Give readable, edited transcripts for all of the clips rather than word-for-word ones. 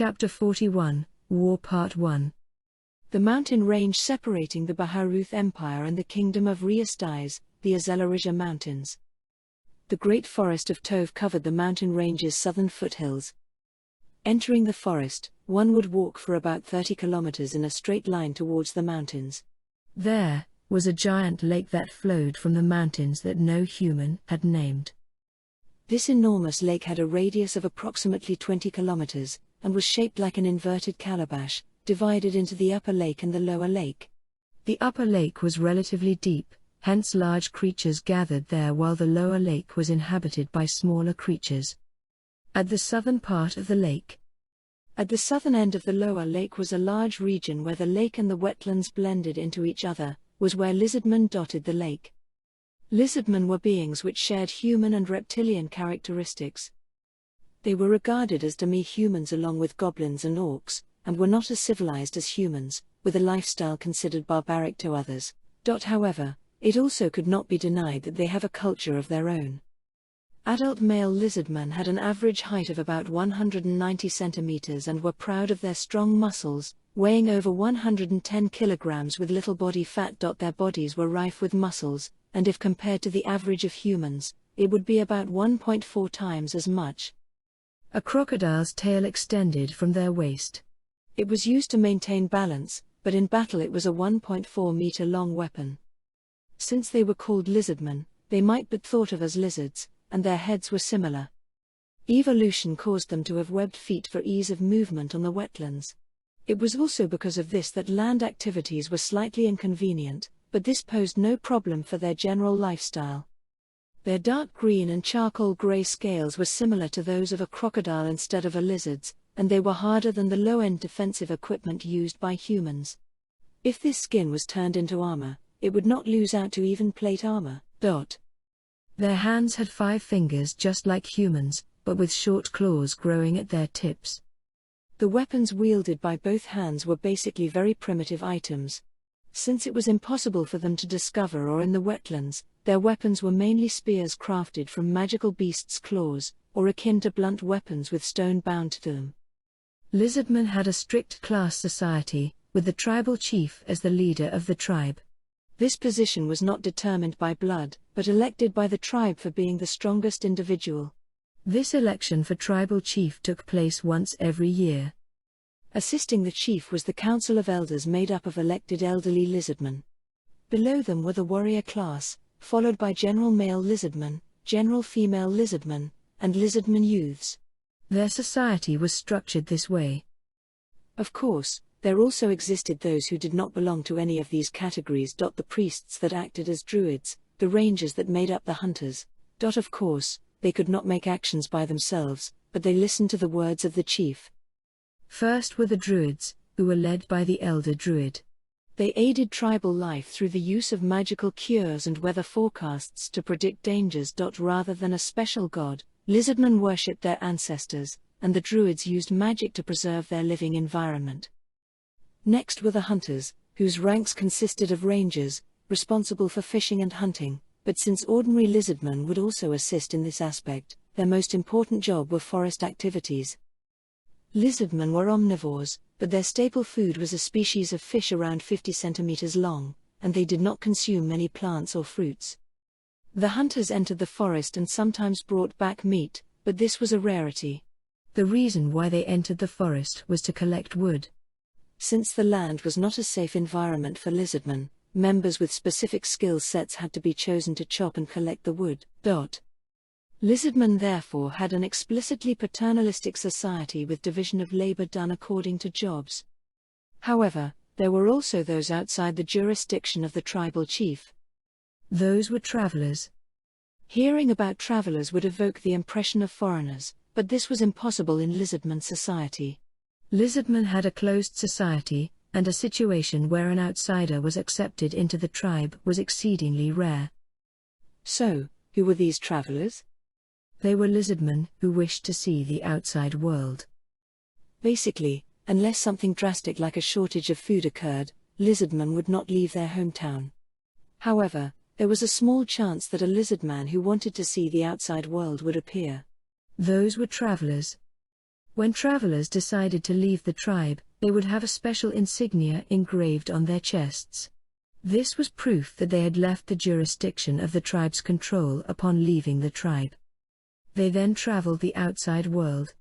Chapter 41, War Part 1. The mountain range separating the Baharuth Empire and the Kingdom of Riastais, the Azelarija Mountains. The Great Forest of Tove covered the mountain range's southern foothills. Entering the forest, one would walk for about 30 kilometers in a straight line towards the mountains. There was a giant lake that flowed from the mountains that no human had named. This enormous lake had a radius of approximately 20 kilometers, and was shaped like an inverted calabash, divided into the upper lake and the lower lake. The upper lake was relatively deep, hence large creatures gathered there, while the lower lake was inhabited by smaller creatures. At the southern part of the lake, at the southern end of the lower lake, was a large region where the lake and the wetlands blended into each other, was where lizardmen dotted the lake. Lizardmen were beings which shared human and reptilian characteristics. They were regarded as demi-humans along with goblins and orcs, and were not as civilized as humans, with a lifestyle considered barbaric to others. However, it also could not be denied that they have a culture of their own. Adult male lizardmen had an average height of about 190 centimeters and were proud of their strong muscles, weighing over 110 kilograms with little body fat. Their bodies were rife with muscles, and if compared to the average of humans, it would be about 1.4 times as much. A crocodile's tail extended from their waist. It was used to maintain balance, but in battle it was a 1.4-meter-long weapon. Since they were called lizardmen, they might be thought of as lizards, and their heads were similar. Evolution caused them to have webbed feet for ease of movement on the wetlands. It was also because of this that land activities were slightly inconvenient, but this posed no problem for their general lifestyle. Their dark green and charcoal gray scales were similar to those of a crocodile instead of a lizard's, and they were harder than the low-end defensive equipment used by humans. If this skin was turned into armor, it would not lose out to even plate armor. Their hands had 5 fingers just like humans, but with short claws growing at their tips. The weapons wielded by both hands were basically very primitive items. Since it was impossible for them to discover or in the wetlands, their weapons were mainly spears crafted from magical beasts' claws, or akin to blunt weapons with stone bound to them. Lizardmen had a strict class society, with the tribal chief as the leader of the tribe. This position was not determined by blood, but elected by the tribe for being the strongest individual. This election for tribal chief took place once every year. Assisting the chief was the council of elders made up of elected elderly lizardmen. Below them were the warrior class, followed by general male lizardmen, general female lizardmen, and lizardmen youths. Their society was structured this way. Of course, there also existed those who did not belong to any of these categories. The priests that acted as druids, the rangers that made up the hunters. Of course, they could not make actions by themselves, but they listened to the words of the chief. First were the druids, who were led by the elder druid. They aided tribal life through the use of magical cures and weather forecasts to predict dangers. Rather than a special god, lizardmen worshipped their ancestors, and the druids used magic to preserve their living environment. Next were the hunters, whose ranks consisted of rangers, responsible for fishing and hunting, but since ordinary lizardmen would also assist in this aspect, their most important job were forest activities. Lizardmen were omnivores, but their staple food was a species of fish around 50 centimeters long, and they did not consume many plants or fruits. The hunters entered the forest and sometimes brought back meat, but this was a rarity. The reason why they entered the forest was to collect wood. Since the land was not a safe environment for lizardmen, members with specific skill sets had to be chosen to chop and collect the wood. Lizardmen therefore had an explicitly paternalistic society with division of labor done according to jobs. However, there were also those outside the jurisdiction of the tribal chief. Those were travelers. Hearing about travelers would evoke the impression of foreigners, but this was impossible in lizardman society. Lizardmen had a closed society, and a situation where an outsider was accepted into the tribe was exceedingly rare. So, who were these travelers? They were lizardmen who wished to see the outside world. Basically, unless something drastic like a shortage of food occurred, lizardmen would not leave their hometown. However, there was a small chance that a lizardman who wanted to see the outside world would appear. Those were travelers. When travelers decided to leave the tribe, they would have a special insignia engraved on their chests. This was proof that they had left the jurisdiction of the tribe's control upon leaving the tribe. They then traveled the outside world.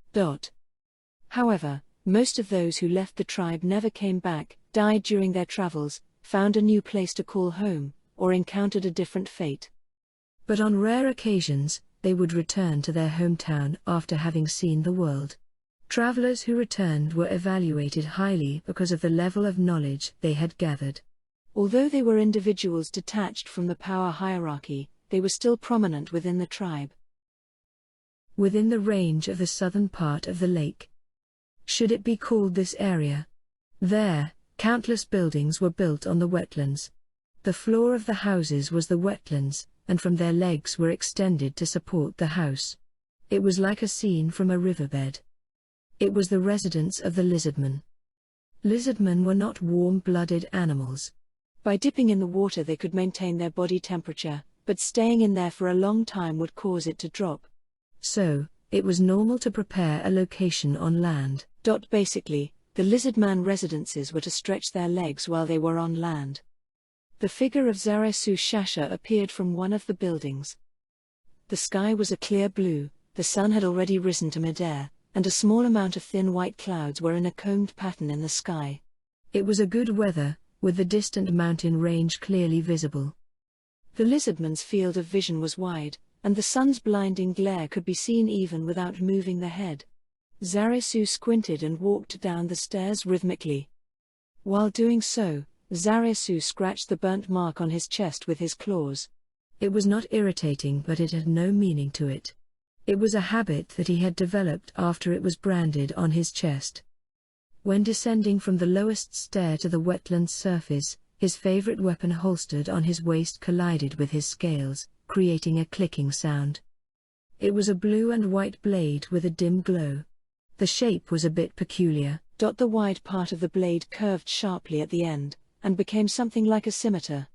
However, most of those who left the tribe never came back, died during their travels, found a new place to call home, or encountered a different fate. But on rare occasions, they would return to their hometown after having seen the world. Travelers who returned were evaluated highly because of the level of knowledge they had gathered. Although they were individuals detached from the power hierarchy, they were still prominent within the tribe. Within the range of the southern part of the lake. Should it be called this area? There, countless buildings were built on the wetlands. The floor of the houses was the wetlands, and from their legs were extended to support the house. It was like a scene from a riverbed. It was the residence of the lizardmen. Lizardmen were not warm-blooded animals. By dipping in the water they could maintain their body temperature, but staying in there for a long time would cause it to drop. So, it was normal to prepare a location on land. Basically, the lizardman residences were to stretch their legs while they were on land. The figure of Zaresu Shasha appeared from one of the buildings. The sky was a clear blue, the sun had already risen to midair, and a small amount of thin white clouds were in a combed pattern in the sky. It was a good weather, with the distant mountain range clearly visible. The lizardman's field of vision was wide, and the sun's blinding glare could be seen even without moving the head. Zaresu squinted and walked down the stairs rhythmically. While doing so, Zaresu scratched the burnt mark on his chest with his claws. It was not irritating, but it had no meaning to it. It was a habit that he had developed after it was branded on his chest. When descending from the lowest stair to the wetland's surface, his favorite weapon holstered on his waist collided with his scales, creating a clicking sound. It was a blue and white blade with a dim glow. The shape was a bit peculiar. The wide part of the blade curved sharply at the end, and became something like a scimitar.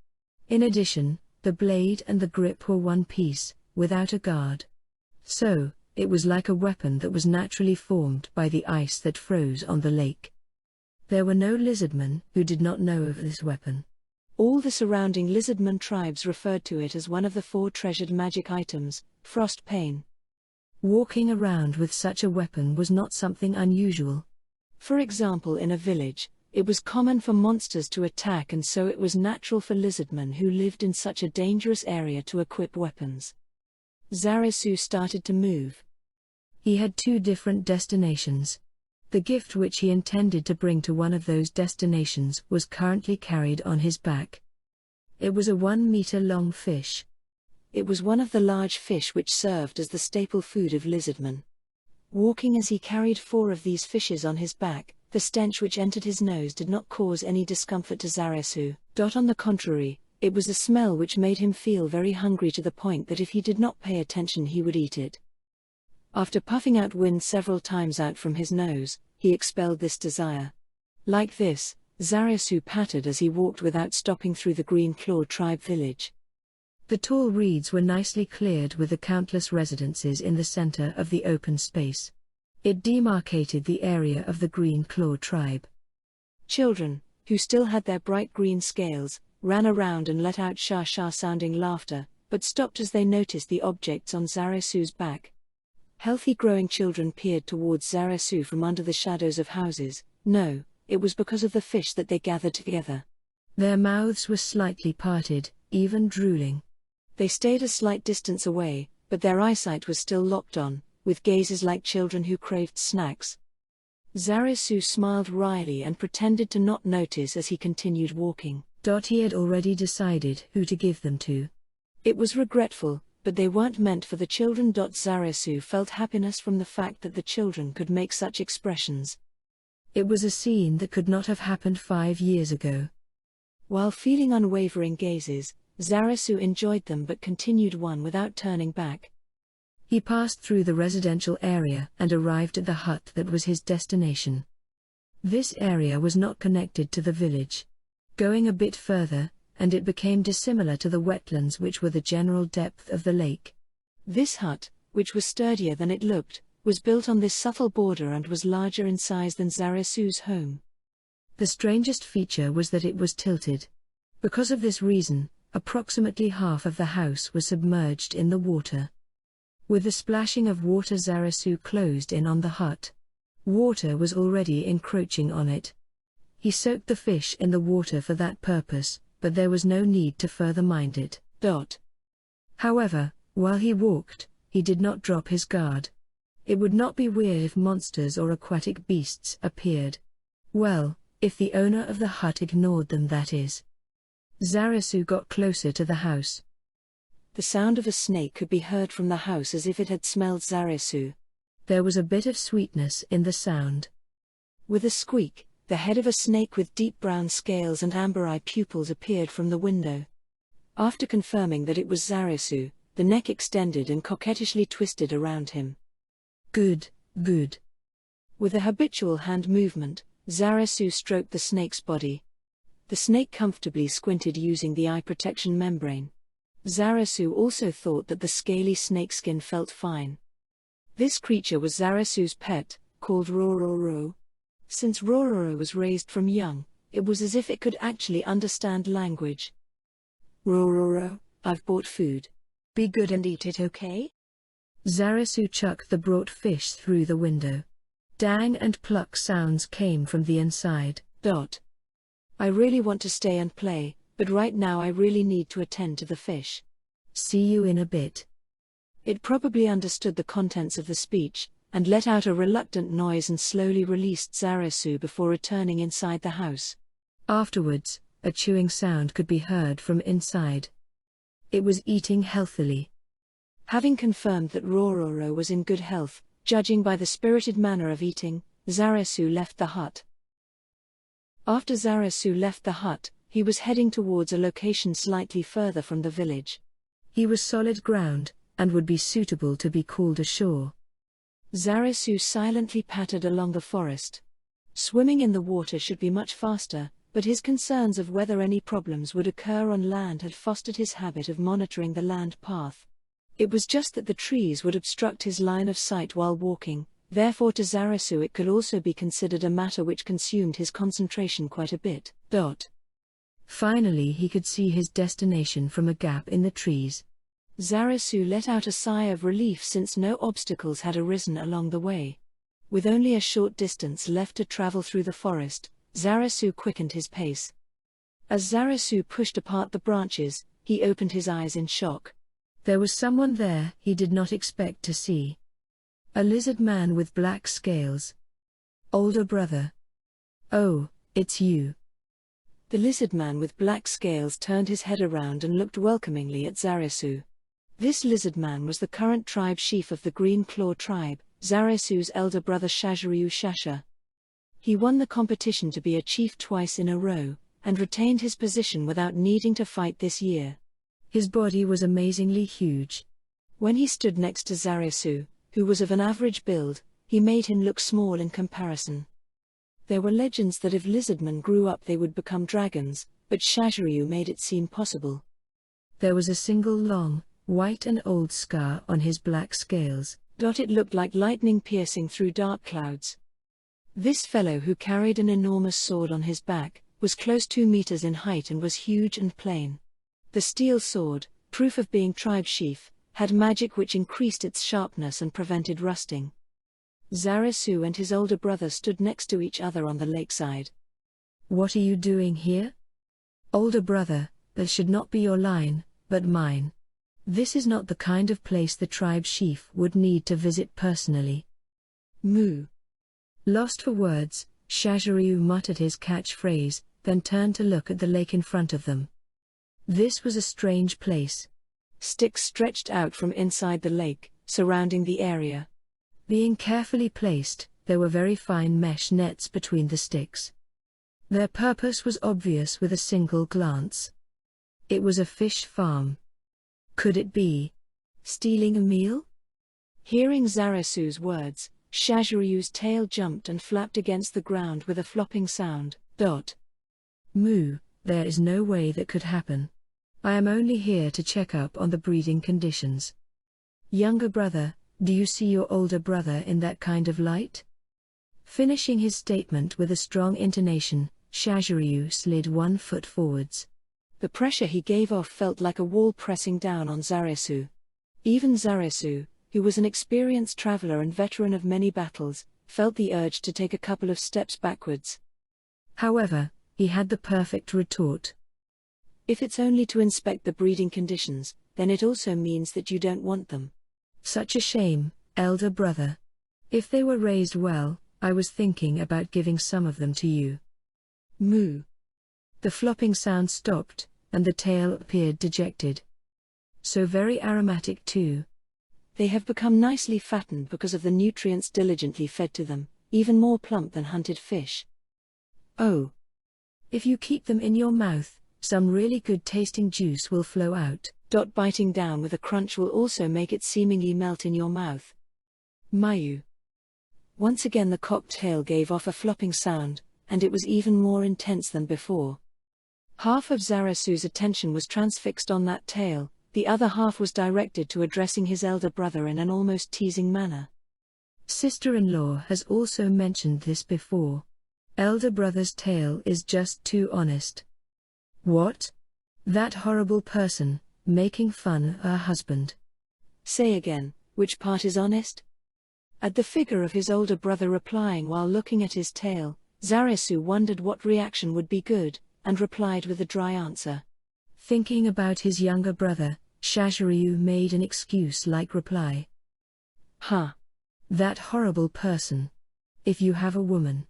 In addition, the blade and the grip were one piece, without a guard. So, it was like a weapon that was naturally formed by the ice that froze on the lake. There were no lizardmen who did not know of this weapon. All the surrounding lizardman tribes referred to it as one of the 4 treasured magic items, Frost Pain. Walking around with such a weapon was not something unusual. For example, in a village, it was common for monsters to attack, and so it was natural for lizardmen who lived in such a dangerous area to equip weapons. Zaresu started to move. He had 2 different destinations. The gift which he intended to bring to one of those destinations was currently carried on his back. It was a 1-meter-long fish. It was one of the large fish which served as the staple food of lizardmen. Walking as he carried 4 of these fishes on his back, the stench which entered his nose did not cause any discomfort to Zaresu. On the contrary, it was a smell which made him feel very hungry, to the point that if he did not pay attention he would eat it. After puffing out wind several times out from his nose, he expelled this desire. Like this, Zaresu pattered as he walked without stopping through the Green Claw tribe village. The tall reeds were nicely cleared with the countless residences in the center of the open space. It demarcated the area of the Green Claw tribe. Children, who still had their bright green scales, ran around and let out sha-sha-sounding laughter, but stopped as they noticed the objects on Zaresu's back. Healthy growing children peered towards Zaresu from under the shadows of houses. No, it was because of the fish that they gathered together. Their mouths were slightly parted, even drooling. They stayed a slight distance away, but their eyesight was still locked on, with gazes like children who craved snacks. Zaresu smiled wryly and pretended to not notice as he continued walking. He had already decided who to give them to. It was regretful, but they weren't meant for the children. Zaresu felt happiness from the fact that the children could make such expressions. It was a scene that could not have happened 5 years ago. While feeling unwavering gazes, Zaresu enjoyed them but continued one without turning back. He passed through the residential area and arrived at the hut that was his destination. This area was not connected to the village. Going a bit further, and it became dissimilar to the wetlands which were the general depth of the lake. This hut, which was sturdier than it looked, was built on this subtle border and was larger in size than Zarasu's home. The strangest feature was that it was tilted. Because of this reason, approximately half of the house was submerged in the water. With the splashing of water, Zarasu closed in on the hut. Water was already encroaching on it. He soaked the fish in the water for that purpose, but there was no need to further mind it. However, while he walked, he did not drop his guard. It would not be weird if monsters or aquatic beasts appeared. Well, if the owner of the hut ignored them, that is. Zarasu got closer to the house. The sound of a snake could be heard from the house as if it had smelled Zarasu. There was a bit of sweetness in the sound. With a squeak, the head of a snake with deep brown scales and amber eye pupils appeared from the window. After confirming that it was Zarasu, the neck extended and coquettishly twisted around him. Good, good. With a habitual hand movement, Zarasu stroked the snake's body. The snake comfortably squinted using the eye protection membrane. Zarasu also thought that the scaly snakeskin felt fine. This creature was Zarasu's pet, called Rororo. Since Rororo was raised from young, it was as if it could actually understand language. Rororo, I've bought food. Be good and eat it, okay? Zarasu chucked the brought fish through the window. Dang and pluck sounds came from the inside. I really want to stay and play, but right now I really need to attend to the fish. See you in a bit. It probably understood the contents of the speech, and let out a reluctant noise and slowly released Zarasu before returning inside the house. Afterwards, a chewing sound could be heard from inside. It was eating healthily. Having confirmed that Rororo was in good health, judging by the spirited manner of eating, Zarasu left the hut. After Zarasu left the hut, he was heading towards a location slightly further from the village. He was solid ground, and would be suitable to be called ashore. Zarasu silently pattered along the forest. Swimming in the water should be much faster, but his concerns of whether any problems would occur on land had fostered his habit of monitoring the land path. It was just that the trees would obstruct his line of sight while walking, therefore to Zarasu it could also be considered a matter which consumed his concentration quite a bit. Finally he could see his destination from a gap in the trees. Zarasu let out a sigh of relief since no obstacles had arisen along the way. With only a short distance left to travel through the forest, Zarasu quickened his pace. As Zarasu pushed apart the branches, he opened his eyes in shock. There was someone there he did not expect to see. A lizard man with black scales. Older brother. Oh, it's you. The lizard man with black scales turned his head around and looked welcomingly at Zarasu. This lizard man was the current tribe chief of the Green Claw tribe, Zarasu's elder brother Shaziryu Shasha. He won the competition to be a chief twice in a row, and retained his position without needing to fight this year. His body was amazingly huge. When he stood next to Zarasu, who was of an average build, he made him look small in comparison. There were legends that if lizardmen grew up they would become dragons, but Shaziryu made it seem possible. There was a single long, white and old scar on his black scales. It looked like lightning piercing through dark clouds. This fellow, who carried an enormous sword on his back, was close 2 meters in height and was huge and plain. The steel sword, proof of being tribe chief, had magic which increased its sharpness and prevented rusting. Zarasu and his older brother stood next to each other on the lakeside. What are you doing here? Older brother, that should not be your line, but mine. This is not the kind of place the tribe chief would need to visit personally. Moo. Lost for words, Shaziryu muttered his catchphrase, then turned to look at the lake in front of them. This was a strange place. Sticks stretched out from inside the lake, surrounding the area. Being carefully placed, there were very fine mesh nets between the sticks. Their purpose was obvious with a single glance. It was a fish farm. Could it be stealing a meal? Hearing Zarasu's words, Shaziryu's tail jumped and flapped against the ground with a flopping sound. Moo, there is no way that could happen. I am only here to check up on the breeding conditions. Younger brother, Do you see your older brother in that kind of light? Finishing his statement with a strong intonation, Shaziryu slid 1 foot forwards. The pressure he gave off felt like a wall pressing down on Zaresu. Even Zaresu, who was an experienced traveler and veteran of many battles, felt the urge to take a couple of steps backwards. However, he had the perfect retort. If it's only to inspect the breeding conditions, then it also means that you don't want them. Such a shame, elder brother. If they were raised well, I was thinking about giving some of them to you. Moo. The flopping sound stopped, and the tail appeared dejected. So very aromatic too. They have become nicely fattened because of the nutrients diligently fed to them, even more plump than hunted fish. Oh. If you keep them in your mouth, some really good tasting juice will flow out. Biting down with a crunch will also make it seemingly melt in your mouth. Mayu. Once again the cocked tail gave off a flopping sound, and it was even more intense than before. Half of Zaresu's attention was transfixed on that tail, the other half was directed to addressing his elder brother in an almost teasing manner. Sister-in-law has also mentioned this before. Elder brother's tail is just too honest. What? That horrible person, making fun of her husband. Say again, which part is honest? At the figure of his older brother replying while looking at his tail, Zaresu wondered what reaction would be good, and replied with a dry answer. Thinking about his younger brother, Shaziryu made an excuse-like reply. Huh. That horrible person. If you have a woman,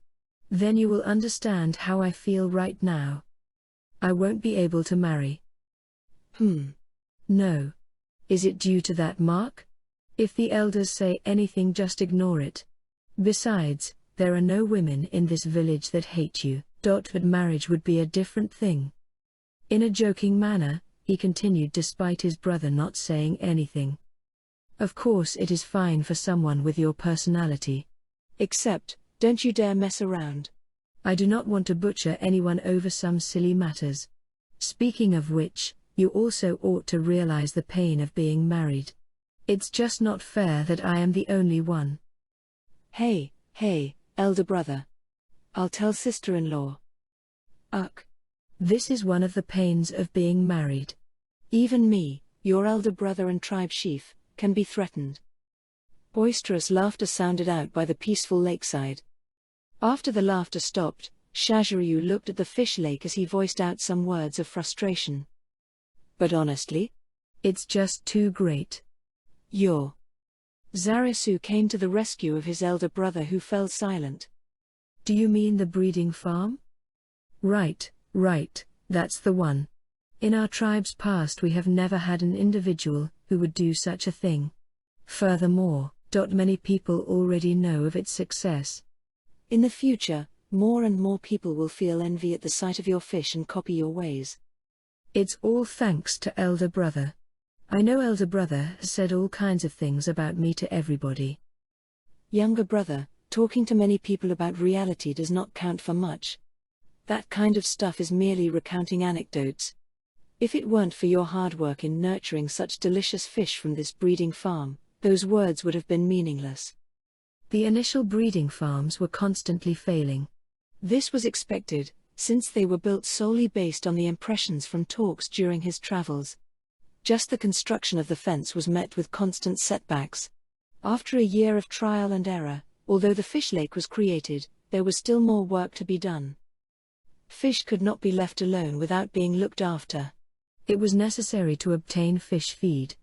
then you will understand how I feel right now. I won't be able to marry. No. Is it due to that mark? If the elders say anything, just ignore it. Besides, there are no women in this village that hate you. But marriage would be a different thing. In a joking manner, he continued despite his brother not saying anything. Of course it is fine for someone with your personality. Except, don't you dare mess around. I do not want to butcher anyone over some silly matters. Speaking of which, you also ought to realize the pain of being married. It's just not fair that I am the only one. Hey, elder brother. I'll tell sister-in-law. This is one of the pains of being married. Even me, your elder brother and tribe chief, can be threatened. Boisterous laughter sounded out by the peaceful lakeside. After the laughter stopped, Shaziryu looked at the fish lake as he voiced out some words of frustration. But honestly? It's just too great. Zaresu came to the rescue of his elder brother who fell silent. Do you mean the breeding farm? Right, that's the one. In our tribe's past we have never had an individual who would do such a thing. Furthermore, many people already know of its success. In the future, more and more people will feel envy at the sight of your fish and copy your ways. It's all thanks to elder brother. I know elder brother has said all kinds of things about me to everybody. Younger brother, talking to many people about reality does not count for much. That kind of stuff is merely recounting anecdotes. If it weren't for your hard work in nurturing such delicious fish from this breeding farm, those words would have been meaningless. The initial breeding farms were constantly failing. This was expected, since they were built solely based on the impressions from talks during his travels. Just the construction of the fence was met with constant setbacks. After a year of trial and error, although the fish lake was created, there was still more work to be done. Fish could not be left alone without being looked after. It was necessary to obtain fish feed.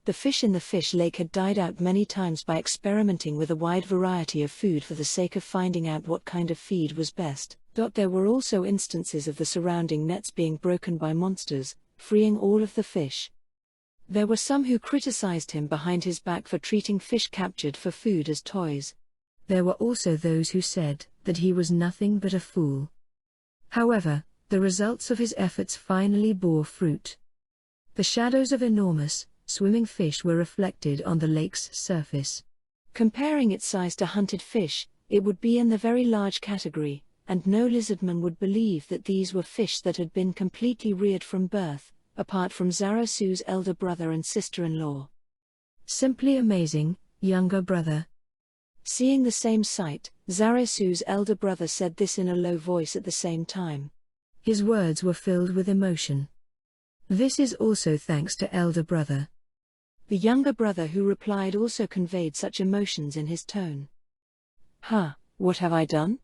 The fish in the fish lake had died out many times by experimenting with a wide variety of food for the sake of finding out what kind of feed was best. There were also instances of the surrounding nets being broken by monsters, freeing all of the fish. There were some who criticized him behind his back for treating fish captured for food as toys. There were also those who said that he was nothing but a fool. However, the results of his efforts finally bore fruit. The shadows of enormous, swimming fish were reflected on the lake's surface. Comparing its size to hunted fish, it would be in the very large category, and no lizardman would believe that these were fish that had been completely reared from birth, apart from Zaresu's elder brother and sister-in-law. Simply amazing, younger brother. Seeing the same sight, Zaresu's elder brother said this in a low voice at the same time. His words were filled with emotion. This is also thanks to elder brother. The younger brother who replied also conveyed such emotions in his tone. What have I done?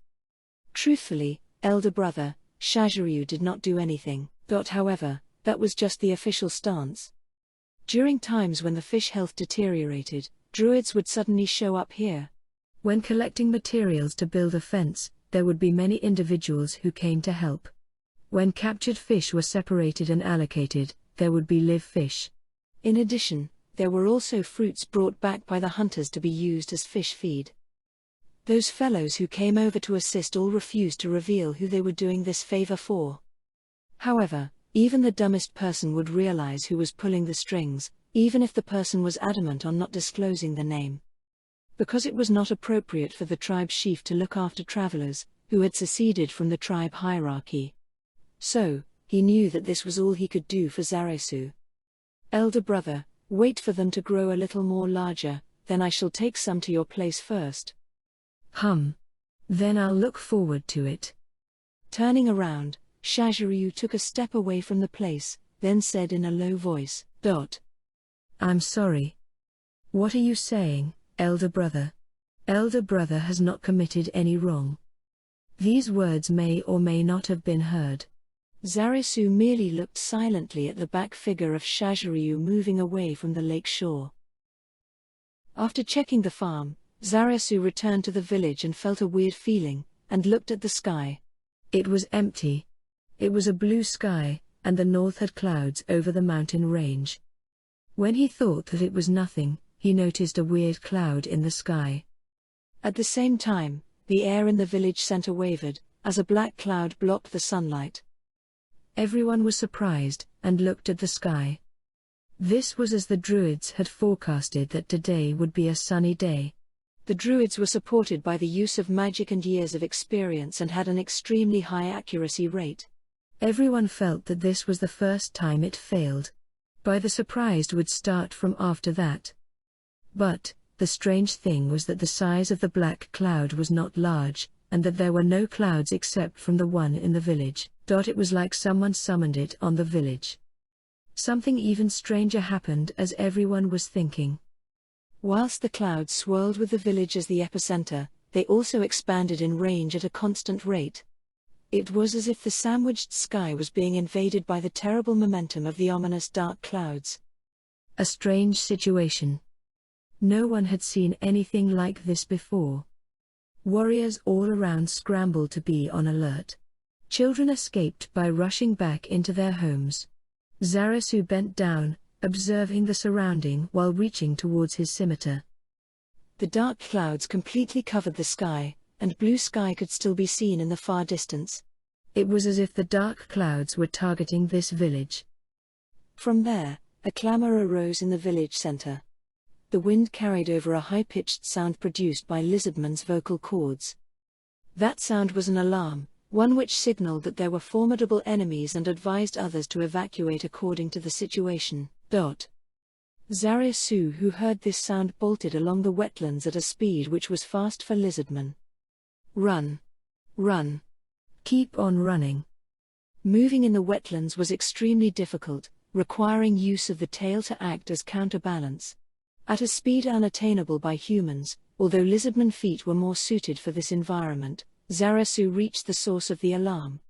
Truthfully, elder brother, Shaziryu did not do anything. However, that was just the official stance. During times when the fish health deteriorated, druids would suddenly show up here. When collecting materials to build a fence, there would be many individuals who came to help. When captured fish were separated and allocated, there would be live fish. In addition, there were also fruits brought back by the hunters to be used as fish feed. Those fellows who came over to assist all refused to reveal who they were doing this favor for. However, even the dumbest person would realize who was pulling the strings, even if the person was adamant on not disclosing the name. Because it was not appropriate for the tribe chief to look after travelers, who had seceded from the tribe hierarchy. So, he knew that this was all he could do for Zaresu. Elder brother, wait for them to grow a little more larger, then I shall take some to your place first. Then I'll look forward to it. Turning around, Shaziryu took a step away from the place, then said in a low voice, I'm sorry. What are you saying, elder brother? Elder brother has not committed any wrong. These words may or may not have been heard. Zaresu merely looked silently at the back figure of Shaziryu moving away from the lake shore. After checking the farm, Zaresu returned to the village and felt a weird feeling, and looked at the sky. It was empty. It was a blue sky, and the north had clouds over the mountain range. When he thought that it was nothing, he noticed a weird cloud in the sky. At the same time, the air in the village center wavered, as a black cloud blocked the sunlight. Everyone was surprised, and looked at the sky. This was as the Druids had forecasted that today would be a sunny day. The Druids were supported by the use of magic and years of experience and had an extremely high accuracy rate. Everyone felt that this was the first time it failed. By the surprise would start from after that. But, the strange thing was that the size of the black cloud was not large, and that there were no clouds except from the one in the village. It was like someone summoned it on the village. Something even stranger happened as everyone was thinking. Whilst the clouds swirled with the village as the epicenter, they also expanded in range at a constant rate. It was as if the sandwiched sky was being invaded by the terrible momentum of the ominous dark clouds. A strange situation. No one had seen anything like this before. Warriors all around scrambled to be on alert. Children escaped by rushing back into their homes. Zaresu bent down, observing the surrounding while reaching towards his scimitar. The dark clouds completely covered the sky, and blue sky could still be seen in the far distance. It was as if the dark clouds were targeting this village. From there, a clamor arose in the village center. The wind carried over a high-pitched sound produced by lizardmen's vocal cords. That sound was an alarm, one which signaled that there were formidable enemies and advised others to evacuate according to the situation. Zaresu, who heard this sound, bolted along the wetlands at a speed which was fast for lizardmen. Run! Run! Keep on running! Moving in the wetlands was extremely difficult, requiring use of the tail to act as counterbalance. At a speed unattainable by humans, although lizardmen feet were more suited for this environment, Zaresu reached the source of the alarm.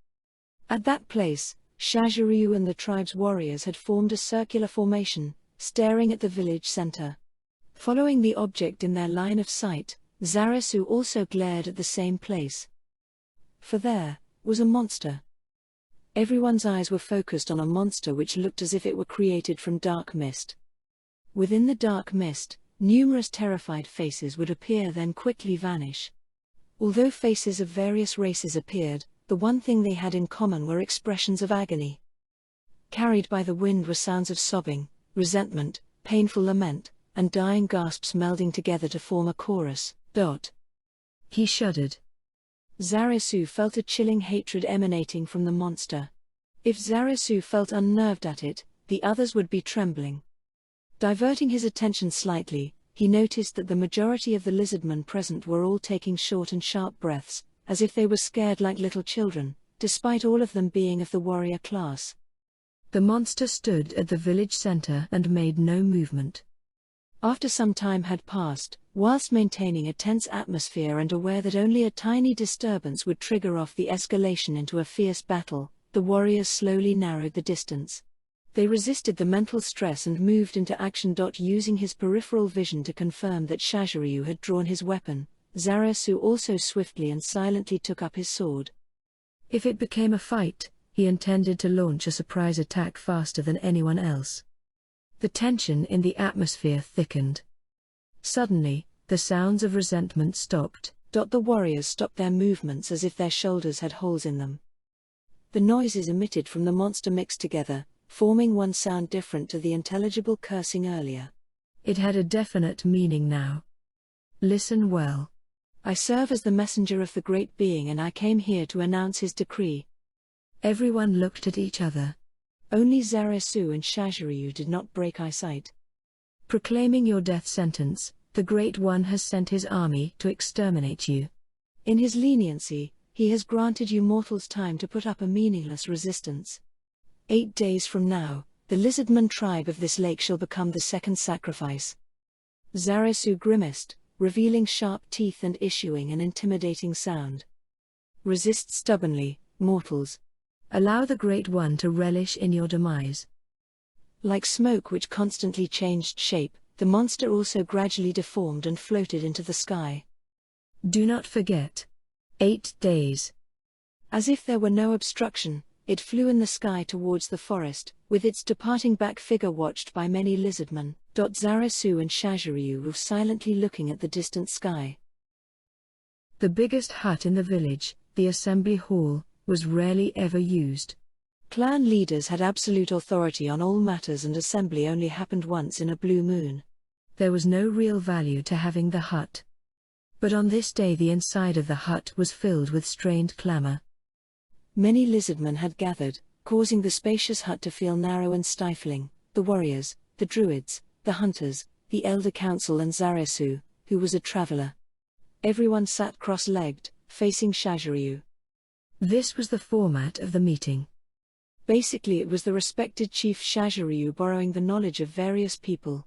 At that place, Shaziryu and the tribe's warriors had formed a circular formation, staring at the village center. Following the object in their line of sight, Zaresu also glared at the same place. For there was a monster. Everyone's eyes were focused on a monster which looked as if it were created from dark mist. Within the dark mist, numerous terrified faces would appear then quickly vanish. Although faces of various races appeared, the one thing they had in common were expressions of agony. Carried by the wind were sounds of sobbing, resentment, painful lament, and dying gasps melding together to form a chorus. He shuddered. Zaresu felt a chilling hatred emanating from the monster. If Zaresu felt unnerved at it, the others would be trembling. Diverting his attention slightly, he noticed that the majority of the lizardmen present were all taking short and sharp breaths, as if they were scared like little children, despite all of them being of the warrior class. The monster stood at the village center and made no movement. After some time had passed, whilst maintaining a tense atmosphere and aware that only a tiny disturbance would trigger off the escalation into a fierce battle, the warriors slowly narrowed the distance. They resisted the mental stress and moved into action. Using his peripheral vision to confirm that Shaziryu had drawn his weapon, Zarasu also swiftly and silently took up his sword. If it became a fight, he intended to launch a surprise attack faster than anyone else. The tension in the atmosphere thickened. Suddenly, the sounds of resentment stopped. The warriors stopped their movements as if their shoulders had holes in them. The noises emitted from the monster mixed together, forming one sound different to the intelligible cursing earlier. It had a definite meaning now. Listen well. I serve as the messenger of the great being and I came here to announce his decree. Everyone looked at each other. Only Zarasu and Shaziryu did not break eyesight. Proclaiming your death sentence, the Great One has sent his army to exterminate you. In his leniency, he has granted you mortals time to put up a meaningless resistance. 8 days from now, the lizardman tribe of this lake shall become the second sacrifice. Zarasu grimaced, revealing sharp teeth and issuing an intimidating sound. Resist stubbornly, mortals. Allow the Great One to relish in your demise. Like smoke which constantly changed shape, the monster also gradually deformed and floated into the sky. Do not forget. 8 days. As if there were no obstruction, it flew in the sky towards the forest, with its departing back figure watched by many lizardmen. Zarasu and Shaziryu were silently looking at the distant sky. The biggest hut in the village, the assembly hall, was rarely ever used. Clan leaders had absolute authority on all matters and assembly only happened once in a blue moon. There was no real value to having the hut. But on this day the inside of the hut was filled with strained clamor. Many lizardmen had gathered, causing the spacious hut to feel narrow and stifling. The warriors, the druids, the hunters, the elder council and Zarasu, who was a traveler. Everyone sat cross-legged, facing Shaziryu. This was the format of the meeting. Basically it was the respected chief Shaziryu borrowing the knowledge of various people.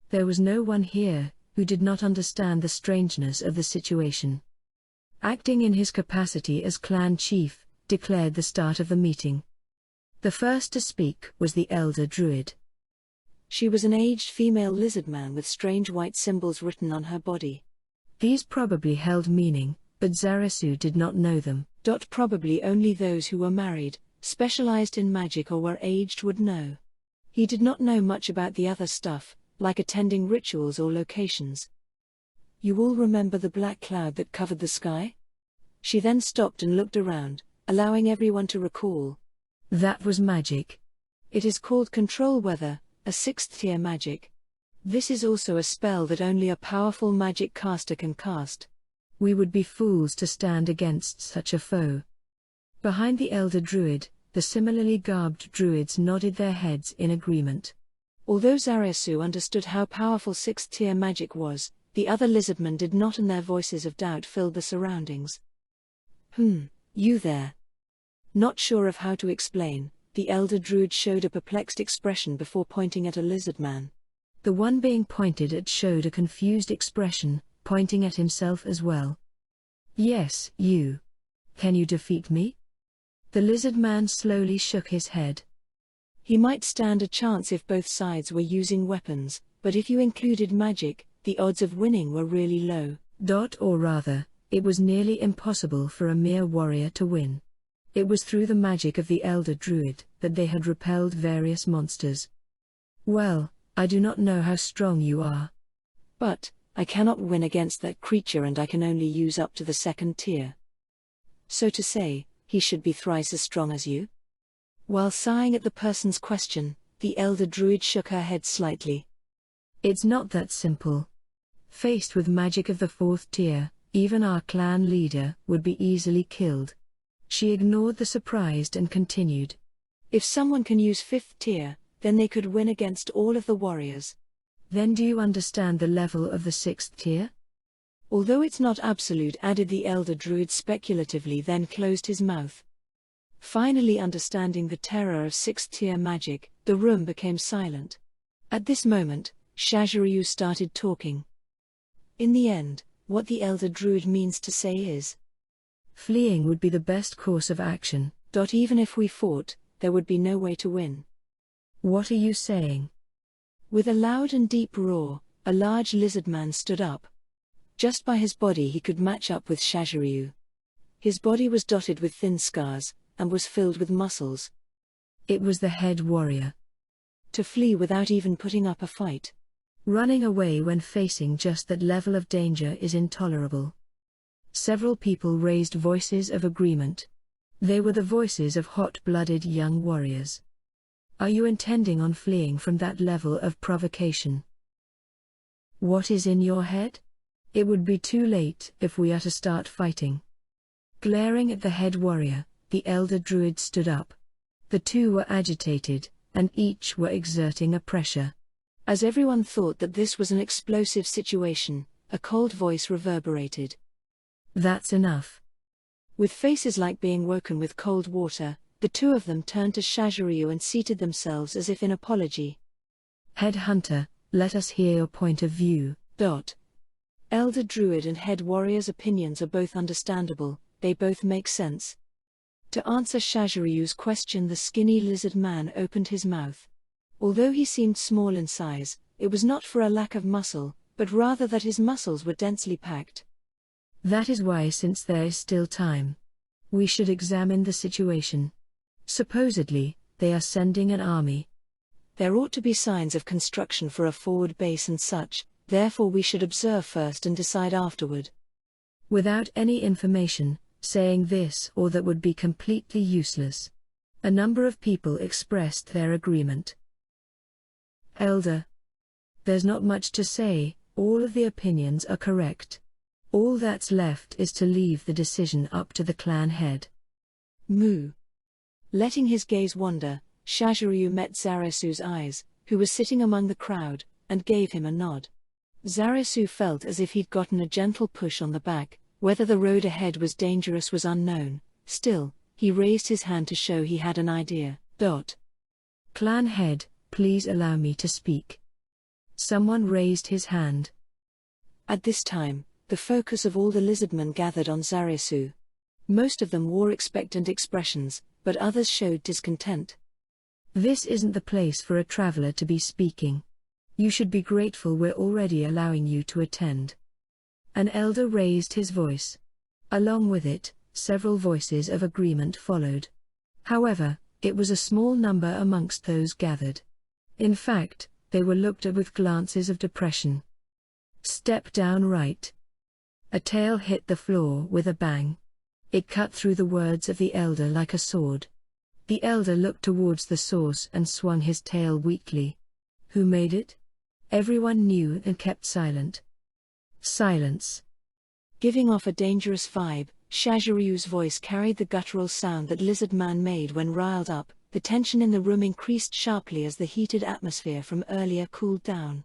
There was no one here who did not understand the strangeness of the situation. Acting in his capacity as clan chief, declared the start of the meeting. The first to speak was the elder druid. She was an aged female lizardman with strange white symbols written on her body. These probably held meaning, but Zarasu did not know them. Probably only those who were married, specialized in magic or were aged would know. He did not know much about the other stuff, like attending rituals or locations. You all remember the black cloud that covered the sky? She then stopped and looked around, allowing everyone to recall. That was magic. It is called control weather, a 6th tier magic. This is also a spell that only a powerful magic caster can cast. We would be fools to stand against such a foe. Behind the elder druid, the similarly garbed druids nodded their heads in agreement. Although Zarasu understood how powerful 6th tier magic was, the other lizardmen did not, and their voices of doubt filled the surroundings. You there. Not sure of how to explain, the elder druid showed a perplexed expression before pointing at a lizardman. The one being pointed at showed a confused expression, pointing at himself as well. Yes, you. Can you defeat me? The lizardman slowly shook his head. He might stand a chance if both sides were using weapons, but if you included magic, the odds of winning were really low. Or rather, it was nearly impossible for a mere warrior to win. It was through the magic of the elder druid that they had repelled various monsters. Well, I do not know how strong you are. But I cannot win against that creature and I can only use up to the 2nd tier. So to say, he should be thrice as strong as you? While sighing at the person's question, the elder druid shook her head slightly. It's not that simple. Faced with magic of the 4th tier, even our clan leader would be easily killed. She ignored the surprised and continued. If someone can use 5th tier, then they could win against all of the warriors. Then do you understand the level of the 6th tier? Although it's not absolute, added the elder druid speculatively, then closed his mouth. Finally understanding the terror of 6th tier magic, the room became silent. At this moment, Shaziryu started talking. In the end, what the elder druid means to say is, fleeing would be the best course of action. Even if we fought, there would be no way to win. What are you saying? With a loud and deep roar, a large lizard man stood up. Just by his body he could match up with Shaziryu. His body was dotted with thin scars, and was filled with muscles. It was the head warrior. To flee without even putting up a fight. Running away when facing just that level of danger is intolerable. Several people raised voices of agreement. They were the voices of hot-blooded young warriors. Are you intending on fleeing from that level of provocation? What is in your head? It would be too late if we are to start fighting. Glaring at the head warrior, the elder druid stood up. The two were agitated, and each were exerting a pressure. As everyone thought that this was an explosive situation, a cold voice reverberated. That's enough. With faces like being woken with cold water, the two of them turned to Shaziryu and seated themselves as if in apology. Head hunter, let us hear your point of view. Elder druid and head warrior's opinions are both understandable, they both make sense. To answer Shaziryu's question, the skinny lizard man opened his mouth. Although he seemed small in size, it was not for a lack of muscle, but rather that his muscles were densely packed. That is why, since there is still time, we should examine the situation. Supposedly, they are sending an army. There ought to be signs of construction for a forward base and such, therefore we should observe first and decide afterward. Without any information, saying this or that would be completely useless. A number of people expressed their agreement. Elder. There's not much to say, all of the opinions are correct. All that's left is to leave the decision up to the clan head. Moo. Letting his gaze wander, Shaziryu met Zaraisu's eyes, who was sitting among the crowd, and gave him a nod. Zaraisu felt as if he'd gotten a gentle push on the back. Whether the road ahead was dangerous was unknown. Still, he raised his hand to show he had an idea. Clan head, please allow me to speak. Someone raised his hand. At this time, the focus of all the lizardmen gathered on Zaraisu. Most of them wore expectant expressions, but others showed discontent. This isn't the place for a traveler to be speaking. You should be grateful we're already allowing you to attend. An elder raised his voice. Along with it, several voices of agreement followed. However, it was a small number amongst those gathered. In fact, they were looked at with glances of depression. Step down right. A tail hit the floor with a bang. It cut through the words of the elder like a sword. The elder looked towards the source and swung his tail weakly. Who made it? Everyone knew and kept silent. Silence. Giving off a dangerous vibe, Shaziryu's voice carried the guttural sound that Lizard Man made when riled up. The tension in the room increased sharply as the heated atmosphere from earlier cooled down.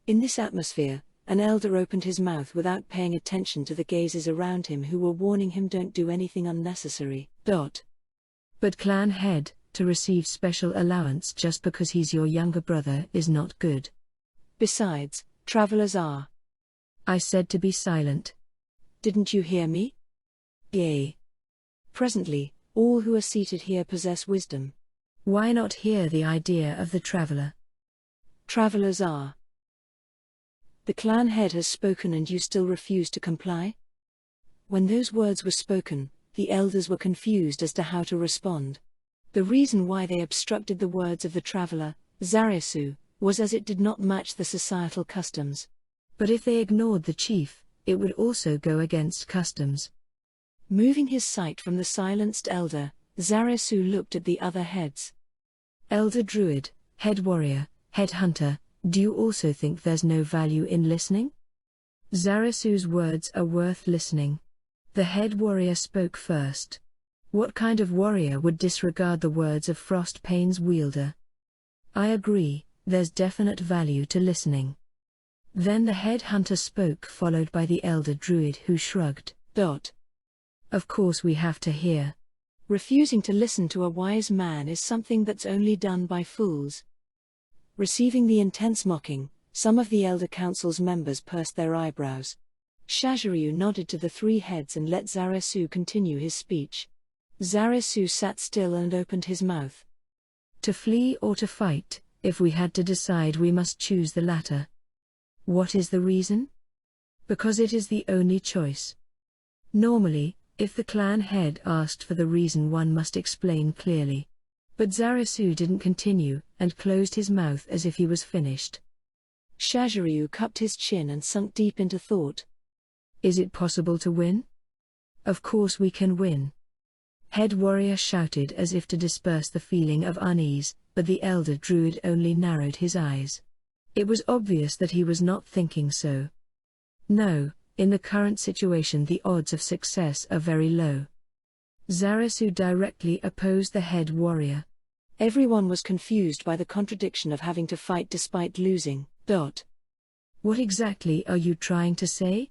In this atmosphere, an elder opened his mouth without paying attention to the gazes around him who were warning him, don't do anything unnecessary. But clan head, to receive special allowance just because he's your younger brother is not good. Besides, travelers are. I said to be silent. Didn't you hear me? Yea. Presently, all who are seated here possess wisdom. Why not hear the idea of the traveler? Travelers are. The clan head has spoken and you still refuse to comply? When those words were spoken, the elders were confused as to how to respond. The reason why they obstructed the words of the traveler, Zaraisu, was as it did not match the societal customs. But if they ignored the chief, it would also go against customs. Moving his sight from the silenced elder, Zaraisu looked at the other heads. Elder druid, head warrior, head hunter, do you also think there's no value in listening? Zaraisu's words are worth listening. The head warrior spoke first. What kind of warrior would disregard the words of Frostpane's wielder? I agree, There's definite value to listening. Then the head hunter spoke, followed by the elder druid, who shrugged. Of course we have to hear. Refusing to listen to a wise man is something that's only done by fools. Receiving the intense mocking, some of the elder council's members pursed their eyebrows. Shaziryu nodded to the three heads and let Zarasu continue his speech. Zarasu sat still and opened his mouth. To flee or to fight, if we had to decide, we must choose the latter. What is the reason? Because it is the only choice. Normally, if the clan head asked for the reason, one must explain clearly. But Zarasu didn't continue, and closed his mouth as if he was finished. Shaziryu cupped his chin and sunk deep into thought. Is it possible to win? Of course we can win. Head warrior shouted as if to disperse the feeling of unease, but the elder druid only narrowed his eyes. It was obvious that he was not thinking so. No, in the current situation the odds of success are very low. Zarasu directly opposed the head warrior. Everyone was confused by the contradiction of having to fight despite losing. What exactly are you trying to say?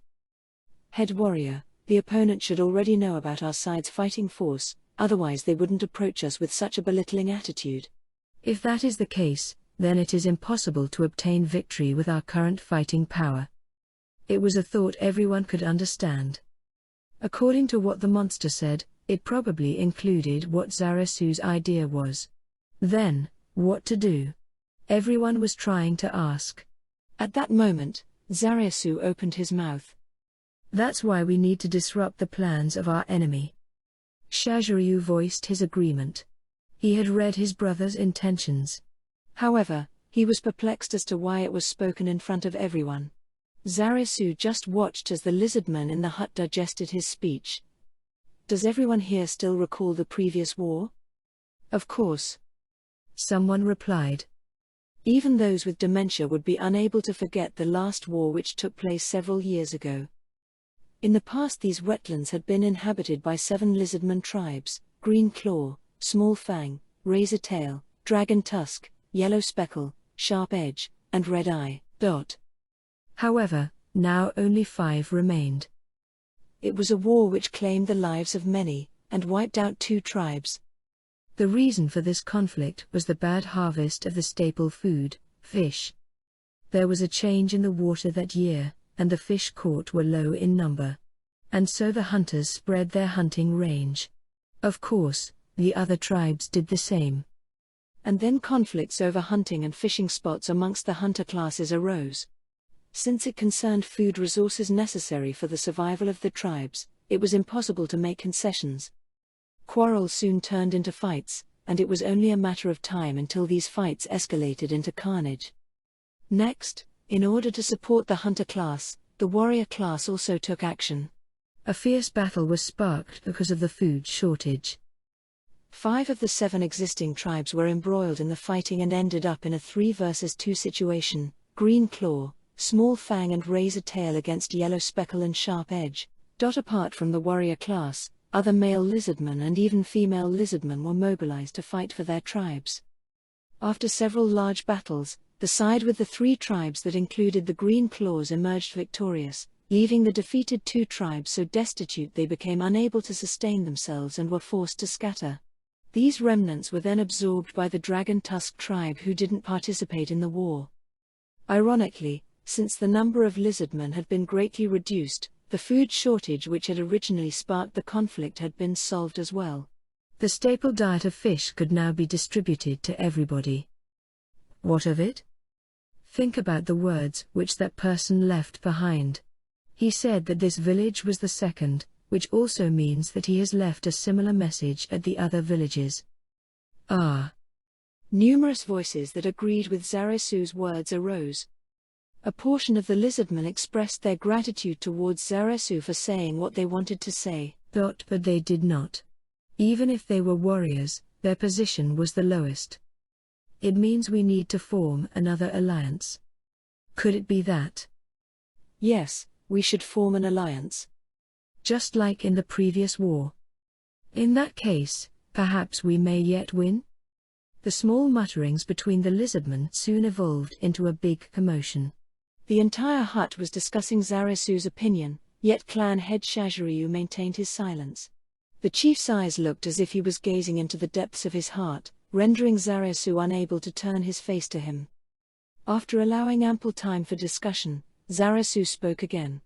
Head warrior, the opponent should already know about our side's fighting force, otherwise they wouldn't approach us with such a belittling attitude. If that is the case, then it is impossible to obtain victory with our current fighting power. It was a thought everyone could understand. According to what the monster said, it probably included what Zarasu's idea was. Then, what to do? Everyone was trying to ask. At that moment, Zarasu opened his mouth. That's why we need to disrupt the plans of our enemy. Shaziryu voiced his agreement. He had read his brother's intentions. However, he was perplexed as to why it was spoken in front of everyone. Zarasu just watched as the lizardman in the hut digested his speech. Does everyone here still recall the previous war? Of course. Someone replied. Even those with dementia would be unable to forget the last war which took place several years ago. In the past these wetlands had been inhabited by 7 lizardman tribes: Green Claw, Small Fang, Razor Tail, Dragon Tusk, Yellow Speckle, Sharp Edge, and Red Eye. However, now only 5 remained. It was a war which claimed the lives of many, and wiped out 2 tribes. The reason for this conflict was the bad harvest of the staple food, fish. There was a change in the water that year, and the fish caught were low in number. And so the hunters spread their hunting range. Of course, the other tribes did the same. And then conflicts over hunting and fishing spots amongst the hunter classes arose. Since it concerned food resources necessary for the survival of the tribes, it was impossible to make concessions. Quarrels soon turned into fights, and it was only a matter of time until these fights escalated into carnage. Next, in order to support the hunter class, the warrior class also took action. A fierce battle was sparked because of the food shortage. 5 of the 7 existing tribes were embroiled in the fighting and ended up in a 3 versus 2 situation: Green Claw, Small Fang and Razor Tail against Yellow Speckle and Sharp Edge. Apart from the warrior class, other male lizardmen and even female lizardmen were mobilized to fight for their tribes. After several large battles, the side with the 3 tribes that included the Green Claws emerged victorious, leaving the defeated 2 tribes so destitute they became unable to sustain themselves and were forced to scatter. These remnants were then absorbed by the Dragon Tusk tribe, who didn't participate in the war. Ironically, since the number of lizardmen had been greatly reduced, the food shortage which had originally sparked the conflict had been solved as well. The staple diet of fish could now be distributed to everybody. What of it? Think about the words which that person left behind. He said that this village was the second, which also means that he has left a similar message at the other villages. Numerous voices that agreed with Zarasu's words arose. A portion of the lizardmen expressed their gratitude towards Zarasu for saying what they wanted to say, but they did not. Even if they were warriors, their position was the lowest. It means we need to form another alliance. Could it be that? Yes, we should form an alliance. Just like in the previous war. In that case, perhaps we may yet win? The small mutterings between the lizardmen soon evolved into a big commotion. The entire hut was discussing Zaresu's opinion, yet clan head Shaziryu maintained his silence. The chief's eyes looked as if he was gazing into the depths of his heart, rendering Zaresu unable to turn his face to him. After allowing ample time for discussion, Zaresu spoke again.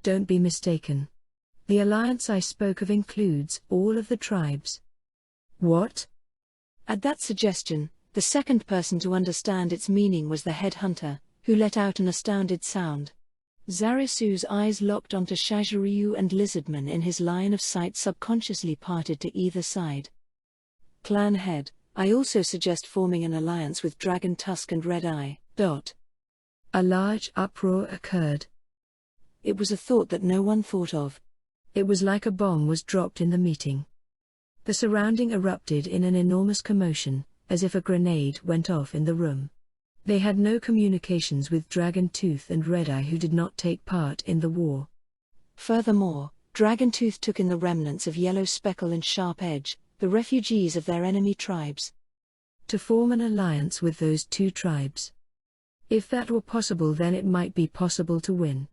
Don't be mistaken. The alliance I spoke of includes all of the tribes. What? At that suggestion, the second person to understand its meaning was the headhunter, who let out an astounded sound. Zaresu's eyes locked onto Shaziryu, and lizardmen in his line of sight subconsciously parted to either side. Clan head, I also suggest forming an alliance with Dragon Tusk and Red Eye. A large uproar occurred. It was a thought that no one thought of. It was like a bomb was dropped in the meeting. The surrounding erupted in an enormous commotion, as if a grenade went off in the room. They had no communications with Dragon Tooth and Red Eye, who did not take part in the war. Furthermore, Dragon Tooth took in the remnants of Yellow Speckle and Sharp Edge, the refugees of their enemy tribes, to form an alliance with those two tribes. If that were possible, then it might be possible to win.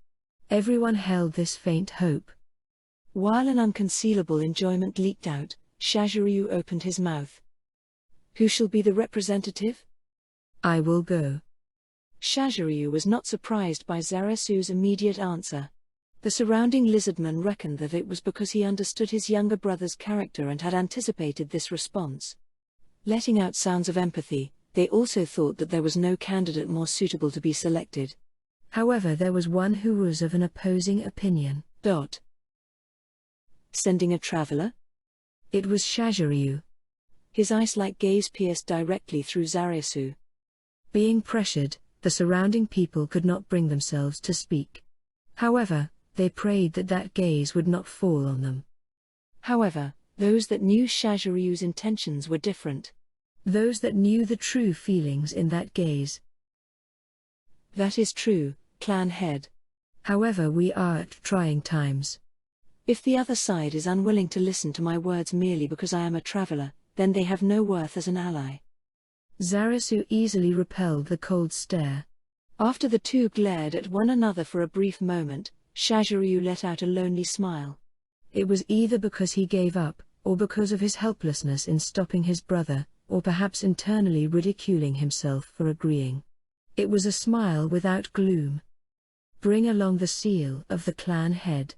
Everyone held this faint hope. While an unconcealable enjoyment leaked out, Shaziryu opened his mouth. Who shall be the representative? I will go. Shaziryu was not surprised by Zaresu's immediate answer. The surrounding lizardmen reckoned that it was because he understood his younger brother's character and had anticipated this response. Letting out sounds of empathy, they also thought that there was no candidate more suitable to be selected. However, there was one who was of an opposing opinion. Sending a traveler? It was Shaziryu. His ice-like gaze pierced directly through Zaresu. Being pressured, the surrounding people could not bring themselves to speak. However, they prayed that that gaze would not fall on them. However, those that knew Shaziryu's intentions were different. Those that knew the true feelings in that gaze. That is true, clan head. However, we are at trying times. If the other side is unwilling to listen to my words merely because I am a traveler, then they have no worth as an ally. Zaresu easily repelled the cold stare. After the two glared at one another for a brief moment, Shaziryu let out a lonely smile. It was either because he gave up, or because of his helplessness in stopping his brother, or perhaps internally ridiculing himself for agreeing. It was a smile without gloom. Bring along the seal of the clan head.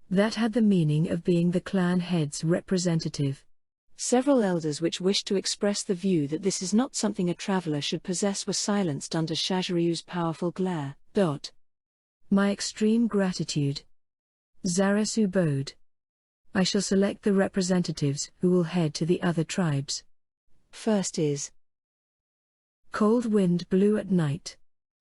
That had the meaning of being the clan head's representative. Several elders which wished to express the view that this is not something a traveler should possess were silenced under Shaziryu's powerful glare. My extreme gratitude. Zaresu bowed. I shall select the representatives who will head to the other tribes. First is. Cold wind blew at night.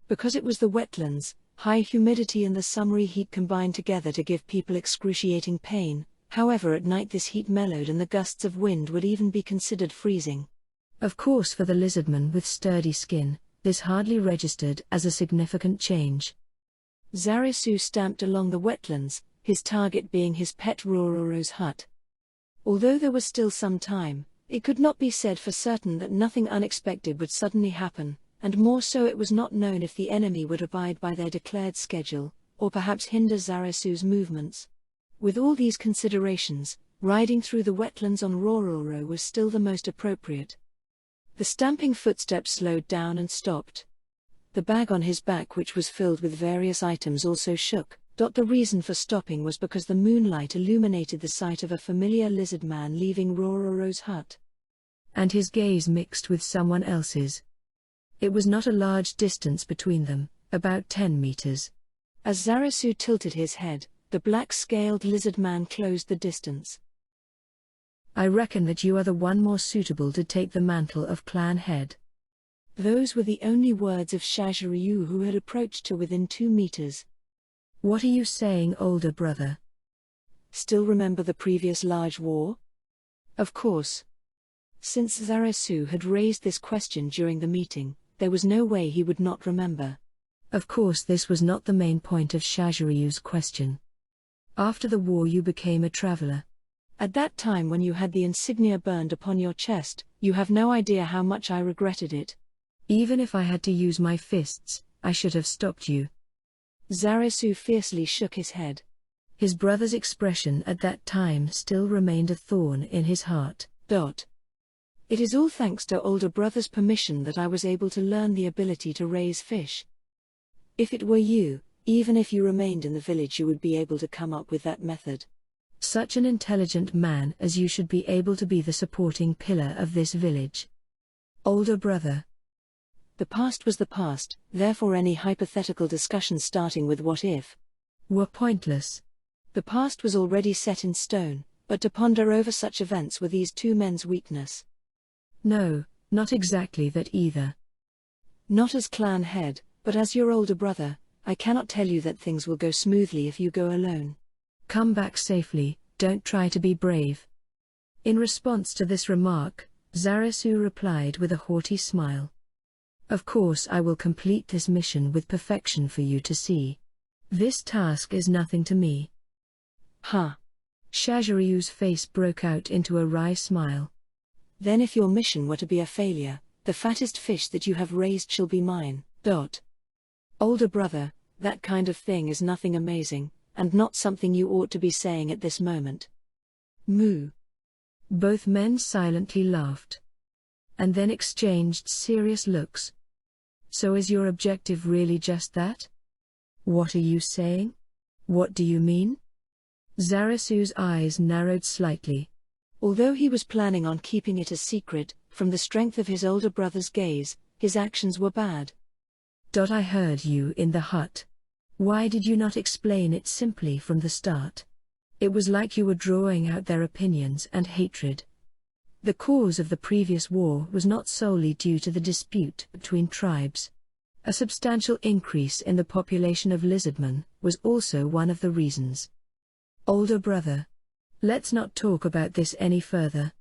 Because it was the wetlands, high humidity and the summery heat combined together to give people excruciating pain. However, at night this heat mellowed and the gusts of wind would even be considered freezing. Of course, for the lizardman with sturdy skin, this hardly registered as a significant change. Zaresu stamped along the wetlands, his target being his pet Rororo's hut. Although there was still some time, it could not be said for certain that nothing unexpected would suddenly happen, and more so it was not known if the enemy would abide by their declared schedule, or perhaps hinder Zaresu's movements. With all these considerations, riding through the wetlands on Rororo was still the most appropriate. The stamping footsteps slowed down and stopped. The bag on his back, which was filled with various items, also shook. The reason for stopping was because the moonlight illuminated the sight of a familiar lizard man leaving Rororo's hut. And his gaze mixed with someone else's. It was not a large distance between them, about 10 meters. As Zaresu tilted his head, the black-scaled lizard man closed the distance. I reckon that you are the one more suitable to take the mantle of clan head. Those were the only words of Shaziryu, who had approached to within 2 meters. What are you saying, older brother? Still remember the previous large war? Of course. Since Zaresu had raised this question during the meeting, there was no way he would not remember. Of course, this was not the main point of Shaziryu's question. After the war you became a traveler. At that time when you had the insignia burned upon your chest, you have no idea how much I regretted it. Even if I had to use my fists, I should have stopped you. Zarasu fiercely shook his head. His brother's expression at that time still remained a thorn in his heart. It is all thanks to older brother's permission that I was able to learn the ability to raise fish. If it were you, even if you remained in the village, you would be able to come up with that method. Such an intelligent man as you should be able to be the supporting pillar of this village. Older brother. The past was the past, therefore any hypothetical discussions starting with what if were pointless. The past was already set in stone, but to ponder over such events were these two men's weakness. No, not exactly that either. Not as clan head, but as your older brother, I cannot tell you that things will go smoothly if you go alone. Come back safely, don't try to be brave. In response to this remark, Zarasu replied with a haughty smile. Of course I will complete this mission with perfection for you to see. This task is nothing to me. Ha! Shajiryu's face broke out into a wry smile. Then if your mission were to be a failure, the fattest fish that you have raised shall be mine. Older brother, that kind of thing is nothing amazing, and not something you ought to be saying at this moment. Moo. Both men silently laughed, and then exchanged serious looks. So is your objective really just that? What are you saying? What do you mean? Zarasu's eyes narrowed slightly. Although he was planning on keeping it a secret, from the strength of his older brother's gaze, his actions were bad. I heard you in the hut. Why did you not explain it simply from the start? It was like you were drawing out their opinions and hatred. The cause of the previous war was not solely due to the dispute between tribes. A substantial increase in the population of Lizardmen was also one of the reasons. Older brother. Let's not talk about this any further.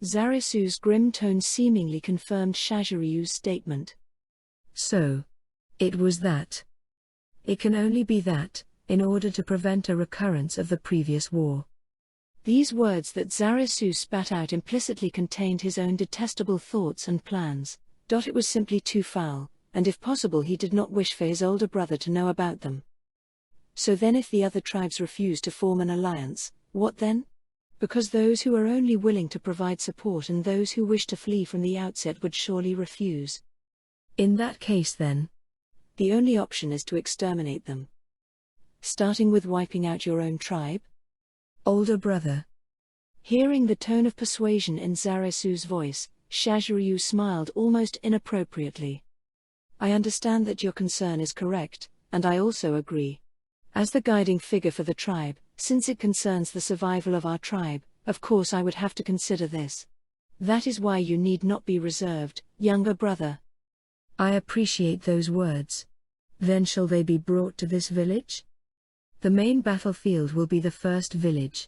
Zarasu's grim tone seemingly confirmed Shajiryu's statement. So. It was that. It can only be that, in order to prevent a recurrence of the previous war. These words that Zarasu spat out implicitly contained his own detestable thoughts and plans. It was simply too foul, and if possible he did not wish for his older brother to know about them. So then if the other tribes refuse to form an alliance, what then? Because those who are only willing to provide support and those who wish to flee from the outset would surely refuse. In that case then, the only option is to exterminate them. Starting with wiping out your own tribe? Older brother. Hearing the tone of persuasion in Zarasu's voice, Shajiryu smiled almost inappropriately. I understand that your concern is correct, and I also agree. As the guiding figure for the tribe, since it concerns the survival of our tribe, of course I would have to consider this. That is why you need not be reserved, younger brother. I appreciate those words. Then shall they be brought to this village? The main battlefield will be the first village.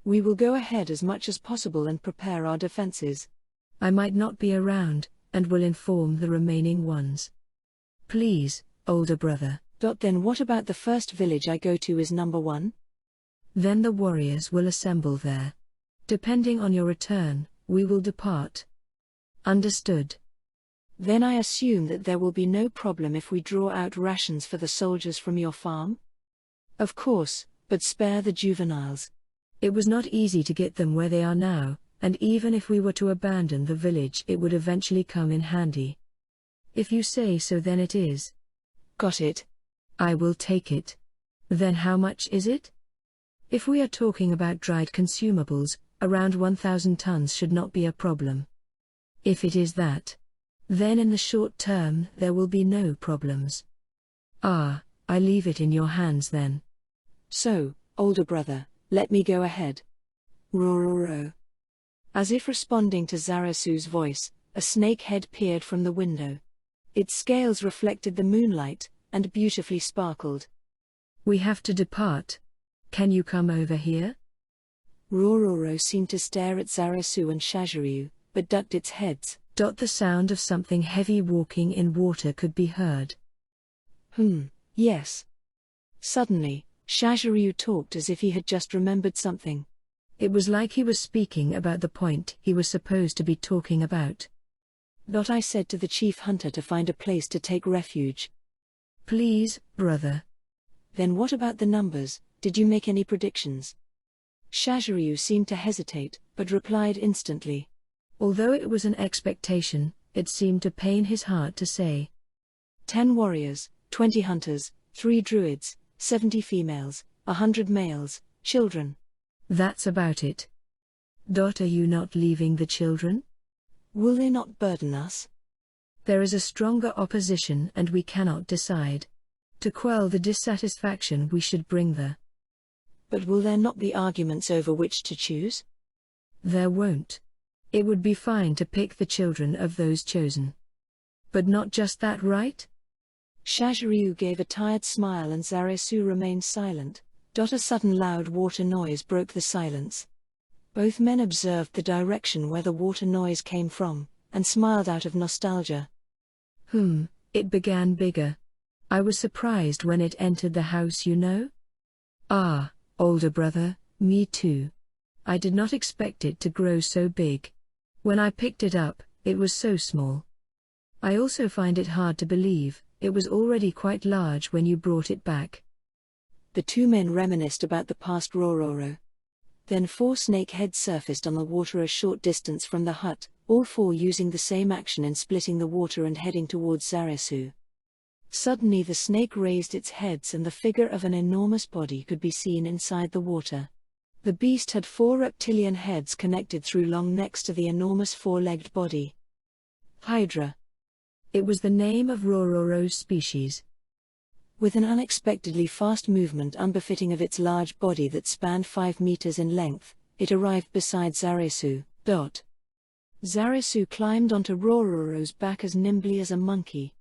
We will go ahead as much as possible and prepare our defenses. I might not be around, and will inform the remaining ones. Please, older brother. Then what about the first village I go to is number 1? Then the warriors will assemble there. Depending on your return, we will depart. Understood. Then I assume that there will be no problem if we draw out rations for the soldiers from your farm? Of course, but spare the juveniles. It was not easy to get them where they are now, and even if we were to abandon the village it would eventually come in handy. If you say so then it is. Got it. I will take it. Then how much is it? If we are talking about dried consumables, around 1,000 tons should not be a problem. If it is that, then in the short term there will be no problems. I leave it in your hands then. So, older brother, let me go ahead. Rororo. As if responding to Zarasu's voice, a snake head peered from the window. Its scales reflected the moonlight, and beautifully sparkled. We have to depart. Can you come over here? Rororo seemed to stare at Zarasu and Shajiryu, but ducked its heads. The sound of something heavy walking in water could be heard. Yes. Suddenly, Shajiryu talked as if he had just remembered something. It was like he was speaking about the point he was supposed to be talking about. I said to the chief hunter to find a place to take refuge. Please, brother. Then what about the numbers? Did you make any predictions? Shaziryu seemed to hesitate, but replied instantly. Although it was an expectation, it seemed to pain his heart to say. 10 warriors, 20 hunters, 3 druids, 70 females, 100 males, children. That's about it. Are you not leaving the children? Will they not burden us? There is a stronger opposition and we cannot decide. To quell the dissatisfaction we should bring the. But will there not be arguments over which to choose? There won't. It would be fine to pick the children of those chosen. But not just that, right? Shaziryu gave a tired smile and Zarasu remained silent. A sudden loud water noise broke the silence. Both men observed the direction where the water noise came from, and smiled out of nostalgia. It began bigger. I was surprised when it entered the house, you know? Ah, older brother, me too. I did not expect it to grow so big. When I picked it up, it was so small. I also find it hard to believe, it was already quite large when you brought it back. The two men reminisced about the past Rororo. Then 4 snake heads surfaced on the water a short distance from the hut, all 4 using the same action in splitting the water and heading towards Zarasu. Suddenly the snake raised its heads and the figure of an enormous body could be seen inside the water. The beast had 4 reptilian heads connected through long necks to the enormous 4-legged body. Hydra. It was the name of Rororo's species. With an unexpectedly fast movement unbefitting of its large body that spanned 5 meters in length, it arrived beside Zarasu. Zarasu climbed onto Rororo's back as nimbly as a monkey.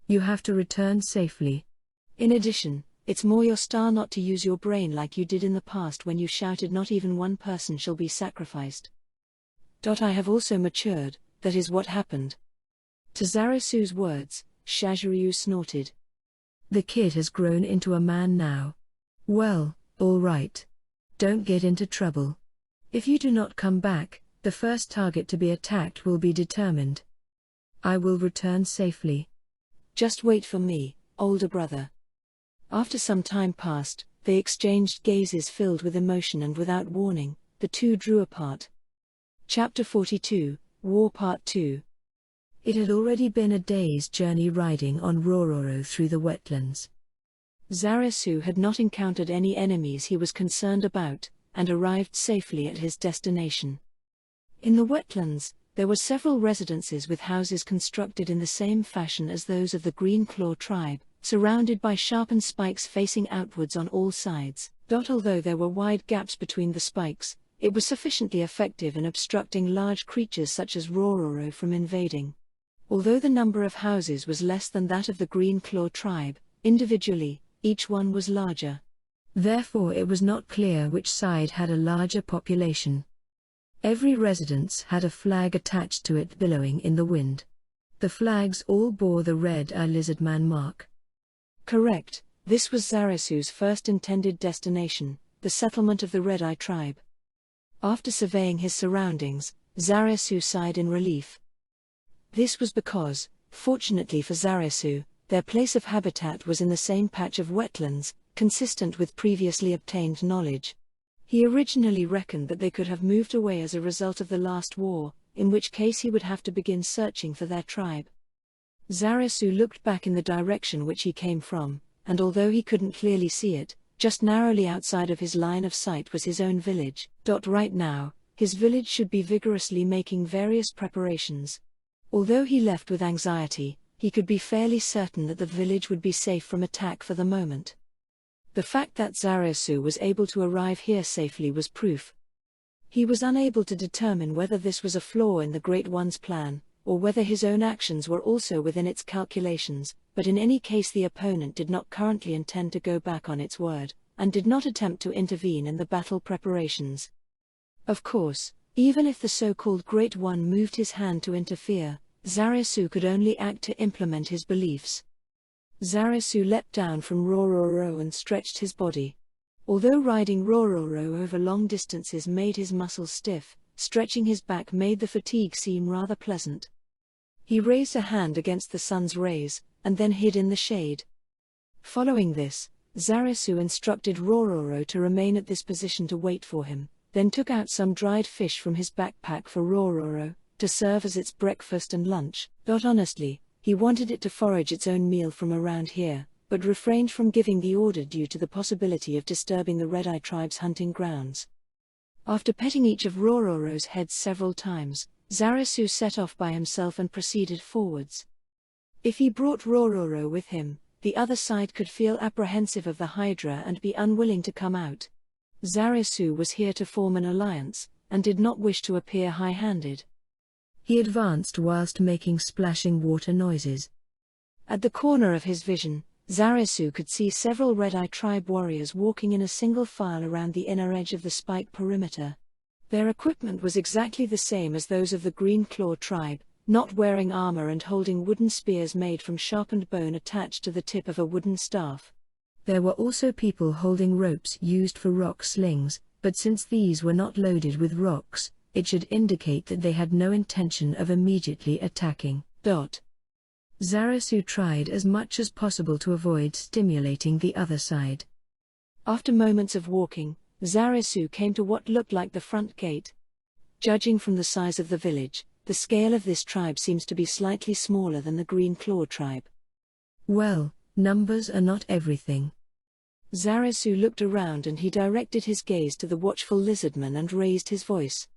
You have to return safely. In addition, it's more your style not to use your brain like you did in the past when you shouted not even one person shall be sacrificed. I have also matured, that is what happened. To Zarasu's words, Shaziryu snorted. The kid has grown into a man now. Well, all right. Don't get into trouble. If you do not come back, the first target to be attacked will be determined. I will return safely. Just wait for me, older brother. After some time passed, they exchanged gazes filled with emotion and without warning, the two drew apart. Chapter 42, War Part 2. It had already been a day's journey riding on Rororo through the wetlands. Zarasu had not encountered any enemies he was concerned about, and arrived safely at his destination. In the wetlands, there were several residences with houses constructed in the same fashion as those of the Green Claw tribe, surrounded by sharpened spikes facing outwards on all sides. Although there were wide gaps between the spikes, it was sufficiently effective in obstructing large creatures such as Rororo from invading. Although the number of houses was less than that of the Green Claw tribe, individually, each one was larger. Therefore it was not clear which side had a larger population. Every residence had a flag attached to it billowing in the wind. The flags all bore the red-eye lizardman mark. Correct, this was Zarasu's first intended destination, the settlement of the Red-Eye tribe. After surveying his surroundings, Zarasu sighed in relief. This was because, fortunately for Zarasu, their place of habitat was in the same patch of wetlands, consistent with previously obtained knowledge. He originally reckoned that they could have moved away as a result of the last war, in which case he would have to begin searching for their tribe. Zarasu looked back in the direction which he came from, and although he couldn't clearly see it, just narrowly outside of his line of sight was his own village. Right now, his village should be vigorously making various preparations. Although he left with anxiety, he could be fairly certain that the village would be safe from attack for the moment. The fact that Zarasu was able to arrive here safely was proof. He was unable to determine whether this was a flaw in the Great One's plan, or whether his own actions were also within its calculations, but in any case the opponent did not currently intend to go back on its word, and did not attempt to intervene in the battle preparations. Of course, even if the so-called Great One moved his hand to interfere, Zarasu could only act to implement his beliefs. Zarasu leapt down from Rororo and stretched his body. Although riding Rororo over long distances made his muscles stiff, stretching his back made the fatigue seem rather pleasant. He raised a hand against the sun's rays, and then hid in the shade. Following this, Zarasu instructed Rororo to remain at this position to wait for him, then took out some dried fish from his backpack for Rororo, to serve as its breakfast and lunch. Honestly, he wanted it to forage its own meal from around here, but refrained from giving the order due to the possibility of disturbing the Red-Eye tribe's hunting grounds. After petting each of Rororo's heads several times, Zarasu set off by himself and proceeded forwards. If he brought Rororo with him, the other side could feel apprehensive of the Hydra and be unwilling to come out. Zarasu was here to form an alliance, and did not wish to appear high-handed. He advanced whilst making splashing water noises. At the corner of his vision, Zarasu could see several Red-Eye tribe warriors walking in a single file around the inner edge of the spike perimeter. Their equipment was exactly the same as those of the Green Claw tribe, not wearing armor and holding wooden spears made from sharpened bone attached to the tip of a wooden staff. There were also people holding ropes used for rock slings, but since these were not loaded with rocks, it should indicate that they had no intention of immediately attacking. Zarasu tried as much as possible to avoid stimulating the other side. After moments of walking, Zarasu came to what looked like the front gate. Judging from the size of the village, the scale of this tribe seems to be slightly smaller than the Green Claw tribe. Well, numbers are not everything. Zarasu looked around and he directed his gaze to the watchful lizardman and raised his voice.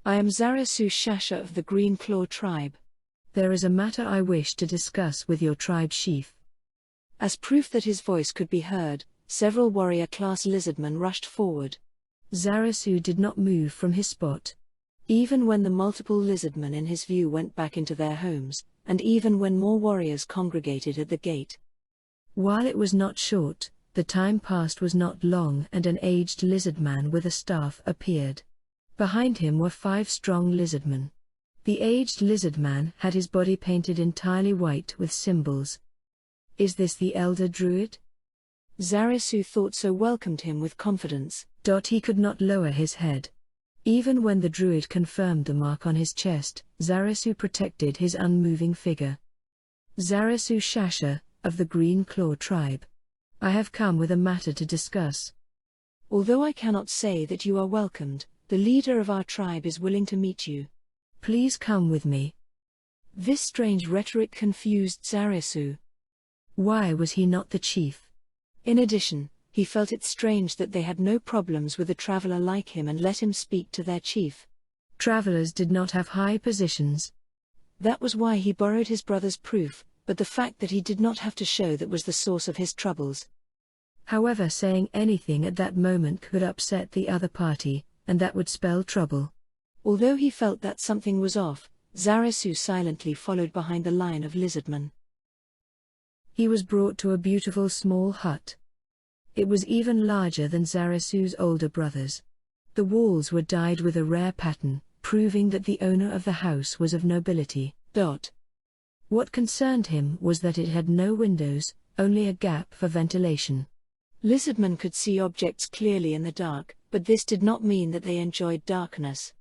I am Zarasu Shasha of the Green Claw tribe. There is a matter I wish to discuss with your tribe chief. As proof that his voice could be heard, several warrior-class lizardmen rushed forward. Zarasu did not move from his spot. Even when the multiple lizardmen in his view went back into their homes, and even when more warriors congregated at the gate. While it was not short, the time passed was not long and an aged lizardman with a staff appeared. Behind him were 5 strong lizardmen. The aged lizardman had his body painted entirely white with symbols. Is this the elder druid? Zarasu thought so welcomed him with confidence. He could not lower his head. Even when the druid confirmed the mark on his chest, Zarasu protected his unmoving figure. Zarasu Shasha, of the Green Claw tribe. I have come with a matter to discuss. Although I cannot say that you are welcomed, the leader of our tribe is willing to meet you. Please come with me. This strange rhetoric confused Zarasu. Why was he not the chief? In addition, he felt it strange that they had no problems with a traveler like him and let him speak to their chief. Travelers did not have high positions. That was why he borrowed his brother's proof, but the fact that he did not have to show that was the source of his troubles. However, saying anything at that moment could upset the other party, and that would spell trouble. Although he felt that something was off, Zarasu silently followed behind the line of lizardmen. He was brought to a beautiful small hut. It was even larger than Zarasu's older brothers. The walls were dyed with a rare pattern, proving that the owner of the house was of nobility. What concerned him was that it had no windows, only a gap for ventilation. Lizardmen could see objects clearly in the dark, but this did not mean that they enjoyed darkness.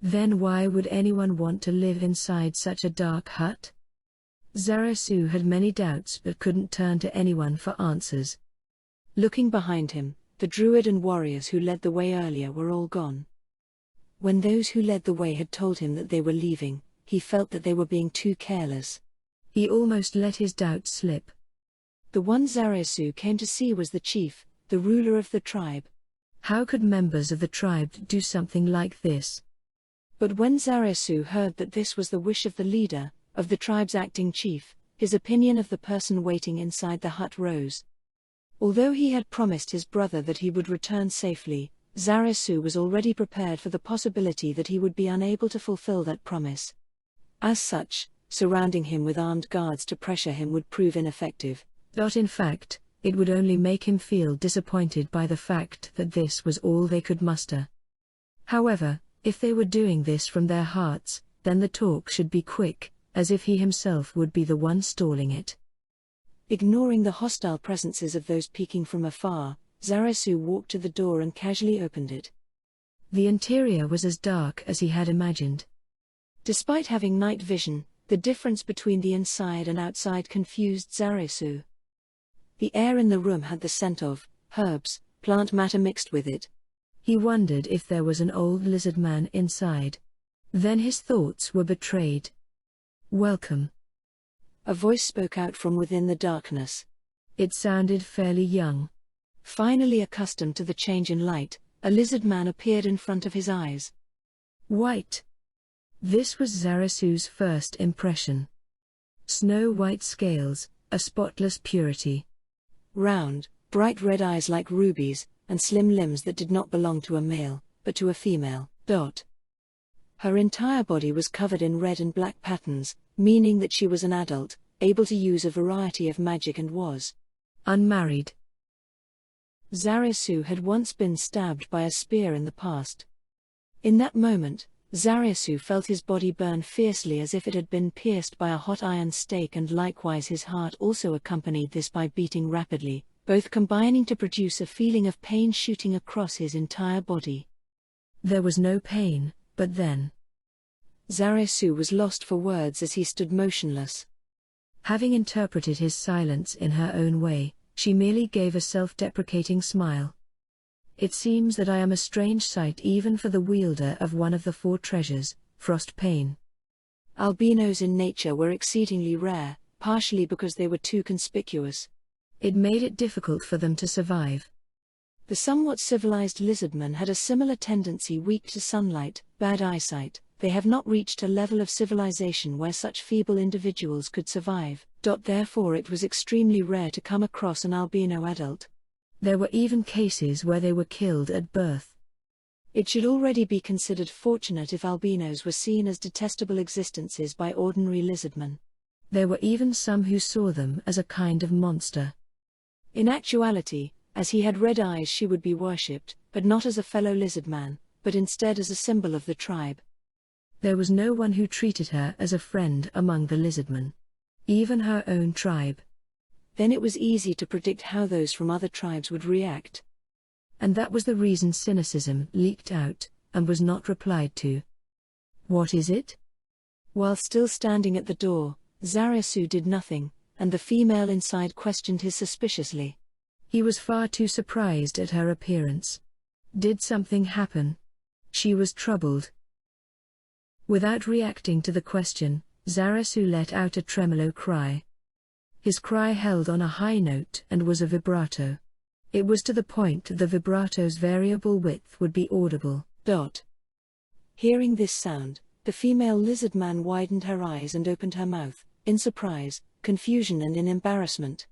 Then why would anyone want to live inside such a dark hut? Zarasu had many doubts but couldn't turn to anyone for answers. Looking behind him, the druid and warriors who led the way earlier were all gone. When those who led the way had told him that they were leaving, he felt that they were being too careless. He almost let his doubts slip. The one Zarasu came to see was the chief, the ruler of the tribe. How could members of the tribe do something like this? But when Zarasu heard that this was the wish of the leader, of the tribe's acting chief, his opinion of the person waiting inside the hut rose. Although he had promised his brother that he would return safely, Zarasu was already prepared for the possibility that he would be unable to fulfill that promise. As such, surrounding him with armed guards to pressure him would prove ineffective. In fact, it would only make him feel disappointed by the fact that this was all they could muster. However, if they were doing this from their hearts, then the talk should be quick, as if he himself would be the one stalling it. Ignoring the hostile presences of those peeking from afar, Zarasu walked to the door and casually opened it. The interior was as dark as he had imagined. Despite having night vision, the difference between the inside and outside confused Zarasu. The air in the room had the scent of herbs, plant matter mixed with it. He wondered if there was an old lizard man inside. Then his thoughts were betrayed. "Welcome." A voice spoke out from within the darkness. It sounded fairly young. Finally accustomed to the change in light, a lizard man appeared in front of his eyes. White. This was Zarasu's first impression. Snow-white scales, a spotless purity. Round, bright red eyes like rubies, and slim limbs that did not belong to a male, but to a female. Her entire body was covered in red and black patterns, meaning that she was an adult, able to use a variety of magic and was unmarried. Zarasu had once been stabbed by a spear in the past. In that moment, Zarasu felt his body burn fiercely as if it had been pierced by a hot iron stake, and likewise his heart also accompanied this by beating rapidly, both combining to produce a feeling of pain shooting across his entire body. There was no pain, but then Zarasu was lost for words as he stood motionless. Having interpreted his silence in her own way, she merely gave a self-deprecating smile. "It seems that I am a strange sight even for the wielder of one of the four treasures, frost pain." Albinos in nature were exceedingly rare, partially because they were too conspicuous. It made it difficult for them to survive. The somewhat civilized lizardmen had a similar tendency: weak to sunlight, bad eyesight. They have not reached a level of civilization where such feeble individuals could survive. Therefore it was extremely rare to come across an albino adult. There were even cases where they were killed at birth. It should already be considered fortunate if albinos were seen as detestable existences by ordinary lizardmen. There were even some who saw them as a kind of monster. In actuality, as he had red eyes, she would be worshipped, but not as a fellow lizardman, but instead as a symbol of the tribe. There was no one who treated her as a friend among the lizardmen. Even her own tribe. Then it was easy to predict how those from other tribes would react. And that was the reason cynicism leaked out, and was not replied to. "What is it?" While still standing at the door, Zarasu did nothing, and the female inside questioned him suspiciously. He was far too surprised at her appearance. Did something happen? She was troubled. Without reacting to the question, Zarasu let out a tremolo cry. His cry held on a high note and was a vibrato. It was to the point that the vibrato's variable width would be audible. Hearing this sound, the female lizard man widened her eyes and opened her mouth, in surprise, confusion and in embarrassment.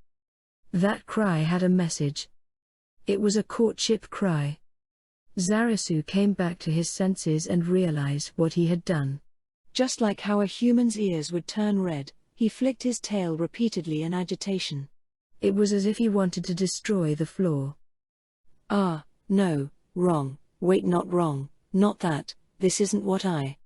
That cry had a message. It was a courtship cry. Zarasu came back to his senses and realized what he had done. Just like how a human's ears would turn red, he flicked his tail repeatedly in agitation. It was as if he wanted to destroy the floor. "Ah, no, wrong, wait, not wrong, not that, this isn't what I..."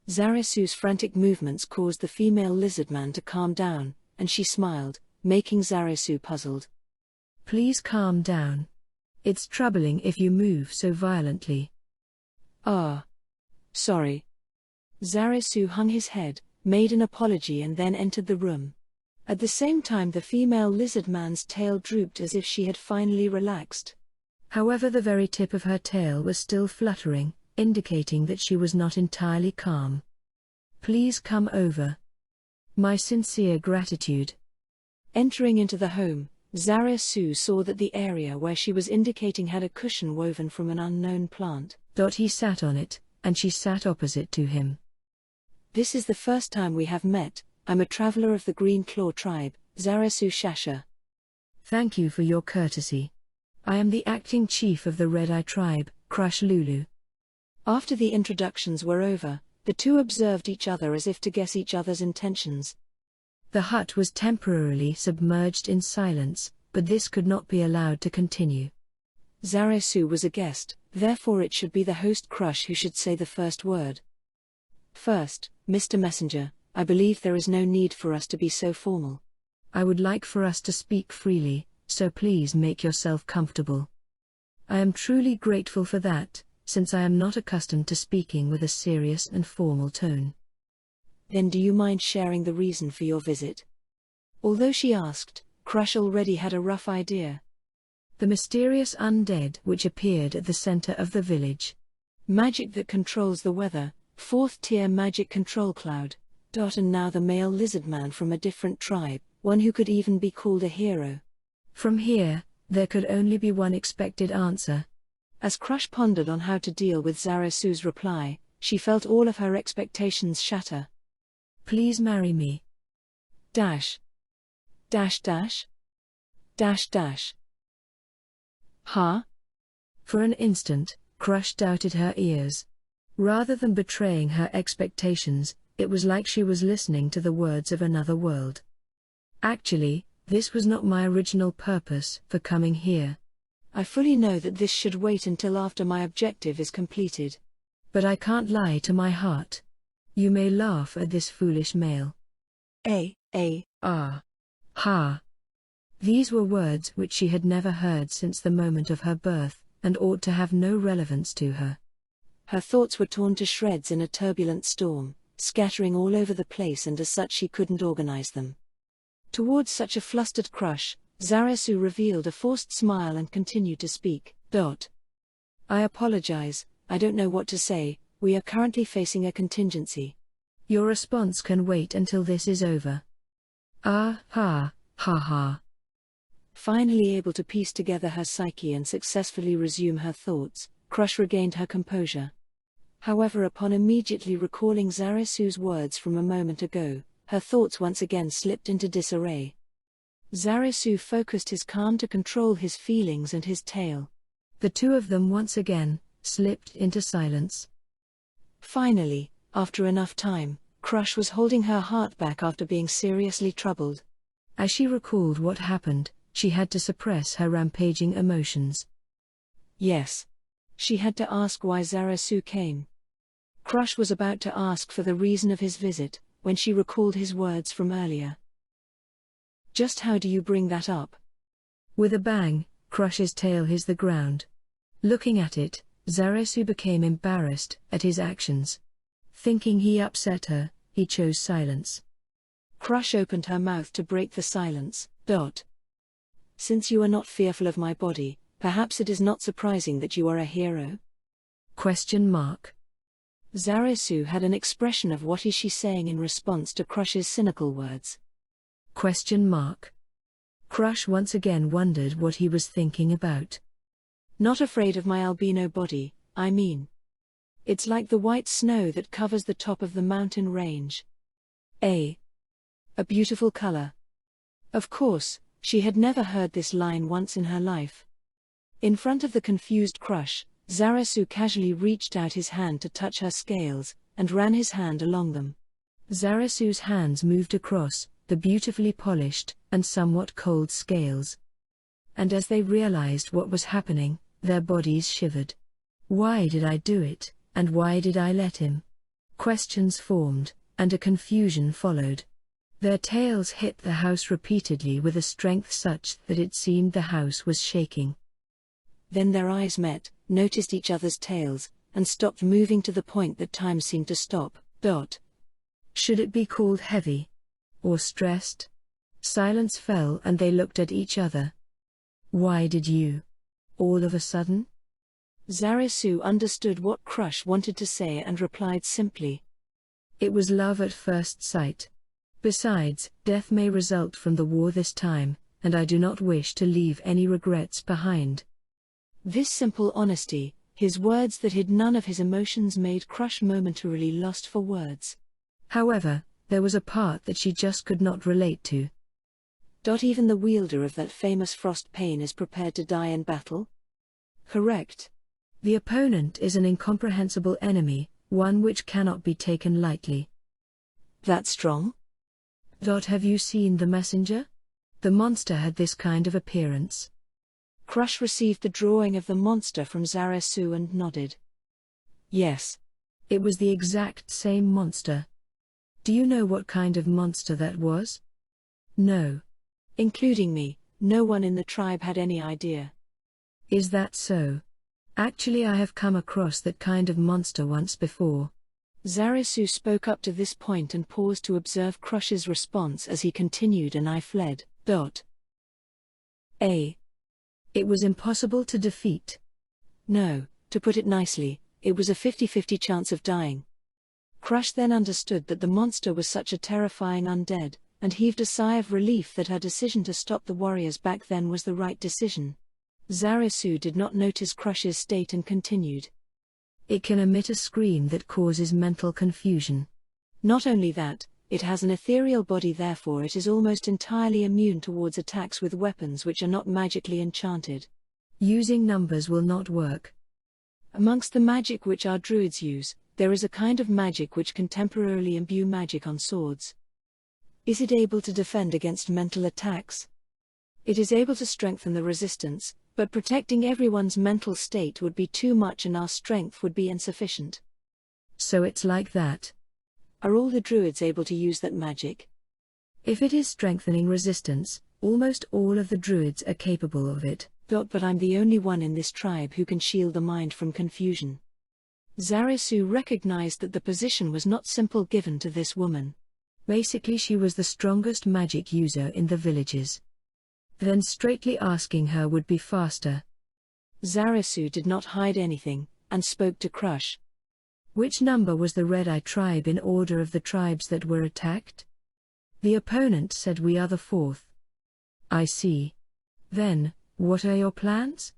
Zarasu's frantic movements caused the female lizardman to calm down, and she smiled, making Zarasu puzzled. "Please calm down. It's troubling if you move so violently." "Ah. Sorry." Zarasu hung his head, made an apology and then entered the room. At the same time the female lizardman's tail drooped as if she had finally relaxed. However, the very tip of her tail was still fluttering, indicating that she was not entirely calm. "Please come over. My sincere gratitude." Entering into the home, Zarasu saw that the area where she was indicating had a cushion woven from an unknown plant. He sat on it, and she sat opposite to him. "This is the first time we have met. I'm a traveler of the Green Claw tribe, Zarasu Shasha." "Thank you for your courtesy. I am the acting chief of the Red Eye tribe, Crush Lulu." After the introductions were over, the two observed each other as if to guess each other's intentions. The hut was temporarily submerged in silence, but this could not be allowed to continue. Zarasu was a guest, therefore it should be the host Crush who should say the first word. "First, Mr. Messenger, I believe there is no need for us to be so formal." "I would like for us to speak freely," so please make yourself comfortable. I am truly grateful for that, since I am not accustomed to speaking with a serious and formal tone. Then do you mind sharing the reason for your visit? Although she asked, Crush already had a rough idea. The mysterious undead which appeared at the center of the village. Magic that controls the weather, 4th tier magic control cloud. And now the male lizard man from a different tribe, one who could even be called a hero. From here, there could only be one expected answer. As Crush pondered on how to deal with Zaresu's reply, she felt all of her expectations shatter. Please marry me. Dash. Dash dash. Dash dash. Huh? For an instant, Crush doubted her ears. Rather than betraying her expectations, it was like she was listening to the words of another world. Actually, this was not my original purpose for coming here. I fully know that this should wait until after my objective is completed. But I can't lie to my heart. You may laugh at this foolish male. Ha. These were words which she had never heard since the moment of her birth, and ought to have no relevance to her. Her thoughts were torn to shreds in a turbulent storm, scattering all over the place, and as such she couldn't organize them. Towards such a flustered Crush, Zaresu revealed a forced smile and continued to speak. I apologize, I don't know what to say, we are currently facing a contingency. Your response can wait until this is over. Ha. Finally able to piece together her psyche and successfully resume her thoughts, Crush regained her composure. However, upon immediately recalling Zaresu's words from a moment ago, her thoughts once again slipped into disarray. Zaresu focused his calm to control his feelings and his tale. The two of them once again slipped into silence. Finally, after enough time, Crush was holding her heart back after being seriously troubled. As she recalled what happened, she had to suppress her rampaging emotions. Yes. She had to ask why Zaresu came. Crush was about to ask for the reason of his visit, when she recalled his words from earlier. Just how do you bring that up? With a bang, Crush's tail hit the ground. Looking at it, Zaresu became embarrassed at his actions. Thinking he upset her, he chose silence. Crush opened her mouth to break the silence. Since you are not fearful of my body, perhaps it is not surprising that you are a hero? Zaresu had an expression of what is she saying in response to Crush's cynical words. Crush once again wondered what he was thinking about. Not afraid of my albino body, I mean. It's like the white snow that covers the top of the mountain range. A beautiful color. Of course, she had never heard this line once in her life. In front of the confused Crush, Zaresu casually reached out his hand to touch her scales, and ran his hand along them. Zaresu's hands moved across the beautifully polished and somewhat cold scales. And as they realized what was happening, their bodies shivered. Why did I do it, and why did I let him? Questions formed, and a confusion followed. Their tails hit the house repeatedly with a strength such that it seemed the house was shaking. Then their eyes met, noticed each other's tails, and stopped moving to the point that time seemed to stop. Should it be called heavy? Or stressed? Silence fell and they looked at each other. Why did you? All of a sudden? Zaresu understood what Crush wanted to say and replied simply. It was love at first sight. Besides, death may result from the war this time, and I do not wish to leave any regrets behind. This simple honesty, his words that hid none of his emotions, made Crush momentarily lost for words. However, there was a part that she just could not relate to. Even the wielder of that famous frost pane is prepared to die in battle? Correct. The opponent is an incomprehensible enemy, one which cannot be taken lightly. That strong? Have you seen the messenger? The monster had this kind of appearance. Crush received the drawing of the monster from Zaresu and nodded. Yes. It was the exact same monster. Do you know what kind of monster that was? No. Including me, No one in the tribe had any idea. Is that so? Actually, I have come across that kind of monster once before. Zarasu spoke up to this point and paused to observe Crush's response as he continued, and I fled. A. It was impossible to defeat. No, to put it nicely, it was a 50-50 chance of dying. Crush then understood that the monster was such a terrifying undead, and heaved a sigh of relief that her decision to stop the warriors back then was the right decision. Zarasu did not notice Crush's state and continued. It can emit a scream that causes mental confusion. Not only that, it has an ethereal body, therefore it is almost entirely immune towards attacks with weapons which are not magically enchanted. Using numbers will not work. Amongst the magic which our druids use, there is a kind of magic which can temporarily imbue magic on swords. Is it able to defend against mental attacks? It is able to strengthen the resistance, but protecting everyone's mental state would be too much and our strength would be insufficient. So it's like that. Are all the druids able to use that magic? If it is strengthening resistance, almost all of the druids are capable of it. But I'm the only one in this tribe who can shield the mind from confusion. Zarasu recognized that the position was not simple given to this woman. Basically, she was the strongest magic user in the villages. Then straightly asking her would be faster. Zarasu did not hide anything, and spoke to Crush. Which number was the Red Eye tribe in order of the tribes that were attacked? The opponent said we are the fourth. I see. Then, what are your plans?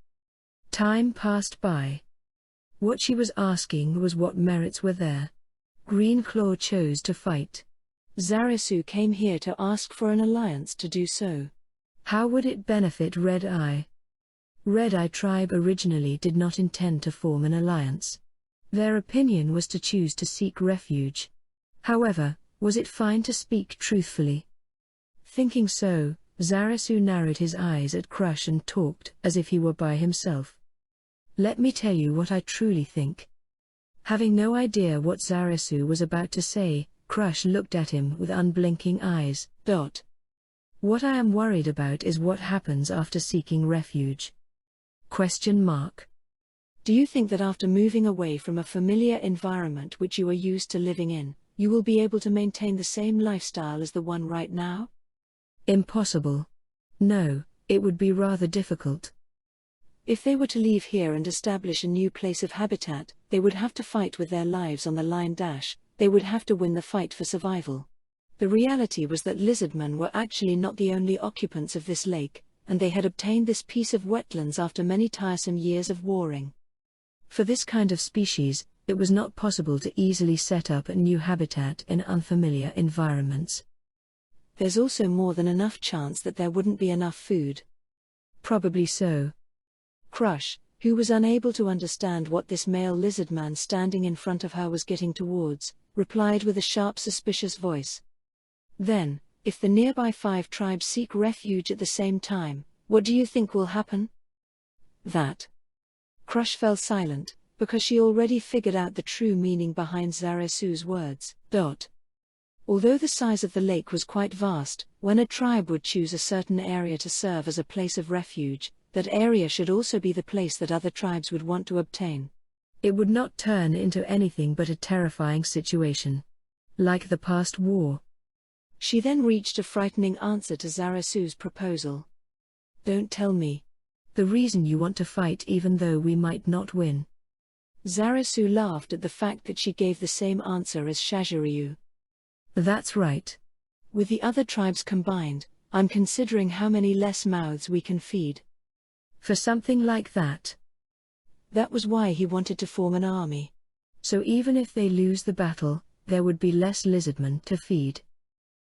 Time passed by. What she was asking was what merits were there. Green Claw chose to fight. Zarasu came here to ask for an alliance to do so. How would it benefit Red Eye? Red Eye tribe originally did not intend to form an alliance. Their opinion was to choose to seek refuge. However, was it fine to speak truthfully? Thinking so, Zarasu narrowed his eyes at Crush and talked as if he were by himself. Let me tell you what I truly think. Having no idea what Zarasu was about to say, Crush looked at him with unblinking eyes. What I am worried about is what happens after seeking refuge. Do you think that after moving away from a familiar environment which you are used to living in, you will be able to maintain the same lifestyle as the one right now? Impossible. No, it would be rather difficult. If they were to leave here and establish a new place of habitat, they would have to fight with their lives on the line. They would have to win the fight for survival. The reality was that lizardmen were actually not the only occupants of this lake, and they had obtained this piece of wetlands after many tiresome years of warring. For this kind of species, it was not possible to easily set up a new habitat in unfamiliar environments. There's also more than enough chance that there wouldn't be enough food. Probably so. Crush, who was unable to understand what this male lizard man standing in front of her was getting towards, replied with a sharp, suspicious voice. Then, if the nearby 5 tribes seek refuge at the same time, what do you think will happen? That. Crush fell silent, because she already figured out the true meaning behind Zarasu's words. Although the size of the lake was quite vast, when a tribe would choose a certain area to serve as a place of refuge, that area should also be the place that other tribes would want to obtain. It would not turn into anything but a terrifying situation. Like the past war. She then reached a frightening answer to Zarasu's proposal. Don't tell me. The reason you want to fight even though we might not win. Zarasu laughed at the fact that she gave the same answer as Shaziryu. That's right. With the other tribes combined, I'm considering how many less mouths we can feed. For something like that. That was why he wanted to form an army. So even if they lose the battle, there would be less lizardmen to feed.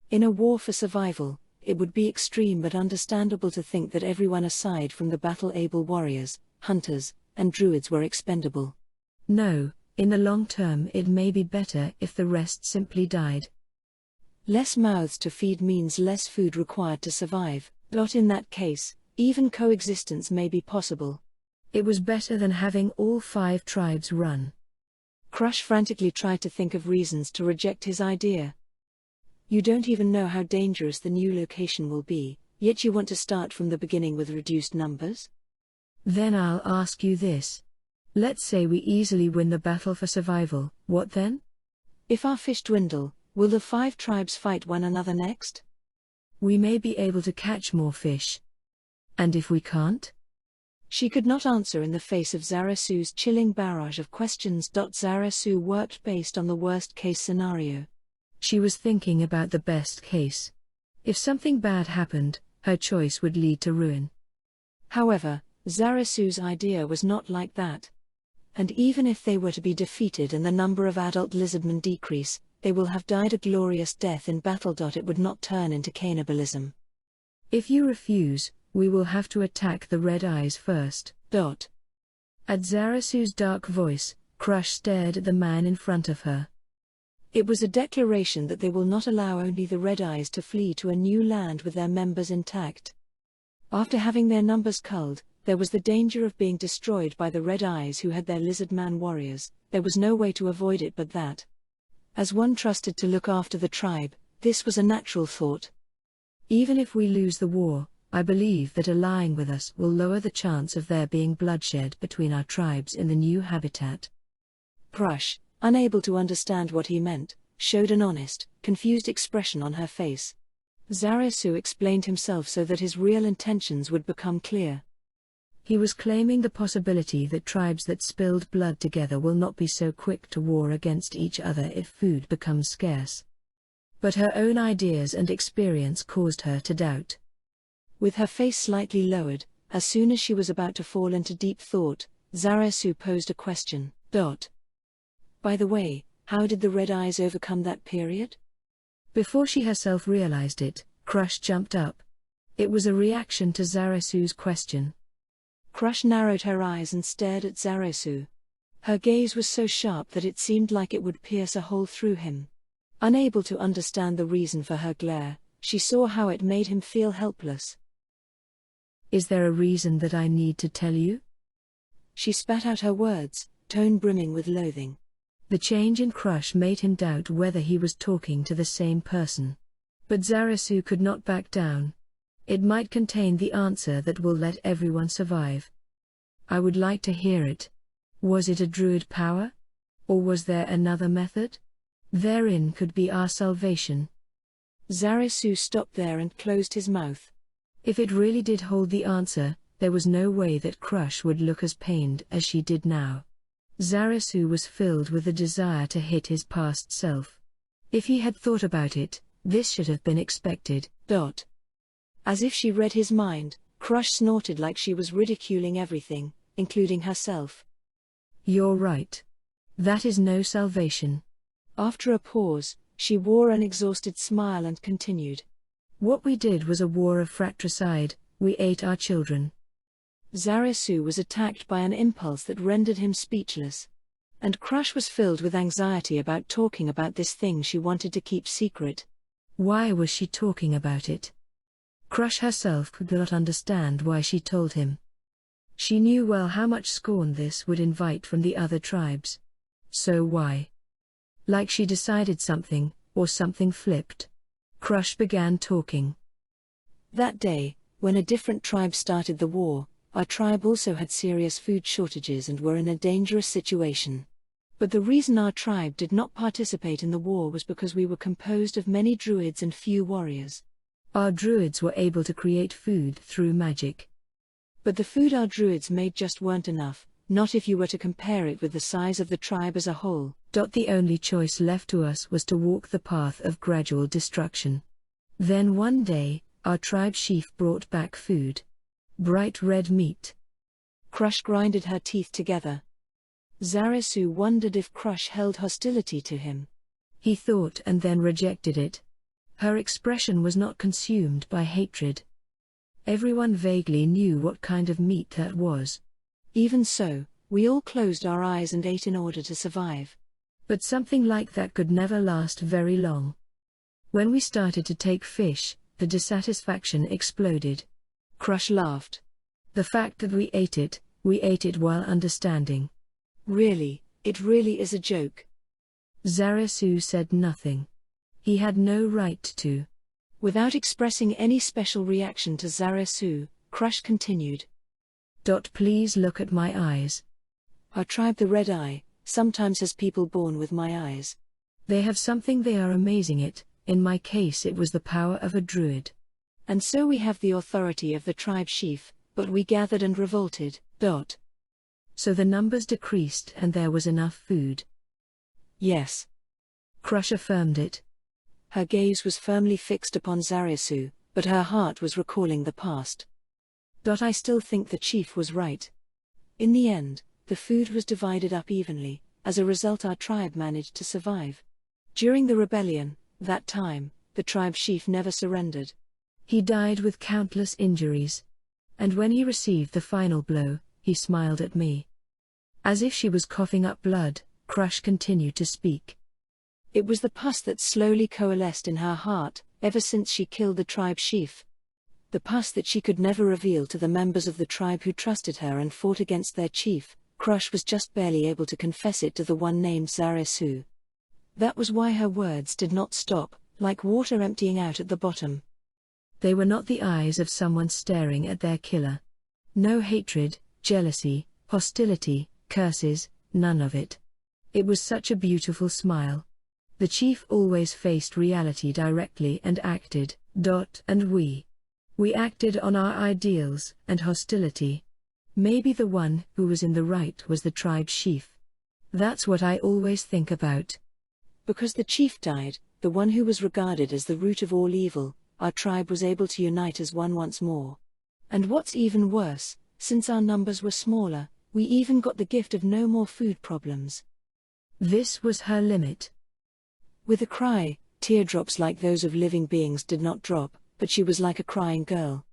In a war for survival, it would be extreme but understandable to think that everyone aside from the battle-able warriors, hunters, and druids were expendable. No, in the long term it may be better if the rest simply died. Less mouths to feed means less food required to survive, but in that case, even coexistence may be possible. It was better than having all 5 tribes run. Crush frantically tried to think of reasons to reject his idea. You don't even know how dangerous the new location will be, yet you want to start from the beginning with reduced numbers? Then I'll ask you this. Let's say we easily win the battle for survival, what then? If our fish dwindle, will the 5 tribes fight one another next? We may be able to catch more fish. And if we can't? She could not answer in the face of Zaraisu's chilling barrage of questions. Zaraisu worked based on the worst-case scenario. She was thinking about the best case. If something bad happened, her choice would lead to ruin. However, Zaraisu's idea was not like that. And even if they were to be defeated and the number of adult lizardmen decrease, they will have died a glorious death in battle. It would not turn into cannibalism. If you refuse, we will have to attack the Red Eyes first. At Zaraisu's dark voice, Crush stared at the man in front of her. It was a declaration that they will not allow only the Red Eyes to flee to a new land with their members intact. After having their numbers culled, there was the danger of being destroyed by the Red Eyes who had their lizardman warriors. There was no way to avoid it but that. As one trusted to look after the tribe, this was a natural thought. Even if we lose the war, I believe that allying with us will lower the chance of there being bloodshed between our tribes in the new habitat. Crush, unable to understand what he meant, showed an honest, confused expression on her face. Zaraisu explained himself so that his real intentions would become clear. He was claiming the possibility that tribes that spilled blood together will not be so quick to war against each other if food becomes scarce. But her own ideas and experience caused her to doubt. With her face slightly lowered, as soon as she was about to fall into deep thought, Zaraisu posed a question. By the way, how did the Red Eyes overcome that period? Before she herself realized it, Crush jumped up. It was a reaction to Zaraisu's question. Crush narrowed her eyes and stared at Zaraisu. Her gaze was so sharp that it seemed like it would pierce a hole through him. Unable to understand the reason for her glare, she saw how it made him feel helpless. Is there a reason that I need to tell you? She spat out her words, tone brimming with loathing. The change in Crush made him doubt whether he was talking to the same person. But Zaraisu could not back down. It might contain the answer that will let everyone survive. I would like to hear it. Was it a druid power? Or was there another method? Therein could be our salvation. Zaraisu stopped there and closed his mouth. If it really did hold the answer, there was no way that Crush would look as pained as she did now. Zaraisu was filled with the desire to hit his past self. If he had thought about it, this should have been expected. As if she read his mind, Crush snorted like she was ridiculing everything, including herself. You're right. That is no salvation. After a pause, she wore an exhausted smile and continued. What we did was a war of fratricide, we ate our children. Zaraisu was attacked by an impulse that rendered him speechless. And Crush was filled with anxiety about talking about this thing she wanted to keep secret. Why was she talking about it? Crush herself could not understand why she told him. She knew well how much scorn this would invite from the other tribes. So why? Like she decided something, or something flipped. Crush began talking. That day, when a different tribe started the war, our tribe also had serious food shortages and were in a dangerous situation. But the reason our tribe did not participate in the war was because we were composed of many druids and few warriors. Our druids were able to create food through magic. But the food our druids made just weren't enough, not if you were to compare it with the size of the tribe as a whole. The only choice left to us was to walk the path of gradual destruction. Then one day, our tribe chief brought back food. Bright red meat. Crush grinded her teeth together. Zaraisu wondered if Crush held hostility to him. He thought and then rejected it. Her expression was not consumed by hatred. Everyone vaguely knew what kind of meat that was. Even so, we all closed our eyes and ate in order to survive. But something like that could never last very long. When we started to take fish, the dissatisfaction exploded. Crush laughed. The fact that we ate it while understanding. Really, it really is a joke. Zaraisu said nothing. He had no right to. Without expressing any special reaction to Zarasu, Crush continued. Please look at my eyes. Our tribe, the Red Eye, sometimes has people born with my eyes. They have something, they are amazing. In my case it was the power of a druid. And so we have the authority of the tribe chief, but we gathered and revolted. So the numbers decreased and there was enough food. Yes. Crush affirmed it. Her gaze was firmly fixed upon Zarasu, but her heart was recalling the past. I still think the chief was right. In the end, the food was divided up evenly. As a result, our tribe managed to survive. During the rebellion, that time, the tribe chief never surrendered. He died with countless injuries. And when he received the final blow, he smiled at me. As if she was coughing up blood, Crush continued to speak. It was the pus that slowly coalesced in her heart, ever since she killed the tribe chief. The pus that she could never reveal to the members of the tribe who trusted her and fought against their chief. Crush was just barely able to confess it to the one named Zarasu. That was why her words did not stop, like water emptying out at the bottom. They were not the eyes of someone staring at their killer. No hatred, jealousy, hostility, curses, none of it. It was such a beautiful smile. The chief always faced reality directly and acted. And we acted on our ideals and hostility. Maybe the one who was in the right was the tribe chief. That's what I always think about. Because the chief died, the one who was regarded as the root of all evil, our tribe was able to unite as one once more. And what's even worse, since our numbers were smaller, we even got the gift of no more food problems. This was her limit. With a cry, teardrops like those of living beings did not drop, but she was like a crying girl.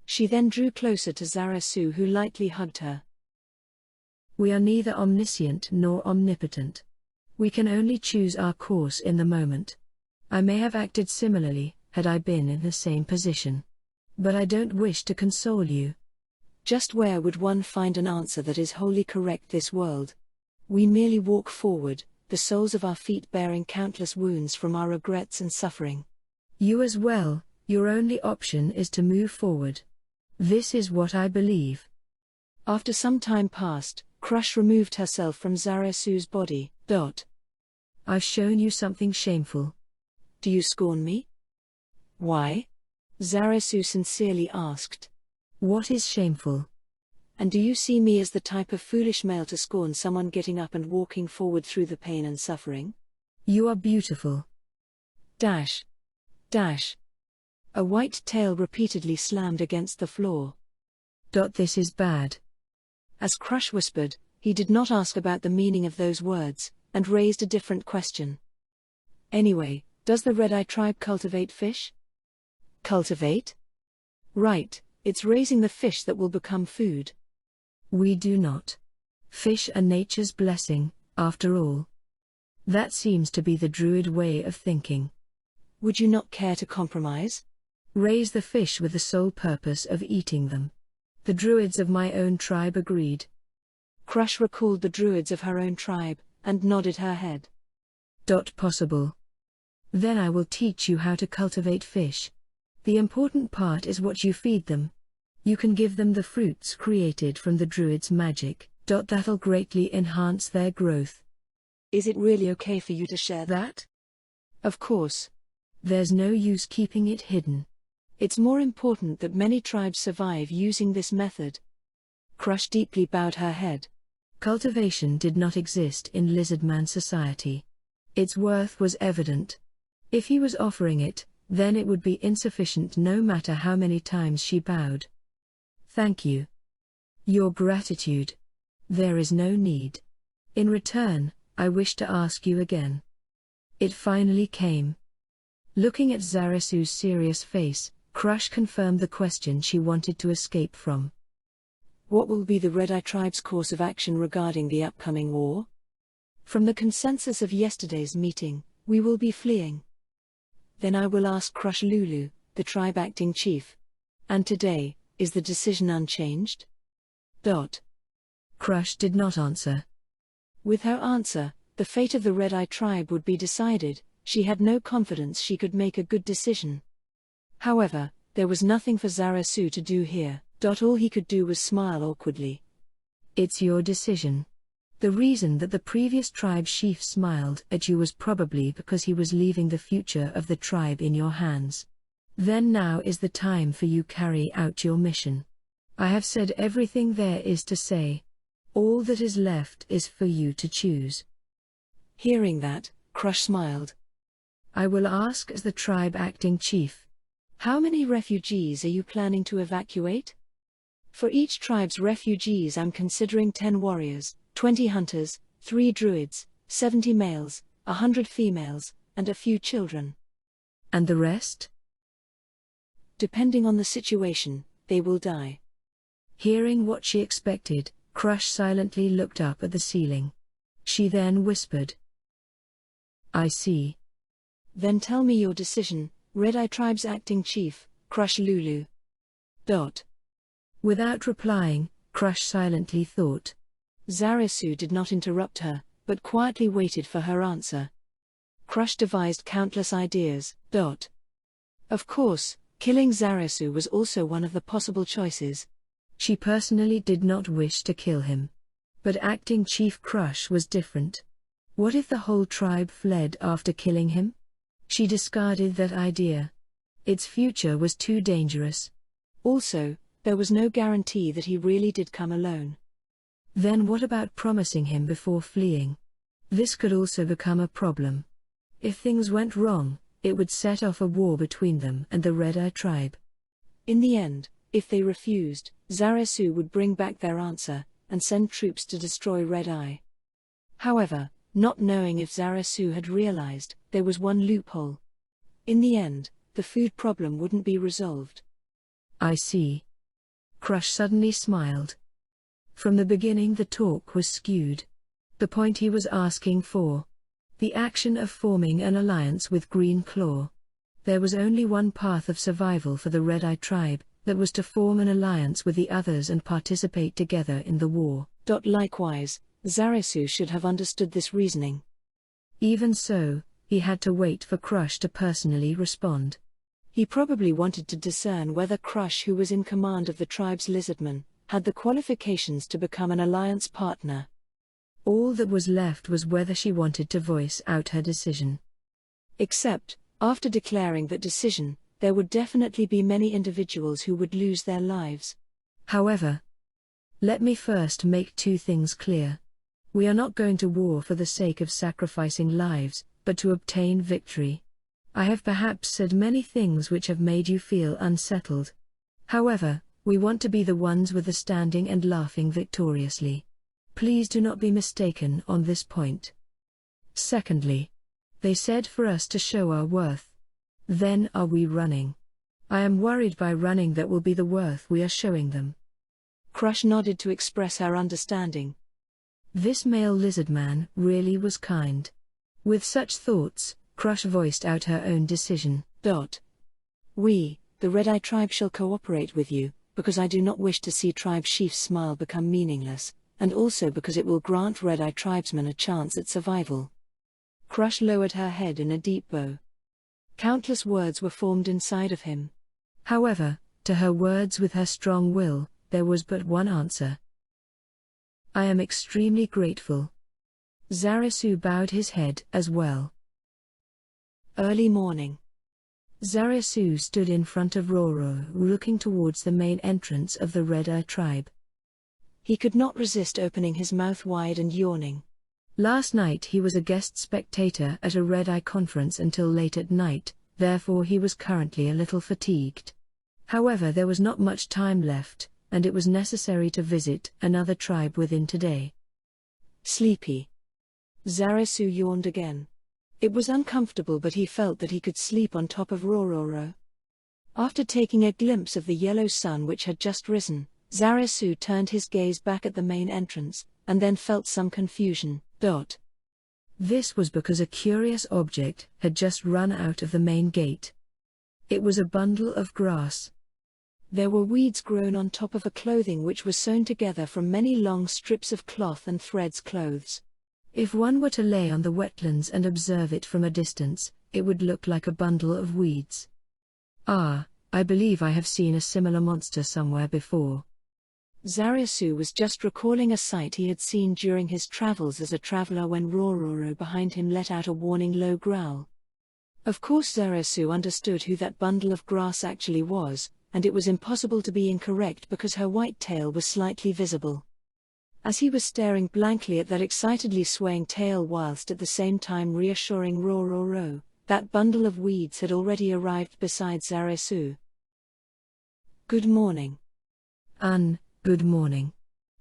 She then drew closer to Zarasu, who lightly hugged her. We are neither omniscient nor omnipotent. We can only choose our course in the moment. I may have acted similarly, had I been in the same position. But I don't wish to console you. Just where would one find an answer that is wholly correct this world? We merely walk forward, the soles of our feet bearing countless wounds from our regrets and suffering. You as well, your only option is to move forward. This is what I believe. After some time passed, Crush removed herself from Zarasu's body. I've shown you something shameful. Do you scorn me? Why? Zarasu sincerely asked. What is shameful? And do you see me as the type of foolish male to scorn someone getting up and walking forward through the pain and suffering? You are beautiful. Dash. A white tail repeatedly slammed against the floor. This is bad. As Crush whispered, he did not ask about the meaning of those words, and raised a different question. Anyway, does the Red Eye tribe cultivate fish? Cultivate? Right, it's raising the fish that will become food. We do not. Fish are nature's blessing, after all. That seems to be the druid way of thinking. Would you not care to compromise? Raise the fish with the sole purpose of eating them. The druids of my own tribe agreed. Crush recalled the druids of her own tribe, and nodded her head. Possible. Then I will teach you how to cultivate fish. The important part is what you feed them. You can give them the fruits created from the druid's magic. That'll greatly enhance their growth. Is it really okay for you to share that? Of course. There's no use keeping it hidden. It's more important that many tribes survive using this method. Crush deeply bowed her head. Cultivation did not exist in Lizardman society. Its worth was evident. If he was offering it, then it would be insufficient no matter how many times she bowed. Thank you. Your gratitude. There is no need. In return, I wish to ask you again. It finally came. Looking at Zarasu's serious face, Crush confirmed the question she wanted to escape from. What will be the Red Eye tribe's course of action regarding the upcoming war? From the consensus of yesterday's meeting, we will be fleeing. Then I will ask Crush Lulu, the tribe acting chief. And today, is the decision unchanged? Crush did not answer. With her answer, the fate of the Red Eye tribe would be decided. She had no confidence she could make a good decision. However, there was nothing for Zarasu to do here. All he could do was smile awkwardly. It's your decision. The reason that the previous tribe chief smiled at you was probably because he was leaving the future of the tribe in your hands. Then now is the time for you carry out your mission. I have said everything there is to say. All that is left is for you to choose. Hearing that, Crush smiled. I will ask as the tribe acting chief. How many refugees are you planning to evacuate? For each tribe's refugees I'm considering 10 warriors, 20 hunters, 3 druids, 70 males, 100 females, and a few children. And the rest? Depending on the situation, they will die. Hearing what she expected, Crush silently looked up at the ceiling. She then whispered, I see. Then tell me your decision, Red Eye Tribe's acting chief, Crush Lulu. Without replying, Crush silently thought. Zarasu did not interrupt her, but quietly waited for her answer. Crush devised countless ideas. Of course, killing Zarasu was also one of the possible choices. She personally did not wish to kill him. But acting Chief Crush was different. What if the whole tribe fled after killing him? She discarded that idea. Its future was too dangerous. Also, there was no guarantee that he really did come alone. Then what about promising him before fleeing? This could also become a problem. If things went wrong, it would set off a war between them and the Red Eye tribe. In the end, if they refused, Zarasu would bring back their answer, and send troops to destroy Red Eye. However, not knowing if Zarasu had realized, there was one loophole. In the end, the food problem wouldn't be resolved. I see. Crush suddenly smiled. From the beginning the talk was skewed. The point he was asking for. The action of forming an alliance with Green Claw. There was only one path of survival for the Red Eye tribe, that was to form an alliance with the others and participate together in the war. Likewise, Zarasu should have understood this reasoning. Even so, he had to wait for Crush to personally respond. He probably wanted to discern whether Crush, who was in command of the tribe's lizardmen, had the qualifications to become an alliance partner. All that was left was whether she wanted to voice out her decision. Except, after declaring that decision, there would definitely be many individuals who would lose their lives. However, let me first make 2 things clear. We are not going to war for the sake of sacrificing lives, but to obtain victory. I have perhaps said many things which have made you feel unsettled. However, we want to be the ones with the standing and laughing victoriously. Please do not be mistaken on this point. Secondly, they said for us to show our worth. Then are we running? I am worried by running that will be the worth we are showing them. Crush nodded to express her understanding. This male lizard man really was kind. With such thoughts, Crush voiced out her own decision. We, the Red Eye tribe, shall cooperate with you, because I do not wish to see tribe chief's smile become meaningless, and also because it will grant Red Eye tribesmen a chance at survival. Crush lowered her head in a deep bow. Countless words were formed inside of him. However, to her words with her strong will, there was but one answer. I am extremely grateful. Zarasu bowed his head as well. Early morning. Zarasu stood in front of Roro, looking towards the main entrance of the Red Eye tribe. He could not resist opening his mouth wide and yawning. Last night he was a guest spectator at a Red Eye conference until late at night, therefore he was currently a little fatigued. However, there was not much time left, and it was necessary to visit another tribe within today. Sleepy. Zarasu yawned again. It was uncomfortable, but he felt that he could sleep on top of Rororo. After taking a glimpse of the yellow sun which had just risen, Zarasu turned his gaze back at the main entrance, and then felt some confusion. This was because a curious object had just run out of the main gate. It was a bundle of grass. There were weeds grown on top of a clothing which was sewn together from many long strips of cloth and threads clothes. If one were to lay on the wetlands and observe it from a distance, it would look like a bundle of weeds. Ah, I believe I have seen a similar monster somewhere before. Zarasu was just recalling a sight he had seen during his travels as a traveler when Rororo behind him let out a warning low growl. Of course Zarasu understood who that bundle of grass actually was, and it was impossible to be incorrect because her white tail was slightly visible. As he was staring blankly at that excitedly swaying tail whilst at the same time reassuring Rororo, that bundle of weeds had already arrived beside Zarasu. Good morning. Good morning.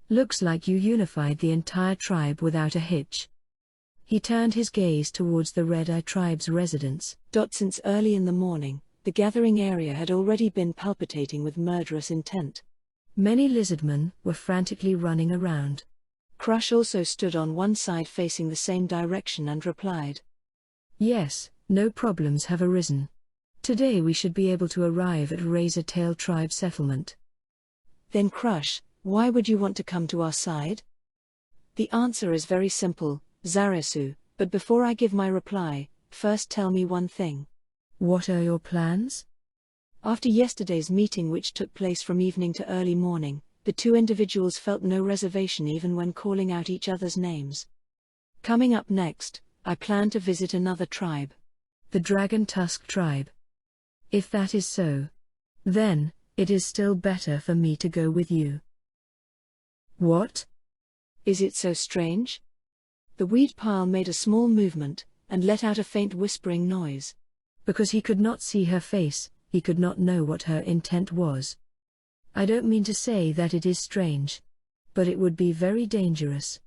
Looks like you unified the entire tribe without a hitch. He turned his gaze towards the Red Eye tribe's residence. Since early in the morning, the gathering area had already been palpitating with murderous intent. Many lizardmen were frantically running around. Crush also stood on one side facing the same direction and replied. Yes, no problems have arisen. Today we should be able to arrive at Razor-Tail Tribe settlement. Then Crush, why would you want to come to our side? The answer is very simple, Zarasu, but before I give my reply, first tell me one thing. What are your plans? After yesterday's meeting which took place from evening to early morning, the two individuals felt no reservation even when calling out each other's names. Coming up next, I plan to visit another tribe. The Dragon Tusk tribe. If that is so, then it is still better for me to go with you. What? Is it so strange? The weed pile made a small movement, and let out a faint whispering noise. Because he could not see her face, he could not know what her intent was. I don't mean to say that it is strange. But it would be very dangerous.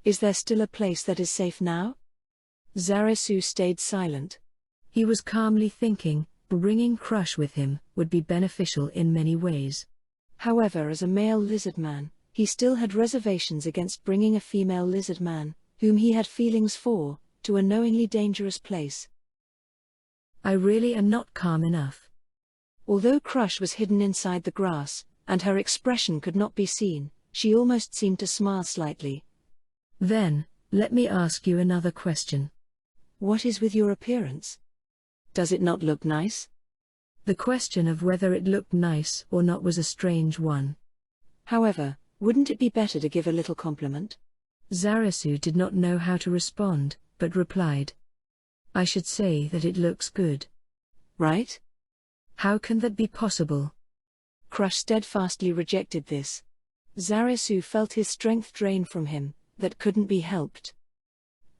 Is there still a place that is safe now? Zarasu stayed silent. He was calmly thinking, bringing Crush with him would be beneficial in many ways. However, as a male lizard man, he still had reservations against bringing a female lizard man, whom he had feelings for, to a knowingly dangerous place. I really am not calm enough. Although Crush was hidden inside the grass, and her expression could not be seen, she almost seemed to smile slightly. Then, let me ask you another question. What is with your appearance? Does it not look nice? The question of whether it looked nice or not was a strange one. However, wouldn't it be better to give a little compliment? Zarasu did not know how to respond, but replied. I should say that it looks good. Right? How can that be possible? Crush steadfastly rejected this. Zarasu felt his strength drain from him, that couldn't be helped.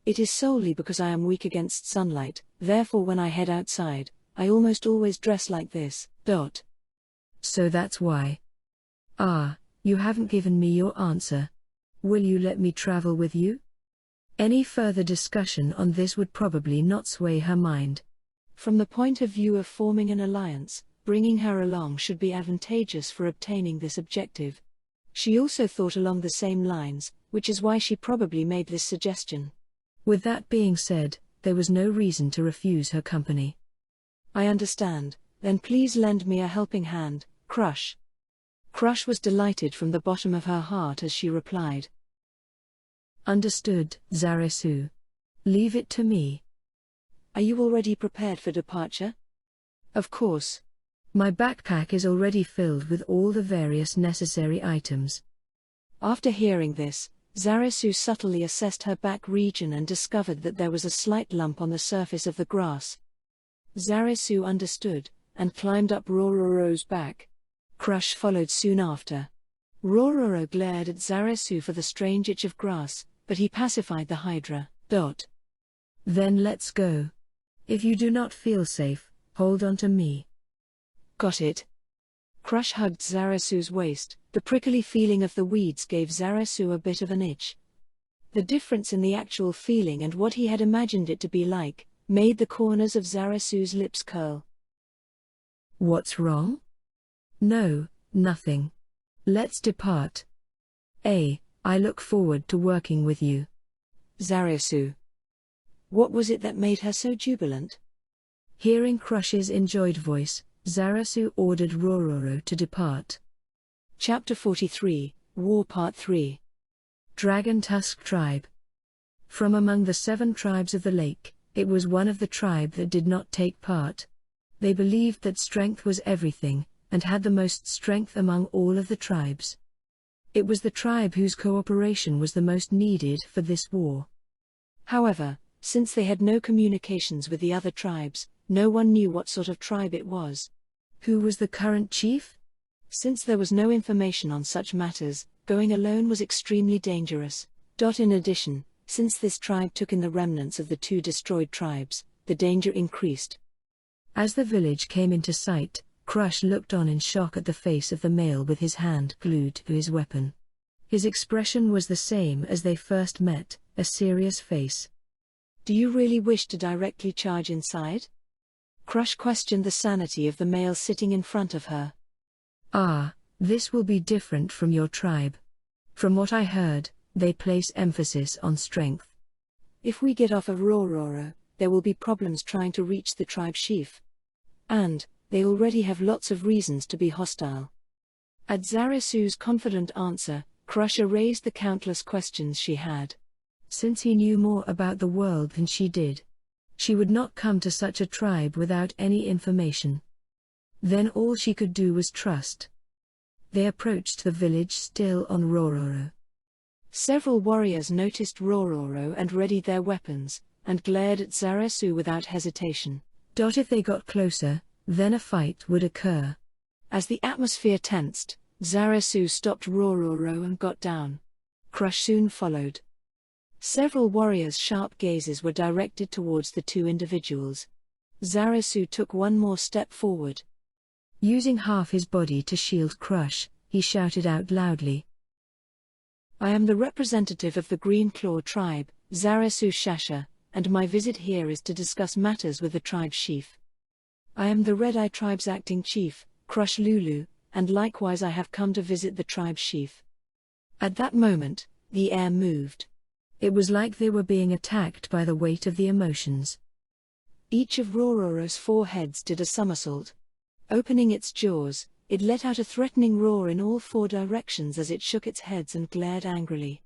It is solely because I am weak against sunlight, therefore when I head outside, I almost always dress like this. So that's why. You haven't given me your answer. Will you let me travel with you? Any further discussion on this would probably not sway her mind. From the point of view of forming an alliance, bringing her along should be advantageous for obtaining this objective. She also thought along the same lines, which is why she probably made this suggestion. With that being said, there was no reason to refuse her company. I understand, then please lend me a helping hand, Crush. Crush was delighted from the bottom of her heart as she replied. Understood, Zarasu. Leave it to me. Are you already prepared for departure? Of course. My backpack is already filled with all the various necessary items. After hearing this, Zarasu subtly assessed her back region and discovered that there was a slight lump on the surface of the grass. Zarasu understood, and climbed up Rororo's back. Crush followed soon after. Rororo glared at Zarasu for the strange itch of grass, but he pacified the Hydra. Then let's go. If you do not feel safe, hold on to me. Got it. Crush hugged Zarasu's waist. The prickly feeling of the weeds gave Zarasu a bit of an itch. The difference in the actual feeling and what he had imagined it to be like, made the corners of Zarasu's lips curl. What's wrong? No, nothing. Let's depart. I look forward to working with you. Zarasu. What was it that made her so jubilant? Hearing Crush's enjoyed voice, Zarasu ordered Rororo to depart. Chapter 43, War Part 3. Dragon Tusk Tribe. From among the 7 tribes of the lake, it was one of the tribe that did not take part. They believed that strength was everything, and had the most strength among all of the tribes. It was the tribe whose cooperation was the most needed for this war. However, since they had no communications with the other tribes, no one knew what sort of tribe it was. Who was the current chief? Since there was no information on such matters, going alone was extremely dangerous. In addition, since this tribe took in the remnants of the two destroyed tribes, the danger increased. As the village came into sight, Crush looked on in shock at the face of the male with his hand glued to his weapon. His expression was the same as they first met, a serious face. "Do you really wish to directly charge inside?" Crush questioned the sanity of the male sitting in front of her. "Ah, this will be different from your tribe. From what I heard, they place emphasis on strength. If we get off of Rororo, there will be problems trying to reach the tribe chief. And they already have lots of reasons to be hostile." At Zaresu's confident answer, Crush erased the countless questions she had. Since he knew more about the world than she did, she would not come to such a tribe without any information. Then all she could do was trust. They approached the village still on Rororo. Several warriors noticed Rororo and readied their weapons, and glared at Zaresu without hesitation. If they got closer, then a fight would occur. As the atmosphere tensed, Zaresu stopped Rororo and got down. Crush soon followed. Several warriors' sharp gazes were directed towards the two individuals. Zaresu took one more step forward. Using half his body to shield Crush, he shouted out loudly. "I am the representative of the Green Claw tribe, Zaresu Shasha, and my visit here is to discuss matters with the tribe chief. I am the Red Eye tribe's acting chief, Crush Lulu, and likewise I have come to visit the tribe chief." At that moment, the air moved. It was like they were being attacked by the weight of the emotions. Each of Rororo's four heads did a somersault. Opening its jaws, it let out a threatening roar in all four directions as it shook its heads and glared angrily.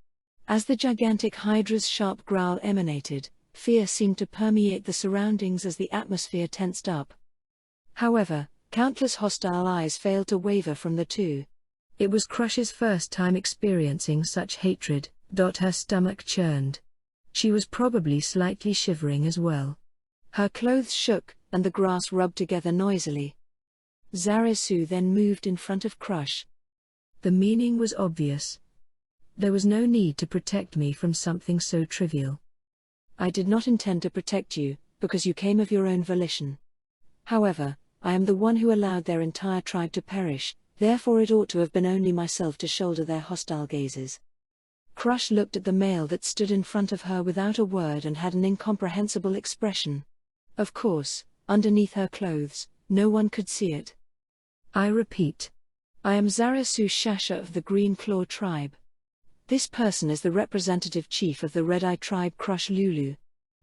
As the gigantic hydra's sharp growl emanated, fear seemed to permeate the surroundings as the atmosphere tensed up. However, countless hostile eyes failed to waver from the two. It was Crush's first time experiencing such hatred. Her stomach churned. She was probably slightly shivering as well. Her clothes shook, and the grass rubbed together noisily. Zaresu then moved in front of Crush. The meaning was obvious. There was no need to protect me from something so trivial. "I did not intend to protect you, because you came of your own volition. However, I am the one who allowed their entire tribe to perish, therefore it ought to have been only myself to shoulder their hostile gazes." Crush looked at the male that stood in front of her without a word and had an incomprehensible expression. Of course, underneath her clothes, no one could see it. "I repeat. I am Zaresu Shasha of the Green Claw tribe. This person is the representative chief of the Red Eye tribe Crush Lulu.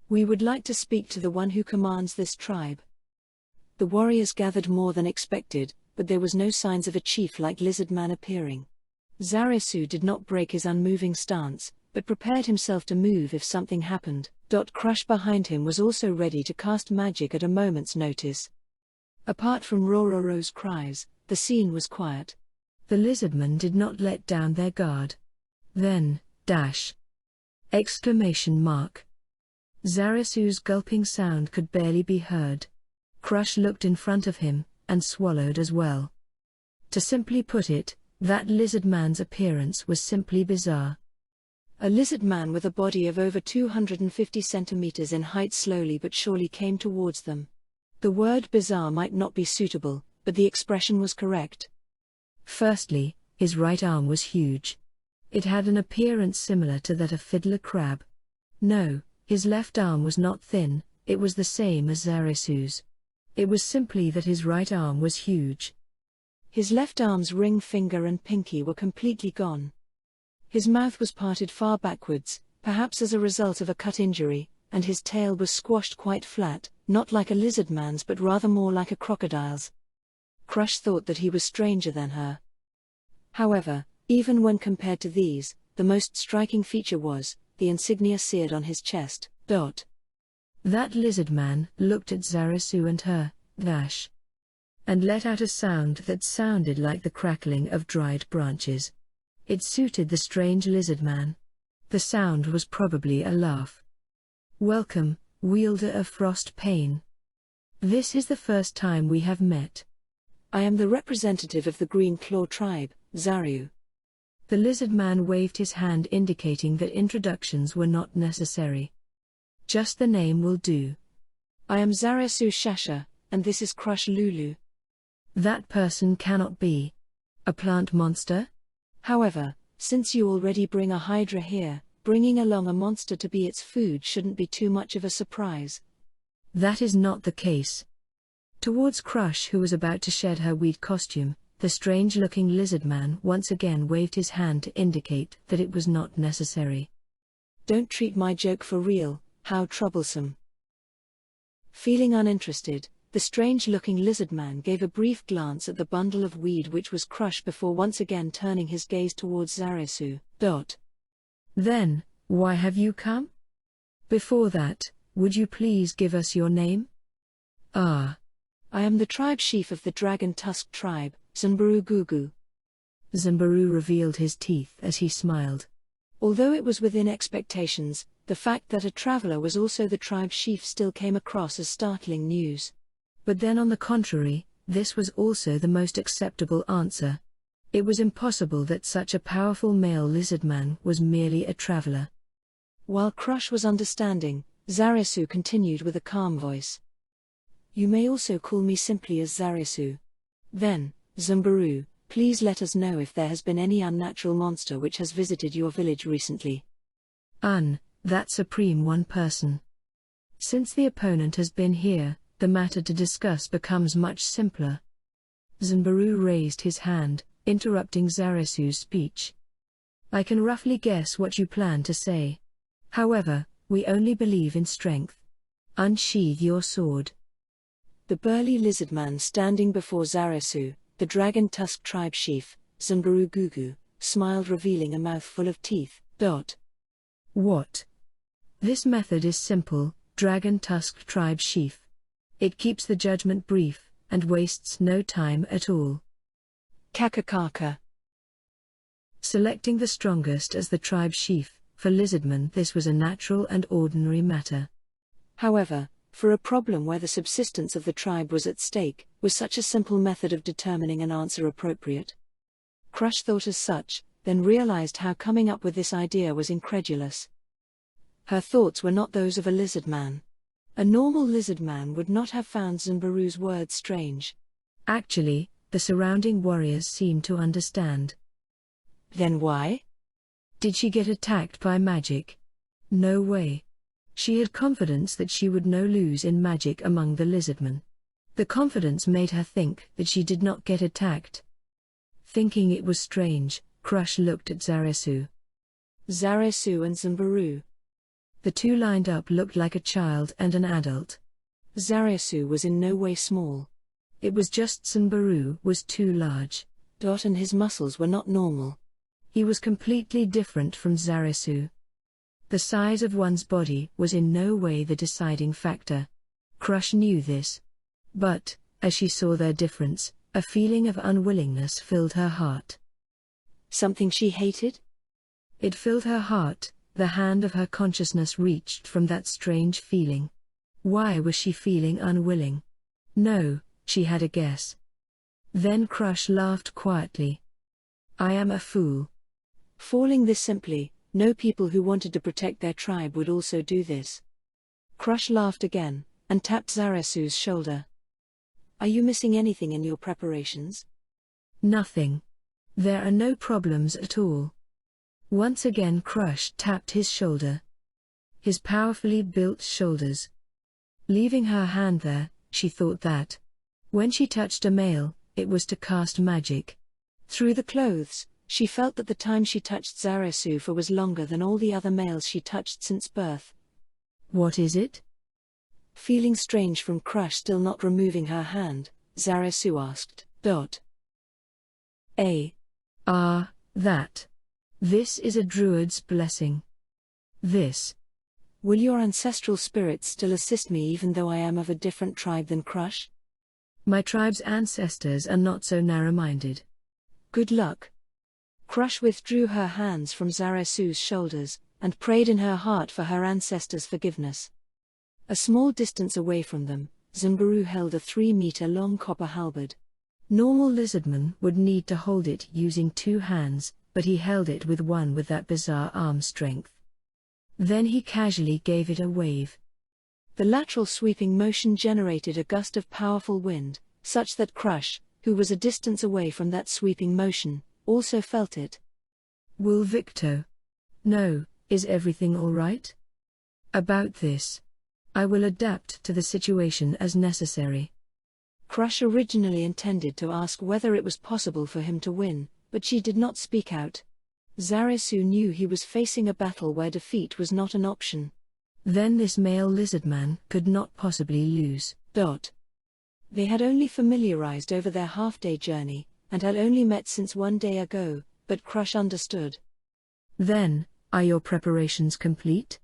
We would like to speak to the one who commands this tribe." The warriors gathered more than expected, but there was no signs of a chief like Lizard Man appearing. Zaresu did not break his unmoving stance, but prepared himself to move if something happened. Crush behind him was also ready to cast magic at a moment's notice. Apart from Rororo's cries, the scene was quiet. The lizardmen did not let down their guard. Then, dash! Exclamation mark. Zaresu's gulping sound could barely be heard. Crush looked in front of him, and swallowed as well. To simply put it, that lizard man's appearance was simply bizarre. A lizard man with a body of over 250 centimeters in height slowly but surely came towards them. The word bizarre might not be suitable, but the expression was correct. Firstly, his right arm was huge. It had an appearance similar to that of Fiddler Crab. No, his left arm was not thin, it was the same as Zaresu's. It was simply that his right arm was huge. His left arm's ring finger and pinky were completely gone. His mouth was parted far backwards, perhaps as a result of a cut injury, and his tail was squashed quite flat, not like a lizard man's but rather more like a crocodile's. Crush thought that he was stranger than her. However, even when compared to these, the most striking feature was the insignia seared on his chest. That lizard man looked at Zaresu and her, Dash. And let out a sound that sounded like the crackling of dried branches. It suited the strange lizard man. The sound was probably a laugh. Welcome, wielder of frost pain. This is the first time we have met. I am the representative of the Green Claw tribe, Zaryu. The lizard man waved his hand indicating that introductions were not necessary. Just the name will do. I am Zarasu Shasha, and this is Crush Lulu. That person cannot be a plant monster? However, since you already bring a hydra here, bringing along a monster to be its food shouldn't be too much of a surprise. That is not the case. Towards Crush, who was about to shed her weed costume, the strange-looking lizard man once again waved his hand to indicate that it was not necessary. Don't treat my joke for real, how troublesome. Feeling uninterested, the strange-looking lizard man gave a brief glance at the bundle of weed which was Crush before once again turning his gaze towards Zarasu. Then, why have you come? Before that, would you please give us your name? I am the tribe chief of the Dragon Tusk tribe, Zumbaru Gugu. Zumbaru revealed his teeth as he smiled. Although it was within expectations, the fact that a traveler was also the tribe chief still came across as startling news. But then on the contrary, this was also the most acceptable answer. It was impossible that such a powerful male lizard man was merely a traveler. While Crush was understanding, Zarasu continued with a calm voice. You may also call me simply as Zarasu. Then, Zumbaru, please let us know if there has been any unnatural monster which has visited your village recently. That Supreme One person. Since the opponent has been here, the matter to discuss becomes much simpler. Zumbaru raised his hand, interrupting Zarasu's speech. I can roughly guess what you plan to say. However, we only believe in strength. Unsheathe your sword. The burly lizard man standing before Zarasu, the Dragon Tusk tribe chief, Zumbaru Gugu, smiled, revealing a mouthful of teeth. What? This method is simple, Dragon Tusk tribe chief. It keeps the judgment brief, and wastes no time at all. Kakakaka. Selecting the strongest as the tribe chief, for lizardmen this was a natural and ordinary matter. However, for a problem where the subsistence of the tribe was at stake, was such a simple method of determining an answer appropriate? Crush thought as such, then realized how coming up with this idea was incredulous. Her thoughts were not those of a lizard man. A normal lizard man would not have found Zumbaru's words strange. Actually, the surrounding warriors seemed to understand. Then why? Did she get attacked by magic? No way. She had confidence that she would no lose in magic among the lizardmen. The confidence made her think that she did not get attacked. Thinking it was strange, Crush looked at Zarasu. Zarasu and Zumbaru. The two lined up looked like a child and an adult. Zarasu was in no way small. It was just Zumbaru was too large. And his muscles were not normal. He was completely different from Zarasu. The size of one's body was in no way the deciding factor. Crush knew this. But, as she saw their difference, a feeling of unwillingness filled her heart. Something she hated? It filled her heart. The hand of her consciousness reached from that strange feeling. Why was she feeling unwilling? No, she had a guess. Then Crush laughed quietly. I am a fool. Falling this simply, no people who wanted to protect their tribe would also do this. Crush laughed again, and tapped Zarasu's shoulder. Are you missing anything in your preparations? Nothing. There are no problems at all. Once again Crush tapped his shoulder. His powerfully built shoulders. Leaving her hand there, she thought that when she touched a male, it was to cast magic. Through the clothes, she felt that the time she touched Zarasu for was longer than all the other males she touched since birth. What is it? Feeling strange from Crush still not removing her hand, Zarasu asked. That. This is a druid's blessing. This. Will your ancestral spirits still assist me even though I am of a different tribe than Crush? My tribe's ancestors are not so narrow-minded. Good luck. Crush withdrew her hands from Zaresu's shoulders, and prayed in her heart for her ancestors' forgiveness. A small distance away from them, Zimbaru held a 3-meter-long copper halberd. Normal lizardmen would need to hold it using 2 hands, but he held it with one with that bizarre arm strength. Then he casually gave it a wave. The lateral sweeping motion generated a gust of powerful wind, such that Crush, who was a distance away from that sweeping motion, also felt it. Will Victo? No, is everything all right? About this. I will adapt to the situation as necessary. Crush originally intended to ask whether it was possible for him to win, but she did not speak out. Zaresu knew he was facing a battle where defeat was not an option. Then this male lizardman could not possibly lose. They had only familiarized over their half-day journey, and had only met since 1 day ago, but Crush understood. Then, are your preparations complete?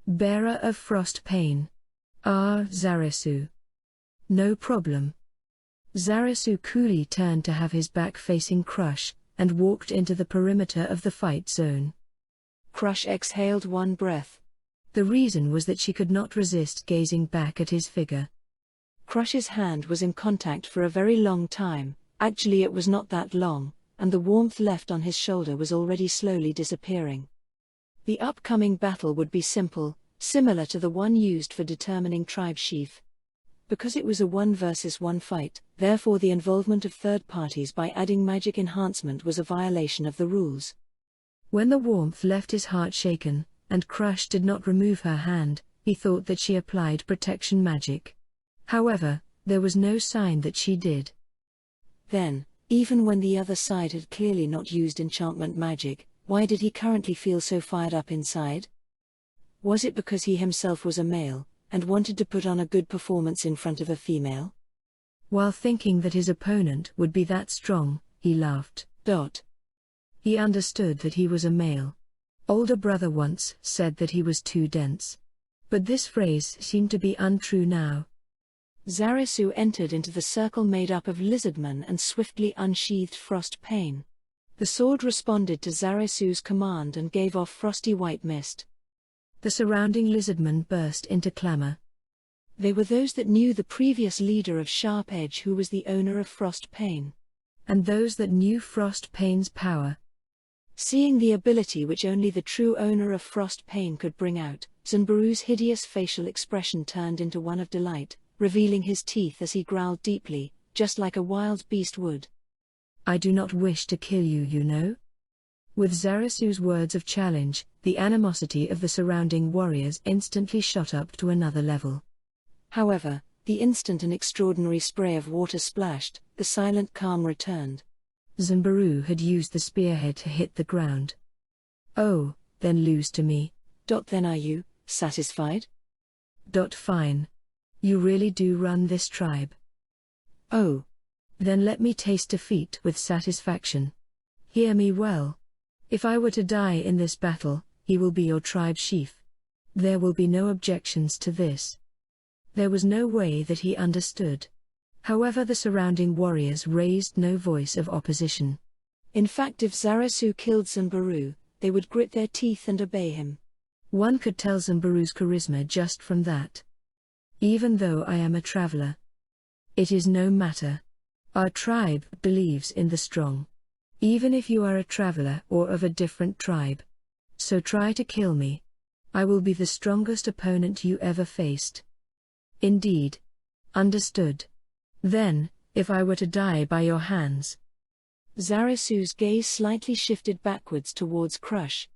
Bearer of Frost Pain. Zaresu. No problem. Zaresu coolly turned to have his back facing Crush, and walked into the perimeter of the fight zone. Crush exhaled one breath. The reason was that she could not resist gazing back at his figure. Crush's hand was in contact for a very long time, actually it was not that long, and the warmth left on his shoulder was already slowly disappearing. The upcoming battle would be simple, similar to the one used for determining tribe chief. Because it was a 1-versus-1 fight, therefore the involvement of third parties by adding magic enhancement was a violation of the rules. When the warmth left his heart shaken, and Crush did not remove her hand, he thought that she applied protection magic. However, there was no sign that she did. Then, even when the other side had clearly not used enchantment magic, why did he currently feel so fired up inside? Was it because he himself was a male, and wanted to put on a good performance in front of a female? While thinking that his opponent would be that strong, he laughed. He understood that he was a male. Older brother once said that he was too dense. But this phrase seemed to be untrue now. Zaresu entered into the circle made up of lizardmen and swiftly unsheathed Frost Pain. The sword responded to Zaresu's command and gave off frosty white mist. The surrounding lizardmen burst into clamor. They were those that knew the previous leader of Sharp Edge who was the owner of Frost Pain. And those that knew Frost Pain's power. Seeing the ability which only the true owner of Frost Pain could bring out, Zimbaru's hideous facial expression turned into one of delight, revealing his teeth as he growled deeply, just like a wild beast would. I do not wish to kill you, you know? With Zaresu's words of challenge, the animosity of the surrounding warriors instantly shot up to another level. However, the instant an extraordinary spray of water splashed, the silent calm returned. Zimbaru had used the spearhead to hit the ground. Oh, then lose to me. Then are you satisfied? Fine. You really do run this tribe. Oh. Then let me taste defeat with satisfaction. Hear me well. If I were to die in this battle, he will be your tribe chief. There will be no objections to this. There was no way that he understood. However, the surrounding warriors raised no voice of opposition. In fact, if Zaresu killed Zimbaru, they would grit their teeth and obey him. One could tell Zimbaru's charisma just from that. Even though I am a traveler. It is no matter. Our tribe believes in the strong. Even if you are a traveler or of a different tribe. So try to kill me. I will be the strongest opponent you ever faced. Indeed. Understood. Then, if I were to die by your hands. Zaresu's gaze slightly shifted backwards towards Crush.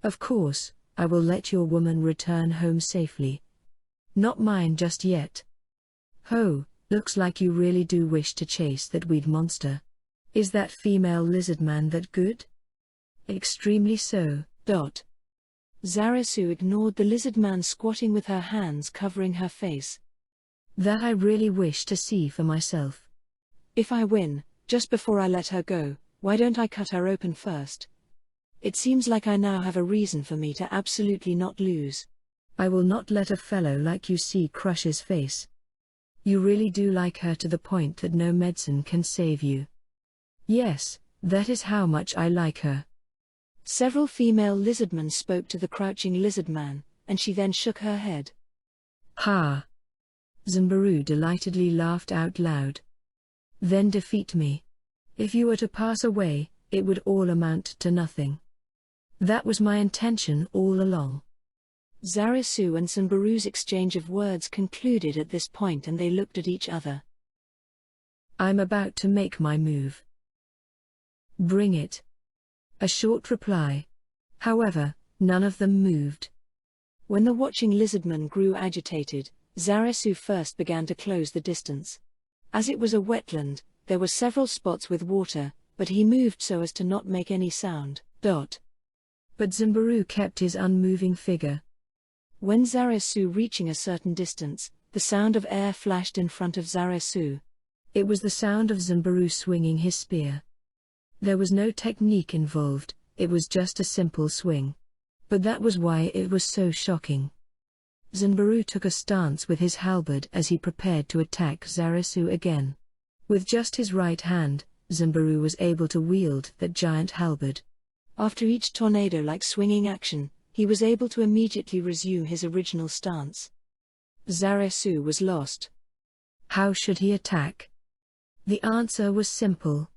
Of course, I will let your woman return home safely. Not mine just yet. Ho, looks like you really do wish to chase that weed monster. Is that female lizardman that good? Extremely so. Zaresu ignored the lizardman squatting with her hands covering her face. That I really wish to see for myself. If I win, just before I let her go, why don't I cut her open first? It seems like I now have a reason for me to absolutely not lose. I will not let a fellow like you see Crush's face. You really do like her to the point that no medicine can save you. Yes, that is how much I like her. Several female lizardmen spoke to the crouching lizard man, and she then shook her head. Ha! Zimbaru delightedly laughed out loud. Then defeat me. If you were to pass away, it would all amount to nothing. That was my intention all along. Zarasu and Zimbaru's exchange of words concluded at this point, and they looked at each other. I'm about to make my move. Bring it. A short reply. However, none of them moved. When the watching lizardman grew agitated, Zarasu first began to close the distance. As it was a wetland, there were several spots with water, but he moved so as to not make any sound. But Zimbaru kept his unmoving figure. When Zarasu reaching a certain distance, the sound of air flashed in front of Zarasu. It was the sound of Zimbaru swinging his spear. There was no technique involved, it was just a simple swing. But that was why it was so shocking. Zimbaru took a stance with his halberd as he prepared to attack Zarasu again. With just his right hand, Zimbaru was able to wield that giant halberd. After each tornado-like swinging action, he was able to immediately resume his original stance. Zarasu was lost. How should he attack? The answer was simple.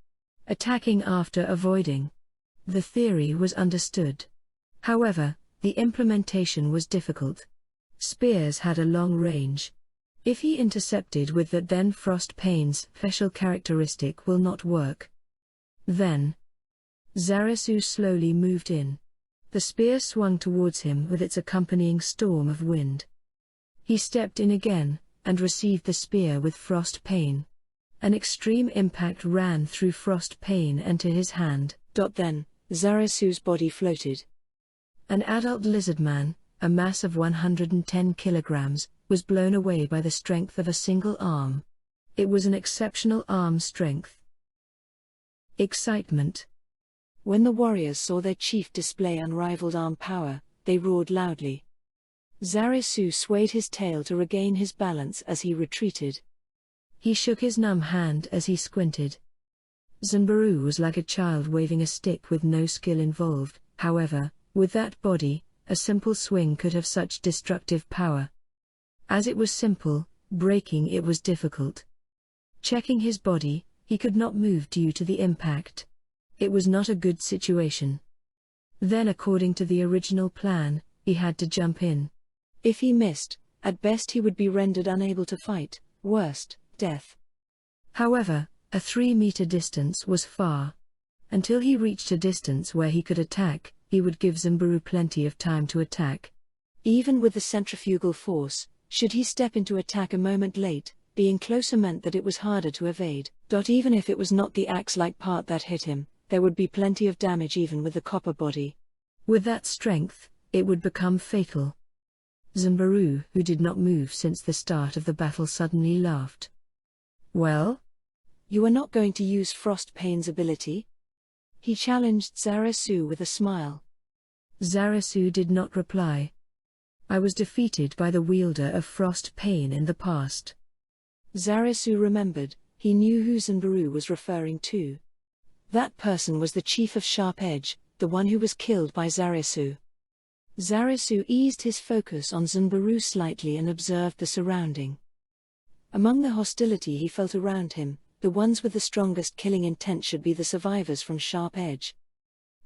Attacking after avoiding. The theory was understood. However, the implementation was difficult. Spears had a long range. If he intercepted with that, then Frost Pain's special characteristic will not work. Then Zarasu slowly moved in. The spear swung towards him with its accompanying storm of wind. He stepped in again, and received the spear with Frost Pain. An extreme impact ran through Frost Pain and to his hand. Then, Zarasu's body floated. An adult lizardman, a mass of 110 kilograms, was blown away by the strength of a single arm. It was an exceptional arm strength. Excitement. When the warriors saw their chief display unrivaled arm power, they roared loudly. Zarasu swayed his tail to regain his balance as he retreated. He shook his numb hand as he squinted. Zimbaru was like a child waving a stick with no skill involved. However, with that body, a simple swing could have such destructive power. As it was simple, breaking it was difficult. Checking his body, he could not move due to the impact. It was not a good situation. Then, according to the original plan, he had to jump in. If he missed, at best he would be rendered unable to fight, worst, death. However, a 3-meter distance was far. Until he reached a distance where he could attack, he would give Zimbaru plenty of time to attack. Even with the centrifugal force, should he step into attack a moment late, being closer meant that it was harder to evade. Even if it was not the axe-like part that hit him, there would be plenty of damage even with the copper body. With that strength, it would become fatal. Zimbaru, who did not move since the start of the battle, suddenly laughed. Well? You are not going to use Frost Pain's ability? He challenged Zarasu with a smile. Zarasu did not reply. I was defeated by the wielder of Frost Pain in the past. Zarasu remembered, he knew who Zimbaru was referring to. That person was the chief of Sharp Edge, the one who was killed by Zarasu. Zarasu eased his focus on Zimbaru slightly and observed the surrounding. Among the hostility he felt around him, the ones with the strongest killing intent should be the survivors from Sharp Edge.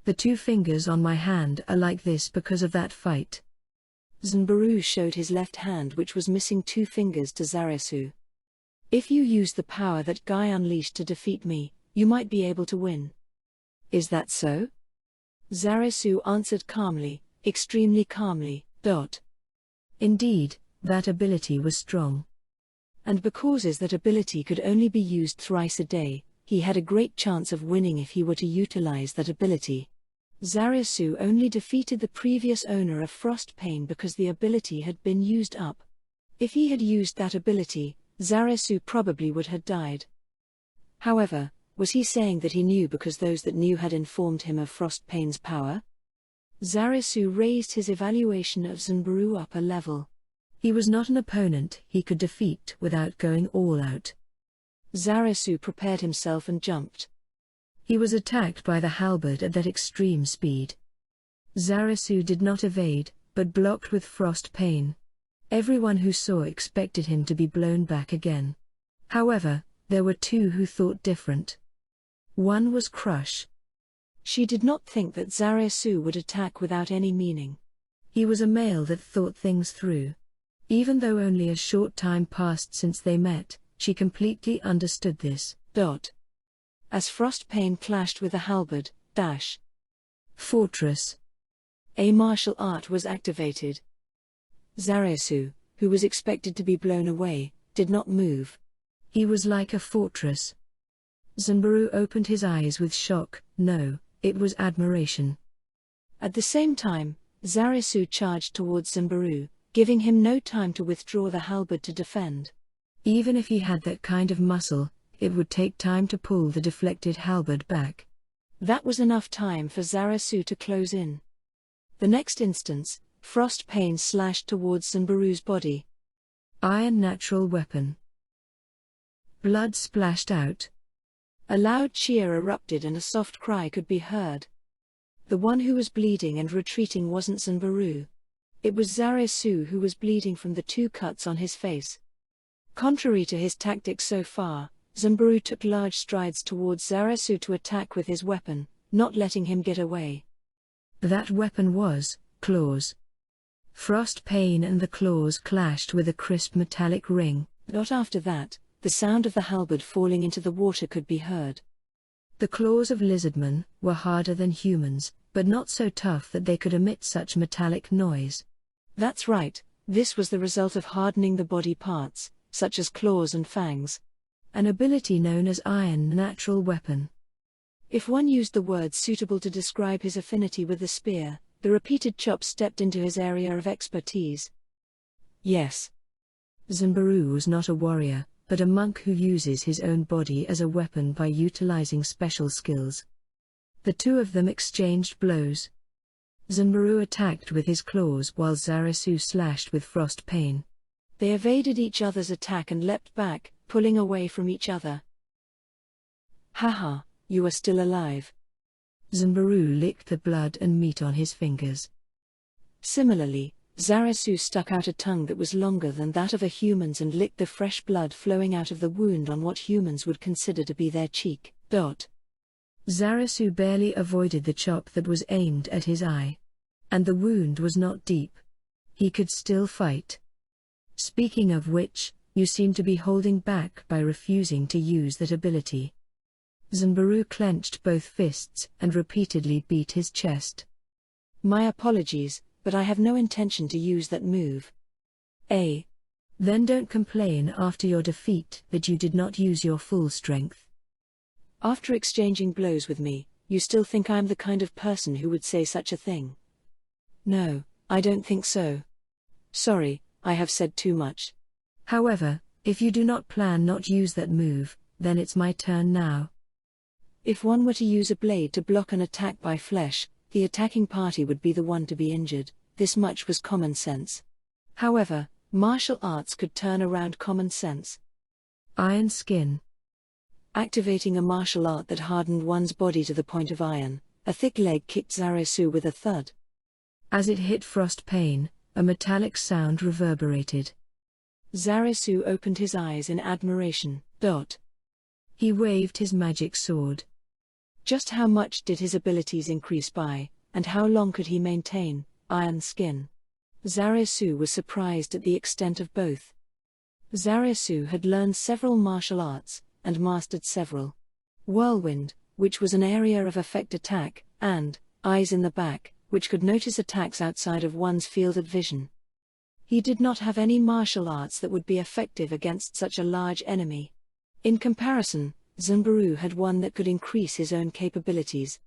The 2 fingers on my hand are like this because of that fight. Zimbaru showed his left hand, which was missing 2 fingers, to Zarasu. If you use the power that Guy unleashed to defeat me, you might be able to win. Is that so? Zarasu answered calmly, extremely calmly. Indeed, that ability was strong. And because that ability could only be used thrice a day, he had a great chance of winning if he were to utilize that ability. Zarasu only defeated the previous owner of Frost Pain because the ability had been used up. If he had used that ability, Zarasu probably would have died. However, was he saying that he knew because those that knew had informed him of Frost Pain's power? Zarasu raised his evaluation of Zimbaru up a level. He was not an opponent he could defeat without going all out. Zarasu prepared himself and jumped. He was attacked by the halberd at that extreme speed. Zarasu did not evade, but blocked with frost pain. Everyone who saw expected him to be blown back again. However, there were two who thought different. One was Crush. She did not think that Zarasu would attack without any meaning. He was a male that thought things through. Even though only a short time passed since they met, she completely understood this. As frost pain clashed with the halberd, Fortress. A martial art was activated. Zarasu, who was expected to be blown away, did not move. He was like a fortress. Zanbaru opened his eyes with shock. No, it was admiration. At the same time, Zarasu charged towards Zanbaru, giving him no time to withdraw the halberd to defend. Even if he had that kind of muscle, it would take time to pull the deflected halberd back. That was enough time for Zarasu to close in. The next instance, frost pain slashed towards Zanbaru's body. Iron natural weapon. Blood splashed out. A loud cheer erupted and a soft cry could be heard. The one who was bleeding and retreating wasn't Zanbaru. It was Zarasu who was bleeding from the 2 cuts on his face. Contrary to his tactics so far, Zanbaru took large strides towards Zarasu to attack with his weapon, not letting him get away. That weapon was claws. Frost pain and the claws clashed with a crisp metallic ring. Not after that, the sound of the halberd falling into the water could be heard. The claws of lizardmen were harder than humans, but not so tough that they could emit such metallic noise. That's right, this was the result of hardening the body parts, such as claws and fangs. An ability known as iron natural weapon. If one used the word suitable to describe his affinity with the spear, the repeated chops stepped into his area of expertise. Yes. Zanbaru was not a warrior, but a monk who uses his own body as a weapon by utilizing special skills. The two of them exchanged blows. Zanbaru attacked with his claws while Zarasu slashed with frost pain. They evaded each other's attack and leapt back, pulling away from each other. Haha, you are still alive. Zanbaru licked the blood and meat on his fingers. Similarly, Zarasu stuck out a tongue that was longer than that of a human's and licked the fresh blood flowing out of the wound on what humans would consider to be their cheek. Zarasu barely avoided the chop that was aimed at his eye. And the wound was not deep. He could still fight. Speaking of which, you seem to be holding back by refusing to use that ability. Zanbaru clenched both fists and repeatedly beat his chest. My apologies, but I have no intention to use that move. Then don't complain after your defeat that you did not use your full strength. After exchanging blows with me, you still think I am the kind of person who would say such a thing? No, I don't think so. Sorry, I have said too much. However, if you do not plan not use that move, then it's my turn now. If one were to use a blade to block an attack by flesh, the attacking party would be the one to be injured. This much was common sense. However, martial arts could turn around common sense. Iron skin. Activating a martial art that hardened one's body to the point of iron, a thick leg kicked Zarasu with a thud. As it hit frost pain, a metallic sound reverberated. Zarasu opened his eyes in admiration. He waved his magic sword. Just how much did his abilities increase by, and how long could he maintain iron skin? Zarasu was surprised at the extent of both. Zarasu had learned several martial arts, and mastered several. Whirlwind, which was an area of effect attack, and eyes in the back, which could notice attacks outside of one's field of vision. He did not have any martial arts that would be effective against such a large enemy. In comparison, Zanbaru had one that could increase his own capabilities.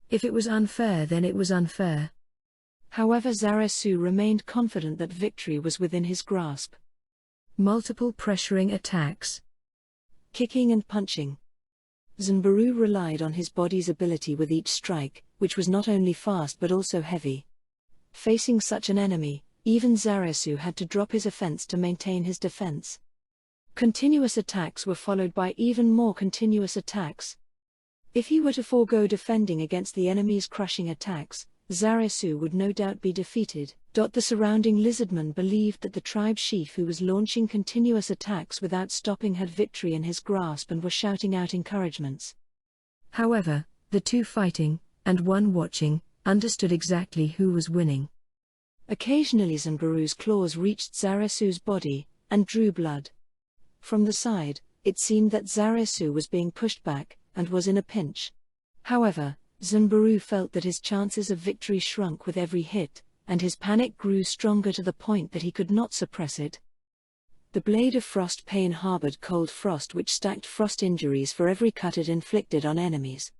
If it was unfair, then it was unfair. However, Zarasu remained confident that victory was within his grasp. Multiple pressuring attacks. Kicking and punching. Zanbaru relied on his body's ability with each strike, which was not only fast but also heavy. Facing such an enemy, even Zarasu had to drop his offense to maintain his defense. Continuous attacks were followed by even more continuous attacks. If he were to forego defending against the enemy's crushing attacks, Zarasu would no doubt be defeated. The surrounding lizardmen believed that the tribe chief who was launching continuous attacks without stopping had victory in his grasp and were shouting out encouragements. However, the two fighting, and one watching, understood exactly who was winning. Occasionally Zanbaru's claws reached Zarasu's body, and drew blood. From the side, it seemed that Zarasu was being pushed back, and was in a pinch. However, Zanbaru felt that his chances of victory shrunk with every hit, and his panic grew stronger to the point that he could not suppress it. The blade of frost pain harbored cold frost which stacked frost injuries for every cut it inflicted on enemies.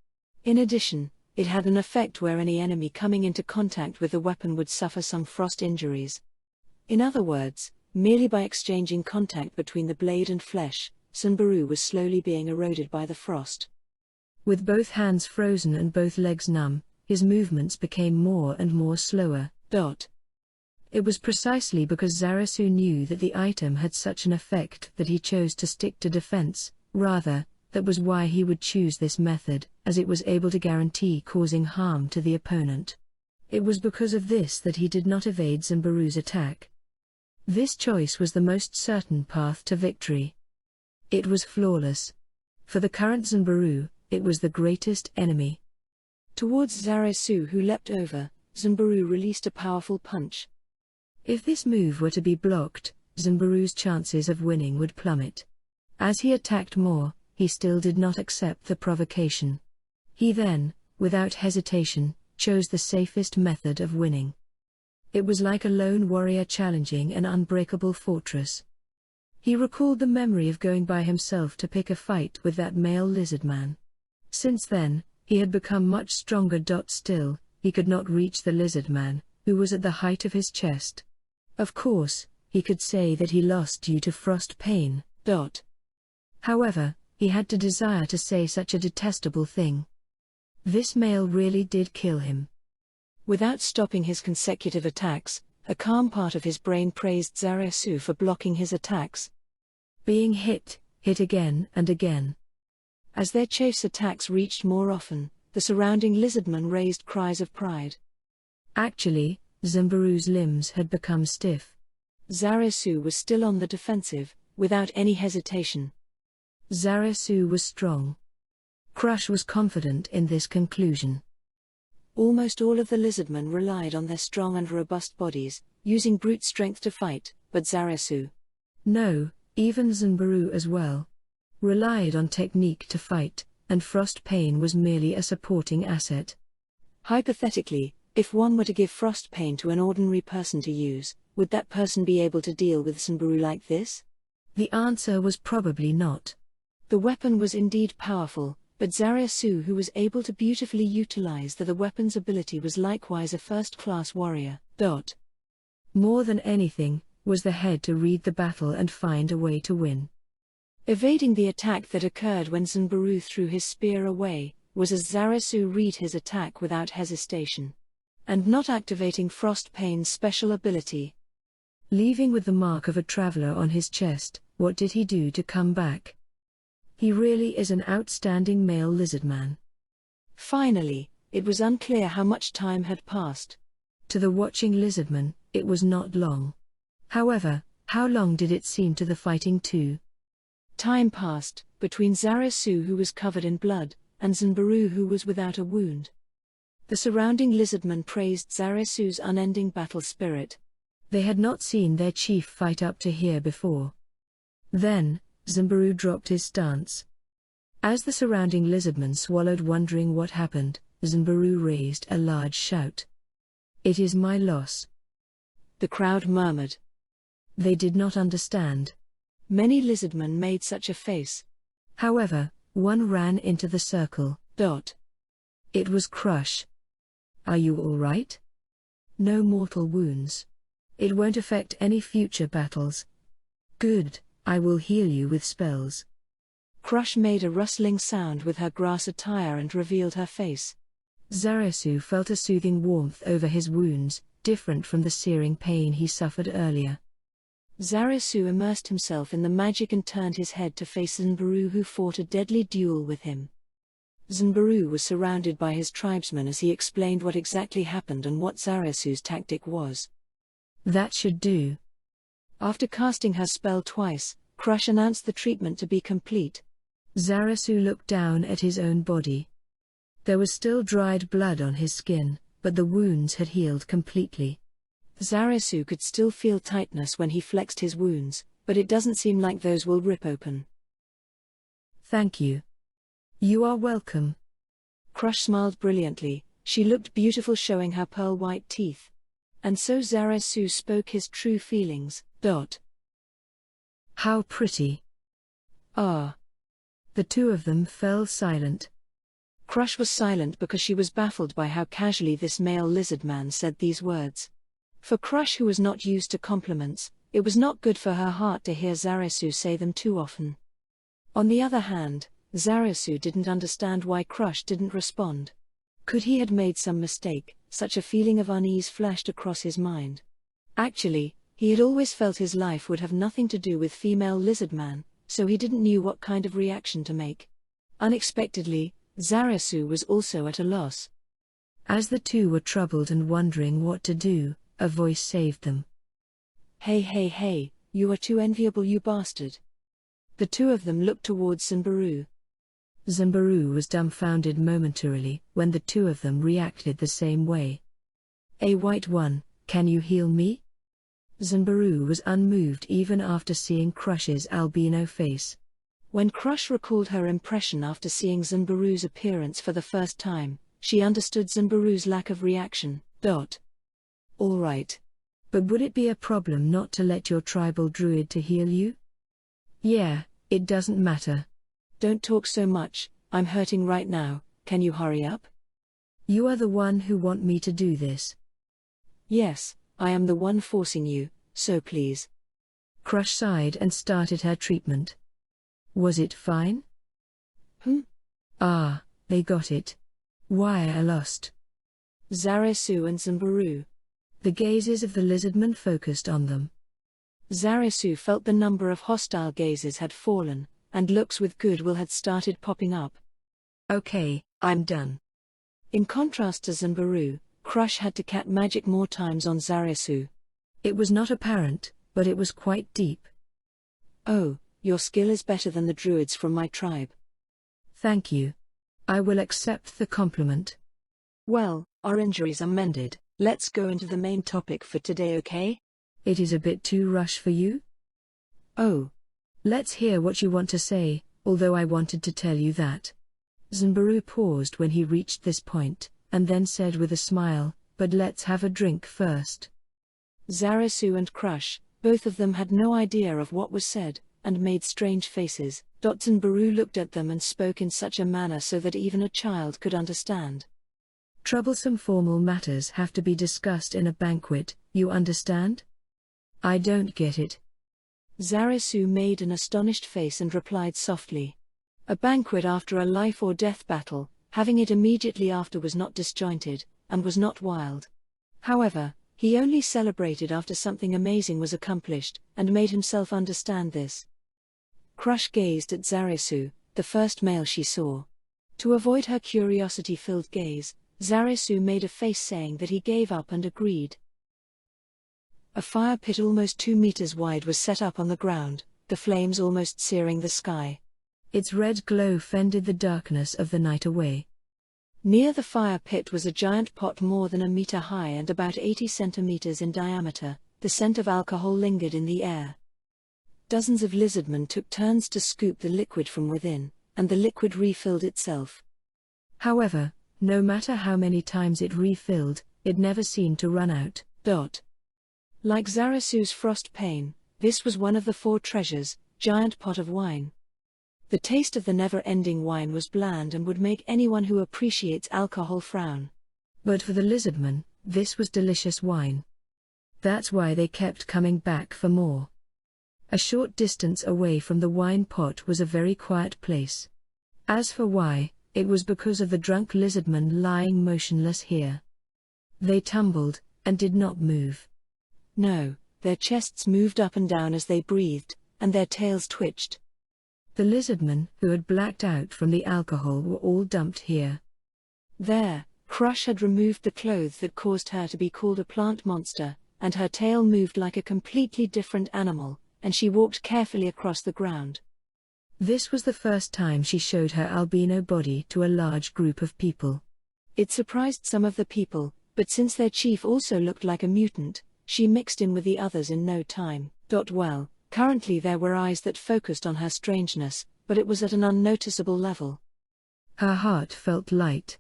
In addition, it had an effect where any enemy coming into contact with the weapon would suffer some frost injuries. In other words, merely by exchanging contact between the blade and flesh, Zanbaru was slowly being eroded by the frost. With both hands frozen and both legs numb, his movements became more and more slower. It was precisely because Zarasu knew that the item had such an effect that he chose to stick to defense. Rather, that was why he would choose this method, as it was able to guarantee causing harm to the opponent. It was because of this that he did not evade Zanbaru's attack. This choice was the most certain path to victory. It was flawless. For the current Zanbaru, it was the greatest enemy. Towards Zarasu, who leapt over, Zanbaru released a powerful punch. If this move were to be blocked, Zanbaru's chances of winning would plummet. As he attacked more, he still did not accept the provocation. He then, without hesitation, chose the safest method of winning. It was like a lone warrior challenging an unbreakable fortress. He recalled the memory of going by himself to pick a fight with that male lizard man. Since then, he had become much stronger. Still, he could not reach the lizard man, who was at the height of his chest. Of course, he could say that he lost due to frost pain. However, he had to desire to say such a detestable thing. This male really did kill him. Without stopping his consecutive attacks, a calm part of his brain praised Zarasu for blocking his attacks. Being hit again and again. As their chase attacks reached more often, the surrounding lizardmen raised cries of pride. Actually, Zanbaru's limbs had become stiff. Zarasu was still on the defensive, without any hesitation. Zarasu was strong. Crush was confident in this conclusion. Almost all of the lizardmen relied on their strong and robust bodies, using brute strength to fight, but Zarasu, no, even Zanbaru as well, relied on technique to fight, and frost pain was merely a supporting asset. Hypothetically, if one were to give frost pain to an ordinary person to use, would that person be able to deal with Zanbaru like this? The answer was probably not. The weapon was indeed powerful, but Zarasu, who was able to beautifully utilize the weapon's ability, was likewise a first-class warrior. More than anything, was the head to read the battle and find a way to win. Evading the attack that occurred when Zanbaru threw his spear away, was as Zarasu read his attack without hesitation. And not activating Frost Pain's special ability. Leaving with the mark of a traveler on his chest, what did he do to come back? He really is an outstanding male lizardman. Finally, it was unclear how much time had passed. To the watching lizardman, it was not long. However, how long did it seem to the fighting two? Time passed, between Zarasu, who was covered in blood, and Zanbaru, who was without a wound. The surrounding lizardmen praised Zarasu's unending battle spirit. They had not seen their chief fight up to here before. Then, Zanbaru dropped his stance. As the surrounding lizardmen swallowed, wondering what happened, Zanbaru raised a large shout. "It is my loss." The crowd murmured. They did not understand. Many lizardmen made such a face. However, one ran into the circle. It was Crush. "Are you all right?" "No mortal wounds. It won't affect any future battles." "Good, I will heal you with spells." Crush made a rustling sound with her grass attire and revealed her face. Zarasu felt a soothing warmth over his wounds, different from the searing pain he suffered earlier. Zarasu immersed himself in the magic and turned his head to face Zanbaru, who fought a deadly duel with him. Zanbaru was surrounded by his tribesmen as he explained what exactly happened and what Zarasu's tactic was. That should do. After casting her spell twice, Crush announced the treatment to be complete. Zarasu looked down at his own body. There was still dried blood on his skin, but the wounds had healed completely. Zarasu could still feel tightness when he flexed his wounds, but it doesn't seem like those will rip open. Thank you. You are welcome. Crush smiled brilliantly. She looked beautiful, showing her pearl-white teeth. And so Zarasu spoke his true feelings. How pretty. Ah. The two of them fell silent. Crush was silent because she was baffled by how casually this male lizard man said these words. For Crush, who was not used to compliments, it was not good for her heart to hear Zarasu say them too often. On the other hand, Zarasu didn't understand why Crush didn't respond. Could he had made some mistake? Such a feeling of unease flashed across his mind. Actually, he had always felt his life would have nothing to do with female lizard man, so he didn't know what kind of reaction to make. Unexpectedly, Zarasu was also at a loss. As the two were troubled and wondering what to do, a voice saved them. Hey, you are too enviable, you bastard. The two of them looked towards Zanbaru. Zanbaru was dumbfounded momentarily when the two of them reacted the same way. A white one, can you heal me? Zanbaru was unmoved even after seeing Crush's albino face. When Crush recalled her impression after seeing Zanbaru's appearance for the first time, she understood Zanbaru's lack of reaction. All right. But would it be a problem not to let your tribal druid to heal you? Yeah, it doesn't matter. Don't talk so much, I'm hurting right now, can you hurry up? You are the one who want me to do this. Yes, I am the one forcing you, so please. Crush sighed and started her treatment. Was it fine? Ah, they got it. Why are lost? Zarasu and Zanbaru. The gazes of the lizardmen focused on them. Zarasu felt the number of hostile gazes had fallen, and looks with goodwill had started popping up. Okay, I'm done. In contrast to Zanbaru, Crush had to cat magic more times on Zarasu. It was not apparent, but it was quite deep. Oh, your skill is better than the druids from my tribe. Thank you. I will accept the compliment. Well, our injuries are mended. Let's go into the main topic for today, okay? It is a bit too rush for you? Oh. Let's hear what you want to say, although I wanted to tell you that. Zanbaru paused when he reached this point, and then said with a smile, but let's have a drink first. Zarasu and Crush, both of them had no idea of what was said, and made strange faces. Zanbaru looked at them and spoke in such a manner so that even a child could understand. Troublesome formal matters have to be discussed in a banquet, you understand? I don't get it. Zarasu made an astonished face and replied softly. A banquet after a life or death battle, having it immediately after was not disjointed, and was not wild. However, he only celebrated after something amazing was accomplished, and made himself understand this. Crush gazed at Zarasu, the first male she saw. To avoid her curiosity-filled gaze, Zarasu made a face saying that he gave up and agreed. A fire pit almost 2 meters wide was set up on the ground, the flames almost searing the sky. Its red glow fended the darkness of the night away. Near the fire pit was a giant pot more than a meter high and about 80 centimeters in diameter. The scent of alcohol lingered in the air. Dozens of lizardmen took turns to scoop the liquid from within, and the liquid refilled itself. However, no matter how many times it refilled, it never seemed to run out. Like Zarasu's frost pane, this was one of the 4 treasures, giant pot of wine. The taste of the never-ending wine was bland and would make anyone who appreciates alcohol frown. But for the lizardmen, this was delicious wine. That's why they kept coming back for more. A short distance away from the wine pot was a very quiet place. As for why, it was because of the drunk lizardmen lying motionless here. They tumbled, and did not move. No, their chests moved up and down as they breathed, and their tails twitched. The lizardmen who had blacked out from the alcohol were all dumped here. There, Crush had removed the clothes that caused her to be called a plant monster, and her tail moved like a completely different animal, and she walked carefully across the ground. This was the first time she showed her albino body to a large group of people. It surprised some of the people, but since their chief also looked like a mutant, she mixed in with the others in no time. Well, currently there were eyes that focused on her strangeness, but it was at an unnoticeable level. Her heart felt light.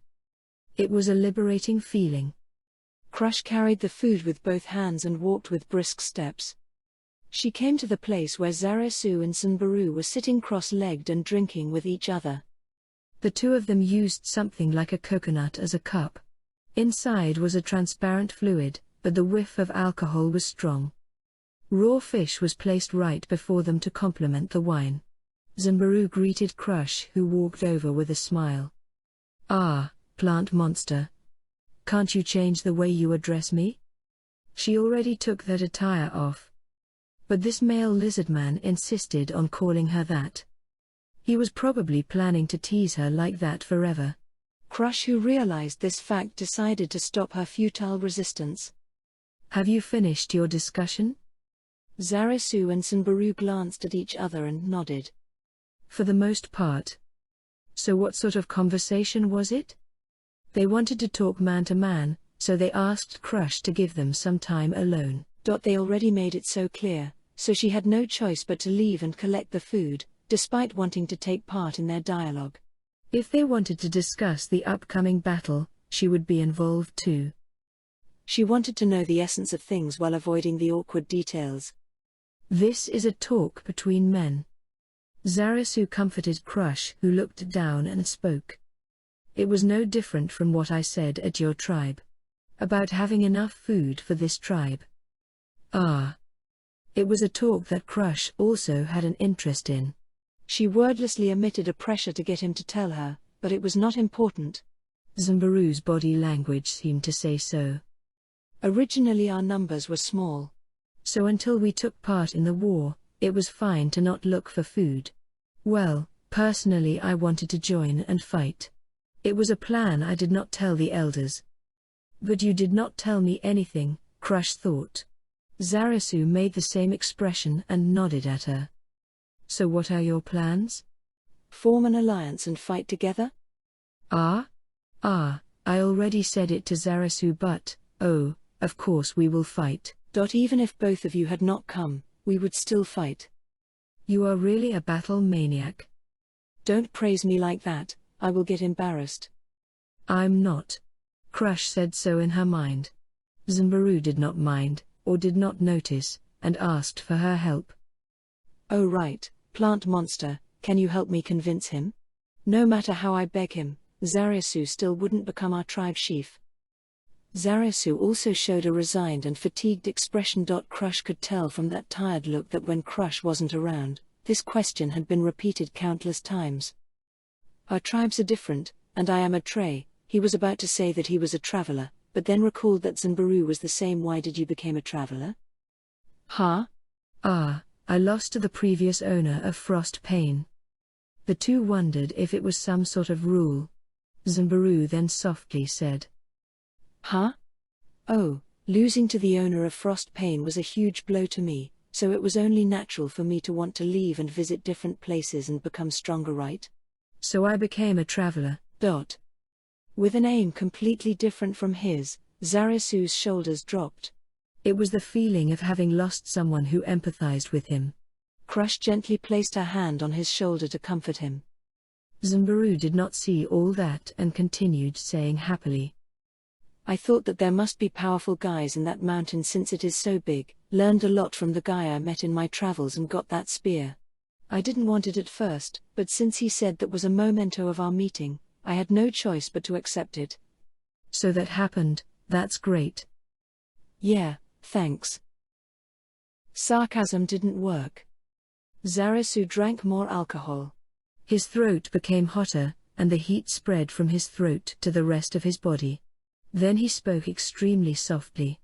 It was a liberating feeling. Crush carried the food with both hands and walked with brisk steps. She came to the place where Zarasu and Sanbaru were sitting cross-legged and drinking with each other. The two of them used something like a coconut as a cup. Inside was a transparent fluid, but the whiff of alcohol was strong. Raw fish was placed right before them to complement the wine. Sanbaru greeted Crush, who walked over with a smile. "Ah, plant monster. Can't you change the way you address me?" She already took that attire off. But this male lizard man insisted on calling her that. He was probably planning to tease her like that forever. Crush, who realized this fact, decided to stop her futile resistance. "Have you finished your discussion?" Zarasu and Sanbaru glanced at each other and nodded. "For the most part." "So what sort of conversation was it?" "They wanted to talk man to man, so they asked Crush to give them some time alone." They already made it so clear, so she had no choice but to leave and collect the food, despite wanting to take part in their dialogue. If they wanted to discuss the upcoming battle, she would be involved too. She wanted to know the essence of things while avoiding the awkward details. "This is a talk between men." Zarasu comforted Crush, who looked down and spoke. "It was no different from what I said at your tribe. About having enough food for this tribe." "Ah." It was a talk that Crush also had an interest in. She wordlessly emitted a pressure to get him to tell her, but it was not important. Sanbaru's body language seemed to say so. "Originally our numbers were small. So until we took part in the war, it was fine to not look for food. Well, personally I wanted to join and fight. It was a plan I did not tell the elders." "But you did not tell me anything," Crush thought. Zarasu made the same expression and nodded at her. "So what are your plans?" "Form an alliance and fight together." Ah, I already said it to Zarasu, but, oh, of course we will fight." Even if both of you had not come, we would still fight." "You are really a battle maniac." "Don't praise me like that, I will get embarrassed." "I'm not." Crush said so in her mind. Sanbaru did not mind, or did not notice, and asked for her help. "Oh right, plant monster, can you help me convince him? No matter how I beg him, Zarasu still wouldn't become our tribe chief." Zarasu also showed a resigned and fatigued expression. Crush could tell from that tired look that when Crush wasn't around, this question had been repeated countless times. "Our tribes are different, and I am a Trey." He was about to say that he was a traveler, but then recalled that Sanbaru was the same. "Why did you become a traveler?" "Huh?" "Ah, I lost to the previous owner of Frost Pain." The two wondered if it was some sort of rule. Sanbaru then softly said, "Huh? Oh, losing to the owner of Frost Pain was a huge blow to me, so it was only natural for me to want to leave and visit different places and become stronger, right? So I became a traveler." With an aim completely different from his, Zarasu's shoulders dropped. It was the feeling of having lost someone who empathized with him. Crush gently placed her hand on his shoulder to comfort him. Sanbaru did not see all that and continued saying happily, "I thought that there must be powerful guys in that mountain since it is so big. Learned a lot from the guy I met in my travels and got that spear. I didn't want it at first, but since he said that was a memento of our meeting, I had no choice but to accept it." "So that happened, that's great." "Yeah, thanks." Sarcasm didn't work. Zarasu drank more alcohol. His throat became hotter, and the heat spread from his throat to the rest of his body. Then he spoke extremely softly.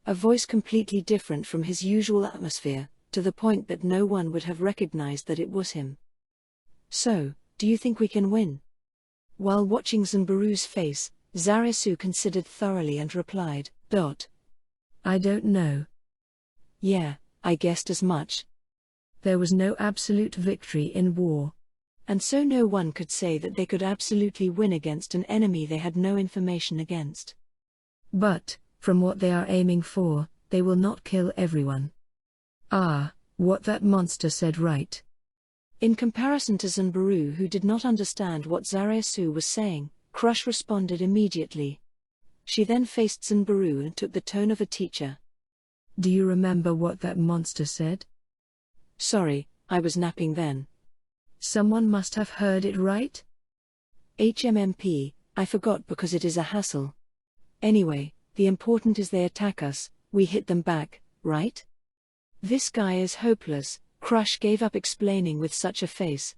A voice completely different from his usual atmosphere, to the point that no one would have recognized that it was him. So, do you think we can win? While watching Zunbaru's face, Zarasu considered thoroughly and replied, I don't know. Yeah, I guessed as much. There was no absolute victory in war. And so no one could say that they could absolutely win against an enemy they had no information against. But, from what they are aiming for, they will not kill everyone. Ah, what that monster said right. In comparison to Zunbaru, who did not understand what Zarasu was saying, Crush responded immediately. She then faced Zunbaru and took the tone of a teacher. Do you remember what that monster said? Sorry, I was napping then. Someone must have heard it, right? HMMP, I forgot because it is a hassle. Anyway, the important is they attack us, we hit them back, right? This guy is hopeless, Crush gave up explaining with such a face.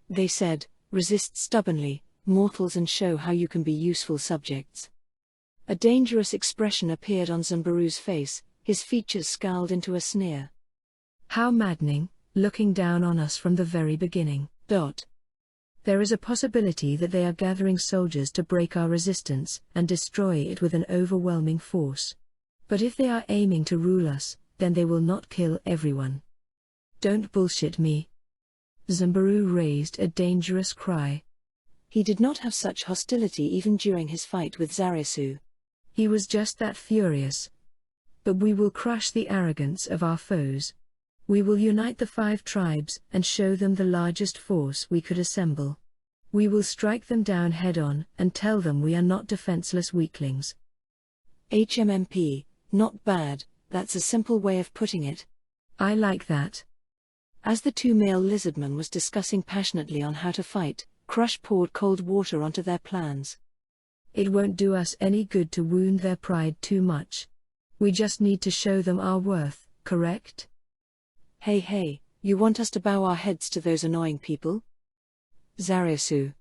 They said, resist stubbornly, mortals, and show how you can be useful subjects. A dangerous expression appeared on Zunbaru's face, his features scowled into a sneer. How maddening, looking down on us from the very beginning. There is a possibility that they are gathering soldiers to break our resistance and destroy it with an overwhelming force. But if they are aiming to rule us, then they will not kill everyone. Don't bullshit me. Zunbaru raised a dangerous cry. He did not have such hostility even during his fight with Zarasu. He was just that furious. But we will crush the arrogance of our foes. We will unite the 5 tribes and show them the largest force we could assemble. We will strike them down head-on and tell them we are not defenseless weaklings. HMMP, not bad, that's a simple way of putting it. I like that. As the 2 male lizardmen was discussing passionately on how to fight, Crush poured cold water onto their plans. It won't do us any good to wound their pride too much. We just need to show them our worth, correct? Hey, you want us to bow our heads to those annoying people? Zarasu.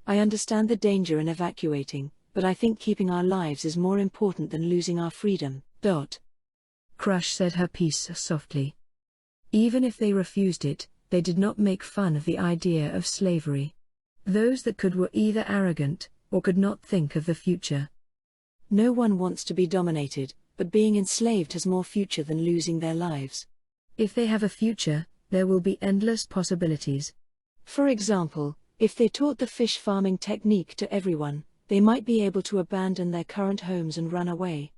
I understand the danger in evacuating, but I think keeping our lives is more important than losing our freedom. Crush said her piece softly. Even if they refused it, they did not make fun of the idea of slavery. Those that could were either arrogant, or could not think of the future. No one wants to be dominated, but being enslaved has more future than losing their lives. If they have a future, there will be endless possibilities. For example, if they taught the fish farming technique to everyone, they might be able to abandon their current homes and run away.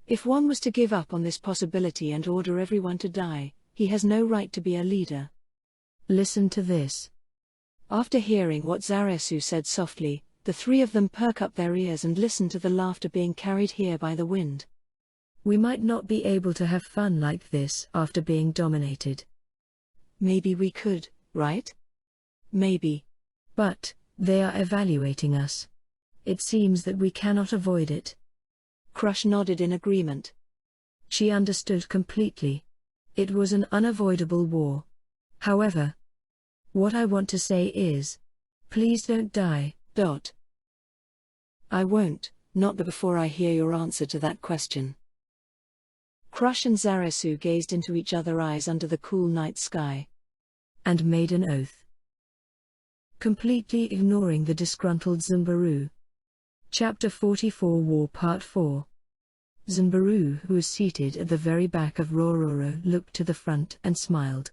If one was to give up on this possibility and order everyone to die, he has no right to be a leader. Listen to this. After hearing what Zarasu said softly, the 3 of them perk up their ears and listen to the laughter being carried here by the wind. We might not be able to have fun like this after being dominated. Maybe we could, right? Maybe. But, they are evaluating us. It seems that we cannot avoid it. Crush nodded in agreement. She understood completely. It was an unavoidable war. However, what I want to say is, please don't die. I won't, not before I hear your answer to that question. Crush and Zarasu gazed into each other's eyes under the cool night sky. And made an oath. Completely ignoring the disgruntled Zunbaru. Chapter 44 War Part 4. Zunbaru, who was seated at the very back of Rororo, looked to the front and smiled.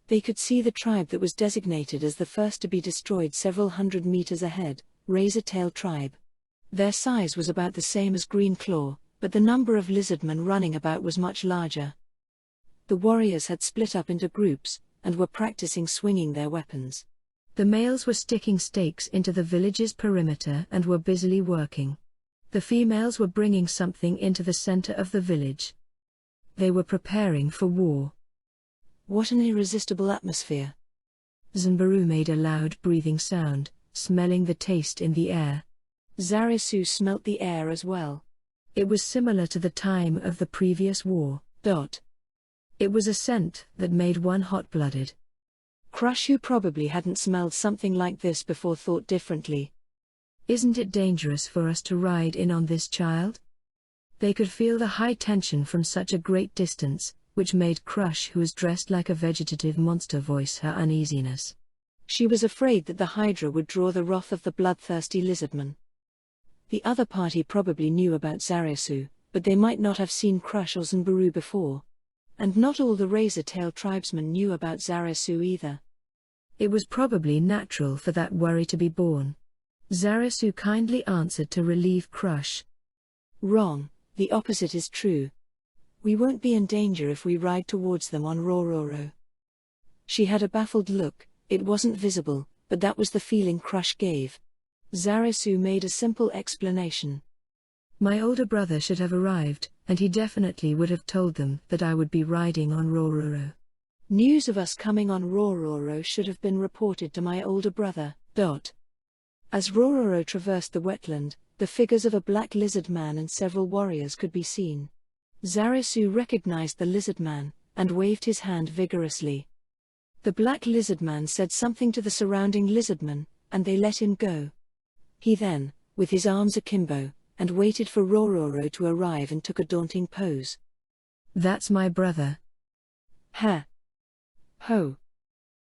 They could see the tribe that was designated as the first to be destroyed several hundred meters ahead, Razor-Tail Tribe. Their size was about the same as Green Claw, but the number of lizardmen running about was much larger. The warriors had split up into groups, and were practicing swinging their weapons. The males were sticking stakes into the village's perimeter and were busily working. The females were bringing something into the center of the village. They were preparing for war. What an irresistible atmosphere. Zunbaru made a loud breathing sound, smelling the taste in the air. Zarasu smelt the air as well. It was similar to the time of the previous war. It was a scent that made one hot-blooded. Crush, who probably hadn't smelled something like this before, thought differently. Isn't it dangerous for us to ride in on this child? They could feel the high tension from such a great distance, which made Crush, who was dressed like a vegetative monster, voice her uneasiness. She was afraid that the Hydra would draw the wrath of the bloodthirsty lizardman. The other party probably knew about Zarasu, but they might not have seen Crush or Zanbaru before. And not all the razor-tail tribesmen knew about Zarasu either. It was probably natural for that worry to be born. Zarasu kindly answered to relieve Crush. Wrong, the opposite is true. We won't be in danger if we ride towards them on Rororo. She had a baffled look. It wasn't visible, but that was the feeling Crush gave. Zarasu made a simple explanation. My older brother should have arrived, and he definitely would have told them that I would be riding on Rororo. News of us coming on Rororo should have been reported to my older brother. As Rororo traversed the wetland, the figures of a black lizard man and several warriors could be seen. Zarasu recognized the lizard man, and waved his hand vigorously. The black lizard man said something to the surrounding lizardmen, and they let him go. He then, with his arms akimbo, and waited for Rororo to arrive and took a daunting pose. That's my brother. Ha! Ho!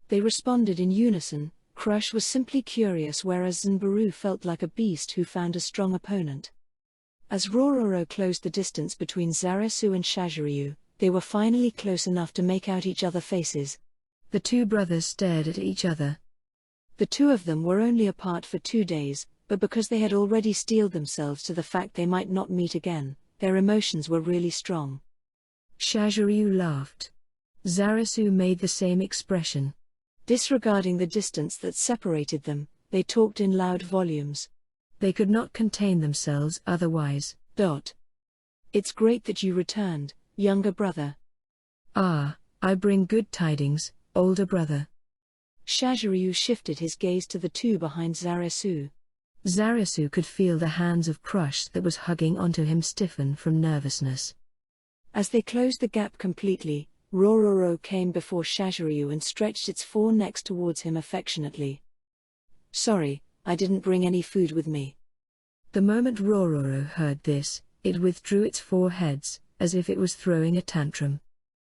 They responded in unison. Crush was simply curious, whereas Zanbaru felt like a beast who found a strong opponent. As Rororo closed the distance between Zarasu and Shaziryu, they were finally close enough to make out each other's faces. The two brothers stared at each other. The two of them were only apart for 2 days, but because they had already steeled themselves to the fact they might not meet again, their emotions were really strong. Shaziryu laughed. Zarasu made the same expression. Disregarding the distance that separated them, they talked in loud volumes. They could not contain themselves otherwise. It's great that you returned, younger brother. Ah, I bring good tidings, older brother. Shaziryu shifted his gaze to the two behind Zarasu. Zarasu could feel the hands of Crush that was hugging onto him stiffen from nervousness. As they closed the gap completely, Rororo came before Shaziryu and stretched its four necks towards him affectionately. Sorry, I didn't bring any food with me. The moment Rororo heard this, it withdrew its 4 heads, as if it was throwing a tantrum.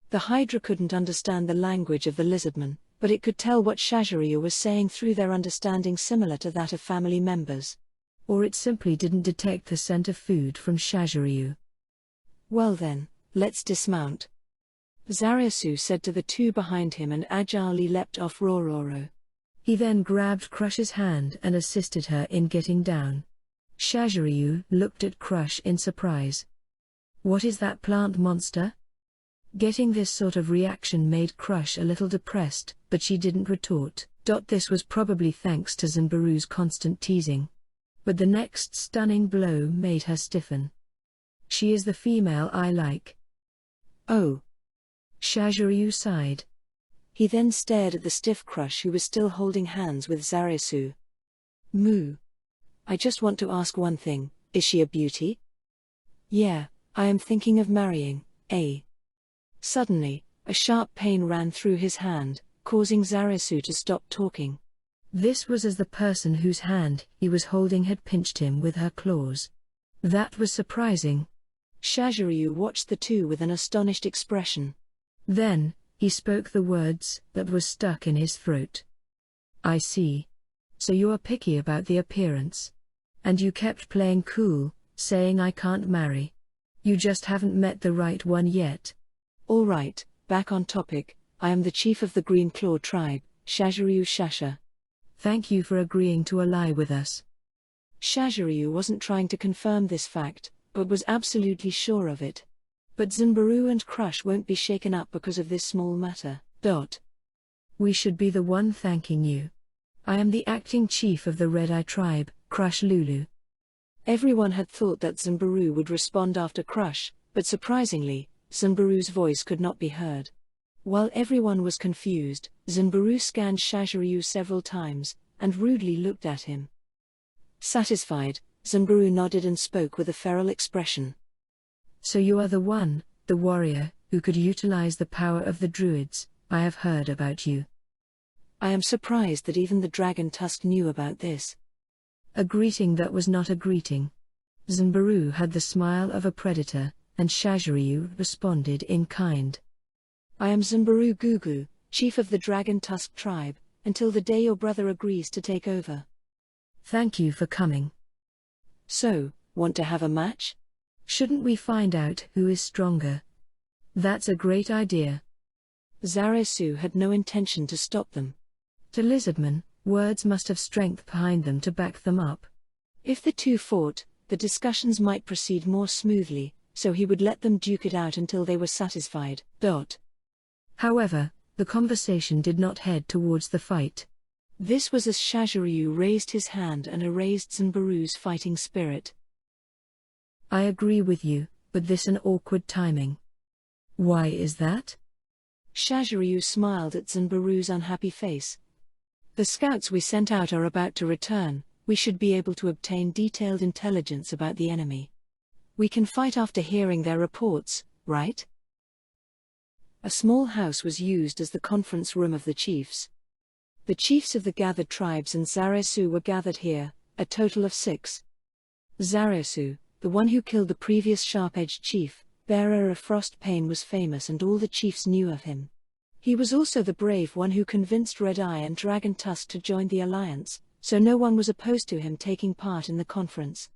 The Hydra couldn't understand the language of the lizardman, but it could tell what Shaziryu was saying through their understanding similar to that of family members. Or it simply didn't detect the scent of food from Shaziryu. Well then, let's dismount. Zarasu said to the two behind him and agilely leapt off Rororo. He then grabbed Crush's hand and assisted her in getting down. Shaziryu looked at Crush in surprise. What is that plant monster? Getting this sort of reaction made Crush a little depressed, but she didn't retort. This was probably thanks to Zanbaru's constant teasing. But the next stunning blow made her stiffen. She is the female I like. Oh. Shaziryu sighed. He then stared at the stiff Crush who was still holding hands with Zarasu. Moo. I just want to ask one thing, is she a beauty? Yeah, I am thinking of marrying, eh? Suddenly, a sharp pain ran through his hand, causing Zarasu to stop talking. This was as the person whose hand he was holding had pinched him with her claws. That was surprising. Shaziryu watched the two with an astonished expression. Then, he spoke the words that were stuck in his throat. I see. So you are picky about the appearance. And you kept playing cool, saying I can't marry. You just haven't met the right one yet. All right, back on topic, I am the chief of the Green Claw tribe, Shaziryu Shasha. Thank you for agreeing to ally with us. Shaziryu wasn't trying to confirm this fact, but was absolutely sure of it. But Zanbaru and Crush won't be shaken up because of this small matter. We should be the one thanking you. I am the acting chief of the Red Eye tribe, Crush Lulu. Everyone had thought that Zanbaru would respond after Crush, but surprisingly, Zanbaru's voice could not be heard. While everyone was confused, Zanbaru scanned Shaziryu several times, and rudely looked at him. Satisfied, Zanbaru nodded and spoke with a feral expression. So you are the one, the warrior, who could utilize the power of the druids. I have heard about you. I am surprised that even the dragon tusk knew about this. A greeting that was not a greeting. Zanbaru had the smile of a predator, and Shaziryu responded in kind. I am Zanbaru Gugu, chief of the Dragon Tusk tribe, until the day your brother agrees to take over. Thank you for coming. So, want to have a match? Shouldn't we find out who is stronger? That's a great idea. Zaresu had no intention to stop them. To lizardmen, words must have strength behind them to back them up. If the two fought, the discussions might proceed more smoothly, so he would let them duke it out until they were satisfied. However, the conversation did not head towards the fight. This was as Shaziryu raised his hand and erased Zanbaru's fighting spirit. I agree with you, but this an awkward timing. Why is that? Shaziryu smiled at Zanbaru's unhappy face. The scouts we sent out are about to return. We should be able to obtain detailed intelligence about the enemy. We can fight after hearing their reports, right? A small house was used as the conference room of the chiefs. The chiefs of the gathered tribes and Zaresu were gathered here, a total of 6. Zaresu, the one who killed the previous sharp-edged chief, bearer of Frost Pain, was famous and all the chiefs knew of him. He was also the brave one who convinced Red Eye and Dragon Tusk to join the alliance, so no one was opposed to him taking part in the conference.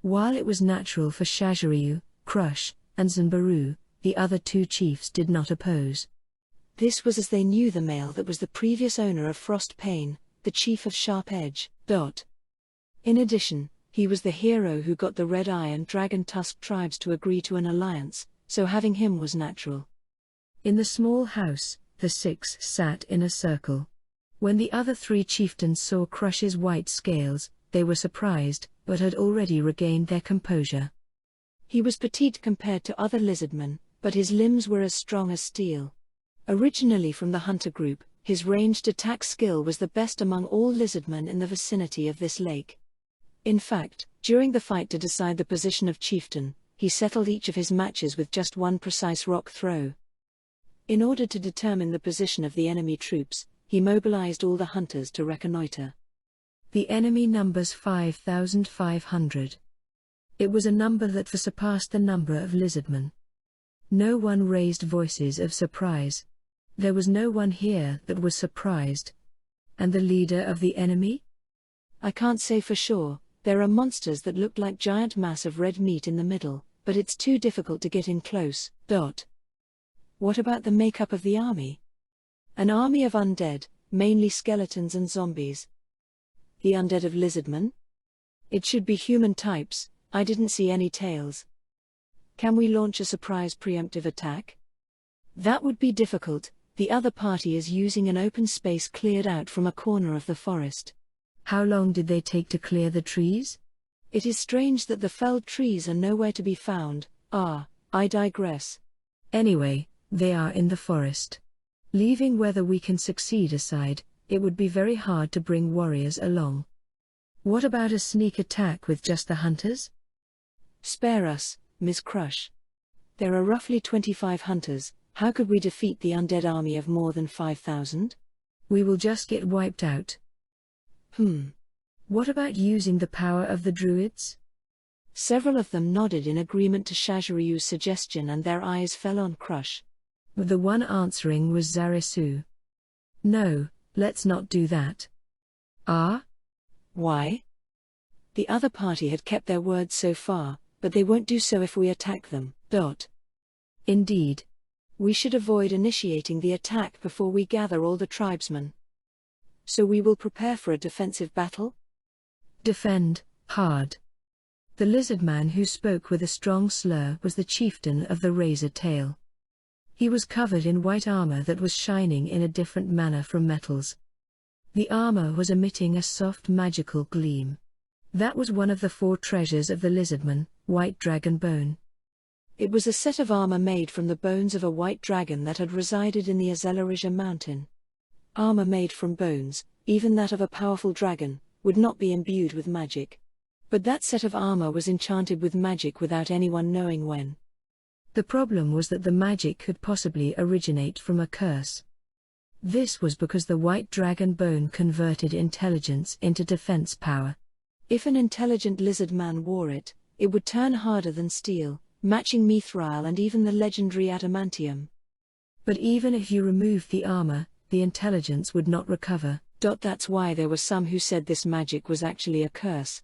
While it was natural for Shaziryu, Crush, and Zanbaru, the other 2 chiefs did not oppose. This was as they knew the male that was the previous owner of Frost Pain, the chief of Sharp Edge. In addition, he was the hero who got the Red Eye and Dragon Tusk tribes to agree to an alliance, so having him was natural. In the small house, the 6 sat in a circle. When the other 3 chieftains saw Crush's white scales, they were surprised, but had already regained their composure. He was petite compared to other lizardmen, but his limbs were as strong as steel. Originally from the hunter group, his ranged attack skill was the best among all lizardmen in the vicinity of this lake. In fact, during the fight to decide the position of chieftain, he settled each of his matches with just one precise rock throw. In order to determine the position of the enemy troops, he mobilized all the hunters to reconnoiter. The enemy numbers 5,500. It was a number that far surpassed the number of lizardmen. No one raised voices of surprise. There was no one here that was surprised. And the leader of the enemy? I can't say for sure. There are monsters that look like giant mass of red meat in the middle, but it's too difficult to get in close. What about the makeup of the army? An army of undead, mainly skeletons and zombies. The undead of lizardmen? It should be human types. I didn't see any tails. Can we launch a surprise preemptive attack? That would be difficult. The other party is using an open space cleared out from a corner of the forest. How long did they take to clear the trees? It is strange that the felled trees are nowhere to be found. I digress. Anyway, they are in the forest. Leaving whether we can succeed aside, it would be very hard to bring warriors along. What about a sneak attack with just the hunters? Spare us, Ms. Crush. There are roughly 25 hunters. How could we defeat the undead army of more than 5,000? We will just get wiped out. What about using the power of the druids? Several of them nodded in agreement to Shajiryu's suggestion and their eyes fell on Crush. The one answering was Zaresu. No, let's not do that. Why? The other party had kept their word so far, but they won't do so if we attack them. Indeed. We should avoid initiating the attack before we gather all the tribesmen. So we will prepare for a defensive battle? Defend, hard. The lizard man who spoke with a strong slur was the chieftain of the Razor Tail. He was covered in white armor that was shining in a different manner from metals. The armor was emitting a soft magical gleam. That was one of the 4 treasures of the lizardman, white dragon bone. It was a set of armor made from the bones of a white dragon that had resided in the Azelarija mountain. Armor made from bones, even that of a powerful dragon, would not be imbued with magic. But that set of armor was enchanted with magic without anyone knowing when. The problem was that the magic could possibly originate from a curse. This was because the white dragon bone converted intelligence into defense power. If an intelligent lizard man wore it, it would turn harder than steel, matching mithril and even the legendary adamantium. But even if you remove the armor, the intelligence would not recover. That's why there were some who said this magic was actually a curse.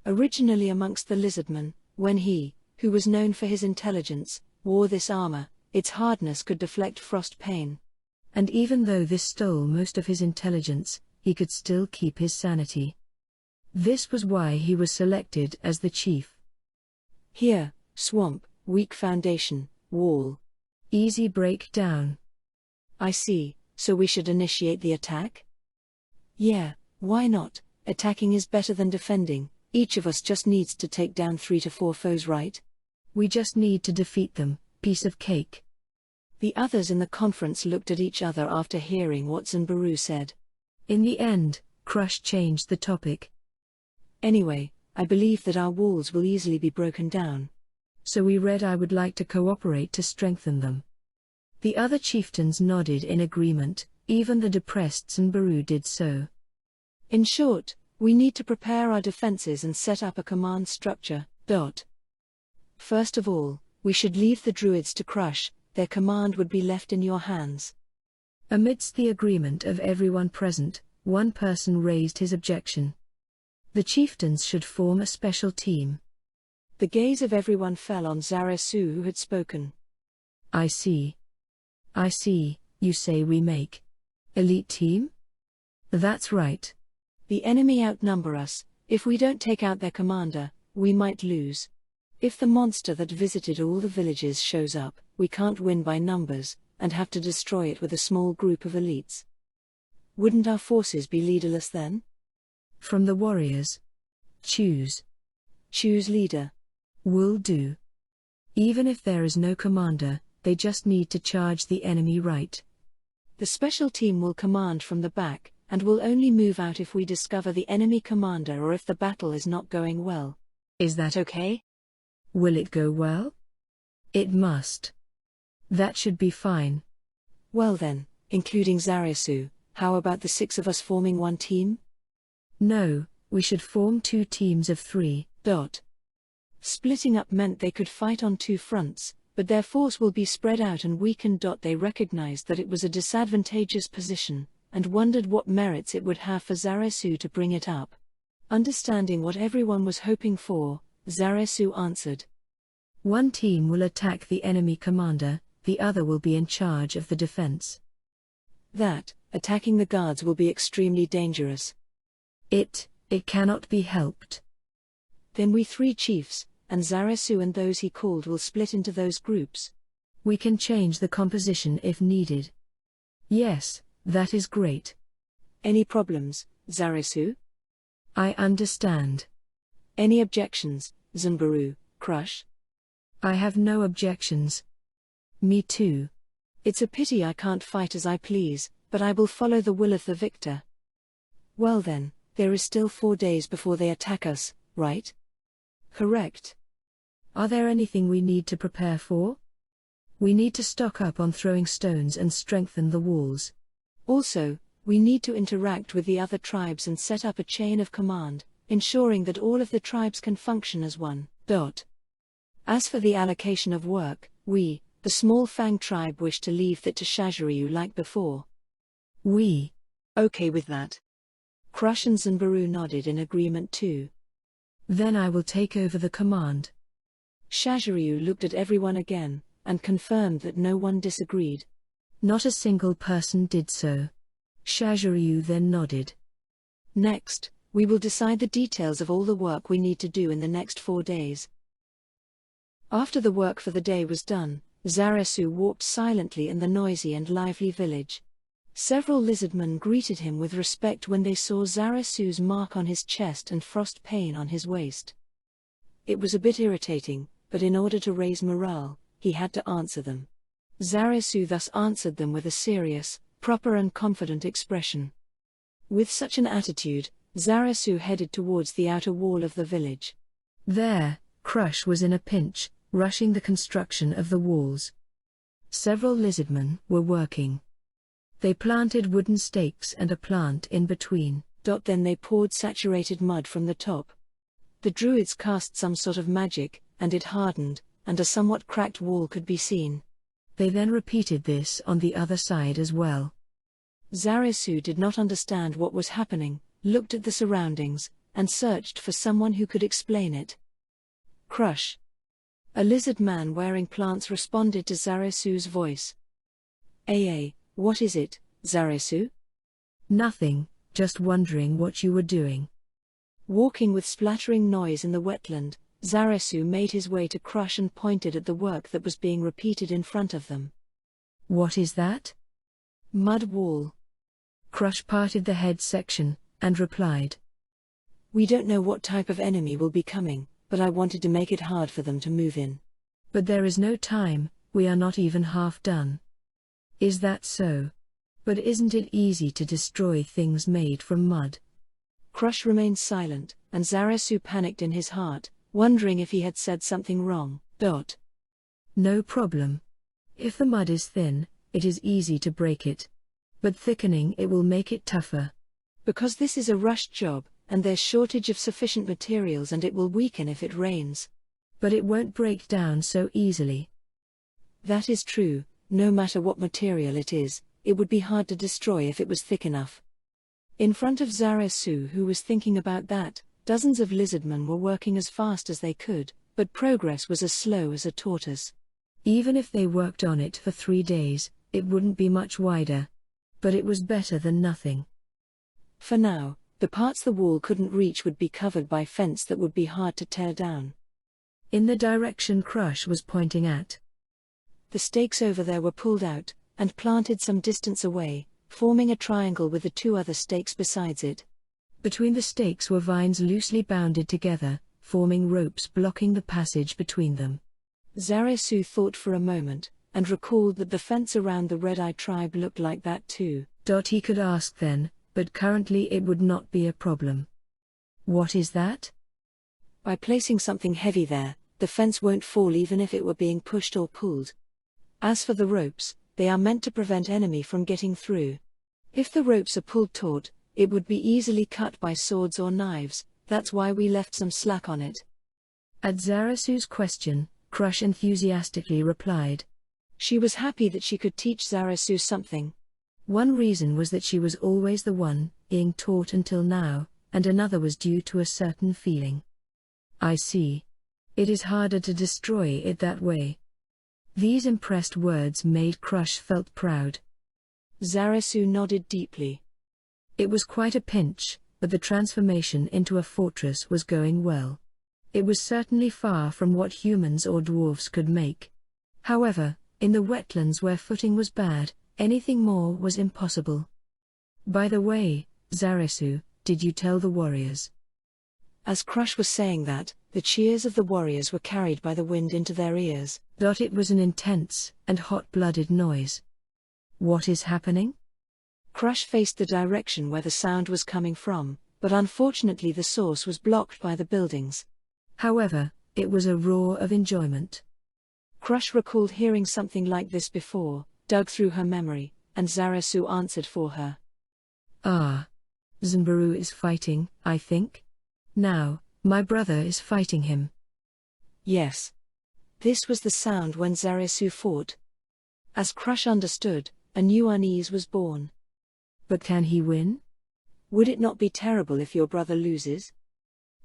Originally amongst the lizardmen, when he, who was known for his intelligence, wore this armor, its hardness could deflect frost pain. And even though this stole most of his intelligence, he could still keep his sanity. This was why he was selected as the chief. Here, swamp, weak foundation, wall. Easy breakdown. I see, so we should initiate the attack? Yeah, why not? Attacking is better than defending. Each of us just needs to take down 3 to 4 foes, right? We just need to defeat them, piece of cake. The others in the conference looked at each other after hearing what Zanbaru said. In the end, Crush changed the topic. Anyway, I believe that our walls will easily be broken down. So we read I would like to cooperate to strengthen them. The other chieftains nodded in agreement, even the depressed Zanbaru did so. In short, we need to prepare our defenses and set up a command structure. First of all, we should leave the druids to Crush, their command would be left in your hands. Amidst the agreement of everyone present, one person raised his objection. The chieftains should form a special team. The gaze of everyone fell on Zaresu, who had spoken. I see, you say we make elite team? That's right. The enemy outnumber us. If we don't take out their commander, we might lose. If the monster that visited all the villages shows up, we can't win by numbers, and have to destroy it with a small group of elites. Wouldn't our forces be leaderless then? From the warriors. Choose leader. Will do. Even if there is no commander, they just need to charge the enemy right. The special team will command from the back, and will only move out if we discover the enemy commander or if the battle is not going well. Is that okay? Will it go well? It must. That should be fine. Well then, including Zaresu, how about the 6 of us forming one team? No, we should form 2 teams of 3. Splitting up meant they could fight on 2 fronts, but their force will be spread out and weakened. They recognized that it was a disadvantageous position, and wondered what merits it would have for Zaresu to bring it up. Understanding what everyone was hoping for, Zaresu answered. One team will attack the enemy commander, the other will be in charge of the defense. Attacking the guards will be extremely dangerous. It cannot be helped. Then we 3 chiefs, and Zaresu and those he called will split into those groups. We can change the composition if needed. Yes, that is great. Any problems, Zaresu? I understand. Any objections, Zanbaru, Crush? I have no objections. Me too. It's a pity I can't fight as I please, but I will follow the will of the victor. Well then, there is still 4 days before they attack us, right? Correct. Are there anything we need to prepare for? We need to stock up on throwing stones and strengthen the walls. Also, we need to interact with the other tribes and set up a chain of command, ensuring that all of the tribes can function as one. As for the allocation of work, we, the small Fang tribe, wish to leave that to Shaziryu like before. We. Okay with that. Crush and Zanbaru nodded in agreement too. Then I will take over the command. Shaziryu looked at everyone again, and confirmed that no one disagreed. Not a single person did so. Shaziryu then nodded. Next, we will decide the details of all the work we need to do in the next 4 days. After the work for the day was done, Zaresu walked silently in the noisy and lively village. Several lizardmen greeted him with respect when they saw Zaresu's mark on his chest and frost pain on his waist. It was a bit irritating, but in order to raise morale, he had to answer them. Zaresu thus answered them with a serious, proper and confident expression. With such an attitude, Zaresu headed towards the outer wall of the village. There, Crush was in a pinch, rushing the construction of the walls. Several lizardmen were working. They planted wooden stakes and a plant in between. Then they poured saturated mud from the top. The druids cast some sort of magic, and it hardened, and a somewhat cracked wall could be seen. They then repeated this on the other side as well. Zarasu did not understand what was happening, looked at the surroundings, and searched for someone who could explain it. Crush. A lizard man wearing plants responded to Zarasu's voice. What is it, Zarasu? Nothing, just wondering what you were doing. Walking with splattering noise in the wetland, Zarasu made his way to Crush and pointed at the work that was being repeated in front of them. What is that? Mud wall. Crush parted the head section, and replied. We don't know what type of enemy will be coming, but I wanted to make it hard for them to move in. But there is no time, we are not even half done. Is that so? But isn't it easy to destroy things made from mud? Crush remained silent, and Zarasu panicked in his heart, wondering if he had said something wrong. No problem. If the mud is thin, it is easy to break it. But thickening it will make it tougher. Because this is a rushed job, and there's shortage of sufficient materials, and it will weaken if it rains. But it won't break down so easily. That is true, no matter what material it is, it would be hard to destroy if it was thick enough. In front of Zarasu, who was thinking about that, dozens of lizardmen were working as fast as they could, but progress was as slow as a tortoise. Even if they worked on it for 3 days, it wouldn't be much wider. But it was better than nothing. For now, the parts the wall couldn't reach would be covered by fence that would be hard to tear down. In the direction Crush was pointing at. The stakes over there were pulled out, and planted some distance away, forming a triangle with the 2 other stakes besides it. Between the stakes were vines loosely bounded together, forming ropes blocking the passage between them. Zarasu thought for a moment, and recalled that the fence around the Red-Eye tribe looked like that too. He could ask then, but currently it would not be a problem. What is that? By placing something heavy there, the fence won't fall even if it were being pushed or pulled. As for the ropes, they are meant to prevent enemy from getting through. If the ropes are pulled taut, it would be easily cut by swords or knives, that's why we left some slack on it. At Zarasu's question, Crush enthusiastically replied. She was happy that she could teach Zarasu something. One reason was that she was always the one being taught until now, and another was due to a certain feeling. I see. It is harder to destroy it that way. These impressed words made Crush felt proud. Zarasu nodded deeply. It was quite a pinch, but the transformation into a fortress was going well. It was certainly far from what humans or dwarves could make. However, in the wetlands where footing was bad, anything more was impossible. By the way, Zarasu, did you tell the warriors? As Crush was saying that, the cheers of the warriors were carried by the wind into their ears. It was an intense and hot-blooded noise. What is happening? Crush faced the direction where the sound was coming from, but unfortunately the source was blocked by the buildings. However, it was a roar of enjoyment. Crush recalled hearing something like this before, dug through her memory, and Zarasu answered for her. Zanbaru is fighting, I think? Now, my brother is fighting him. Yes. This was the sound when Zarasu fought. As Crush understood, a new unease was born. But can he win? Would it not be terrible if your brother loses?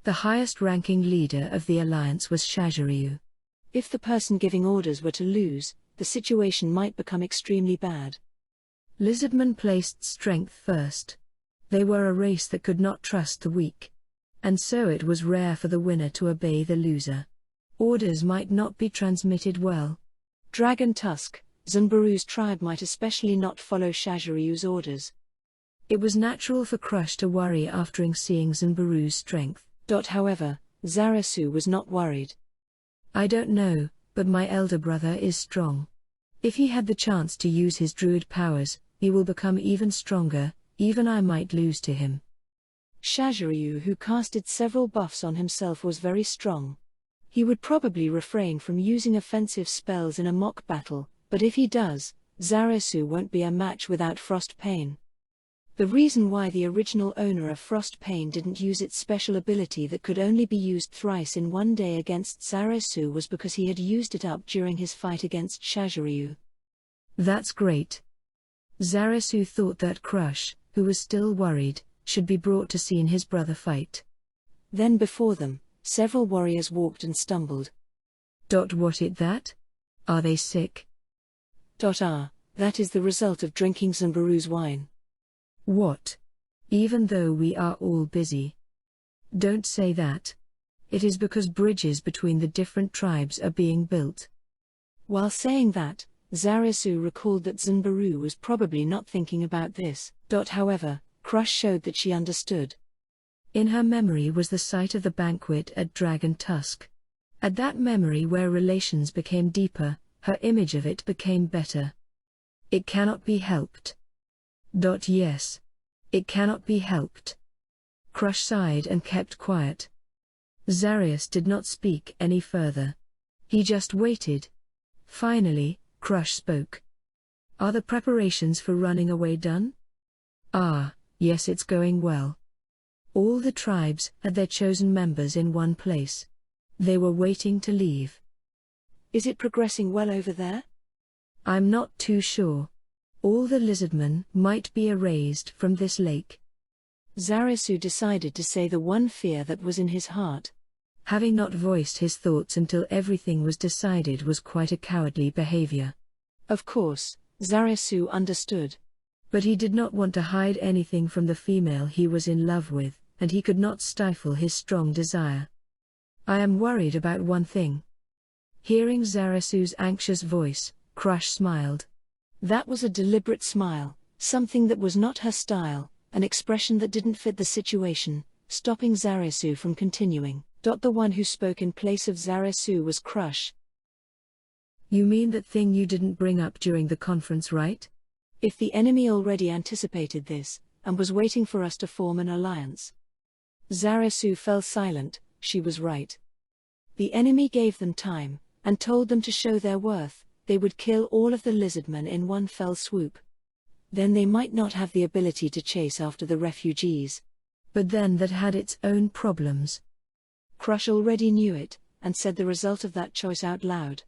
The highest-ranking leader of the alliance was Shaziryu. If the person giving orders were to lose, the situation might become extremely bad. Lizardmen placed strength first. They were a race that could not trust the weak. And so it was rare for the winner to obey the loser. Orders might not be transmitted well. Dragon Tusk, Zanbaru's tribe might especially not follow Shaziryu's orders. It was natural for Crush to worry after seeing Zanbaru's strength. However, Zarasu was not worried. I don't know, but my elder brother is strong. If he had the chance to use his druid powers, he will become even stronger, even I might lose to him. Shaziryu, who casted several buffs on himself, was very strong. He would probably refrain from using offensive spells in a mock battle, but if he does, Zarasu won't be a match without frost pain. The reason why the original owner of Frostpain didn't use its special ability that could only be used thrice in one day against Zarasu was because he had used it up during his fight against Shaziryu. That's great. Zarasu thought that Crush, who was still worried, should be brought to see his brother fight. Then before them, several warriors walked and stumbled. What is that? Are they sick? That is the result of drinking Zanbaru's wine. What? Even though we are all busy. Don't say that. It is because bridges between the different tribes are being built. While saying that, Zarasu recalled that Zanbaru was probably not thinking about this. However, Crush showed that she understood. In her memory was the sight of the banquet at Dragon Tusk. At that memory where relations became deeper, her image of it became better. It cannot be helped. Yes. It cannot be helped. Crush sighed and kept quiet. Zarius did not speak any further. He just waited. Finally, Crush spoke. Are the preparations for running away done? Yes, it's going well. All the tribes had their chosen members in one place. They were waiting to leave. Is it progressing well over there? I'm not too sure. All the lizardmen might be erased from this lake. Zarasu decided to say the one fear that was in his heart. Having not voiced his thoughts until everything was decided was quite a cowardly behavior. Of course, Zarasu understood. But he did not want to hide anything from the female he was in love with, and he could not stifle his strong desire. I am worried about one thing. Hearing Zarasu's anxious voice, Crush smiled. That was a deliberate smile, something that was not her style, an expression that didn't fit the situation, stopping Zarasu from continuing. The one who spoke in place of Zarasu was Crush. You mean that thing you didn't bring up during the conference, right? If the enemy already anticipated this, and was waiting for us to form an alliance. Zarasu fell silent. She was right. The enemy gave them time, and told them to show their worth. They would kill all of the lizardmen in one fell swoop. Then they might not have the ability to chase after the refugees. But then that had its own problems. Crush already knew it, and said the result of that choice out loud.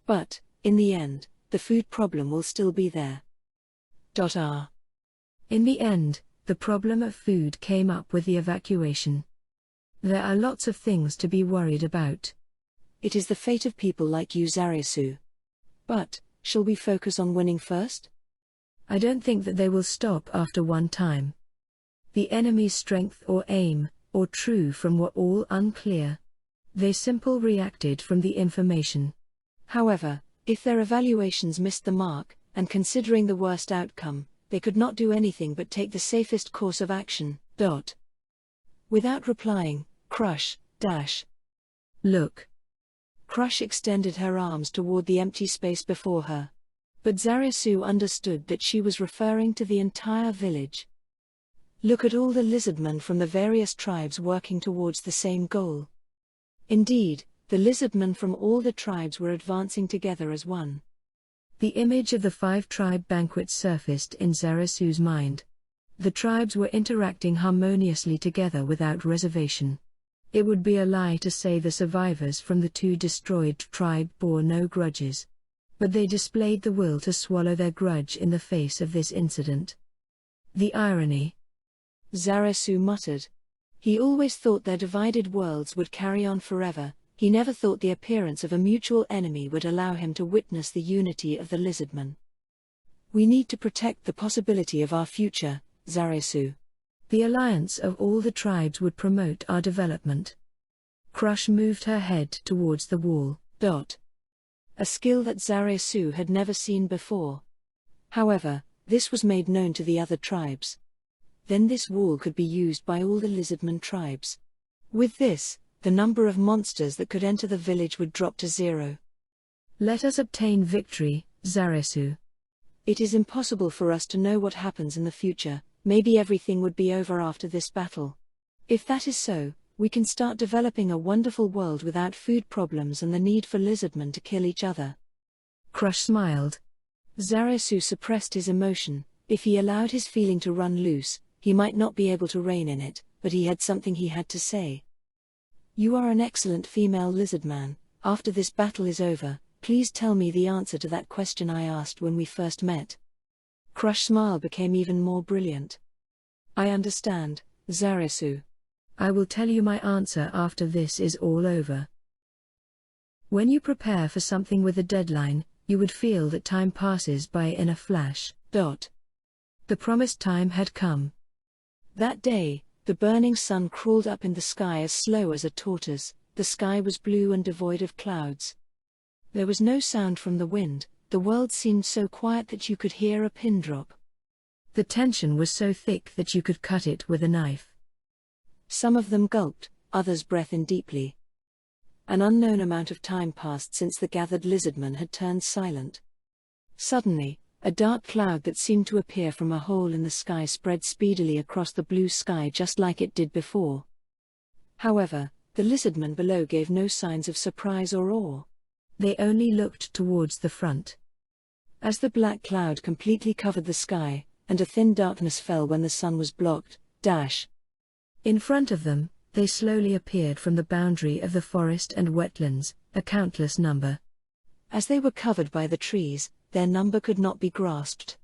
But, in the end, the food problem will still be there. In the end, the problem of food came up with the evacuation. There are lots of things to be worried about. It is the fate of people like you, Zarasu. But, shall we focus on winning first? I don't think that they will stop after one time. The enemy's strength or aim, or true from were all unclear. They simply reacted from the information. However, if their evaluations missed the mark, and considering the worst outcome, they could not do anything but take the safest course of action. Without replying, Crush. Look. Crush extended her arms toward the empty space before her. But Zarasu understood that she was referring to the entire village. Look at all the lizardmen from the various tribes working towards the same goal. Indeed, the lizardmen from all the tribes were advancing together as one. The image of the 5-tribe banquet surfaced in Zarasu's mind. The tribes were interacting harmoniously together without reservation. It would be a lie to say the survivors from the 2 destroyed tribe bore no grudges. But they displayed the will to swallow their grudge in the face of this incident. The irony. Zarasu muttered. He always thought their divided worlds would carry on forever. He never thought the appearance of a mutual enemy would allow him to witness the unity of the lizardmen. We need to protect the possibility of our future, Zarasu. The alliance of all the tribes would promote our development. Crush moved her head towards the wall. A skill that Zarasu had never seen before. However, this was made known to the other tribes. Then this wall could be used by all the lizardmen tribes. With this, the number of monsters that could enter the village would drop to 0. Let us obtain victory, Zarasu. It is impossible for us to know what happens in the future. Maybe everything would be over after this battle. If that is so, we can start developing a wonderful world without food problems and the need for lizardmen to kill each other. Crush smiled. Zarasu suppressed his emotion. If he allowed his feeling to run loose, he might not be able to rein in it, but he had something he had to say. "You are an excellent female lizard man. After this battle is over, please tell me the answer to that question I asked when we first met." Crush's smile became even more brilliant. "I understand, Zarasu. I will tell you my answer after this is all over. When you prepare for something with a deadline, you would feel that time passes by in a flash. The promised time had come. That day, the burning sun crawled up in the sky as slow as a tortoise. The sky was blue and devoid of clouds. There was no sound from the wind. The world seemed so quiet that you could hear a pin drop. The tension was so thick that you could cut it with a knife. Some of them gulped, others breathed in deeply. An unknown amount of time passed since the gathered lizardmen had turned silent. Suddenly, a dark cloud that seemed to appear from a hole in the sky spread speedily across the blue sky just like it did before. However, the lizardmen below gave no signs of surprise or awe. They only looked towards the front. As the black cloud completely covered the sky, and a thin darkness fell when the sun was blocked, in front of them, they slowly appeared from the boundary of the forest and wetlands, a countless number. As they were covered by the trees, their number could not be grasped.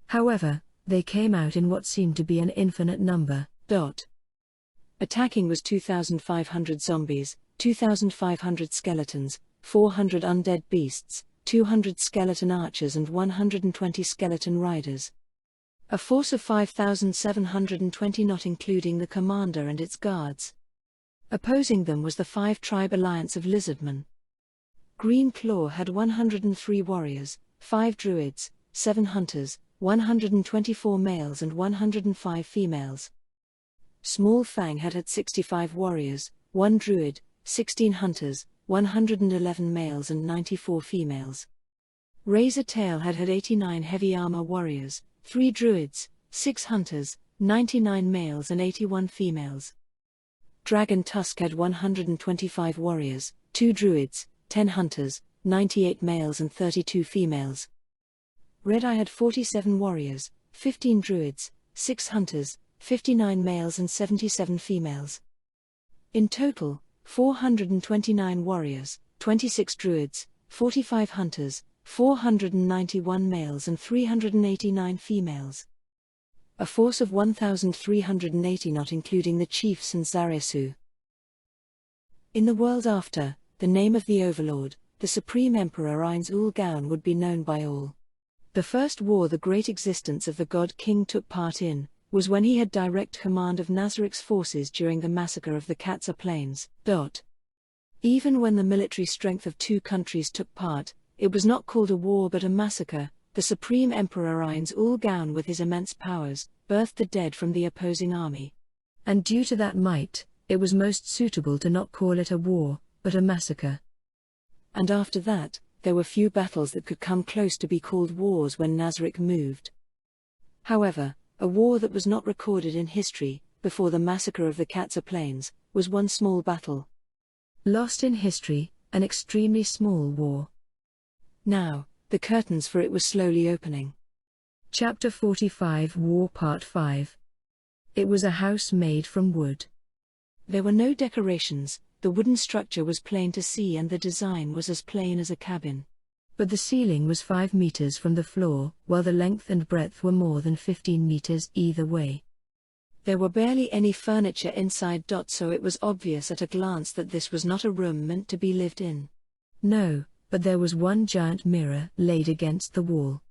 However, they came out in what seemed to be an infinite number. Attacking was 2,500 zombies, 2,500 skeletons, 400 undead beasts, 200 skeleton archers and 120 skeleton riders. A force of 5,720 not including the commander and its guards. Opposing them was the 5-tribe alliance of lizardmen. Green Claw had 103 warriors, 5 druids, 7 hunters, 124 males and 105 females. Small Fang had 65 warriors, 1 druid, 16 hunters, 111 males and 94 females. Razor Tail had 89 heavy armor warriors, 3 druids, 6 hunters, 99 males and 81 females. Dragon Tusk had 125 warriors, 2 druids, 10 hunters, 98 males and 32 females. Red Eye had 47 warriors, 15 druids, 6 hunters, 59 males and 77 females. In total, 429 warriors, 26 druids, 45 hunters, 491 males and 389 females. A force of 1,380 not including the chiefs and Zarasu. In the world after, the name of the overlord, the supreme emperor Ainz Ul Gaon would be known by all. The first war the great existence of the god king took part in, was when he had direct command of Nazarik's forces during the massacre of the Katsa Plains. Even when the military strength of 2 countries took part, it was not called a war but a massacre. The supreme emperor Ainz Ul Gaon with his immense powers, birthed the dead from the opposing army. And due to that might, it was most suitable to not call it a war, but a massacre. And after that, there were few battles that could come close to be called wars when Nazarik moved. However, a war that was not recorded in history, before the massacre of the Katsa Plains, was one small battle. Lost in history, an extremely small war. Now, the curtains for it were slowly opening. Chapter 45 War Part 5. It was a house made from wood. There were no decorations, the wooden structure was plain to see and the design was as plain as a cabin. But the ceiling was 5 meters from the floor, while the length and breadth were more than 15 meters either way. There were barely any furniture inside. So it was obvious at a glance that this was not a room meant to be lived in. No, but there was one giant mirror laid against the wall.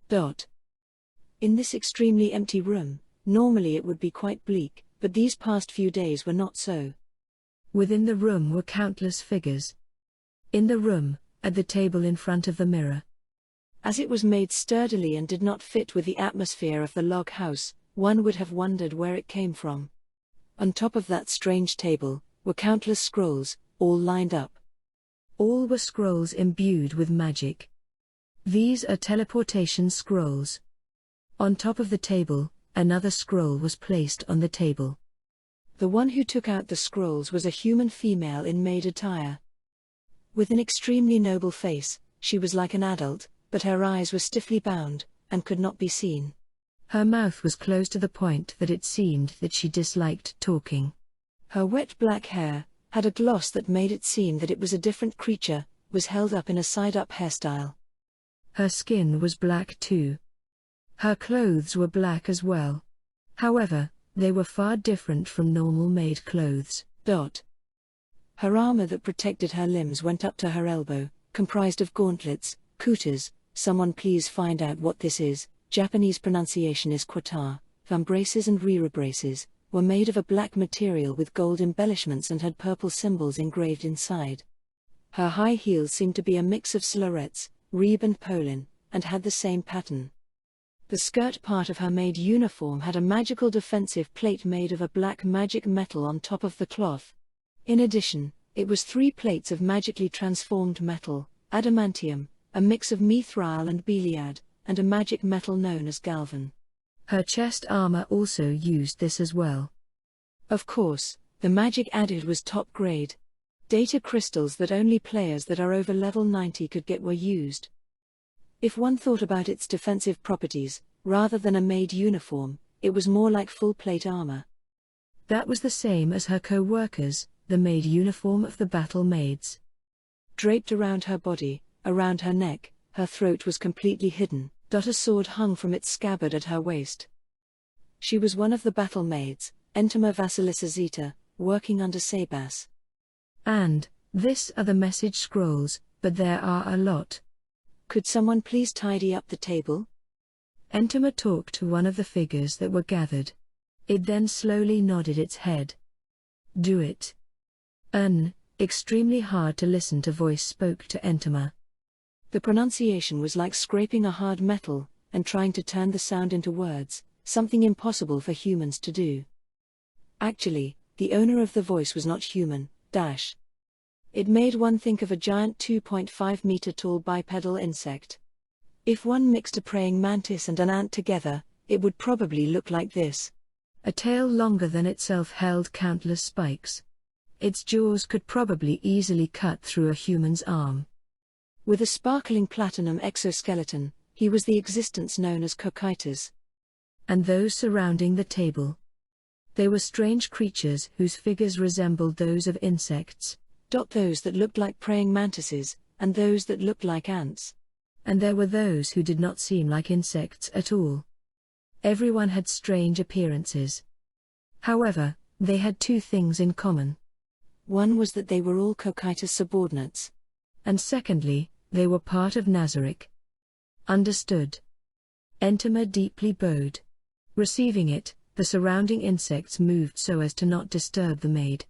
In this extremely empty room, normally it would be quite bleak, but these past few days were not so. Within the room were countless figures. In the room, at the table in front of the mirror. As it was made sturdily and did not fit with the atmosphere of the log house, one would have wondered where it came from. On top of that strange table, were countless scrolls, all lined up. All were scrolls imbued with magic. These are teleportation scrolls. On top of the table, another scroll was placed on the table. The one who took out the scrolls was a human female in maid attire. With an extremely noble face, she was like an adult, but her eyes were stiffly bound, and could not be seen. Her mouth was closed to the point that it seemed that she disliked talking. Her wet black hair had a gloss that made it seem that it was a different creature, was held up in a side-up hairstyle. Her skin was black too. Her clothes were black as well. However, they were far different from normal maid clothes. Her armor that protected her limbs went up to her elbow, comprised of gauntlets, kutas. Someone please find out what this is. Japanese pronunciation is kwata. Vambraces and rerebraces were made of a black material with gold embellishments and had purple symbols engraved inside. Her high heels seemed to be a mix of slorettes, rebe and polin, and had the same pattern. The skirt part of her maid uniform had a magical defensive plate made of a black magic metal on top of the cloth. In addition, it was 3 plates of magically transformed metal, adamantium, a mix of mithril and beliad, and a magic metal known as galvan. Her chest armor also used this as well. Of course, the magic added was top grade. Data crystals that only players that are over level 90 could get were used. If one thought about its defensive properties, rather than a maid uniform, it was more like full plate armor. That was the same as her co-workers, the maid uniform of the battle maids. Draped around her body, around her neck, her throat was completely hidden. A sword hung from its scabbard at her waist. She was one of the battle maids, Entoma Vasilisa Zeta, working under Sabas. And, this are the message scrolls, but there are a lot. Could someone please tidy up the table? Entoma talked to one of the figures that were gathered. It then slowly nodded its head. Do it. An extremely hard to listen to voice spoke to Entoma. The pronunciation was like scraping a hard metal, and trying to turn the sound into words, something impossible for humans to do. Actually, the owner of the voice was not human. It made one think of a giant 2.5-meter tall bipedal insect. If one mixed a praying mantis and an ant together, it would probably look like this. A tail longer than itself held countless spikes. Its jaws could probably easily cut through a human's arm. With a sparkling platinum exoskeleton, he was the existence known as Cocytus. And those surrounding the table. They were strange creatures whose figures resembled those of insects. Those that looked like praying mantises, and those that looked like ants. And there were those who did not seem like insects at all. Everyone had strange appearances. However, they had 2 things in common. One was that they were all Cocytus subordinates. And secondly, they were part of Nazarick. Understood. Entoma deeply bowed. Receiving it, the surrounding insects moved so as to not disturb the maid.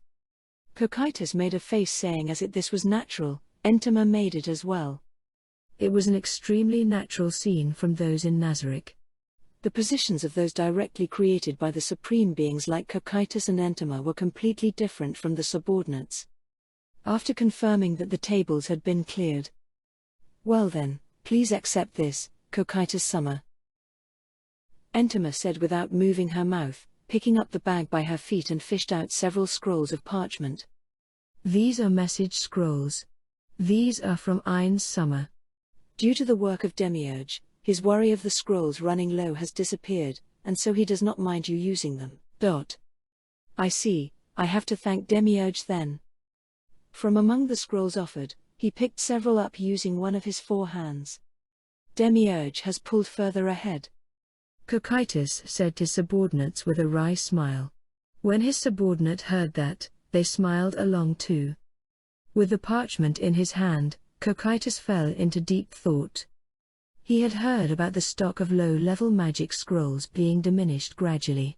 Cocytus made a face saying as if this was natural. Entoma made it as well. It was an extremely natural scene from those in Nazarick. The positions of those directly created by the supreme beings like Cocytus and Entoma were completely different from the subordinates. After confirming that the tables had been cleared. Well then, please accept this, Cocytus Summer. Entoma said without moving her mouth, picking up the bag by her feet and fished out several scrolls of parchment. These are message scrolls. These are from Ain's Summer. Due to the work of Demiurge, his worry of the scrolls running low has disappeared, and so he does not mind you using them. I see, I have to thank Demiurge then. From among the scrolls offered, he picked several up using one of his 4 hands. Demiurge has pulled further ahead. Cocytus said to his subordinates with a wry smile. When his subordinate heard that, they smiled along too. With the parchment in his hand, Cocytus fell into deep thought. He had heard about the stock of low-level magic scrolls being diminished gradually.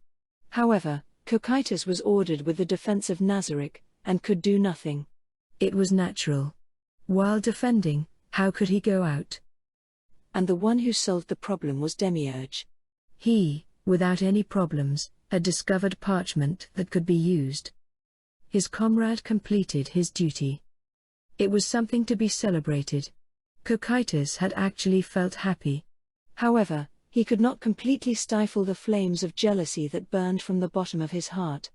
However, Cocytus was ordered with the defense of Nazarick, and could do nothing. It was natural. While defending, how could he go out? And the one who solved the problem was Demiurge. He, without any problems, had discovered parchment that could be used. His comrade completed his duty. It was something to be celebrated. Cocytus had actually felt happy. However, he could not completely stifle the flames of jealousy that burned from the bottom of his heart.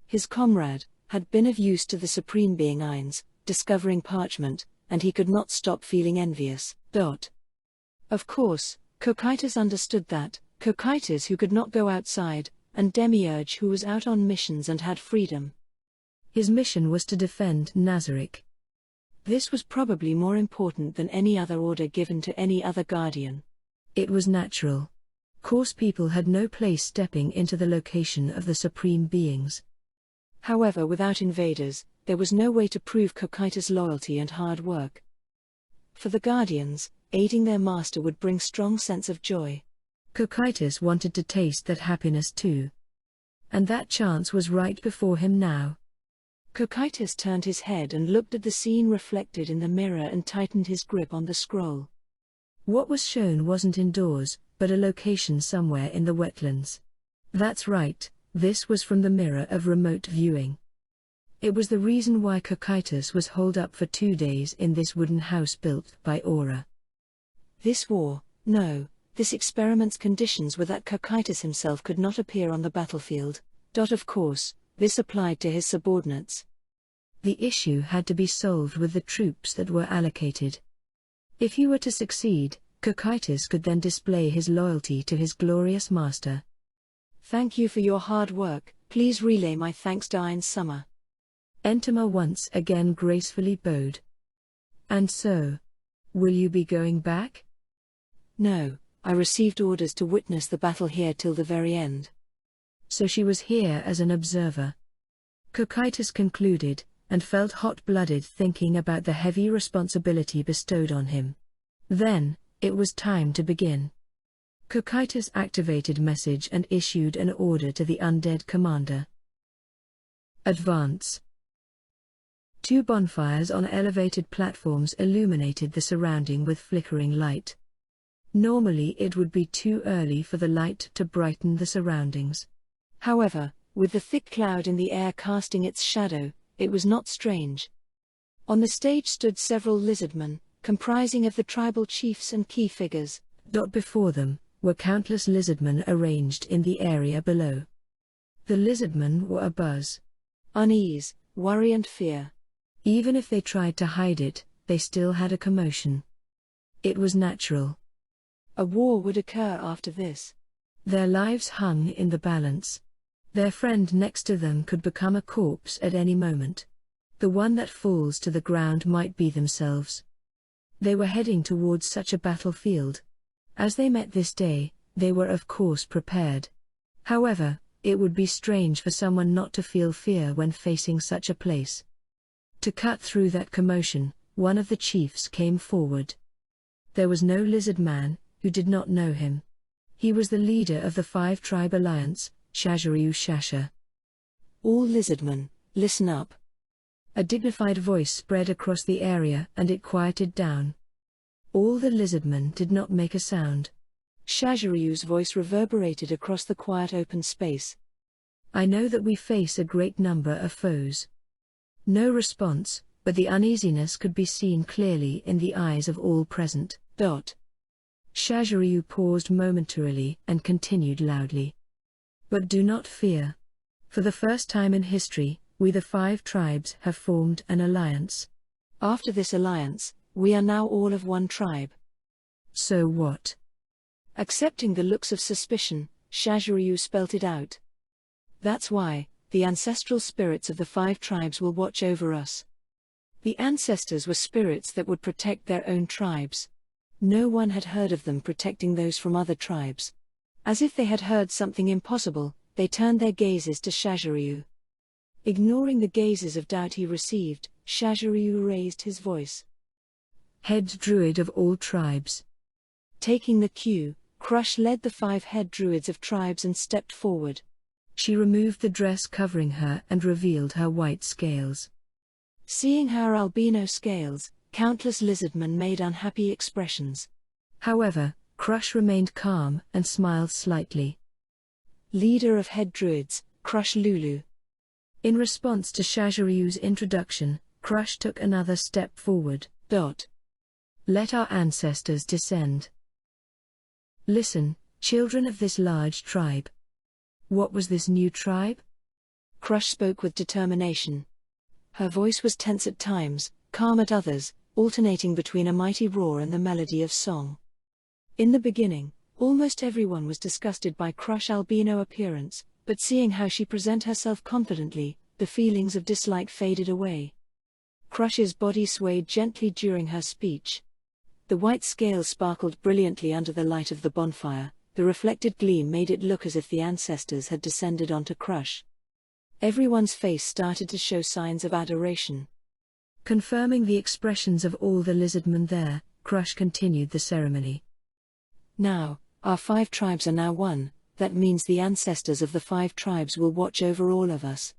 His comrade had been of use to the supreme being Ain's, discovering parchment, and he could not stop feeling envious. Of course, Cocytus understood that, Cocytus who could not go outside, and Demiurge who was out on missions and had freedom. His mission was to defend Nazarick. This was probably more important than any other order given to any other guardian. It was natural. Coarse people had no place stepping into the location of the supreme beings. However, without invaders, there was no way to prove Cocytus' loyalty and hard work. For the guardians, aiding their master would bring strong sense of joy. Cocytus wanted to taste that happiness too. And that chance was right before him now. Cocytus turned his head and looked at the scene reflected in the mirror and tightened his grip on the scroll. What was shown wasn't indoors, but a location somewhere in the wetlands. That's right, this was from the mirror of remote viewing. It was the reason why Cocytus was holed up for 2 days in this wooden house built by Aura. This experiment's conditions were that Cocytus himself could not appear on the battlefield. Of course, this applied to his subordinates. The issue had to be solved with the troops that were allocated. If he were to succeed, Cocytus could then display his loyalty to his glorious master. Thank you for your hard work, please relay my thanks to Iron Summer. Entema once again gracefully bowed. And so, will you be going back? No, I received orders to witness the battle here till the very end. So she was here as an observer. Cocytus concluded, and felt hot-blooded thinking about the heavy responsibility bestowed on him. Then, it was time to begin. Cocytus activated message and issued an order to the undead commander. Advance. 2 bonfires on elevated platforms illuminated the surrounding with flickering light. Normally it would be too early for the light to brighten the surroundings. However, with the thick cloud in the air casting its shadow, it was not strange. On the stage stood several lizardmen, comprising of the tribal chiefs and key figures. Before them were countless lizardmen arranged in the area below. The lizardmen were abuzz. Unease, worry and fear. Even if they tried to hide it, they still had a commotion. It was natural. A war would occur after this. Their lives hung in the balance. Their friend next to them could become a corpse at any moment. The one that falls to the ground might be themselves. They were heading towards such a battlefield. As they met this day, they were of course prepared. However, it would be strange for someone not to feel fear when facing such a place. To cut through that commotion, one of the chiefs came forward. There was no lizard man who did not know him. He was the leader of the 5-tribe alliance, Shaziryu Shasha. All lizardmen, listen up. A dignified voice spread across the area and it quieted down. All the lizardmen did not make a sound. Shaziryu's voice reverberated across the quiet open space. I know that we face a great number of foes. No response, but the uneasiness could be seen clearly in the eyes of all present. Shaziryu paused momentarily and continued loudly. But do not fear. For the first time in history, we the 5 tribes have formed an alliance. After this alliance, we are now all of one tribe. So what? Accepting the looks of suspicion, Shaziryu spelt it out. That's why, the ancestral spirits of the 5 tribes will watch over us. The ancestors were spirits that would protect their own tribes. No one had heard of them protecting those from other tribes. As if they had heard something impossible, they turned their gazes to Shaziryu. Ignoring the gazes of doubt he received, Shaziryu raised his voice. Head druid of all tribes. Taking the cue, Crush led the 5 head druids of tribes and stepped forward. She removed the dress covering her and revealed her white scales. Seeing her albino scales, countless lizardmen made unhappy expressions. However, Crush remained calm and smiled slightly. Leader of head druids, Crush Lulu. In response to Shaziryu's introduction, Crush took another step forward. Let our ancestors descend. Listen, children of this large tribe. What was this new tribe? Crush spoke with determination. Her voice was tense at times, calm at others, alternating between a mighty roar and the melody of song. In the beginning, Almost everyone was disgusted by Crush's albino appearance, but seeing how she presented herself confidently, the feelings of dislike faded away. Crush's body swayed gently during her speech. The white scales sparkled brilliantly under the light of the bonfire. The reflected gleam made it look as if the ancestors had descended onto Crush. Everyone's face started to show signs of adoration. Confirming the expressions of all the lizardmen there, Crush continued the ceremony. Now, our 5 tribes are now one. That means the ancestors of the 5 tribes will watch over all of us.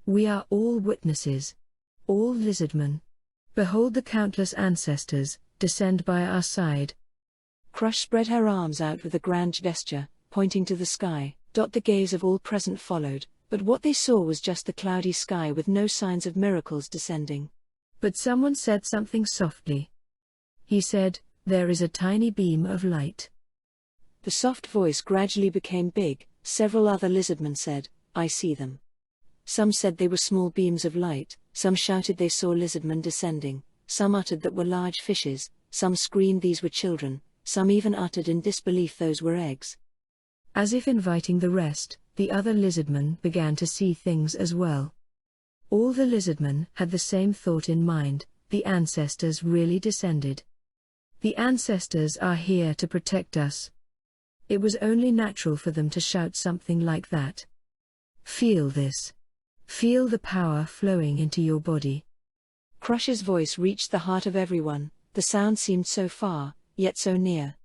We are all witnesses. All lizardmen. Behold the countless ancestors, descend by our side. Crush spread her arms out with a grand gesture, pointing to the sky. The gaze of all present followed, but what they saw was just the cloudy sky with no signs of miracles descending. But someone said something softly. He said, "There is a tiny beam of light." The soft voice gradually became big. Several other lizardmen said, "I see them." Some said they were small beams of light, some shouted they saw lizardmen descending, some uttered that were large fishes, some screamed these were children, some even uttered in disbelief those were eggs. As if inviting the rest, the other lizardmen began to see things as well. All the lizardmen had the same thought in mind: the ancestors really descended. The ancestors are here to protect us. It was only natural for them to shout something like that. Feel this. Feel the power flowing into your body. Crush's voice reached the heart of everyone. The sound seemed so far, yet so near.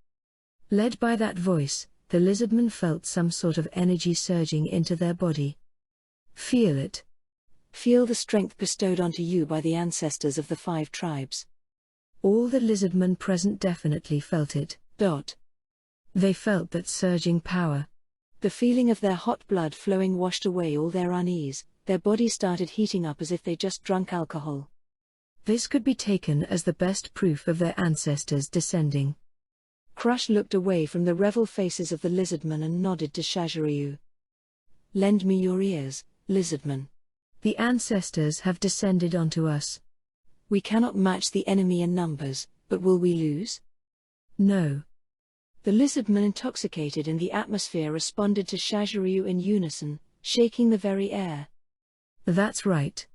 Led by that voice, the lizardmen felt some sort of energy surging into their body. Feel it. Feel the strength bestowed onto you by the ancestors of the 5 tribes. All the lizardmen present definitely felt it. They felt that surging power. The feeling of their hot blood flowing washed away all their unease. Their bodies started heating up as if they just drunk alcohol. This could be taken as the best proof of their ancestors descending. Crush looked away from the revel faces of the lizardmen and nodded to Shaziryu. "Lend me your ears, lizardmen. The ancestors have descended onto us. We cannot match the enemy in numbers, but will we lose?" No. The lizardmen intoxicated in the atmosphere responded to Shaziryu in unison, shaking the very air. That's right.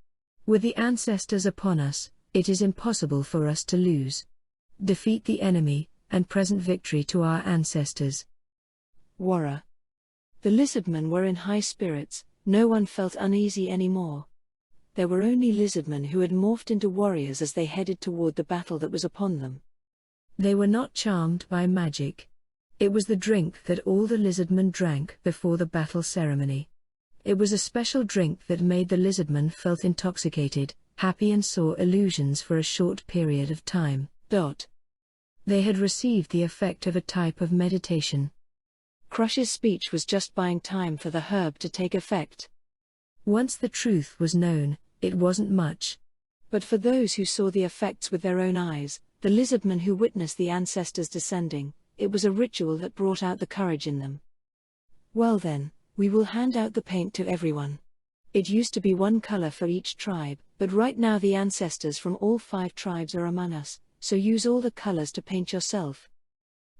With the ancestors upon us, it is impossible for us to lose. Defeat the enemy, and present victory to our ancestors. Warra. The lizardmen were in high spirits. No one felt uneasy anymore. There were only lizardmen who had morphed into warriors as they headed toward the battle that was upon them. They were not charmed by magic. It was the drink that all the lizardmen drank before the battle ceremony. It was a special drink that made the lizardmen felt intoxicated, happy and saw illusions for a short period of time. They had received the effect of a type of meditation. Crush's speech was just buying time for the herb to take effect. Once the truth was known, it wasn't much. But for those who saw the effects with their own eyes, the lizardmen who witnessed the ancestors descending, it was a ritual that brought out the courage in them. "Well then, we will hand out the paint to everyone. It used to be one color for each tribe, but right now the ancestors from all 5 tribes are among us, so use all the colors to paint yourself."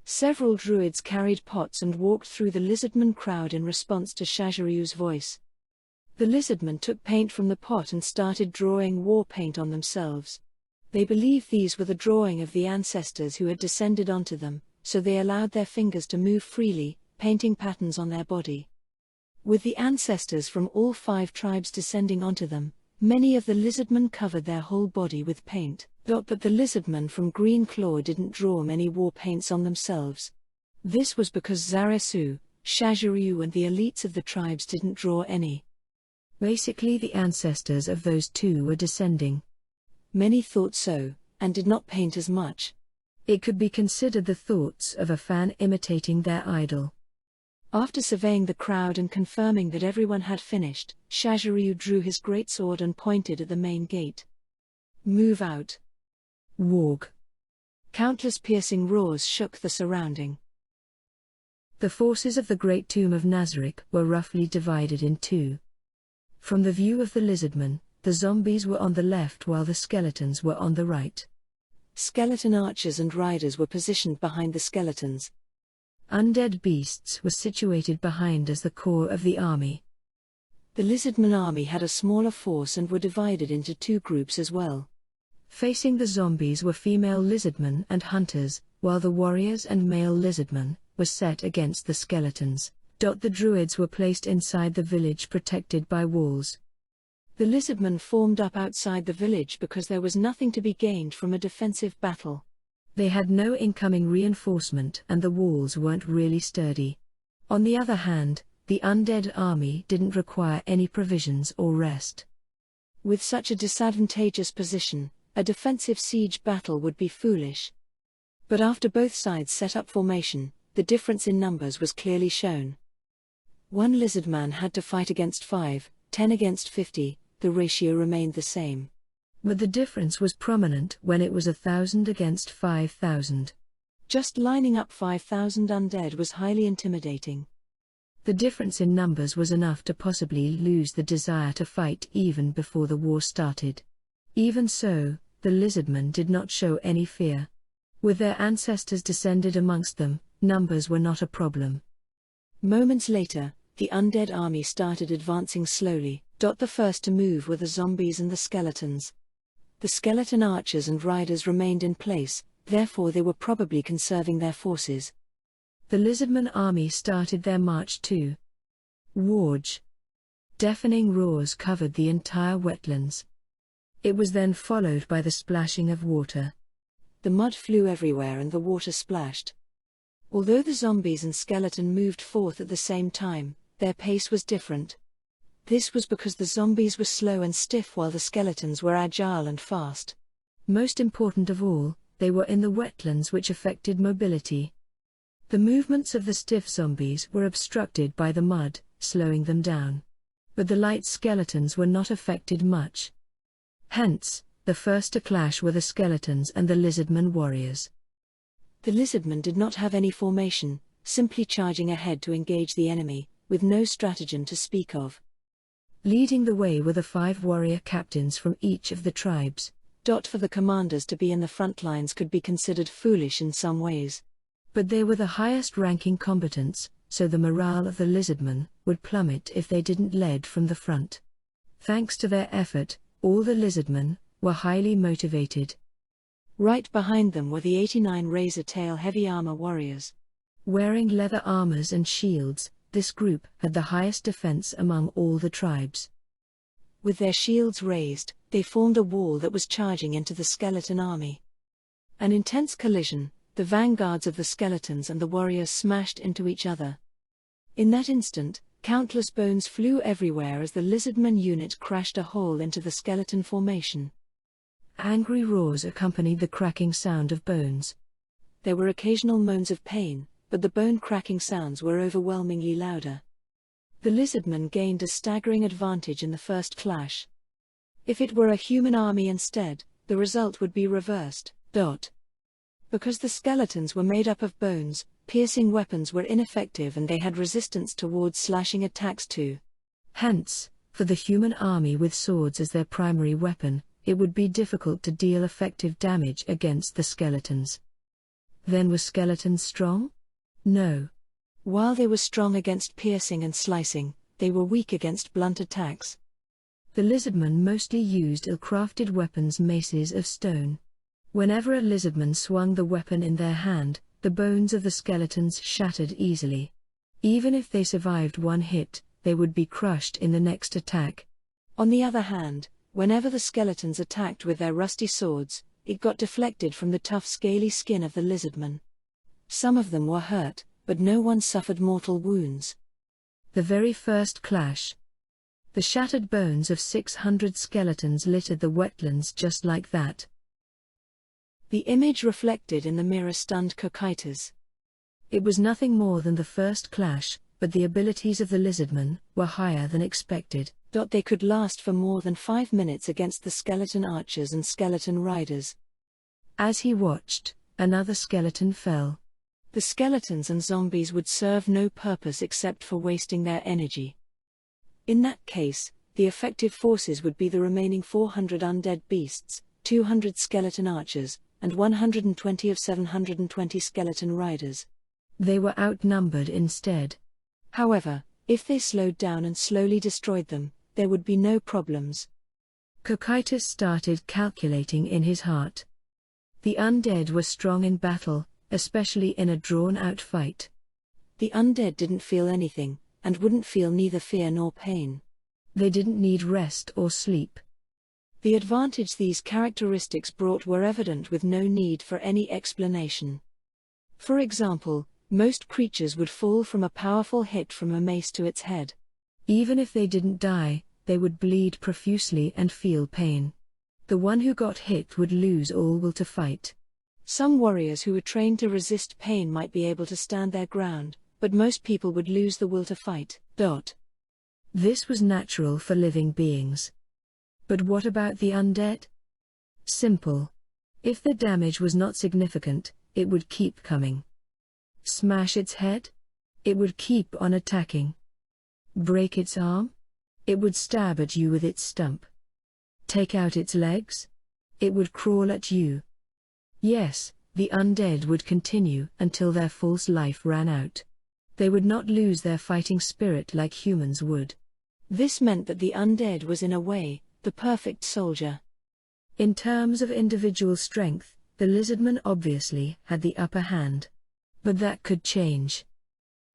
Several druids carried pots and walked through the lizardman crowd in response to Shaziryu's voice. The lizardmen took paint from the pot and started drawing war paint on themselves. They believed these were the drawing of the ancestors who had descended onto them, so they allowed their fingers to move freely, painting patterns on their body. With the ancestors from all 5 tribes descending onto them, many of the lizardmen covered their whole body with paint. But the lizardmen from Green Claw didn't draw many war paints on themselves. This was because Zarasu, Shaziryu and the elites of the tribes didn't draw any. Basically the ancestors of those 2 were descending. Many thought so, and did not paint as much. It could be considered the thoughts of a fan imitating their idol. After surveying the crowd and confirming that everyone had finished, Shaziryu drew his greatsword and pointed at the main gate. "Move out." Warg. Countless piercing roars shook the surrounding. The forces of the Great Tomb of Nazarick were roughly divided in 2. From the view of the lizardmen, the zombies were on the left while the skeletons were on the right. Skeleton archers and riders were positioned behind the skeletons. Undead beasts were situated behind as the core of the army. The Lizardman army had a smaller force and were divided into two groups as well. Facing the zombies were female lizardmen and hunters, while the warriors and male lizardmen were set against the skeletons. The druids were placed inside the village protected by walls. The lizardmen formed up outside the village because there was nothing to be gained from a defensive battle. They had no incoming reinforcement and the walls weren't really sturdy. On the other hand, the undead army didn't require any provisions or rest. With such a disadvantageous position, a defensive siege battle would be foolish. But after both sides set up formation, the difference in numbers was clearly shown. One lizardman had to fight against 5, 10 against 50, the ratio remained the same. But the difference was prominent when it was 1,000 against 5,000. Just lining up 5,000 undead was highly intimidating. The difference in numbers was enough to possibly lose the desire to fight even before the war started. Even so, the lizardmen did not show any fear. With their ancestors descended amongst them, numbers were not a problem. Moments later, the undead army started advancing slowly. The first to move were the zombies and the skeletons. The skeleton archers and riders remained in place, therefore they were probably conserving their forces. The lizardman army started their march too. Warge. Deafening roars covered the entire wetlands. It was then followed by the splashing of water. The mud flew everywhere and the water splashed. Although the zombies and skeleton moved forth at the same time, their pace was different. This was because the zombies were slow and stiff while the skeletons were agile and fast. Most important of all, they were in the wetlands, which affected mobility. The movements of the stiff zombies were obstructed by the mud, slowing them down. But the light skeletons were not affected much. Hence, the first to clash were the skeletons and the lizardmen warriors. The lizardmen did not have any formation, simply charging ahead to engage the enemy, with no stratagem to speak of. Leading the way were the 5 warrior captains from each of the tribes. For the commanders to be in the front lines could be considered foolish in some ways. But they were the highest-ranking combatants, so the morale of the lizardmen would plummet if they didn't lead from the front. Thanks to their effort, all the lizardmen were highly motivated. Right behind them were the 89 razor-tail heavy armor warriors. Wearing leather armors and shields, this group had the highest defense among all the tribes. With their shields raised, they formed a wall that was charging into the skeleton army. An intense collision, the vanguards of the skeletons and the warriors smashed into each other. In that instant, countless bones flew everywhere as the lizardman unit crashed a hole into the skeleton formation. Angry roars accompanied the cracking sound of bones. There were occasional moans of pain, but the bone-cracking sounds were overwhelmingly louder. The lizardmen gained a staggering advantage in the first clash. If it were a human army instead, the result would be reversed. Because the skeletons were made up of bones, piercing weapons were ineffective and they had resistance towards slashing attacks too. Hence, for the human army with swords as their primary weapon, it would be difficult to deal effective damage against the skeletons. Then were skeletons strong? No. While they were strong against piercing and slicing, they were weak against blunt attacks. The lizardmen mostly used ill-crafted weapons, maces of stone. Whenever a lizardman swung the weapon in their hand, the bones of the skeletons shattered easily. Even if they survived one hit, they would be crushed in the next attack. On the other hand, whenever the skeletons attacked with their rusty swords, it got deflected from the tough scaly skin of the lizardmen. Some of them were hurt, but no one suffered mortal wounds. The very first clash. The shattered bones of 600 skeletons littered the wetlands just like that. The image reflected in the mirror stunned Cocytus. It was nothing more than the first clash, but the abilities of the lizardmen were higher than expected. They could last for more than 5 minutes against the skeleton archers and skeleton riders. As he watched, another skeleton fell. The skeletons and zombies would serve no purpose except for wasting their energy. In that case, the effective forces would be the remaining 400 undead beasts, 200 skeleton archers, and 120 of 720 skeleton riders. They were outnumbered instead. However, if they slowed down and slowly destroyed them, there would be no problems. Cocytus started calculating in his heart. The undead were strong in battle, especially in a drawn-out fight. The undead didn't feel anything, and wouldn't feel neither fear nor pain. They didn't need rest or sleep. The advantage these characteristics brought were evident with no need for any explanation. For example, most creatures would fall from a powerful hit from a mace to its head. Even if they didn't die, they would bleed profusely and feel pain. The one who got hit would lose all will to fight. Some warriors who were trained to resist pain might be able to stand their ground, but most people would lose the will to fight. This was natural for living beings. But what about the undead? Simple. If the damage was not significant, it would keep coming. Smash its head? It would keep on attacking. Break its arm? It would stab at you with its stump. Take out its legs? It would crawl at you. Yes, the undead would continue until their false life ran out. They would not lose their fighting spirit like humans would. This meant that the undead was in a way, the perfect soldier. In terms of individual strength, the lizardman obviously had the upper hand. But that could change.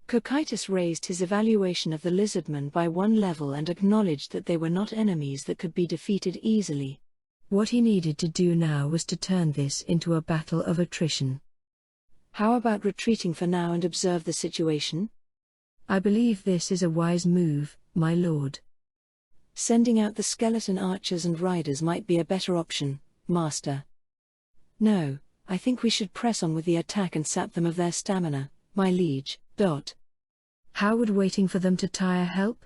Cocytus raised his evaluation of the lizardmen by one level and acknowledged that they were not enemies that could be defeated easily. What he needed to do now was to turn this into a battle of attrition. How about retreating for now and observe the situation? I believe this is a wise move, my lord. Sending out the skeleton archers and riders might be a better option, master. No, I think we should press on with the attack and sap them of their stamina, my liege. How would waiting for them to tire help?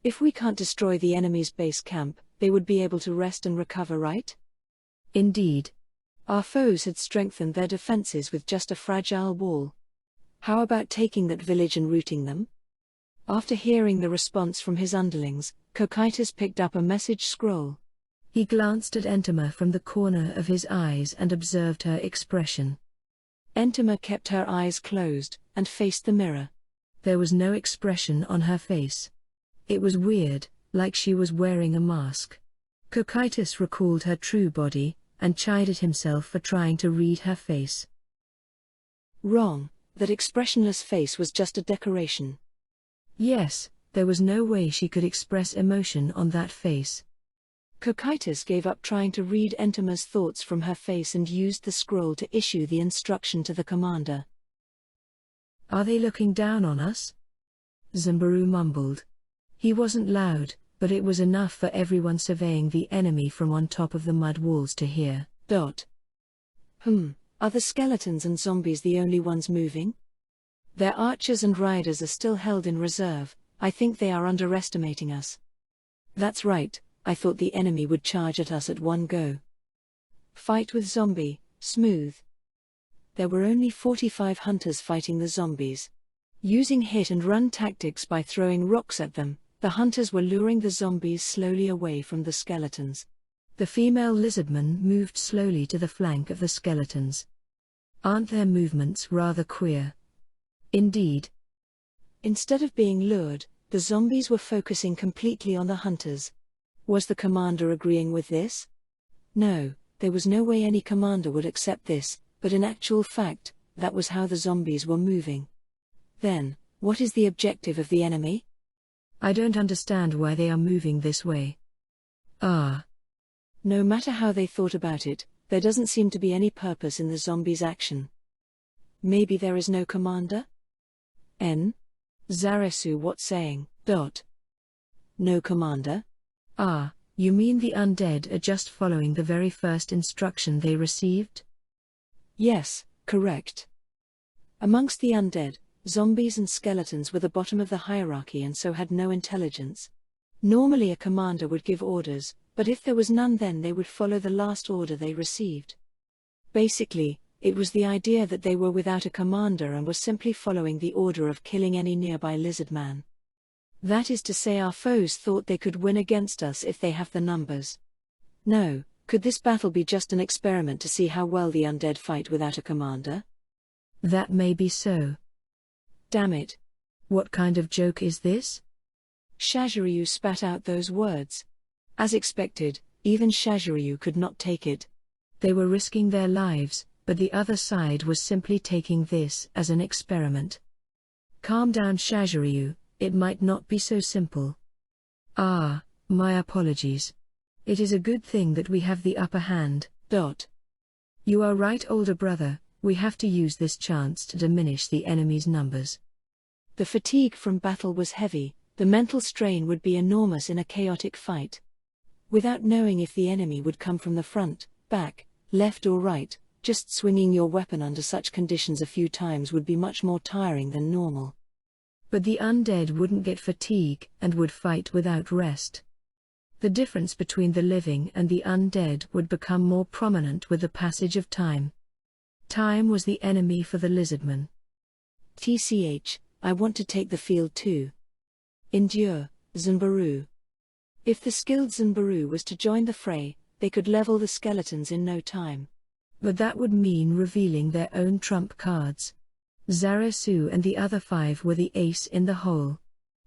If we can't destroy the enemy's base camp, they would be able to rest and recover, right? Indeed. Our foes had strengthened their defenses with just a fragile wall. How about taking that village and routing them? After hearing the response from his underlings, Cocytus picked up a message scroll. He glanced at Entema from the corner of his eyes and observed her expression. Entema kept her eyes closed, and faced the mirror. There was no expression on her face. It was weird, like she was wearing a mask. Cocytus recalled her true body, and chided himself for trying to read her face. Wrong, that expressionless face was just a decoration. Yes, there was no way she could express emotion on that face. Cocytus gave up trying to read Entema's thoughts from her face and used the scroll to issue the instruction to the commander. Are they looking down on us? Zimbaru mumbled. He wasn't loud, but it was enough for everyone surveying the enemy from on top of the mud walls to hear. Are the skeletons and zombies the only ones moving? Their archers and riders are still held in reserve. I think they are underestimating us. That's right, I thought the enemy would charge at us at one go. Fight with zombie, smooth. There were only 45 hunters fighting the zombies. Using hit-and-run tactics by throwing rocks at them, the hunters were luring the zombies slowly away from the skeletons. The female lizardman moved slowly to the flank of the skeletons. Aren't their movements rather queer? Indeed. Instead of being lured, the zombies were focusing completely on the hunters. Was the commander agreeing with this? No, there was no way any commander would accept this, but in actual fact, that was how the zombies were moving. Then, what is the objective of the enemy? I don't understand why they are moving this way. No matter how they thought about it, there doesn't seem to be any purpose in the zombies' action. Maybe there is no commander? Zaresu what saying? No commander? You mean the undead are just following the very first instruction they received? Yes, correct. Amongst the undead, zombies and skeletons were the bottom of the hierarchy and so had no intelligence. Normally a commander would give orders, but if there was none then they would follow the last order they received. Basically, it was the idea that they were without a commander and were simply following the order of killing any nearby lizard man. That is to say our foes thought they could win against us if they have the numbers. No, could this battle be just an experiment to see how well the undead fight without a commander? That may be so. Damn it. What kind of joke is this? Shaziryu spat out those words. As expected, even Shaziryu could not take it. They were risking their lives, but the other side was simply taking this as an experiment. Calm down, Shaziryu, it might not be so simple. Ah, my apologies. It is a good thing that we have the upper hand. You are right, older brother, we have to use this chance to diminish the enemy's numbers. The fatigue from battle was heavy, the mental strain would be enormous in a chaotic fight. Without knowing if the enemy would come from the front, back, left or right, just swinging your weapon under such conditions a few times would be much more tiring than normal. But the undead wouldn't get fatigue and would fight without rest. The difference between the living and the undead would become more prominent with the passage of time. Time was the enemy for the lizardmen. TCH, I want to take the field too. Endure, Zanbaru. If the skilled Zanbaru was to join the fray, they could level the skeletons in no time. But that would mean revealing their own trump cards. Zarasu and the other 5 were the ace in the hole.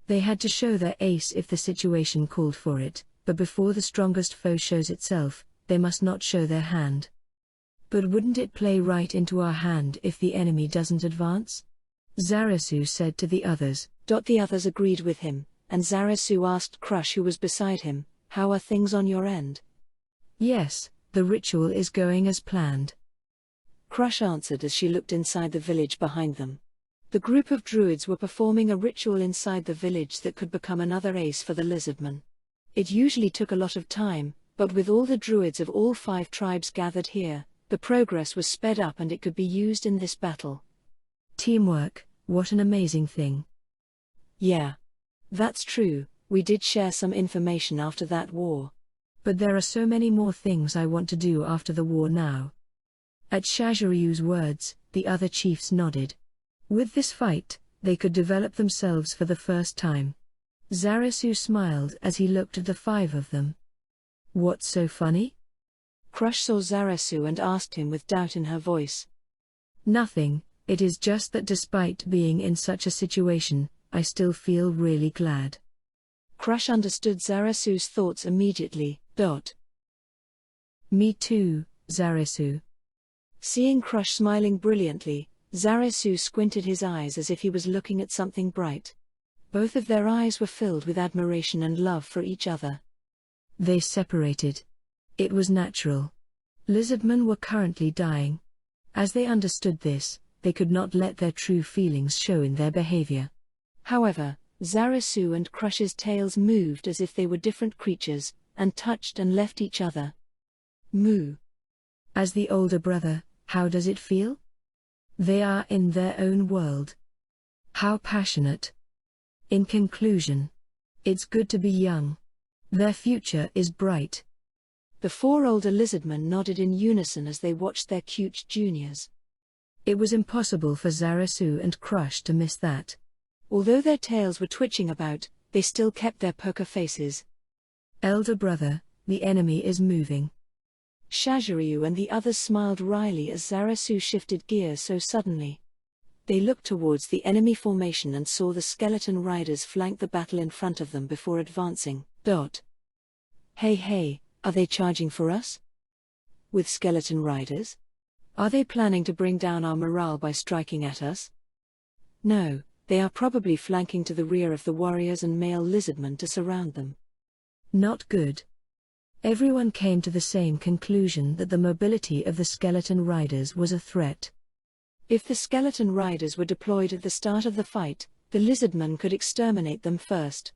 They had to show their ace if the situation called for it, but before the strongest foe shows itself, they must not show their hand. But wouldn't it play right into our hand if the enemy doesn't advance? Zarasu said to the others. The others agreed with him, and Zarasu asked Crush, who was beside him, "How are things on your end?" "Yes, the ritual is going as planned," Crush answered as she looked inside the village behind them. The group of druids were performing a ritual inside the village that could become another ace for the lizardmen. It usually took a lot of time, but with all the druids of all 5 tribes gathered here, the progress was sped up and it could be used in this battle. Teamwork, what an amazing thing. Yeah. That's true, we did share some information after that war. But there are so many more things I want to do after the war now. At Shajiryu's words, the other chiefs nodded. With this fight, they could develop themselves for the first time. Zarasu smiled as he looked at the 5 of them. "What's so funny?" Crush saw Zarasu and asked him with doubt in her voice. "Nothing, it is just that despite being in such a situation, I still feel really glad." Crush understood Zarasu's thoughts immediately. "Me too, Zarasu." Seeing Crush smiling brilliantly, Zarasu squinted his eyes as if he was looking at something bright. Both of their eyes were filled with admiration and love for each other. They separated. It was natural. Lizardmen were currently dying. As they understood this, they could not let their true feelings show in their behavior. However, Zarasu and Crush's tails moved as if they were different creatures, and touched and left each other. Moo. As the older brother, how does it feel? They are in their own world. How passionate. In conclusion, it's good to be young. Their future is bright. The 4 older lizardmen nodded in unison as they watched their cute juniors. It was impossible for Zarasu and Crush to miss that. Although their tails were twitching about, they still kept their poker faces. "Elder brother, the enemy is moving." Shaziryu and the others smiled wryly as Zarasu shifted gears so suddenly. They looked towards the enemy formation and saw the skeleton riders flank the battle in front of them before advancing. Hey, are they charging for us? With skeleton riders? Are they planning to bring down our morale by striking at us? No, they are probably flanking to the rear of the warriors and male lizardmen to surround them. Not good. Everyone came to the same conclusion that the mobility of the skeleton riders was a threat. If the skeleton riders were deployed at the start of the fight, the lizardmen could exterminate them first.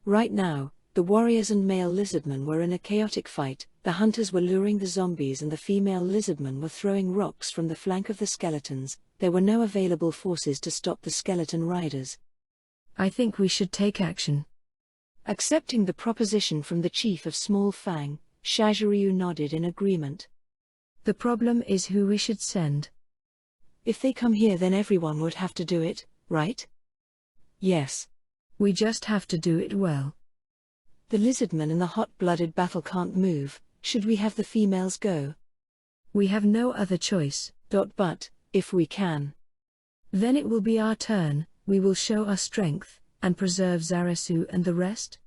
Right now, the warriors and male lizardmen were in a chaotic fight. The hunters were luring the zombies and the female lizardmen were throwing rocks from the flank of the skeletons. There were no available forces to stop the skeleton riders. "I think we should take action." Accepting the proposition from the chief of Small Fang, Shaziryu nodded in agreement. "The problem is who we should send." "If they come here, then everyone would have to do it, right?" "Yes. We just have to do it well." "The lizardmen in the hot-blooded battle can't move. Should we have the females go?" "We have no other choice." But, if we can. Then it will be our turn," we will show our strength, and preserve Zarasu and the rest?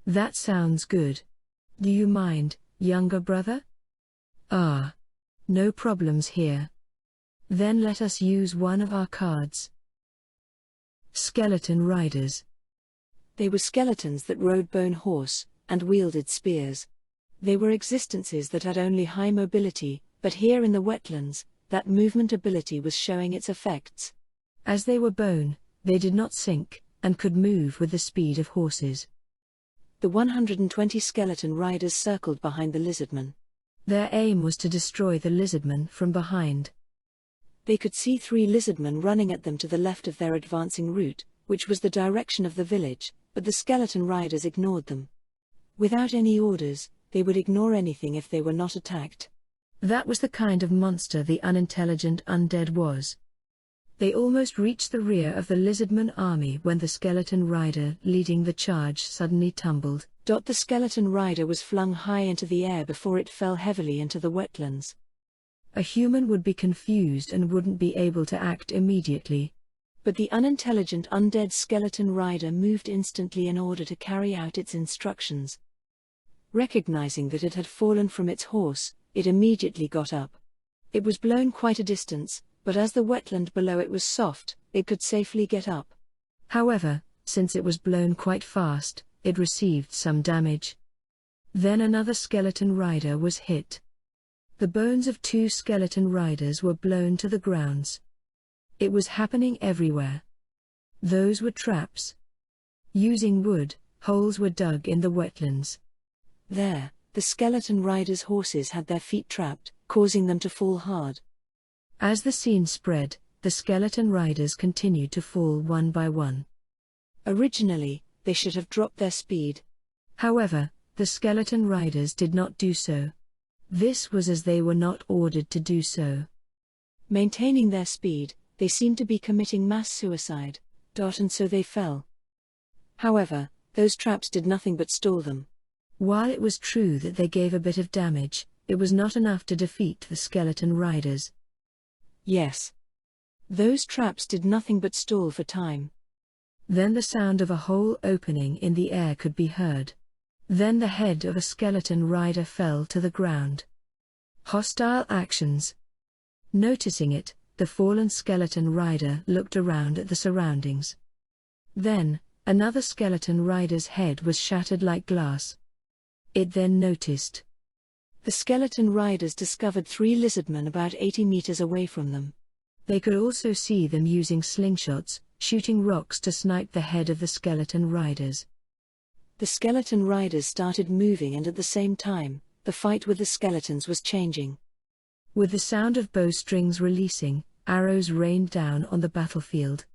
That sounds good. Do you mind, younger brother? Ah. No problems here. Then let us use one of our cards. Skeleton Riders. They were skeletons that rode bone horse, and wielded spears. They were existences that had only high mobility, but here in the wetlands, that movement ability was showing its effects. As they were bone, they did not sink, and could move with the speed of horses. The 120 skeleton riders circled behind the lizardmen. Their aim was to destroy the lizardmen from behind. They could see 3 lizardmen running at them to the left of their advancing route, which was the direction of the village, but the skeleton riders ignored them. Without any orders, they would ignore anything if they were not attacked. That was the kind of monster the unintelligent undead was. They almost reached the rear of the lizardman army when the skeleton rider leading the charge suddenly tumbled. The skeleton rider was flung high into the air before it fell heavily into the wetlands. A human would be confused and wouldn't be able to act immediately. But the unintelligent undead skeleton rider moved instantly in order to carry out its instructions. Recognizing that it had fallen from its horse, it immediately got up. It was blown quite a distance, but as the wetland below it was soft, it could safely get up. However, since it was blown quite fast, it received some damage. Then another skeleton rider was hit. The bones of 2 skeleton riders were blown to the grounds. It was happening everywhere. Those were traps. Using wood, holes were dug in the wetlands. There, the skeleton riders' horses had their feet trapped, causing them to fall hard. As the scene spread, the skeleton riders continued to fall one by one. Originally, they should have dropped their speed. However, the skeleton riders did not do so. This was as they were not ordered to do so. Maintaining their speed, they seemed to be committing mass suicide, and so they fell. However, those traps did nothing but stall them. While it was true that they gave a bit of damage, it was not enough to defeat the skeleton riders. Yes. Those traps did nothing but stall for time. Then the sound of a hole opening in the air could be heard. Then the head of a skeleton rider fell to the ground. Hostile actions. Noticing it, the fallen skeleton rider looked around at the surroundings. Then, another skeleton rider's head was shattered like glass. It then noticed. The skeleton riders discovered 3 lizardmen about 80 meters away from them. They could also see them using slingshots, shooting rocks to snipe the head of the skeleton riders. The skeleton riders started moving, and at the same time, the fight with the skeletons was changing. With the sound of bowstrings releasing, arrows rained down on the battlefield.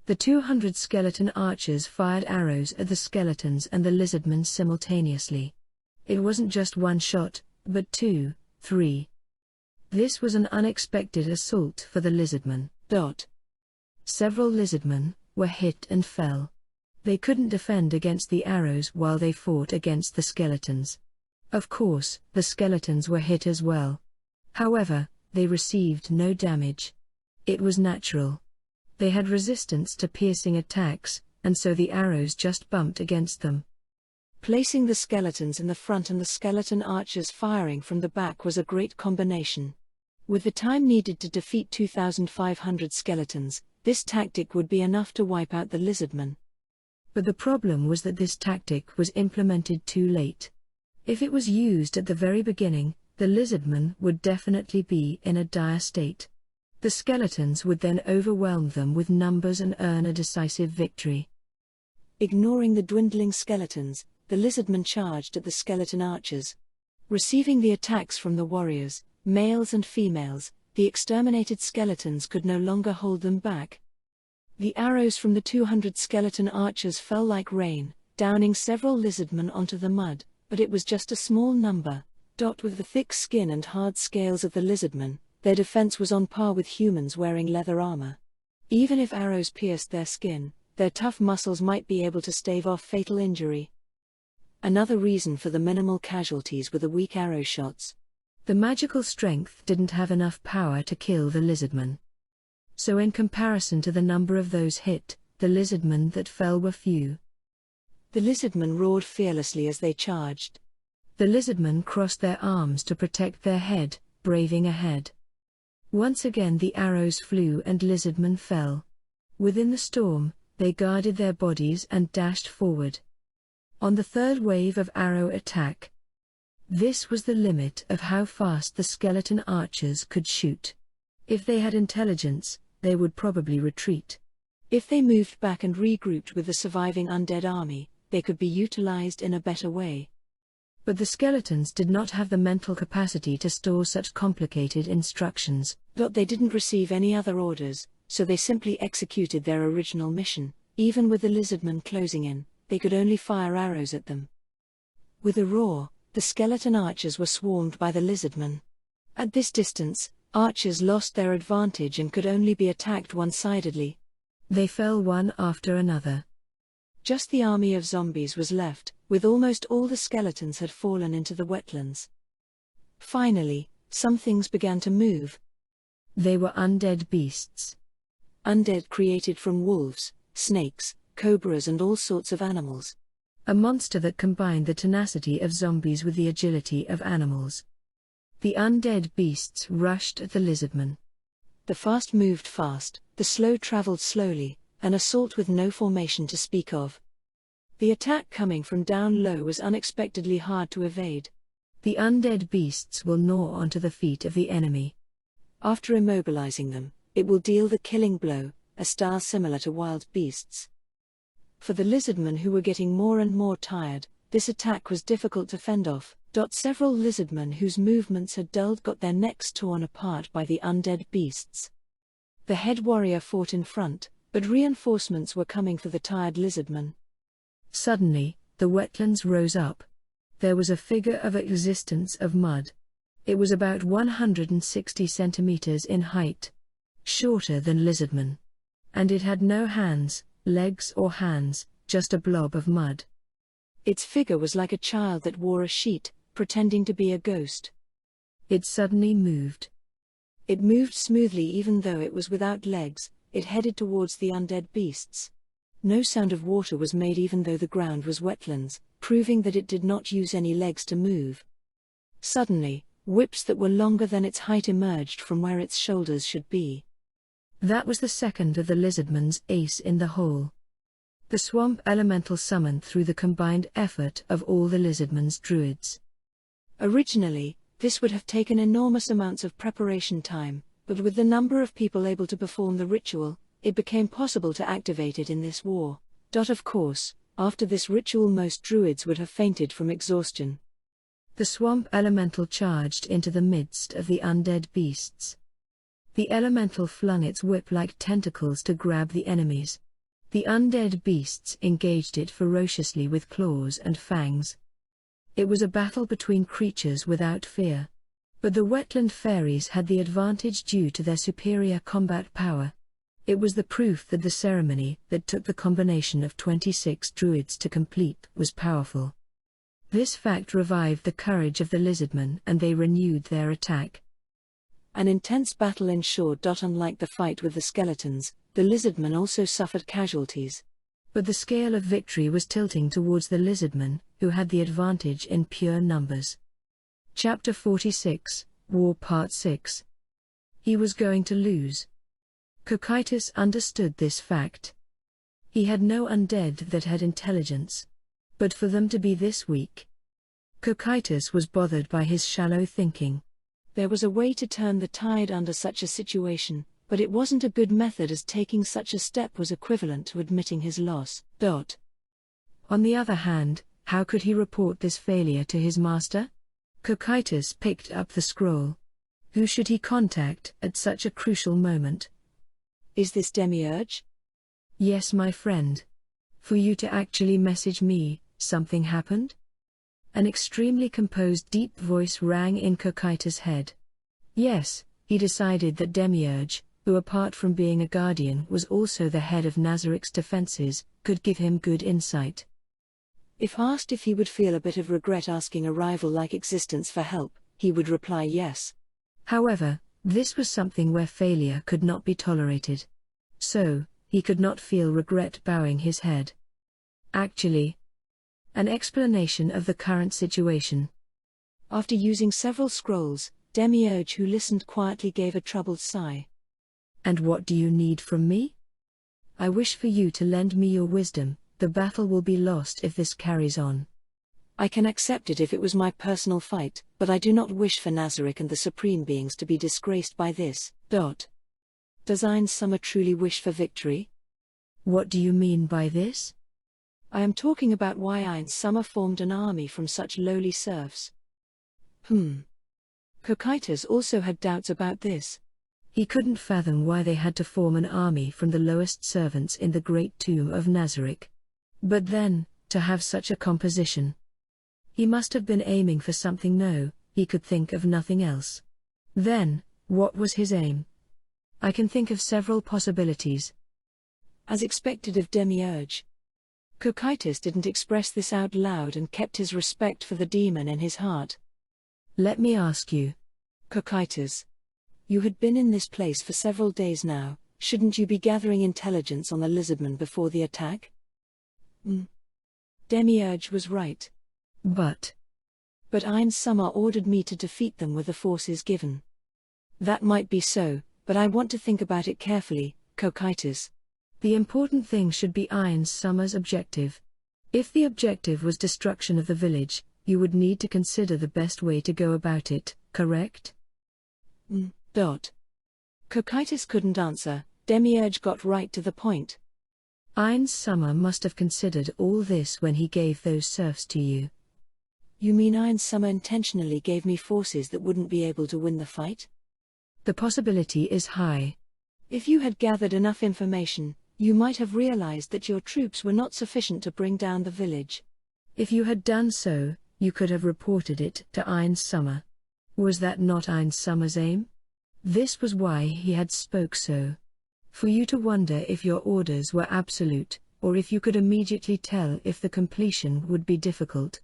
The 200 skeleton archers fired arrows at the skeletons and the lizardmen simultaneously. It wasn't just one shot, but 2, 3. This was an unexpected assault for the lizardmen. Several lizardmen were hit and fell. They couldn't defend against the arrows while they fought against the skeletons. Of course, the skeletons were hit as well. However, they received no damage. It was natural. They had resistance to piercing attacks, and so the arrows just bumped against them. Placing the skeletons in the front and the skeleton archers firing from the back was a great combination. With the time needed to defeat 2,500 skeletons, this tactic would be enough to wipe out the lizardmen. But the problem was that this tactic was implemented too late. If it was used at the very beginning, the lizardmen would definitely be in a dire state. The skeletons would then overwhelm them with numbers and earn a decisive victory. Ignoring the dwindling skeletons, the lizardmen charged at the skeleton archers. Receiving the attacks from the warriors, males and females, the exterminated skeletons could no longer hold them back. The arrows from the 200 skeleton archers fell like rain, downing several lizardmen onto the mud, but it was just a small number. With the thick skin and hard scales of the lizardmen, their defense was on par with humans wearing leather armor. Even if arrows pierced their skin, their tough muscles might be able to stave off fatal injury. Another reason for the minimal casualties were the weak arrow shots. The magical strength didn't have enough power to kill the lizardmen. So in comparison to the number of those hit, the lizardmen that fell were few. The lizardmen roared fearlessly as they charged. The lizardmen crossed their arms to protect their head, braving ahead. Once again the arrows flew and lizardmen fell. Within the storm, they guarded their bodies and dashed forward. On the third wave of arrow attack, this was the limit of how fast the skeleton archers could shoot. If they had intelligence, they would probably retreat. If they moved back and regrouped with the surviving undead army, they could be utilized in a better way. But the skeletons did not have the mental capacity to store such complicated instructions. They didn't receive any other orders, so they simply executed their original mission. Even with the lizardmen closing in, they could only fire arrows at them. With a roar, the skeleton archers were swarmed by the lizardmen. At this distance, archers lost their advantage and could only be attacked one-sidedly. They fell one after another. Just the army of zombies was left, with almost all the skeletons had fallen into the wetlands. Finally, some things began to move. They were undead beasts. Undead created from wolves, snakes, cobras and all sorts of animals. A monster that combined the tenacity of zombies with the agility of animals. The undead beasts rushed at the lizardmen. The fast moved fast, the slow traveled slowly, an assault with no formation to speak of. The attack coming from down low was unexpectedly hard to evade. The undead beasts will gnaw onto the feet of the enemy. After immobilizing them, it will deal the killing blow, a style similar to wild beasts. For the lizardmen who were getting more and more tired, this attack was difficult to fend off. Several lizardmen whose movements had dulled got their necks torn apart by the undead beasts. The head warrior fought in front, but reinforcements were coming for the tired lizardmen. Suddenly, the wetlands rose up. There was a figure of existence of mud. It was about 160 centimeters in height, shorter than lizardmen. And it had no hands, legs or hands, just a blob of mud. Its figure was like a child that wore a sheet, pretending to be a ghost. It suddenly moved. It moved smoothly even though it was without legs. It headed towards the undead beasts. No sound of water was made even though the ground was wetlands, proving that it did not use any legs to move. Suddenly, whips that were longer than its height emerged from where its shoulders should be. That was the second of the lizardmen's ace in the hole. The swamp elemental summoned through the combined effort of all the lizardmen's druids. Originally, this would have taken enormous amounts of preparation time, but with the number of people able to perform the ritual, it became possible to activate it in this war. Of course, after this ritual most druids would have fainted from exhaustion. The swamp elemental charged into the midst of the undead beasts. The elemental flung its whip-like tentacles to grab the enemies. The undead beasts engaged it ferociously with claws and fangs. It was a battle between creatures without fear. But the wetland fairies had the advantage due to their superior combat power. It was the proof that the ceremony that took the combination of 26 druids to complete was powerful. This fact revived the courage of the lizardmen and they renewed their attack. An intense battle ensued. Unlike the fight with the skeletons, the lizardmen also suffered casualties. But the scale of victory was tilting towards the lizardmen, who had the advantage in pure numbers. Chapter 46, War Part 6. He was going to lose. Cocytus understood this fact. He had no undead that had intelligence. But for them to be this weak. Cocytus was bothered by his shallow thinking. There was a way to turn the tide under such a situation, but it wasn't a good method as taking such a step was equivalent to admitting his loss. On the other hand, how could he report this failure to his master? Cocytus picked up the scroll. Who should he contact at such a crucial moment? Is this Demiurge? Yes, my friend. For you to actually message me, something happened? An extremely composed deep voice rang in Cocytus' head. Yes, he decided that Demiurge, who apart from being a guardian was also the head of Nazaric's defenses, could give him good insight. If asked if he would feel a bit of regret asking a rival-like existence for help, he would reply yes. However, This was something where failure could not be tolerated. So, he could not feel regret bowing his head. Actually, an explanation of the current situation. After using several scrolls, Demiurge, who listened quietly, gave a troubled sigh. And what do you need from me? I wish for you to lend me your wisdom. The battle will be lost if this carries on. I can accept it if it was my personal fight, but I do not wish for Nazarick and the Supreme Beings to be disgraced by this. Does Ain's Summer truly wish for victory? What do you mean by this? I am talking about why Ain's Summer formed an army from such lowly serfs. Cocytus also had doubts about this. He couldn't fathom why they had to form an army from the lowest servants in the great tomb of Nazarick. But then, to have such a composition. He must have been aiming for something. No, he could think of nothing else. Then, what was his aim? I can think of several possibilities. As expected of Demiurge, Cocytus didn't express this out loud and kept his respect for the demon in his heart. Let me ask you. Cocytus, you had been in this place for several days now, shouldn't you be gathering intelligence on the lizardmen before the attack? Demiurge was right. But Ain's Summer ordered me to defeat them with the forces given. That might be so, but I want to think about it carefully, Cocytus. The important thing should be Ain's Summer's objective. If the objective was destruction of the village, you would need to consider the best way to go about it, correct? Cocytus couldn't answer. Demiurge got right to the point. Ain's Summer must have considered all this when he gave those serfs to you. You mean Ain's Summer intentionally gave me forces that wouldn't be able to win the fight? The possibility is high. If you had gathered enough information, you might have realized that your troops were not sufficient to bring down the village. If you had done so, you could have reported it to Ain's Summer. Was that not Ain's Summer's aim? This was why he had spoke so. For you to wonder if your orders were absolute, or if you could immediately tell if the completion would be difficult.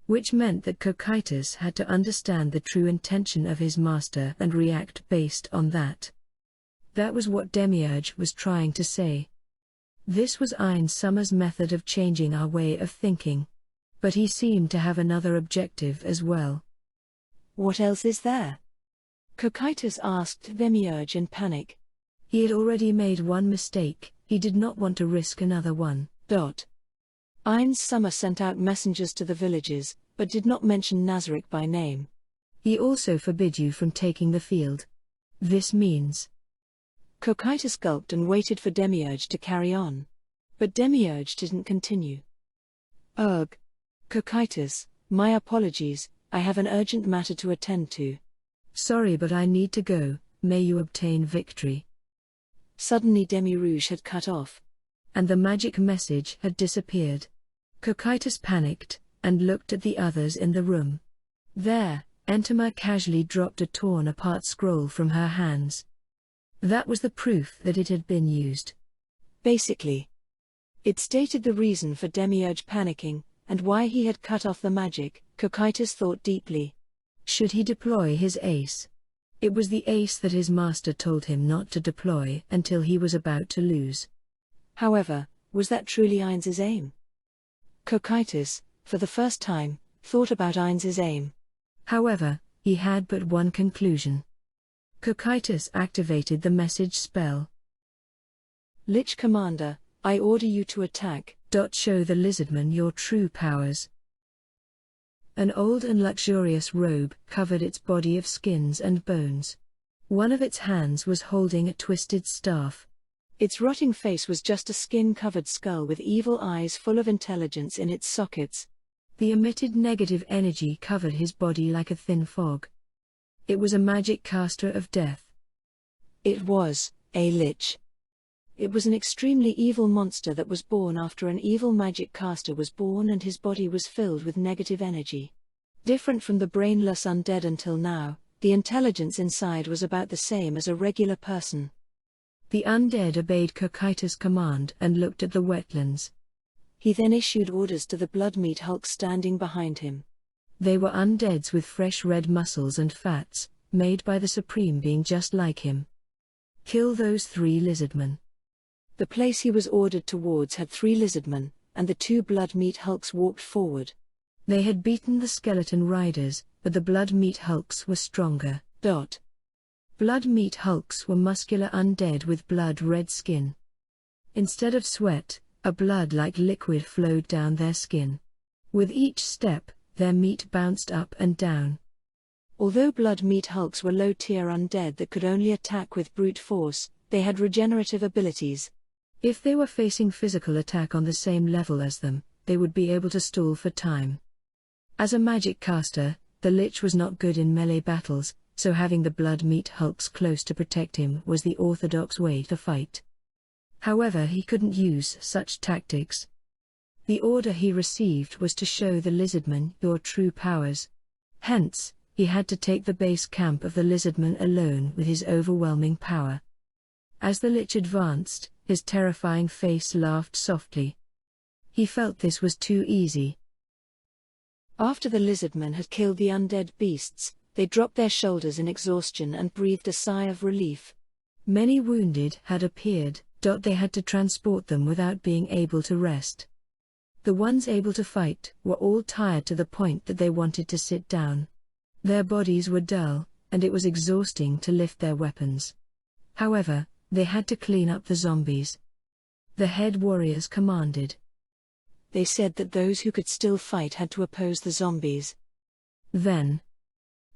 Which meant that Cocytus had to understand the true intention of his master and react based on that. That was what Demiurge was trying to say. This was Ain's Summer's method of changing our way of thinking. But he seemed to have another objective as well. What else is there? Cocytus asked Demiurge in panic. He had already made one mistake, he did not want to risk another one. Ain's Summer sent out messengers to the villages, but did not mention Nazarick by name. He also forbid you from taking the field. This means. Cocytus gulped and waited for Demiurge to carry on. But Demiurge didn't continue. Cocytus, my apologies, I have an urgent matter to attend to. Sorry, but I need to go. May you obtain victory. Suddenly Demiurge had cut off. And the magic message had disappeared. Cocytus panicked, and looked at the others in the room. There, Entema casually dropped a torn-apart scroll from her hands. That was the proof that it had been used. Basically, it stated the reason for Demiurge panicking, and why he had cut off the magic. Cocytus thought deeply. Should he deploy his ace? It was the ace that his master told him not to deploy until he was about to lose. However, was that truly Ain's aim? Cocytus, for the first time, thought about Ain's aim. However, he had but one conclusion. Cocytus activated the message spell. Lich Commander, I order you to attack. Show the lizardman your true powers. An old and luxurious robe covered its body of skins and bones. One of its hands was holding a twisted staff. Its rotting face was just a skin-covered skull with evil eyes full of intelligence in its sockets. The emitted negative energy covered his body like a thin fog. It was a magic caster of death. It was a lich. It was an extremely evil monster that was born after an evil magic caster was born, and his body was filled with negative energy. Different from the brainless undead until now, the intelligence inside was about the same as a regular person. The undead obeyed Cocytus' command and looked at the wetlands. He then issued orders to the blood-meat hulk standing behind him. They were undeads with fresh red muscles and fats, made by the Supreme Being just like him. Kill those 3 lizardmen. The place he was ordered towards had 3 lizardmen, and the 2 blood-meat hulks walked forward. They had beaten the skeleton riders, but the blood-meat hulks were stronger. Blood-meat hulks were muscular undead with blood-red skin. Instead of sweat, a blood-like liquid flowed down their skin. With each step, their meat bounced up and down. Although blood-meat hulks were low-tier undead that could only attack with brute force, they had regenerative abilities. If they were facing physical attack on the same level as them, they would be able to stall for time. As a magic caster, the Lich was not good in melee battles, so having the blood-meat hulks close to protect him was the orthodox way to fight. However, he couldn't use such tactics. The order he received was to show the lizardmen your true powers. Hence, he had to take the base camp of the lizardmen alone with his overwhelming power. As the Lich advanced, his terrifying face laughed softly. He felt this was too easy. After the lizardmen had killed the undead beasts, they dropped their shoulders in exhaustion and breathed a sigh of relief. Many wounded had appeared. They had to transport them without being able to rest. The ones able to fight were all tired to the point that they wanted to sit down. Their bodies were dull, and it was exhausting to lift their weapons. However, they had to clean up the zombies. The head warriors commanded. They said that those who could still fight had to oppose the zombies. Then,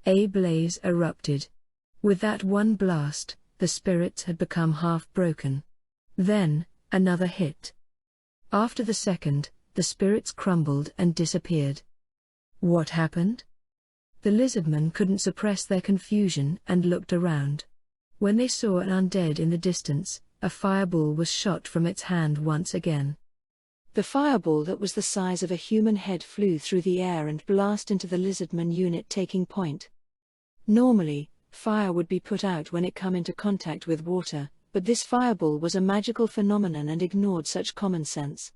a blaze erupted. With that one blast, the spirits had become half broken. Then, another hit. After the second, the spirits crumbled and disappeared. What happened? The lizardmen couldn't suppress their confusion and looked around. When they saw an undead in the distance, a fireball was shot from its hand once again. The fireball that was the size of a human head flew through the air and blasted into the lizardman unit, taking point. Normally, fire would be put out when it come into contact with water, but this fireball was a magical phenomenon and ignored such common sense.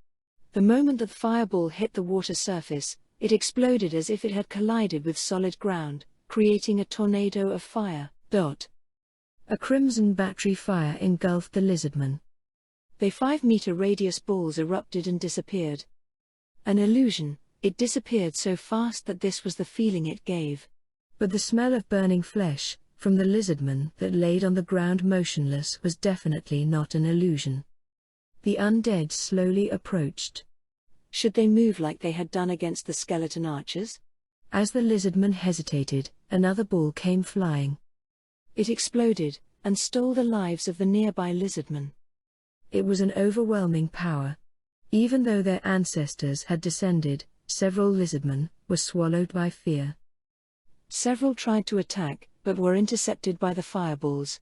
The moment that the fireball hit the water surface, it exploded as if it had collided with solid ground, creating a tornado of fire. A crimson battery fire engulfed the lizardmen. The 5-meter radius balls erupted and disappeared. An illusion, it disappeared so fast that this was the feeling it gave. But the smell of burning flesh, from the lizardmen that laid on the ground motionless, was definitely not an illusion. The undead slowly approached. Should they move like they had done against the skeleton archers? As the lizardmen hesitated, another ball came flying. It exploded, and stole the lives of the nearby lizardmen. It was an overwhelming power. Even though their ancestors had descended, several lizardmen were swallowed by fear. Several tried to attack, but were intercepted by the fireballs.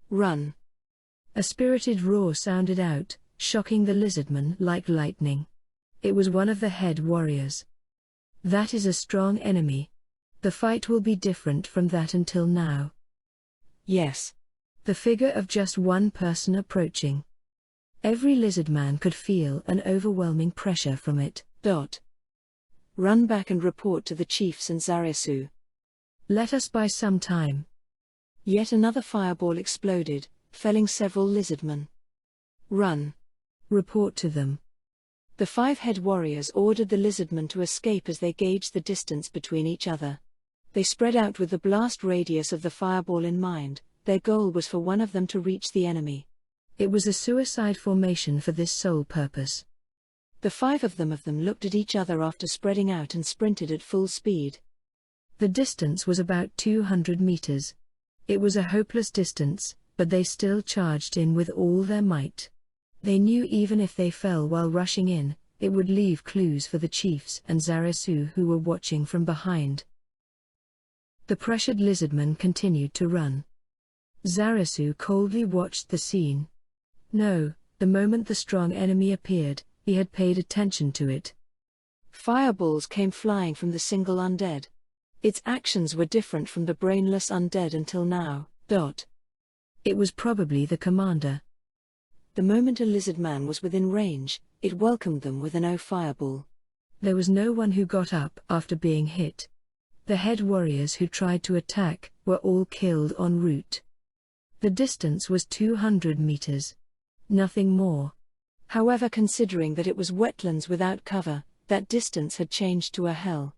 Run! A spirited roar sounded out, shocking the lizardmen like lightning. It was one of the head warriors. That is a strong enemy. The fight will be different from that until now. Yes. The figure of just one person approaching. Every lizardman could feel an overwhelming pressure from it. Run back and report to the chiefs and Zarasu. Let us buy some time. Yet another fireball exploded, felling several lizardmen. Run. Report to them. The 5 head warriors ordered the lizardmen to escape as they gauged the distance between each other. They spread out with the blast radius of the fireball in mind. Their goal was for one of them to reach the enemy. It was a suicide formation for this sole purpose. The 5 of them looked at each other after spreading out and sprinted at full speed. The distance was about 200 meters. It was a hopeless distance, but they still charged in with all their might. They knew even if they fell while rushing in, it would leave clues for the chiefs and Zarasu who were watching from behind. The pressured lizardmen continued to run. Zarasu coldly watched the scene. No, the moment the strong enemy appeared, he had paid attention to it. Fireballs came flying from the single undead. Its actions were different from the brainless undead until now. It was probably the commander. The moment a lizardman was within range, it welcomed them with an O fireball. There was no one who got up after being hit. The head warriors who tried to attack were were all killed en route. The distance was 200 meters. Nothing more. However, considering that it was wetlands without cover, that distance had changed to a hell.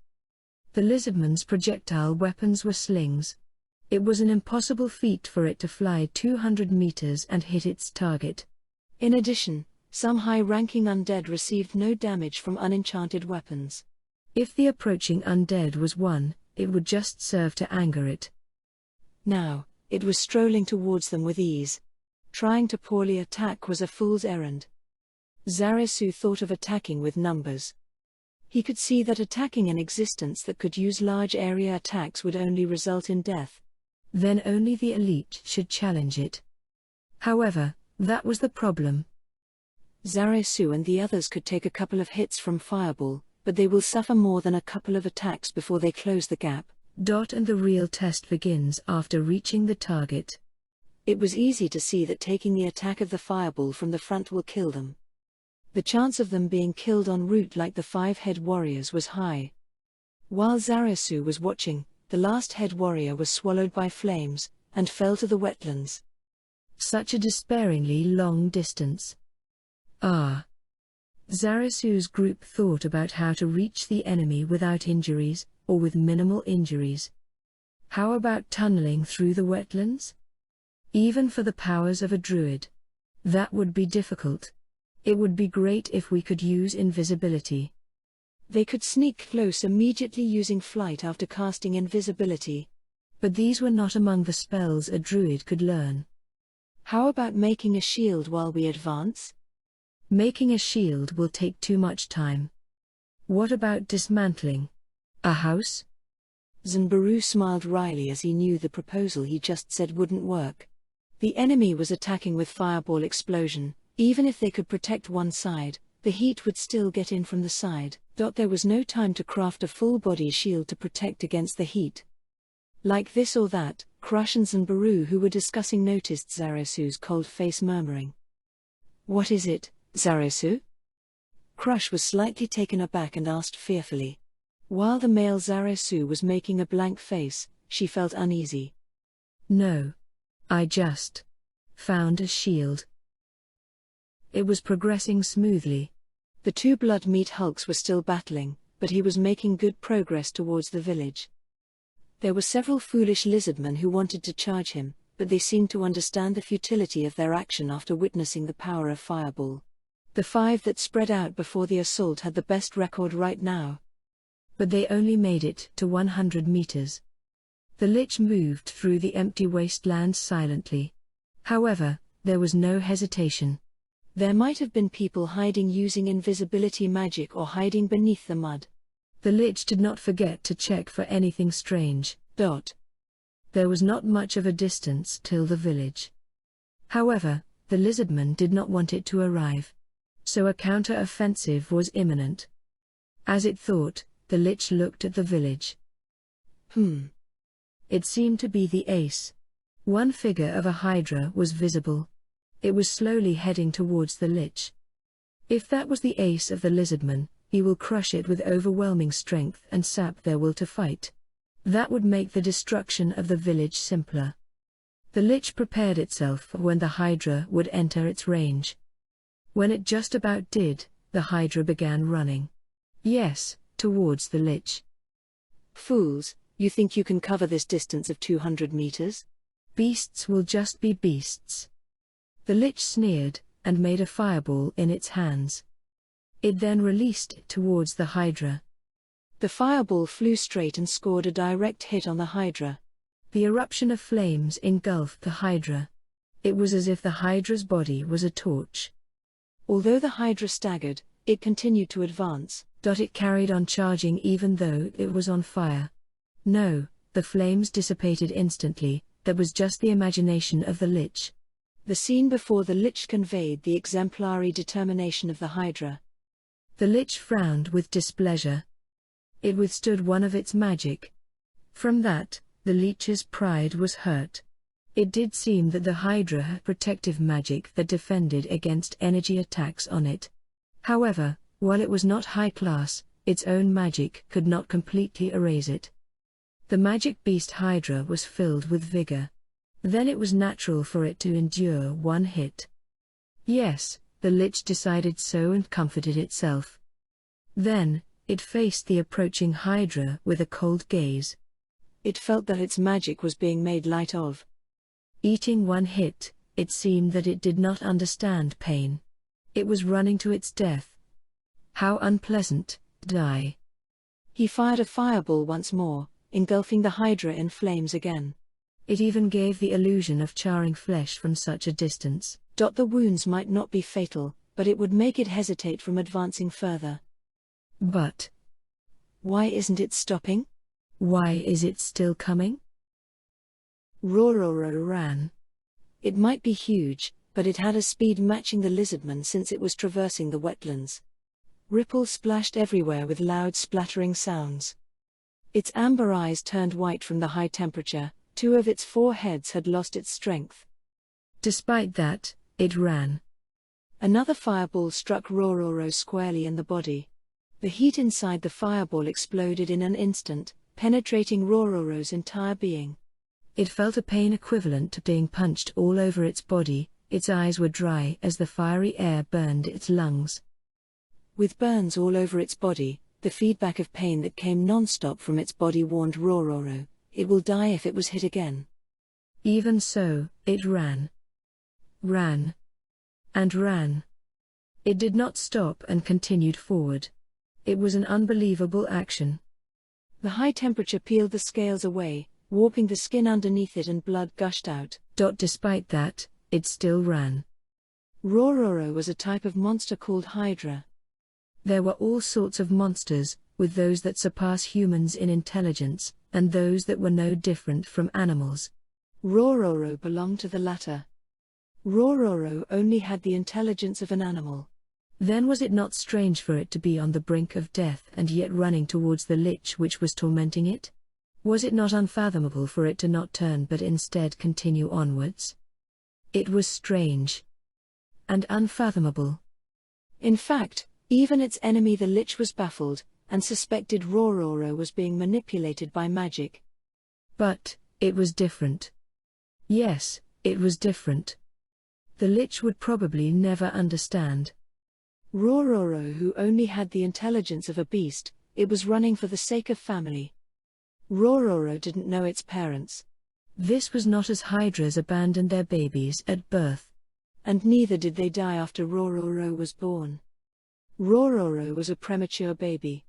The lizardman's projectile weapons were slings. It was an impossible feat for it to fly 200 meters and hit its target. In addition, some high-ranking undead received no damage from unenchanted weapons. If the approaching undead was one, it would just serve to anger it. Now, it was strolling towards them with ease. Trying to poorly attack was a fool's errand. Zarasu thought of attacking with numbers. He could see that attacking an existence that could use large area attacks would only result in death. Then only the elite should challenge it. However, that was the problem. Zarasu and the others could take a couple of hits from Fireball, but they will suffer more than a couple of attacks before they close the gap. And the real test begins after reaching the target. It was easy to see that taking the attack of the Fireball from the front will kill them. The chance of them being killed en route like the 5 head warriors was high. While Zarasu was watching, the last head warrior was swallowed by flames, and fell to the wetlands. Such a despairingly long distance. Zarasu's group thought about how to reach the enemy without injuries, or with minimal injuries. How about tunneling through the wetlands? Even for the powers of a druid. That would be difficult. It would be great if we could use invisibility. They could sneak close immediately using flight after casting invisibility. But these were not among the spells a druid could learn. How about making a shield while we advance? Making a shield will take too much time. What about dismantling a house? Zanbaru smiled wryly as he knew the proposal he just said wouldn't work. The enemy was attacking with fireball explosion. Even if they could protect one side, the heat would still get in from the side. There was no time to craft a full-body shield to protect against the heat. Like this or that, Crush and Zanbaru, who were discussing, noticed Zarasu's cold face, murmuring, "What is it, Zarasu?" Crush was slightly taken aback and asked fearfully. While the male Zarasu was making a blank face, she felt uneasy. "No. I just found a shield." It was progressing smoothly. The 2 blood meat hulks were still battling, but he was making good progress towards the village. There were several foolish lizardmen who wanted to charge him, but they seemed to understand the futility of their action after witnessing the power of Fireball. The 5 that spread out before the assault had the best record right now. But they only made it to 100 meters. The Lich moved through the empty wasteland silently. However, there was no hesitation. There might have been people hiding using invisibility magic or hiding beneath the mud. The Lich did not forget to check for anything strange. There was not much of a distance till the village. However, the lizardman did not want it to arrive. So a counter-offensive was imminent. As it thought, the Lich looked at the village. It seemed to be the ace. One figure of a hydra was visible. It was slowly heading towards the Lich. If that was the ace of the lizardman, he will crush it with overwhelming strength and sap their will to fight. That would make the destruction of the village simpler. The Lich prepared itself for when the hydra would enter its range. When it just about did, the hydra began running. Yes, towards the Lich. "Fools, you think you can cover this distance of 200 meters? Beasts will just be beasts." The Lich sneered, and made a fireball in its hands. It then released it towards the hydra. The fireball flew straight and scored a direct hit on the hydra. The eruption of flames engulfed the hydra. It was as if the hydra's body was a torch. Although the hydra staggered, it continued to advance. It carried on charging even though it was on fire. No, the flames dissipated instantly. That was just the imagination of the Lich. The scene before the Lich conveyed the exemplary determination of the hydra. The Lich frowned with displeasure. It withstood one of its magic. From that, the Lich's pride was hurt. It did seem that the hydra had protective magic that defended against energy attacks on it. However, while it was not high class, its own magic could not completely erase it. The magic beast Hydra was filled with vigor. Then it was natural for it to endure one hit. Yes, the Lich decided so and comforted itself. Then, it faced the approaching Hydra with a cold gaze. It felt that its magic was being made light of. Eating one hit, it seemed that it did not understand pain. It was running to its death. How unpleasant, die. He fired a fireball once more, engulfing the Hydra in flames again. It even gave the illusion of charring flesh from such a distance. The wounds might not be fatal, but it would make it hesitate from advancing further. But why isn't it stopping? Why is it still coming? Rororo ran. It might be huge, but it had a speed matching the lizardman since it was traversing the wetlands. Ripples splashed everywhere with loud splattering sounds. Its amber eyes turned white from the high temperature. 2 of its 4 heads had lost its strength. Despite that, it ran. Another fireball struck Rororo squarely in the body. The heat inside the fireball exploded in an instant, penetrating Rororo's entire being. It felt a pain equivalent to being punched all over its body. Its eyes were dry as the fiery air burned its lungs. With burns all over its body, the feedback of pain that came non-stop from its body warned Rororo, it will die if it was hit again. Even so, it ran. Ran. And ran. It did not stop and continued forward. It was an unbelievable action. The high temperature peeled the scales away, warping the skin underneath it, and blood gushed out. Despite that, it still ran. Rororo was a type of monster called Hydra. There were all sorts of monsters, with those that surpass humans in intelligence, and those that were no different from animals. Rororo belonged to the latter. Rororo only had the intelligence of an animal. Then was it not strange for it to be on the brink of death and yet running towards the Lich which was tormenting it? Was it not unfathomable for it to not turn but instead continue onwards? It was strange. And unfathomable. In fact, even its enemy the Lich was baffled, and suspected Rororo was being manipulated by magic. But it was different. Yes, it was different. The Lich would probably never understand. Rororo, who only had the intelligence of a beast, it was running for the sake of family. Rororo didn't know its parents. This was not as Hydras abandoned their babies at birth. And neither did they die after Rororo was born. Rororo was a premature baby.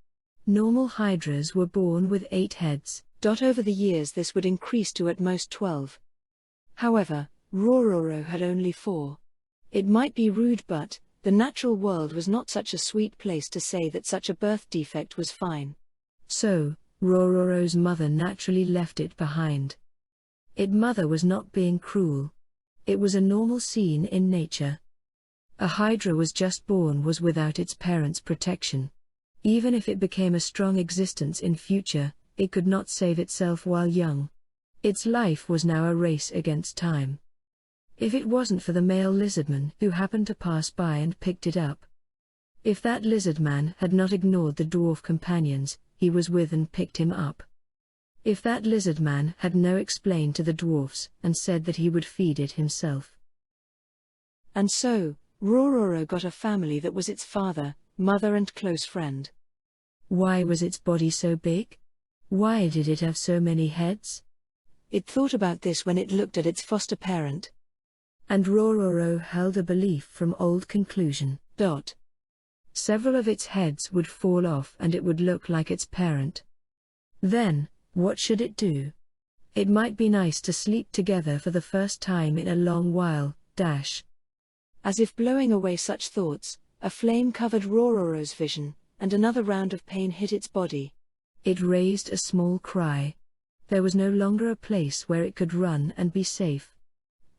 Normal Hydras were born with 8 heads. Over the years this would increase to at most 12. However, Rororo had only 4. It might be rude, but the natural world was not such a sweet place to say that such a birth defect was fine. So, Rororo's mother naturally left it behind. Its mother was not being cruel. It was a normal scene in nature. A Hydra was just born was without its parents' protection. Even if it became a strong existence in future, it could not save itself while young. Its life was now a race against time. If it wasn't for the male lizardman who happened to pass by and picked it up. If that lizardman had not ignored the dwarf companions he was with and picked him up. If that lizardman had no explained to the dwarfs and said that he would feed it himself. And so, Rororo got a family that was its father, mother and close friend. Why was its body so big? Why did it have so many heads? It thought about this when it looked at its foster parent. And Rororo held a belief from old conclusion. Several of its heads would fall off and it would look like its parent. Then, what should it do? It might be nice to sleep together for the first time in a long while, As if blowing away such thoughts, a flame covered Rororo's vision, and another round of pain hit its body. It raised a small cry. There was no longer a place where it could run and be safe.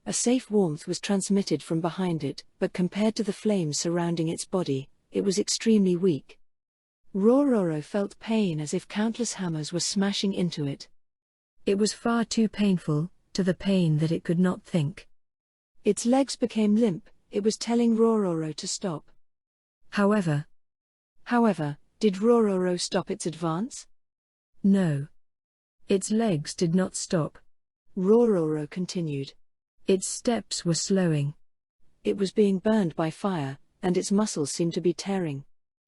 A safe warmth was transmitted from behind it, but compared to the flames surrounding its body, it was extremely weak. Rororo felt pain as if countless hammers were smashing into it. It was far too painful, to the pain that it could not think. Its legs became limp, it was telling Rororo to stop. However, did Rororo stop its advance? No. Its legs did not stop. Rororo continued. Its steps were slowing. It was being burned by fire, and its muscles seemed to be tearing.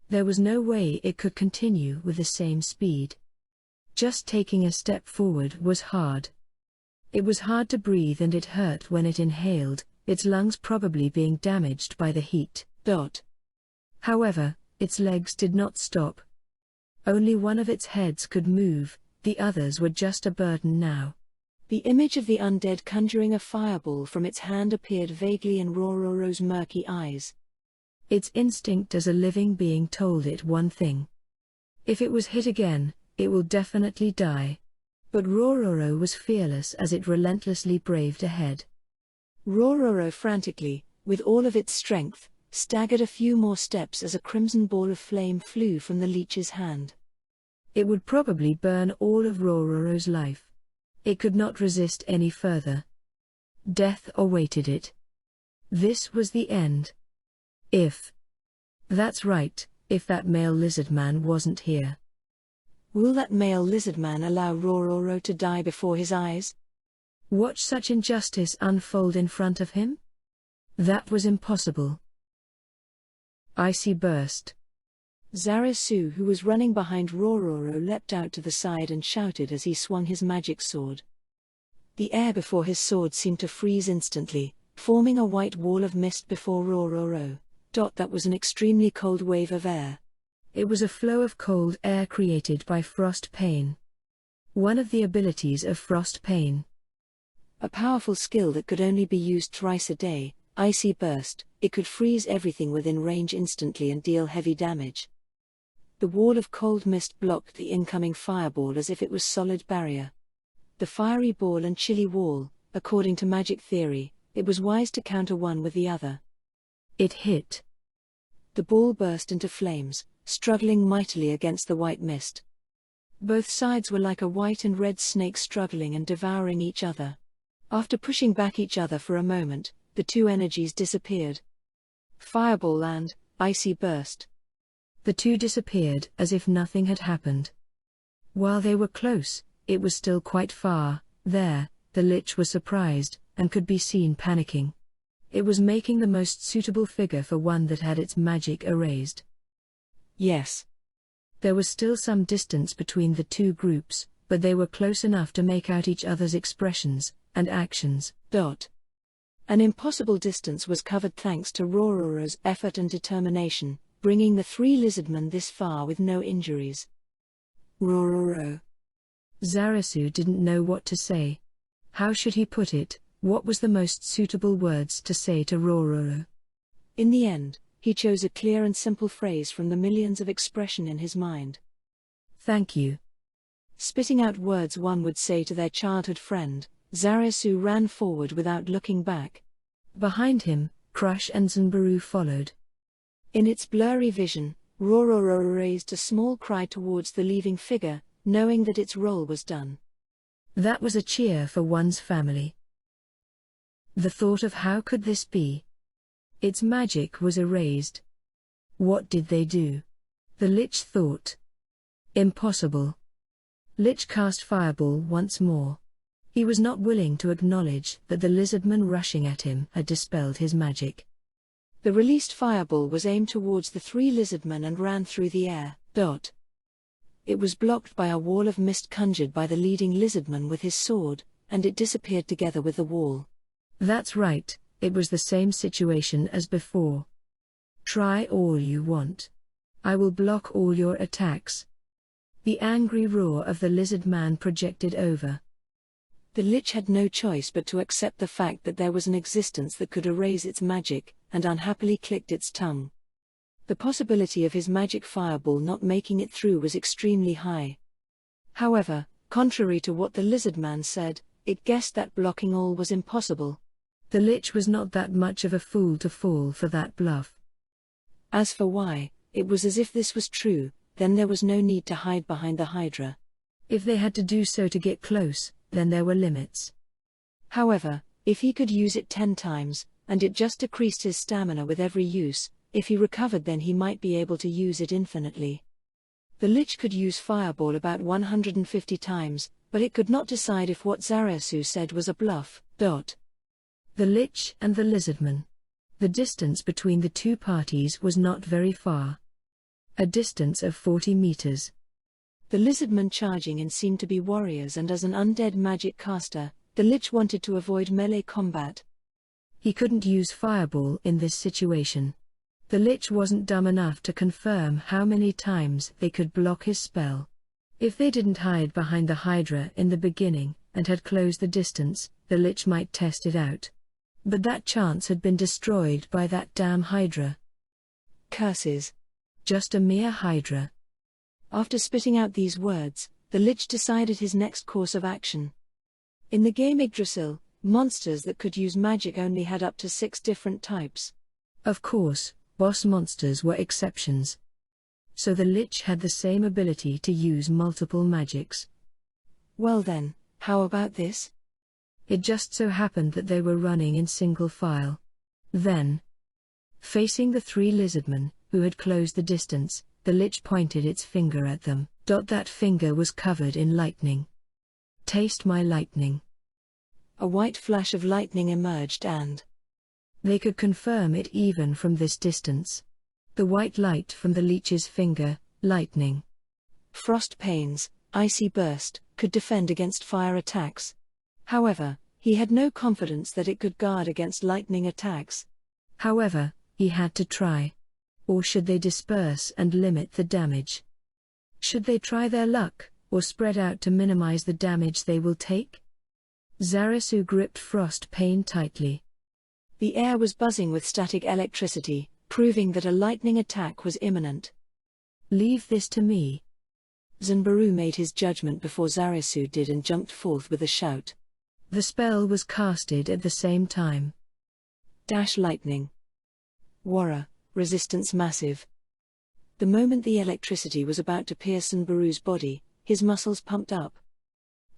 There was no way it could continue with the same speed. Just taking a step forward was hard. It was hard to breathe and it hurt when it inhaled, its lungs probably being damaged by the heat. However, its legs did not stop. Only one of its heads could move, the others were just a burden now. The image of the undead conjuring a fireball from its hand appeared vaguely in Rororo's murky eyes. Its instinct as a living being told it one thing. If it was hit again, it will definitely die. But Rororo was fearless as it relentlessly braved ahead. Rororo frantically, with all of its strength, staggered a few more steps as a crimson ball of flame flew from the leech's hand. It would probably burn all of Rororo's life. It could not resist any further. Death awaited it. This was the end. That's right, if that male lizard man wasn't here. Will that male lizard man allow Rororo to die before his eyes? Watch such injustice unfold in front of him? That was impossible. Icy burst. Zarasu, who was running behind Rororo, leapt out to the side and shouted as he swung his magic sword. The air before his sword seemed to freeze instantly, forming a white wall of mist before Rororo. That was an extremely cold wave of air. It was a flow of cold air created by frost pain. One of the abilities of frost pain. A powerful skill that could only be used thrice a day, Icy Burst. It could freeze everything within range instantly and deal heavy damage. The wall of cold mist blocked the incoming fireball as if it was solid barrier. The fiery ball and chilly wall, according to magic theory, it was wise to counter one with the other. It hit. The ball burst into flames, struggling mightily against the white mist. Both sides were like a white and red snake struggling and devouring each other. After pushing back each other for a moment, the two energies disappeared. Fireball and Icy Burst. The two disappeared as if nothing had happened. While they were close, it was still quite far. There, the Lich was surprised, and could be seen panicking. It was making the most suitable figure for one that had its magic erased. Yes. There was still some distance between the two groups, but they were close enough to make out each other's expressions and actions. An impossible distance was covered thanks to Rororo's effort and determination, bringing the three lizardmen this far with no injuries. Rororo. Zarasu didn't know what to say. How should he put it? What was the most suitable words to say to Rororo? In the end, he chose a clear and simple phrase from the millions of expression in his mind. Thank you. Spitting out words one would say to their childhood friend, Zarasu ran forward without looking back. Behind him, Crush and Zanbaru followed. In its blurry vision, Rororo raised a small cry towards the leaving figure, knowing that its role was done. That was a cheer for one's family. The thought of how could this be? Its magic was erased. What did they do? The Lich thought. Impossible. Lich cast Fireball once more. He was not willing to acknowledge that the lizardman rushing at him had dispelled his magic. The released Fireball was aimed towards the three lizardmen and ran through the air. It was blocked by a wall of mist conjured by the leading lizardman with his sword, and it disappeared together with the wall. That's right, it was the same situation as before. Try all you want. I will block all your attacks. The angry roar of the lizard man projected over. The Lich had no choice but to accept the fact that there was an existence that could erase its magic, and unhappily clicked its tongue. The possibility of his magic fireball not making it through was extremely high. However, contrary to what the lizard man said, it guessed that blocking all was impossible. The Lich was not that much of a fool to fall for that bluff. As for why, it was as if this was true, then there was no need to hide behind the Hydra. If they had to do so to get close, then there were limits. However, if he could use it 10 times, and it just decreased his stamina with every use, if he recovered then he might be able to use it infinitely. The Lich could use Fireball about 150 times, but it could not decide if what Zarasu said was a bluff. The Lich and the Lizardman. The distance between the two parties was not very far. A distance of 40 meters. The Lizardmen charging in seemed to be warriors, and as an undead magic caster, the Lich wanted to avoid melee combat. He couldn't use Fireball in this situation. The Lich wasn't dumb enough to confirm how many times they could block his spell. If they didn't hide behind the Hydra in the beginning, and had closed the distance, the Lich might test it out. But that chance had been destroyed by that damn Hydra. Curses. Just a mere Hydra. After spitting out these words, the Lich decided his next course of action. In the game Yggdrasil, monsters that could use magic only had up to 6 different types. Of course, boss monsters were exceptions. So the Lich had the same ability to use multiple magics. Well then, how about this? It just so happened that they were running in single file. Then, facing the 3 lizardmen, who had closed the distance, the Lich pointed its finger at them. That finger was covered in lightning. Taste my lightning. A white flash of lightning emerged and they could confirm it even from this distance. The white light from the Lich's finger, lightning. Frost pains, icy burst, could defend against fire attacks. However, he had no confidence that it could guard against lightning attacks. However, he had to try. Or should they disperse and limit the damage? Should they try their luck, or spread out to minimize the damage they will take? Zarasu gripped Frost Pain tightly. The air was buzzing with static electricity, proving that a lightning attack was imminent. Leave this to me. Zanbaru made his judgment before Zarasu did and jumped forth with a shout. The spell was casted at the same time. Dash lightning. Warra, resistance massive. The moment the electricity was about to pierce Zanbaru's body, his muscles pumped up.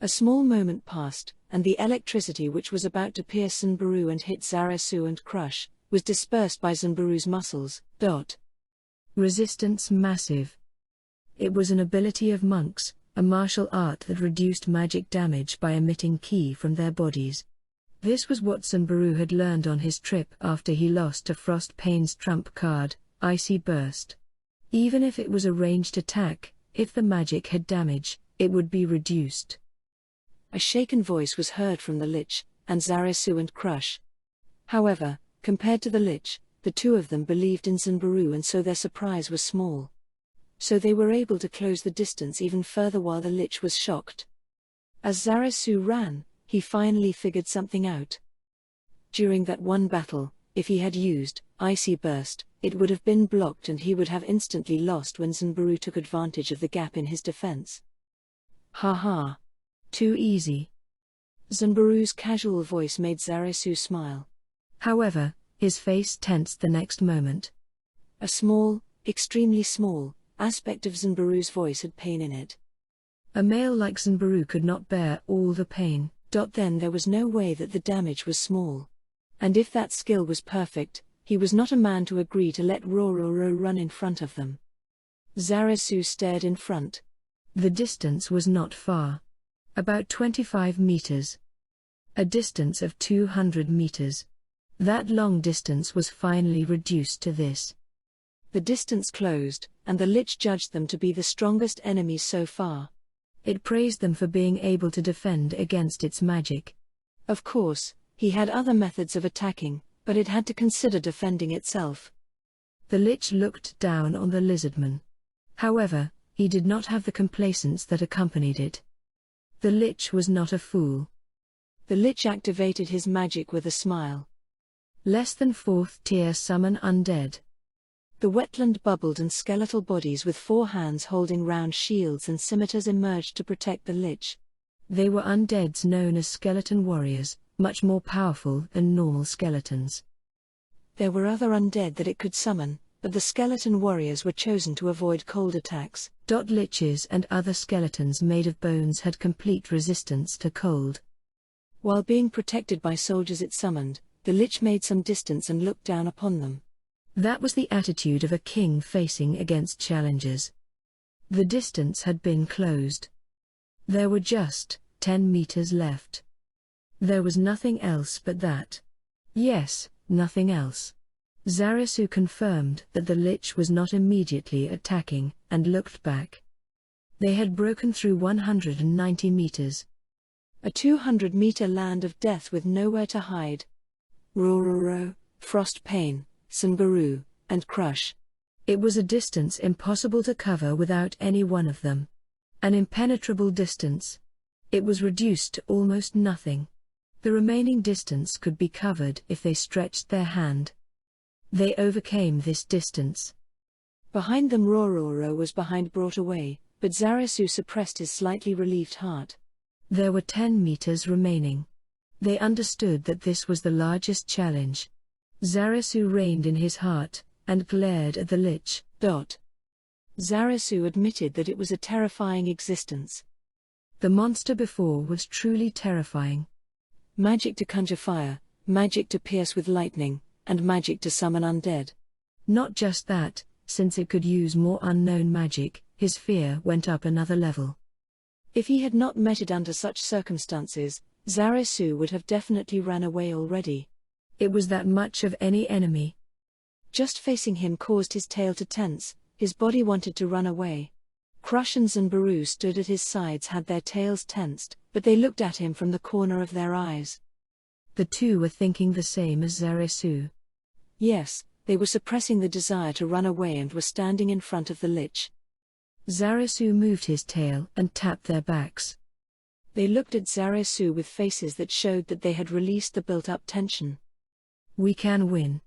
A small moment passed, and the electricity which was about to pierce Zanbaru and hit Zarasu and crush, was dispersed by Zanbaru's muscles. Resistance massive. It was an ability of monks, a martial art that reduced magic damage by emitting ki from their bodies. This was what Zanbaru had learned on his trip after he lost to Frost Pain's trump card, Icy Burst. Even if it was a ranged attack, if the magic had damage, it would be reduced. A shaken voice was heard from the Lich, and Zarasu and Crush. However, compared to the Lich, the two of them believed in Zanbaru, and so their surprise was small. So they were able to close the distance even further while the Lich was shocked. As Zarasu ran, he finally figured something out. During that one battle, if he had used Icy Burst, it would have been blocked and he would have instantly lost when Zanbaru took advantage of the gap in his defense. Ha ha. Too easy. Zanbaru's casual voice made Zarasu smile. However, his face tensed the next moment. A small, extremely small, aspect of Zanbaru's voice had pain in it. A male like Zanbaru could not bear all the pain. Then there was no way that the damage was small. And if that skill was perfect, he was not a man to agree to let Rororo run in front of them. Zarasu stared in front. The distance was not far. About 25 meters. A distance of 200 meters. That long distance was finally reduced to this. The distance closed, and the Lich judged them to be the strongest enemies so far. It praised them for being able to defend against its magic. Of course, he had other methods of attacking, but it had to consider defending itself. The Lich looked down on the lizardman. However, he did not have the complacence that accompanied it. The Lich was not a fool. The Lich activated his magic with a smile. Less than 4th tier summon undead. The wetland bubbled and skeletal bodies with 4 hands holding round shields and scimitars emerged to protect the Lich. They were undeads known as skeleton warriors, much more powerful than normal skeletons. There were other undead that it could summon, but the skeleton warriors were chosen to avoid cold attacks. Liches and other skeletons made of bones had complete resistance to cold. While being protected by soldiers it summoned, the Lich made some distance and looked down upon them. That was the attitude of a king facing against challengers. The distance had been closed. There were just 10 meters left. There was nothing else but that. Yes, nothing else. Zarasu confirmed that the Lich was not immediately attacking, and looked back. They had broken through 190 meters. A 200-meter land of death with nowhere to hide. Rororo, Frost Pain, Sanbaru, and Crush. It was a distance impossible to cover without any one of them. An impenetrable distance. It was reduced to almost nothing. The remaining distance could be covered if they stretched their hand. They overcame this distance. Behind them Rororo was brought away, but Zarasu suppressed his slightly relieved heart. There were 10 meters remaining. They understood that this was the largest challenge. Zarasu reined in his heart, and glared at the Lich. Zarasu admitted that it was a terrifying existence. The monster before was truly terrifying. Magic to conjure fire, magic to pierce with lightning, and magic to summon undead. Not just that, since it could use more unknown magic, his fear went up another level. If he had not met it under such circumstances, Zarasu would have definitely ran away already. It was that much of any enemy. Just facing him caused his tail to tense, his body wanted to run away. Crush and Zanbaru stood at his sides, had their tails tensed, but they looked at him from the corner of their eyes. The two were thinking the same as Zarasu. Yes, they were suppressing the desire to run away and were standing in front of the Lich. Zarasu moved his tail and tapped their backs. They looked at Zarasu with faces that showed that they had released the built-up tension. We can win.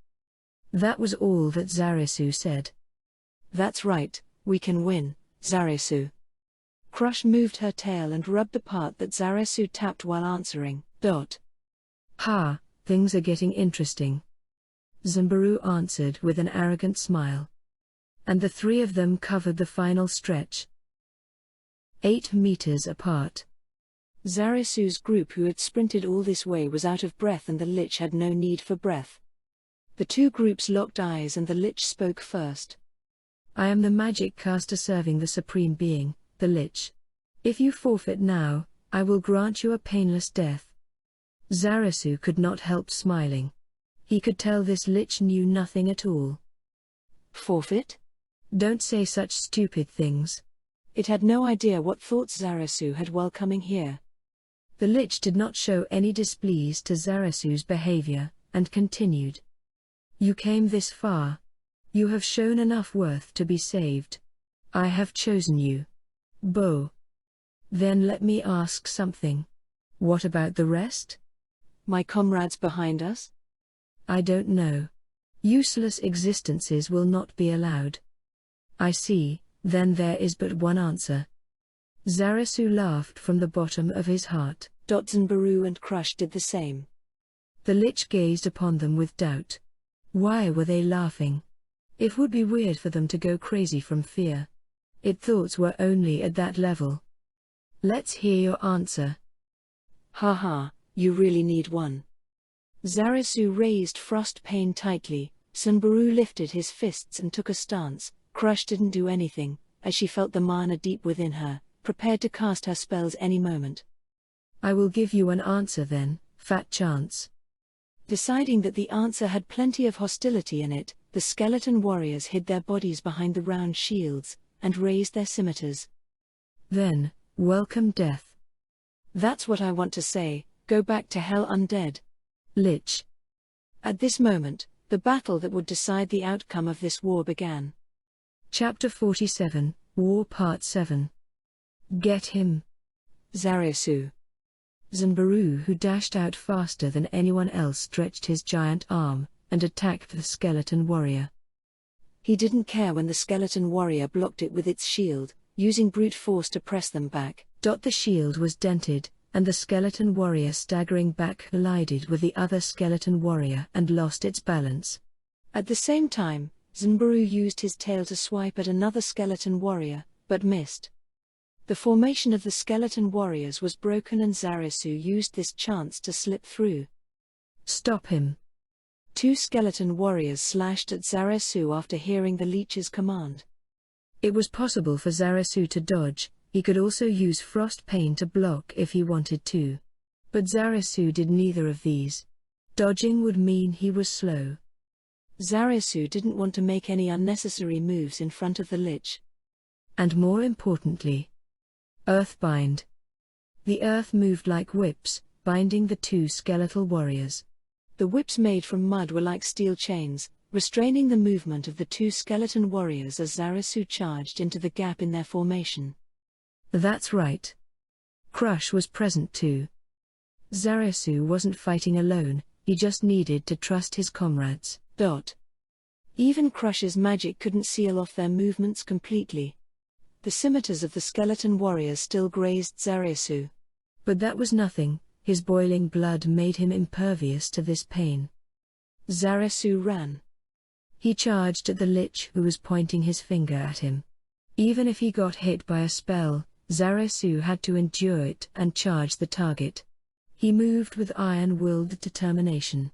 That was all that Zarasu said. That's right, we can win, Zarasu. Crush moved her tail and rubbed the part that Zarasu tapped while answering. Ha, things are getting interesting. Zanbaru answered with an arrogant smile. And the three of them covered the final stretch. 8 meters apart. Zarasu's group, who had sprinted all this way, was out of breath, and the Lich had no need for breath. The two groups locked eyes and the Lich spoke first. I am the magic caster serving the Supreme Being, the Lich. If you forfeit now, I will grant you a painless death. Zarasu could not help smiling. He could tell this Lich knew nothing at all. Forfeit? Don't say such stupid things. It had no idea what thoughts Zarasu had while coming here. The Lich did not show any displeasure to Zarasu's behavior, and continued. You came this far. You have shown enough worth to be saved. I have chosen you. Bo. Then let me ask something. What about the rest? My comrades behind us? I don't know. Useless existences will not be allowed. I see, then there is but one answer. Zarasu laughed from the bottom of his heart. Zanbaru and Crush did the same. The Lich gazed upon them with doubt. Why were they laughing? It would be weird for them to go crazy from fear. Its thoughts were only at that level. Let's hear your answer. Ha, you really need one. Zarasu raised Frost Pain tightly, Zanbaru lifted his fists and took a stance. Crush didn't do anything, as she felt the mana deep within her, prepared to cast her spells any moment. I will give you an answer then, fat chance. Deciding that the answer had plenty of hostility in it, the skeleton warriors hid their bodies behind the round shields, and raised their scimitars. Then, welcome death. That's what I want to say, go back to hell, undead. Lich. At this moment, the battle that would decide the outcome of this war began. Chapter 47, War Part 7. Get him. Zarasu. Zanbaru, who dashed out faster than anyone else, stretched his giant arm, and attacked the skeleton warrior. He didn't care when the skeleton warrior blocked it with its shield, using brute force to press them back. The shield was dented, and the skeleton warrior staggering back collided with the other skeleton warrior and lost its balance. At the same time, Zanbaru used his tail to swipe at another skeleton warrior, but missed. The formation of the skeleton warriors was broken and Zarasu used this chance to slip through. Stop him. 2 skeleton warriors slashed at Zarasu after hearing the Lich's command. It was possible for Zarasu to dodge, he could also use frost pain to block if he wanted to. But Zarasu did neither of these. Dodging would mean he was slow. Zarasu didn't want to make any unnecessary moves in front of the Lich. And more importantly, Earthbind. The earth moved like whips, binding the two skeletal warriors. The whips made from mud were like steel chains, restraining the movement of the two skeleton warriors as Zarasu charged into the gap in their formation. That's right. Crush was present too. Zarasu wasn't fighting alone, he just needed to trust his comrades. Even Crush's magic couldn't seal off their movements completely. The scimitars of the skeleton warriors still grazed Zarasu. But that was nothing, his boiling blood made him impervious to this pain. Zarasu ran. He charged at the Lich who was pointing his finger at him. Even if he got hit by a spell, Zarasu had to endure it and charge the target. He moved with iron-willed determination.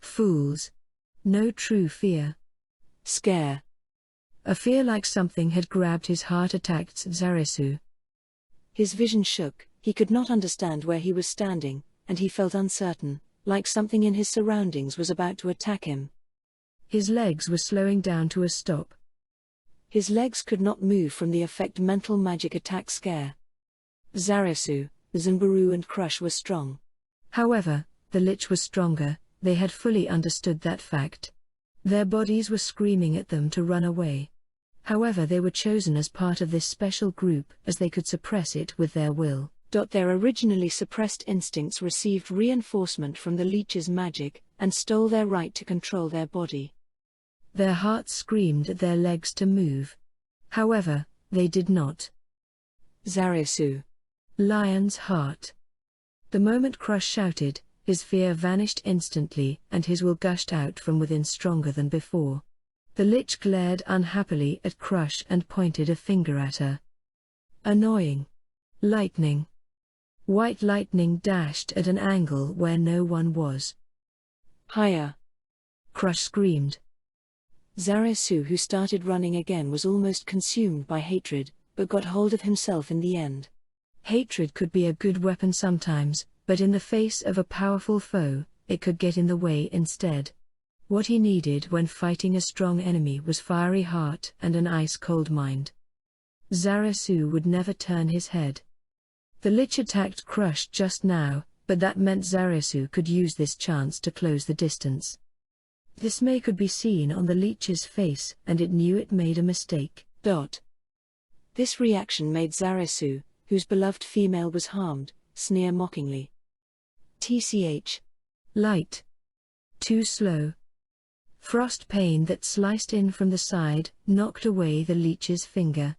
Fools. No true fear. Scare. A fear like something had grabbed his heart attacked Zarasu. His vision shook, he could not understand where he was standing, and he felt uncertain, like something in his surroundings was about to attack him. His legs were slowing down to a stop. His legs could not move from the effect mental magic attack scare. Zarasu, Zanbaru and Crush were strong. However, the Lich was stronger, they had fully understood that fact. Their bodies were screaming at them to run away. However, they were chosen as part of this special group as they could suppress it with their will. Their originally suppressed instincts received reinforcement from the Lich's magic, and stole their right to control their body. Their hearts screamed at their legs to move. However, they did not. Zarasu. Lion's heart. The moment Crush shouted, his fear vanished instantly and his will gushed out from within stronger than before. The Lich glared unhappily at Crush and pointed a finger at her. Annoying. Lightning. White lightning dashed at an angle where no one was. Higher. Crush screamed. Zarasu, who started running again, was almost consumed by hatred, but got hold of himself in the end. Hatred could be a good weapon sometimes, but in the face of a powerful foe, it could get in the way instead. What he needed when fighting a strong enemy was fiery heart and an ice-cold mind. Zarasu would never turn his head. The Lich attacked Crush just now, but that meant Zarasu could use this chance to close the distance. Dismay could be seen on the Lich's face, and it knew it made a mistake. This reaction made Zarasu, whose beloved female was harmed, sneer mockingly. TCH. Light. Too slow. Frost pain that sliced in from the side knocked away the Lich's finger.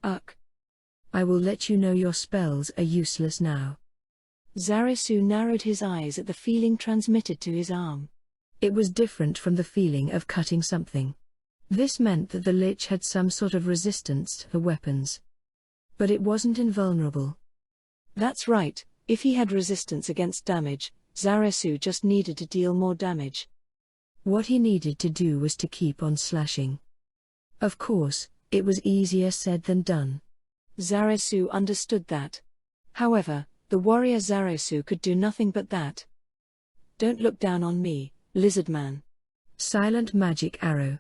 I will let you know your spells are useless now. Zarasu narrowed his eyes at the feeling transmitted to his arm. It was different from the feeling of cutting something. This meant that the Lich had some sort of resistance to the weapons. But it wasn't invulnerable. That's right, if he had resistance against damage, Zarasu just needed to deal more damage. What he needed to do was to keep on slashing. Of course, it was easier said than done. Zarasu understood that. However, the warrior Zarasu could do nothing but that. Don't look down on me, lizard man. Silent magic arrow.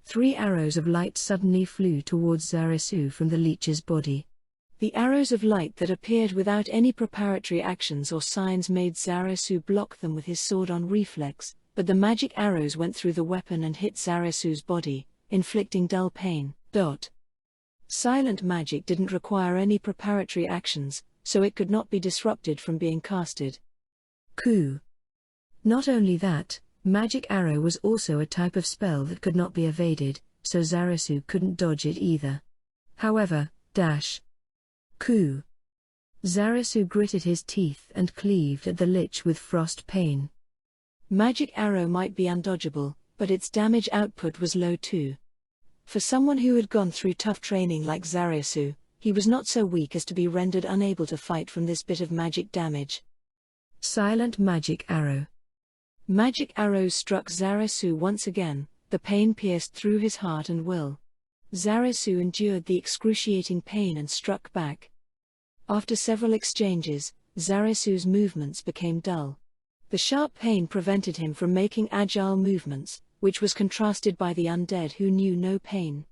3 arrows of light suddenly flew towards Zarasu from the Lich's body. The arrows of light that appeared without any preparatory actions or signs made Zarasu block them with his sword on reflex, but the magic arrows went through the weapon and hit Zarasu's body, inflicting dull pain. Silent magic didn't require any preparatory actions, so it could not be disrupted from being casted. Not only that, magic arrow was also a type of spell that could not be evaded, so Zarasu couldn't dodge it either. However, Zarasu gritted his teeth and cleaved at the Lich with frost pain. Magic arrow might be undodgeable, but its damage output was low too. For someone who had gone through tough training like Zarasu, he was not so weak as to be rendered unable to fight from this bit of magic damage. Silent magic arrow. Magic arrows struck Zarasu once again, the pain pierced through his heart and will. Zarasu endured the excruciating pain and struck back. After several exchanges, Zarasu's movements became dull. The sharp pain prevented him from making agile movements, which was contrasted by the undead who knew no pain.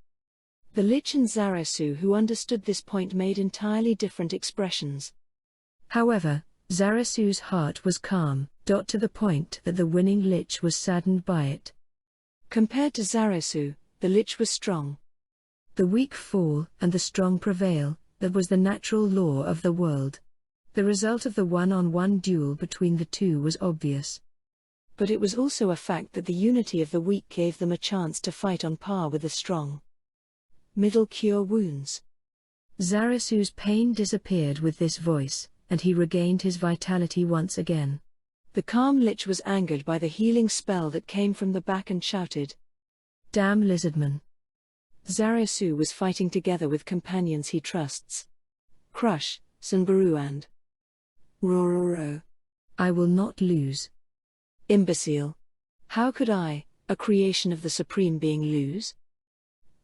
The Lich and Zarasu who understood this point made entirely different expressions. However, Zarasu's heart was calm, to the point that the winning Lich was saddened by it. Compared to Zarasu, the Lich was strong. The weak fall and the strong prevail, that was the natural law of the world. The result of the one-on-one duel between the two was obvious. But it was also a fact that the unity of the weak gave them a chance to fight on par with the strong. Middle Cure Wounds. Zarasu's pain disappeared with this voice, and he regained his vitality once again. The calm Lich was angered by the healing spell that came from the back and shouted, "Damn lizardman." Zarasu was fighting together with companions he trusts. Crush, Sunbaru and Rororo. I will not lose. Imbecile. How could I, a creation of the Supreme Being, lose?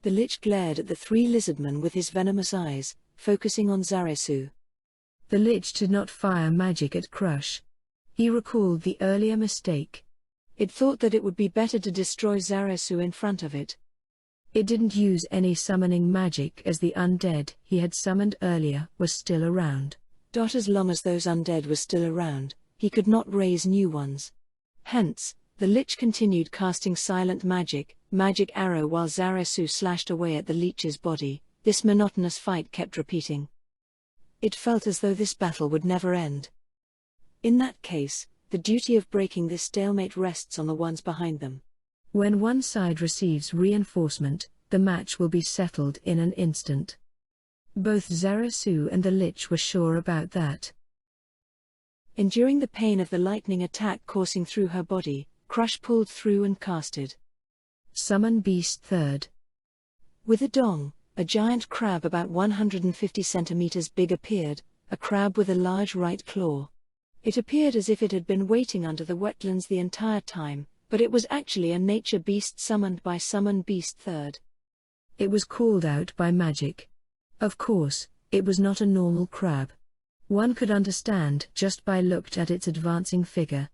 The Lich glared at the three lizardmen with his venomous eyes, focusing on Zarasu. The Lich did not fire magic at Crush. He recalled the earlier mistake. It thought that it would be better to destroy Zarasu in front of it. It didn't use any summoning magic as the undead he had summoned earlier was still around. As long as those undead were still around, he could not raise new ones. Hence, the Lich continued casting silent magic arrow while Zarasu slashed away at the Lich's body. This monotonous fight kept repeating. It felt as though this battle would never end. In that case, the duty of breaking this stalemate rests on the ones behind them. When one side receives reinforcement, the match will be settled in an instant. Both Zarasu and the Lich were sure about that. Enduring the pain of the lightning attack coursing through her body, Crush pulled through and casted Summon Beast Third. With a dong, a giant crab about 150 centimeters big appeared, a crab with a large right claw. It appeared as if it had been waiting under the wetlands the entire time, but it was actually a nature beast summoned by Summon Beast Third. It was called out by magic. Of course, it was not a normal crab. One could understand just by looked at its advancing figure.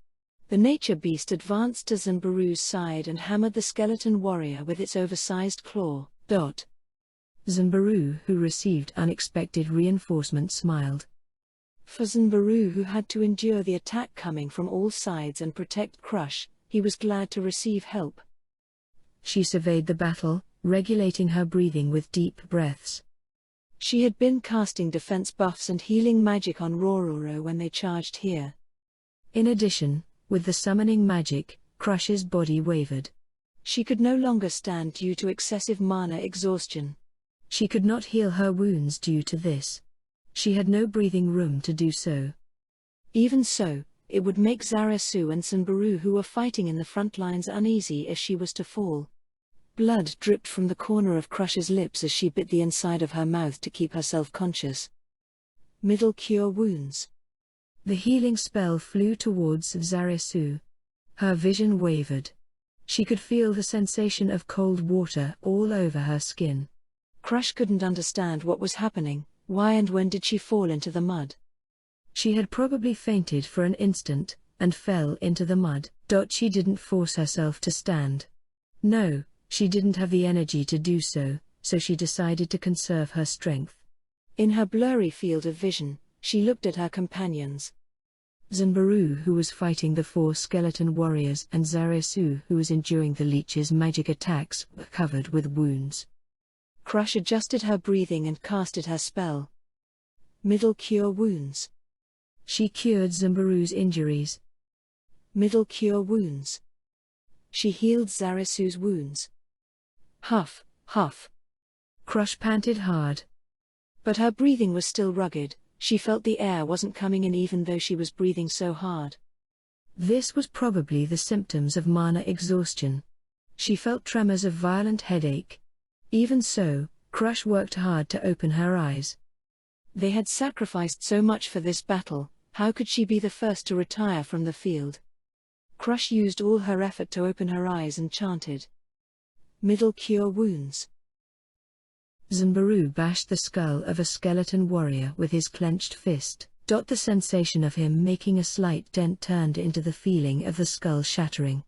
The nature beast advanced to Zanbaru's side and hammered the skeleton warrior with its oversized claw. Zanbaru, who received unexpected reinforcement, smiled. For Zanbaru, who had to endure the attack coming from all sides and protect Crush, he was glad to receive help. She surveyed the battle, regulating her breathing with deep breaths. She had been casting defense buffs and healing magic on Rororo when they charged here. In addition, with the summoning magic, Crush's body wavered. She could no longer stand due to excessive mana exhaustion. She could not heal her wounds due to this. She had no breathing room to do so. Even so, it would make Zarasu and Sunbaru, who were fighting in the front lines, uneasy if she was to fall. Blood dripped from the corner of Crush's lips as she bit the inside of her mouth to keep herself conscious. Middle Cure Wounds. The healing spell flew towards Zarasu. Her vision wavered. She could feel the sensation of cold water all over her skin. Crush couldn't understand what was happening. Why and when did she fall into the mud? She had probably fainted for an instant, and fell into the mud. She didn't force herself to stand. No, she didn't have the energy to do so, so she decided to conserve her strength. In her blurry field of vision, she looked at her companions. Zanbaru, who was fighting the four skeleton warriors, and Zarasu, who was enduring the Lich's magic attacks, were covered with wounds. Crush adjusted her breathing and casted her spell. Middle Cure Wounds. She cured Zanbaru's injuries. Middle Cure Wounds. She healed Zarasu's wounds. Huff, huff. Crush panted hard. But her breathing was still rugged. She felt the air wasn't coming in even though she was breathing so hard. This was probably the symptoms of mana exhaustion. She felt tremors of violent headache. Even so, Crush worked hard to open her eyes. They had sacrificed so much for this battle, how could she be the first to retire from the field? Crush used all her effort to open her eyes and chanted. Middle Cure Wounds. Zanbaru bashed the skull of a skeleton warrior with his clenched fist. The sensation of him making a slight dent turned into the feeling of the skull shattering.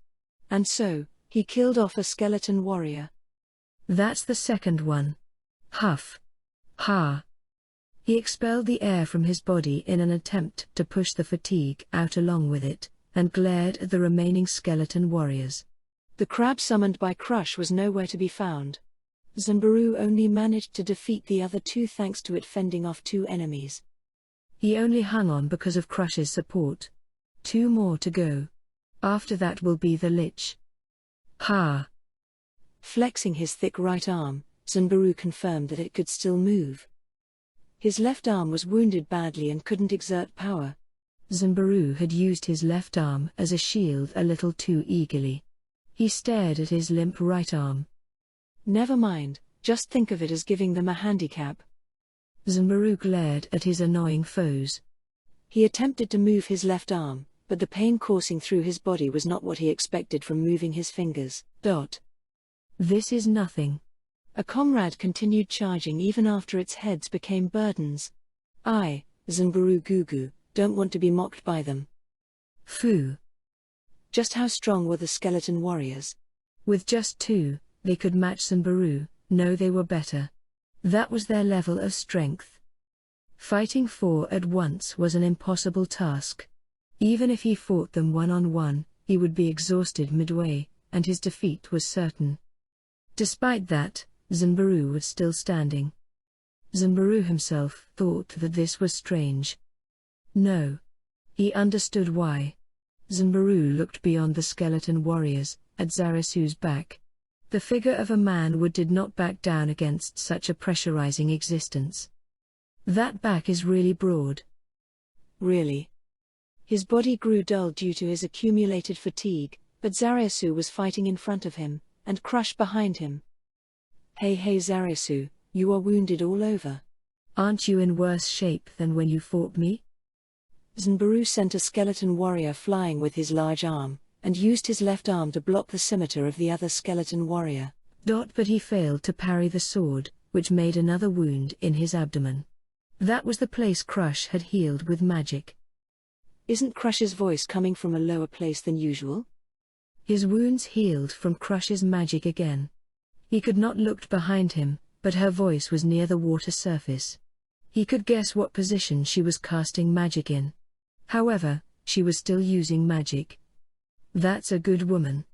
And so, he killed off a skeleton warrior. That's the second one. Huff. Ha. He expelled the air from his body in an attempt to push the fatigue out along with it, and glared at the remaining skeleton warriors. The crab summoned by Crush was nowhere to be found. Zanbaru only managed to defeat the other two thanks to it fending off two enemies. He only hung on because of Crush's support. 2 more to go. After that will be the Lich. Ha! Flexing his thick right arm, Zanbaru confirmed that it could still move. His left arm was wounded badly and couldn't exert power. Zanbaru had used his left arm as a shield a little too eagerly. He stared at his limp right arm. Never mind, just think of it as giving them a handicap. Zanbaru glared at his annoying foes. He attempted to move his left arm, but the pain coursing through his body was not what he expected from moving his fingers. This is nothing. A comrade continued charging even after its heads became burdens. I, Zanbaru Gugu, don't want to be mocked by them. Phew. Just how strong were the skeleton warriors? With just 2, they could match Zanbaru. No, they were better. That was their level of strength. Fighting 4 at once was an impossible task. Even if he fought them one-on-one, he would be exhausted midway, and his defeat was certain. Despite that, Zanbaru was still standing. Zanbaru himself thought that this was strange. No. He understood why. Zanbaru looked beyond the skeleton warriors, at Zarasu's back. The figure of a man did not back down against such a pressurizing existence. That back is really broad. Really? His body grew dull due to his accumulated fatigue, but Zarasu was fighting in front of him, and Crush behind him. Hey Zarasu, you are wounded all over. Aren't you in worse shape than when you fought me? Zanbaru sent a skeleton warrior flying with his large arm, and used his left arm to block the scimitar of the other skeleton warrior. But he failed to parry the sword, which made another wound in his abdomen. That was the place Crush had healed with magic. Isn't Crush's voice coming from a lower place than usual? His wounds healed from Crush's magic again. He could not look behind him, but her voice was near the water surface. He could guess what position she was casting magic in. However, she was still using magic. That's a good woman.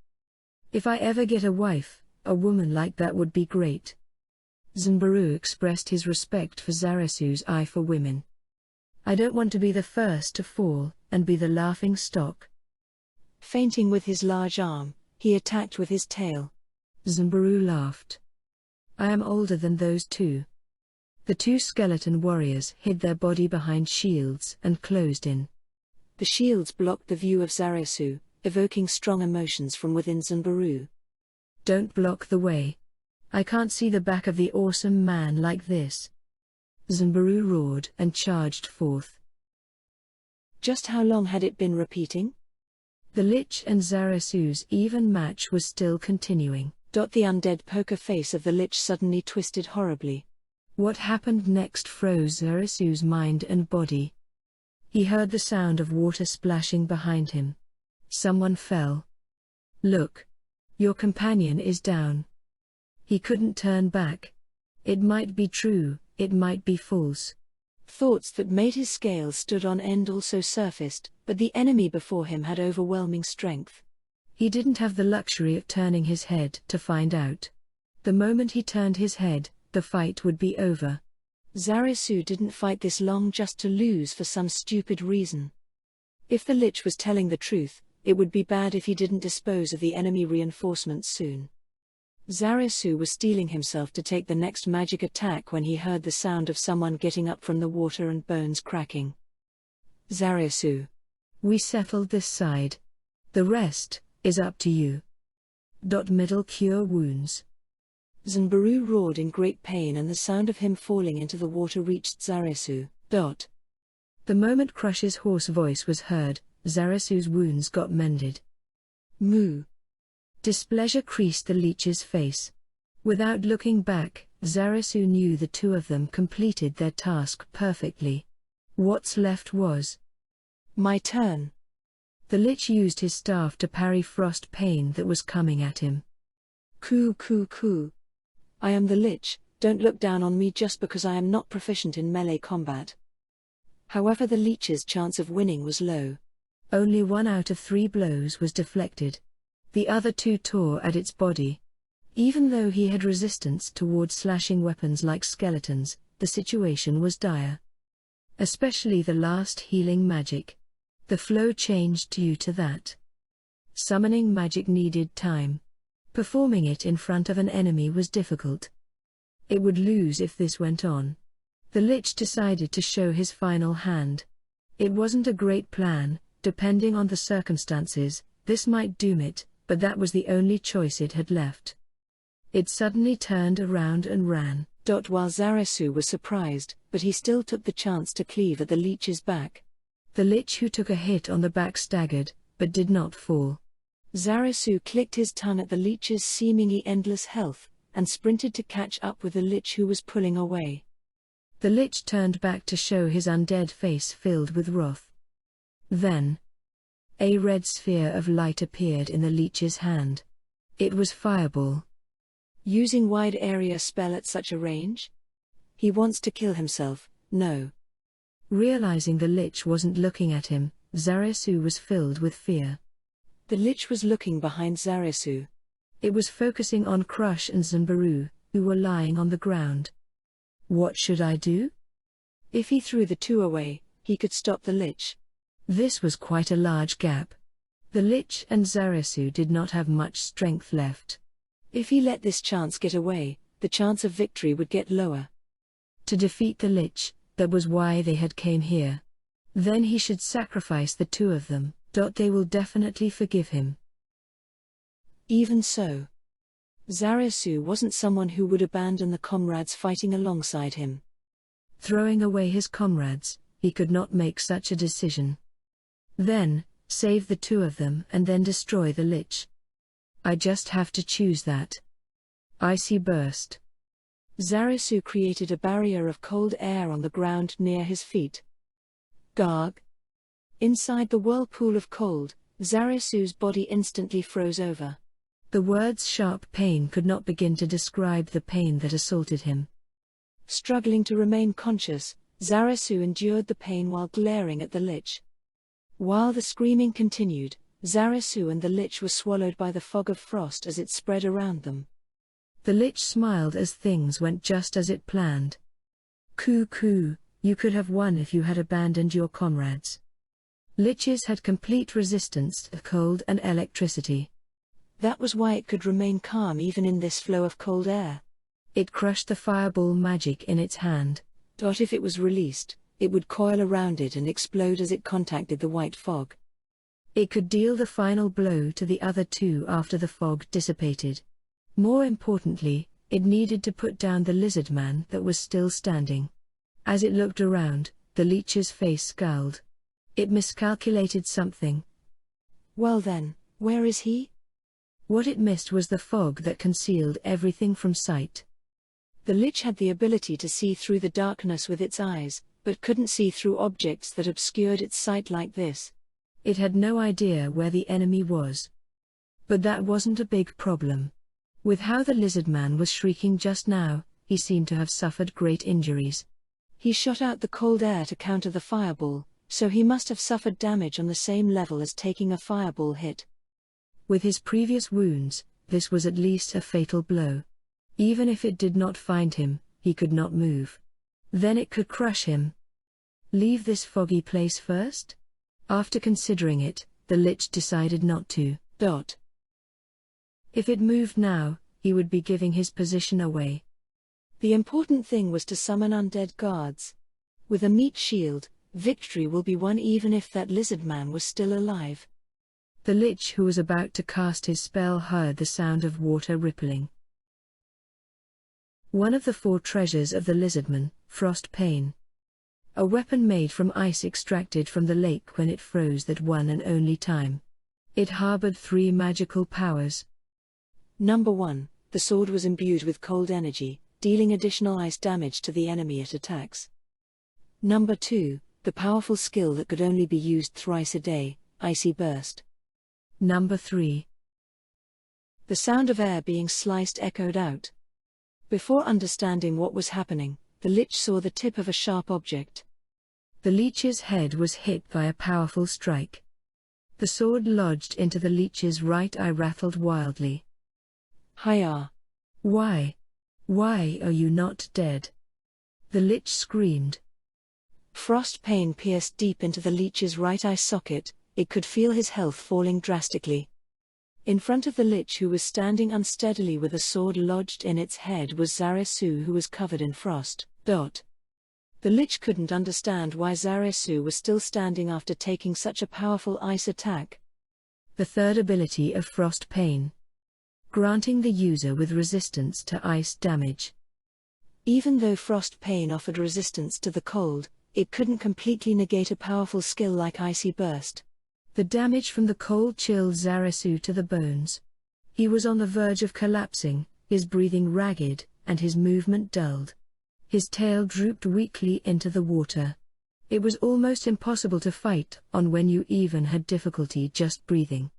If I ever get a wife, a woman like that would be great. Zanbaru expressed his respect for Zarasu's eye for women. I don't want to be the first to fall, and be the laughing stock. Feinting with his large arm, he attacked with his tail. Zanbaru laughed. I am older than those two. The 2 skeleton warriors hid their body behind shields and closed in. The shields blocked the view of Zarasu, evoking strong emotions from within Zanbaru. Don't block the way. I can't see the back of the awesome man like this. Zanbaru roared and charged forth. Just how long had it been repeating? The Lich and Zarasu's even match was still continuing. The undead poker face of the Lich suddenly twisted horribly. What happened next froze Zarasu's mind and body. He heard the sound of water splashing behind him. Someone fell. Look. Your companion is down. He couldn't turn back. It might be true, it might be false. Thoughts that made his scales stood on end also surfaced, but the enemy before him had overwhelming strength. He didn't have the luxury of turning his head to find out. The moment he turned his head, the fight would be over. Zarasu didn't fight this long just to lose for some stupid reason. If the Lich was telling the truth, it would be bad if he didn't dispose of the enemy reinforcements soon. Zarasu was steeling himself to take the next magic attack when he heard the sound of someone getting up from the water and bones cracking. Zarasu. We settled this side. The rest is up to you. Middle cure wounds. Zanbaru roared in great pain and the sound of him falling into the water reached Zarasu. The moment Crush's hoarse voice was heard, Zarasu's wounds got mended. Moo. Displeasure creased the Lich's face. Without looking back, Zarasu knew the two of them completed their task perfectly. What's left was my turn. The Lich used his staff to parry frost pain that was coming at him. Coo. I am the Lich, don't look down on me just because I am not proficient in melee combat. However, the Lich's chance of winning was low. Only 1 out of 3 blows was deflected. The other 2 tore at its body. Even though he had resistance towards slashing weapons like skeletons, the situation was dire. Especially the last healing magic. The flow changed due to that. Summoning magic needed time. Performing it in front of an enemy was difficult. It would lose if this went on. The Lich decided to show his final hand. It wasn't a great plan, depending on the circumstances, this might doom it, but that was the only choice it had left. It suddenly turned around and ran. While Zarasu was surprised, but he still took the chance to cleave at the Lich's back. The Lich who took a hit on the back staggered, but did not fall. Zarasu clicked his tongue at the Lich's seemingly endless health, and sprinted to catch up with the Lich who was pulling away. The Lich turned back to show his undead face filled with wrath. Then, a red sphere of light appeared in the Lich's hand. It was Fireball. Using wide area spell at such a range? He wants to kill himself, no. Realizing the Lich wasn't looking at him, Zarasu was filled with fear. The Lich was looking behind Zarasu. It was focusing on Crush and Zanbaru, who were lying on the ground. What should I do? If he threw the 2 away, he could stop the Lich. This was quite a large gap. The Lich and Zarasu did not have much strength left. If he let this chance get away, the chance of victory would get lower. To defeat the Lich, that was why they had came here. Then he should sacrifice the 2 of them. They will definitely forgive him. Even so, Zarasu wasn't someone who would abandon the comrades fighting alongside him. Throwing away his comrades, he could not make such a decision. Then, save the 2 of them and then destroy the Lich. I just have to choose that. Icy burst. Zarasu created a barrier of cold air on the ground near his feet. Garg. Inside the whirlpool of cold, Zarasu's body instantly froze over. The words sharp pain could not begin to describe the pain that assaulted him. Struggling to remain conscious, Zarasu endured the pain while glaring at the Lich. While the screaming continued, Zarasu and the Lich were swallowed by the fog of frost as it spread around them. The Lich smiled as things went just as it planned. Coo, you could have won if you had abandoned your comrades. Liches had complete resistance to cold and electricity. That was why it could remain calm even in this flow of cold air. It crushed the fireball magic in its hand. If it was released, it would coil around it and explode as it contacted the white fog. It could deal the final blow to the other 2 after the fog dissipated. More importantly, it needed to put down the lizard man that was still standing. As it looked around, the Lich's face scowled. It miscalculated something. Well then, where is he? What it missed was the fog that concealed everything from sight. The Lich had the ability to see through the darkness with its eyes, but couldn't see through objects that obscured its sight like this. It had no idea where the enemy was. But that wasn't a big problem. With how the lizard man was shrieking just now, he seemed to have suffered great injuries. He shot out the cold air to counter the fireball, so he must have suffered damage on the same level as taking a fireball hit. With his previous wounds, this was at least a fatal blow. Even if it did not find him, he could not move. Then it could crush him. Leave this foggy place first? After considering it, the Lich decided not to. If it moved now, he would be giving his position away. The important thing was to summon undead guards. With a meat shield, victory will be won even if that lizard man was still alive. The Lich who was about to cast his spell heard the sound of water rippling. One of the 4 treasures of the lizardman, Frost Pain. A weapon made from ice extracted from the lake when it froze that one and only time. It harbored 3 magical powers. Number 1, the sword was imbued with cold energy, dealing additional ice damage to the enemy it attacks. Number 2, the powerful skill that could only be used thrice a day, Icy Burst. Number 3. The sound of air being sliced echoed out. Before understanding what was happening, the Lich saw the tip of a sharp object. The Lich's head was hit by a powerful strike. The sword lodged into the Lich's right eye, rattled wildly. Hiya! Why? Why are you not dead? The Lich screamed. Frost pain pierced deep into the Lich's right eye socket. It could feel his health falling drastically. In front of the Lich, who was standing unsteadily with a sword lodged in its head, was Zarasu, who was covered in frost. The Lich couldn't understand why Zarasu was still standing after taking such a powerful ice attack. The third ability of Frost Pain, granting the user with resistance to ice damage. Even though Frost Pain offered resistance to the cold, it couldn't completely negate a powerful skill like Icy Burst. The damage from the cold chilled Zarasu to the bones. He was on the verge of collapsing, his breathing ragged, and his movement dulled. His tail drooped weakly into the water. It was almost impossible to fight on when you even had difficulty just breathing.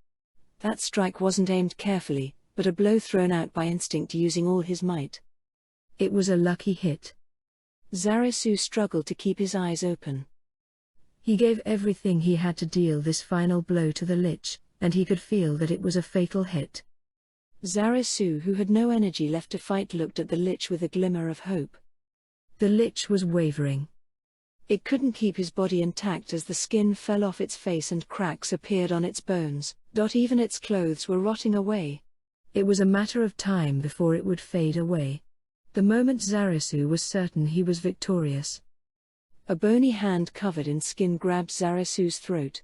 That strike wasn't aimed carefully, but a blow thrown out by instinct using all his might. It was a lucky hit. Zarasu struggled to keep his eyes open. He gave everything he had to deal this final blow to the Lich, and he could feel that it was a fatal hit. Zarasu, who had no energy left to fight, looked at the Lich with a glimmer of hope. The Lich was wavering. It couldn't keep his body intact as the skin fell off its face and cracks appeared on its bones. Even its clothes were rotting away. It was a matter of time before it would fade away. The moment Zarasu was certain he was victorious, a bony hand covered in skin grabbed Zarasu's throat.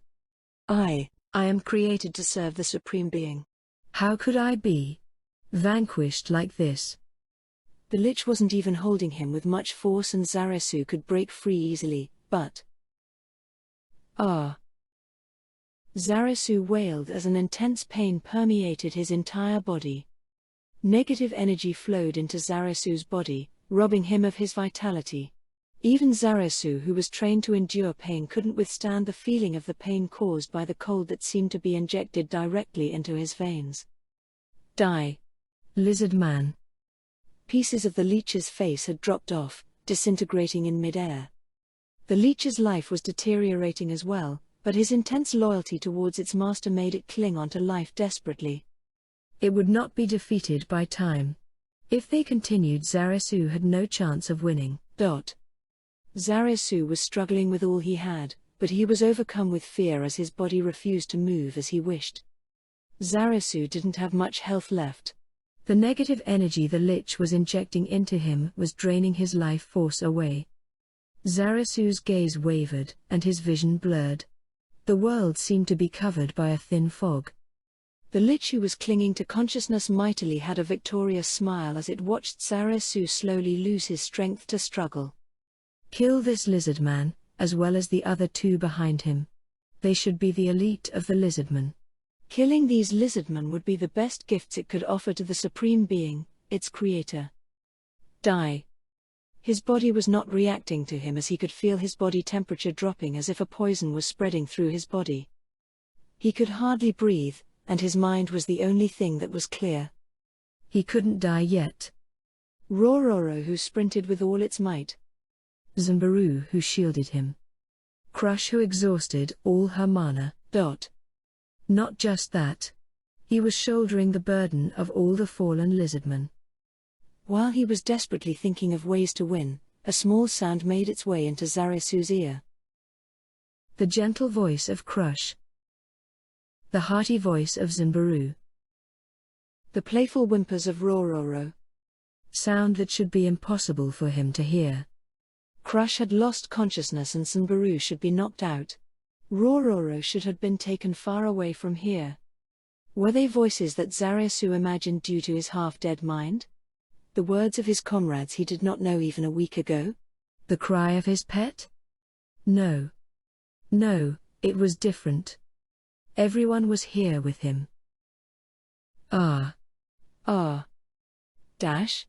I am created to serve the Supreme Being. How could I be vanquished like this? The Lich wasn't even holding him with much force and Zarasu could break free easily, but... Zarasu wailed as an intense pain permeated his entire body. Negative energy flowed into Zarasu's body, robbing him of his vitality. Even Zarasu, who was trained to endure pain, couldn't withstand the feeling of the pain caused by the cold that seemed to be injected directly into his veins. Die! Lizard man! Pieces of the Lich's face had dropped off, disintegrating in mid-air. The Lich's life was deteriorating as well, but his intense loyalty towards its master made it cling on to life desperately. It would not be defeated by time. If they continued, Zarasu had no chance of winning. Zarasu was struggling with all he had, but he was overcome with fear as his body refused to move as he wished. Zarasu didn't have much health left. The negative energy the Lich was injecting into him was draining his life force away. Zarasu's gaze wavered, and his vision blurred. The world seemed to be covered by a thin fog. The Lich, who was clinging to consciousness mightily, had a victorious smile as it watched Zarasu slowly lose his strength to struggle. Kill this lizard man, as well as the other two behind him. They should be the elite of the lizardmen. Killing these lizardmen would be the best gifts it could offer to the Supreme Being, its creator. Die. His body was not reacting to him as he could feel his body temperature dropping as if a poison was spreading through his body. He could hardly breathe, and his mind was the only thing that was clear. He couldn't die yet. Rororo, who sprinted with all its might. Zimbaru, who shielded him. Crush, who exhausted all her mana. Not just that. He was shouldering the burden of all the fallen lizardmen. While he was desperately thinking of ways to win, a small sound made its way into Zarasu's ear. The gentle voice of Crush. The hearty voice of Zimbaru. The playful whimpers of Rororo. Sound that should be impossible for him to hear. Crush had lost consciousness and Zimbaru should be knocked out. Rororo should have been taken far away from here. Were they voices that Zarasu imagined due to his half-dead mind? The words of his comrades he did not know even a week ago? The cry of his pet? No. No, it was different. Everyone was here with him. Dash?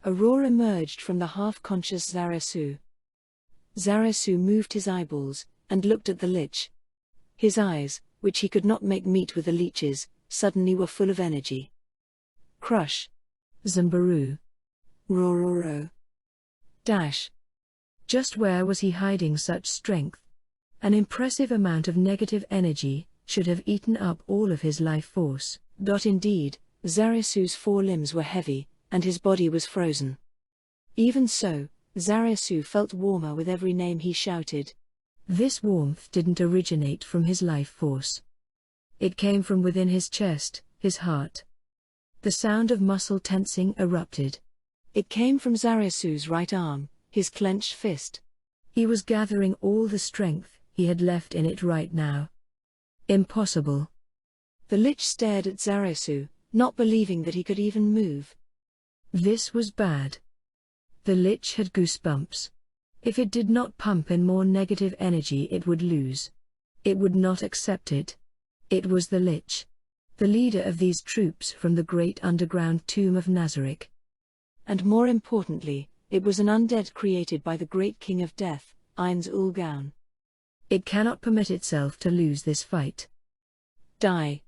A roar emerged from the half-conscious Zarasu. Zarasu moved his eyeballs, and looked at the lich. His eyes, which he could not make meet with the leech's, suddenly were full of energy. Crush. Zambaru. Rororo. Dash. Just where was he hiding such strength? An impressive amount of negative energy should have eaten up all of his life force. Indeed, Zarasu's 4 limbs were heavy, and his body was frozen. Even so, Zarasu felt warmer with every name he shouted. This warmth didn't originate from his life force. It came from within his chest, his heart. The sound of muscle tensing erupted. It came from Zarasu's right arm, his clenched fist. He was gathering all the strength he had left in it right now. Impossible. The lich stared at Zarasu, not believing that he could even move. This was bad. The lich had goosebumps. If it did not pump in more negative energy, it would lose. It would not accept it. It was the lich, the leader of these troops from the great underground tomb of Nazarick. And more importantly, it was an undead created by the great king of death, Ainz Ulgaun. It cannot permit itself to lose this fight. Die.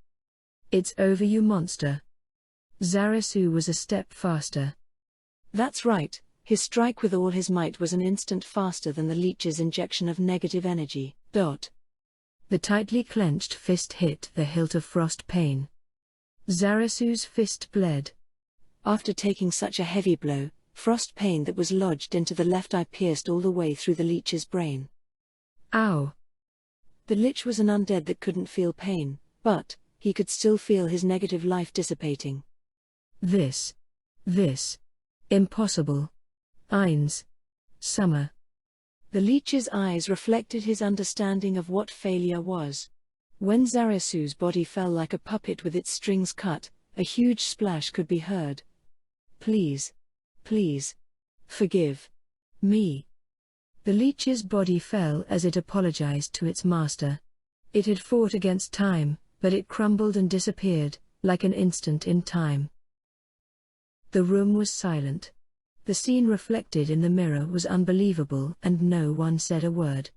It's over, you monster. Zarasu was a step faster. That's right, his strike with all his might was an instant faster than the leech's injection of negative energy. The tightly clenched fist hit the hilt of Frost Pain. Zarasu's fist bled. After taking such a heavy blow, Frost Pain that was lodged into the left eye pierced all the way through the leech's brain. Ow! The lich was an undead that couldn't feel pain, but he could still feel his negative life dissipating. This. Impossible. Ainz. Summer. The leech's eyes reflected his understanding of what failure was. When Zarasu's body fell like a puppet with its strings cut, a huge splash could be heard. Please. Forgive me. The leech's body fell as it apologized to its master. It had fought against time, but it crumbled and disappeared, like an instant in time. The room was silent. The scene reflected in the mirror was unbelievable, and no one said a word.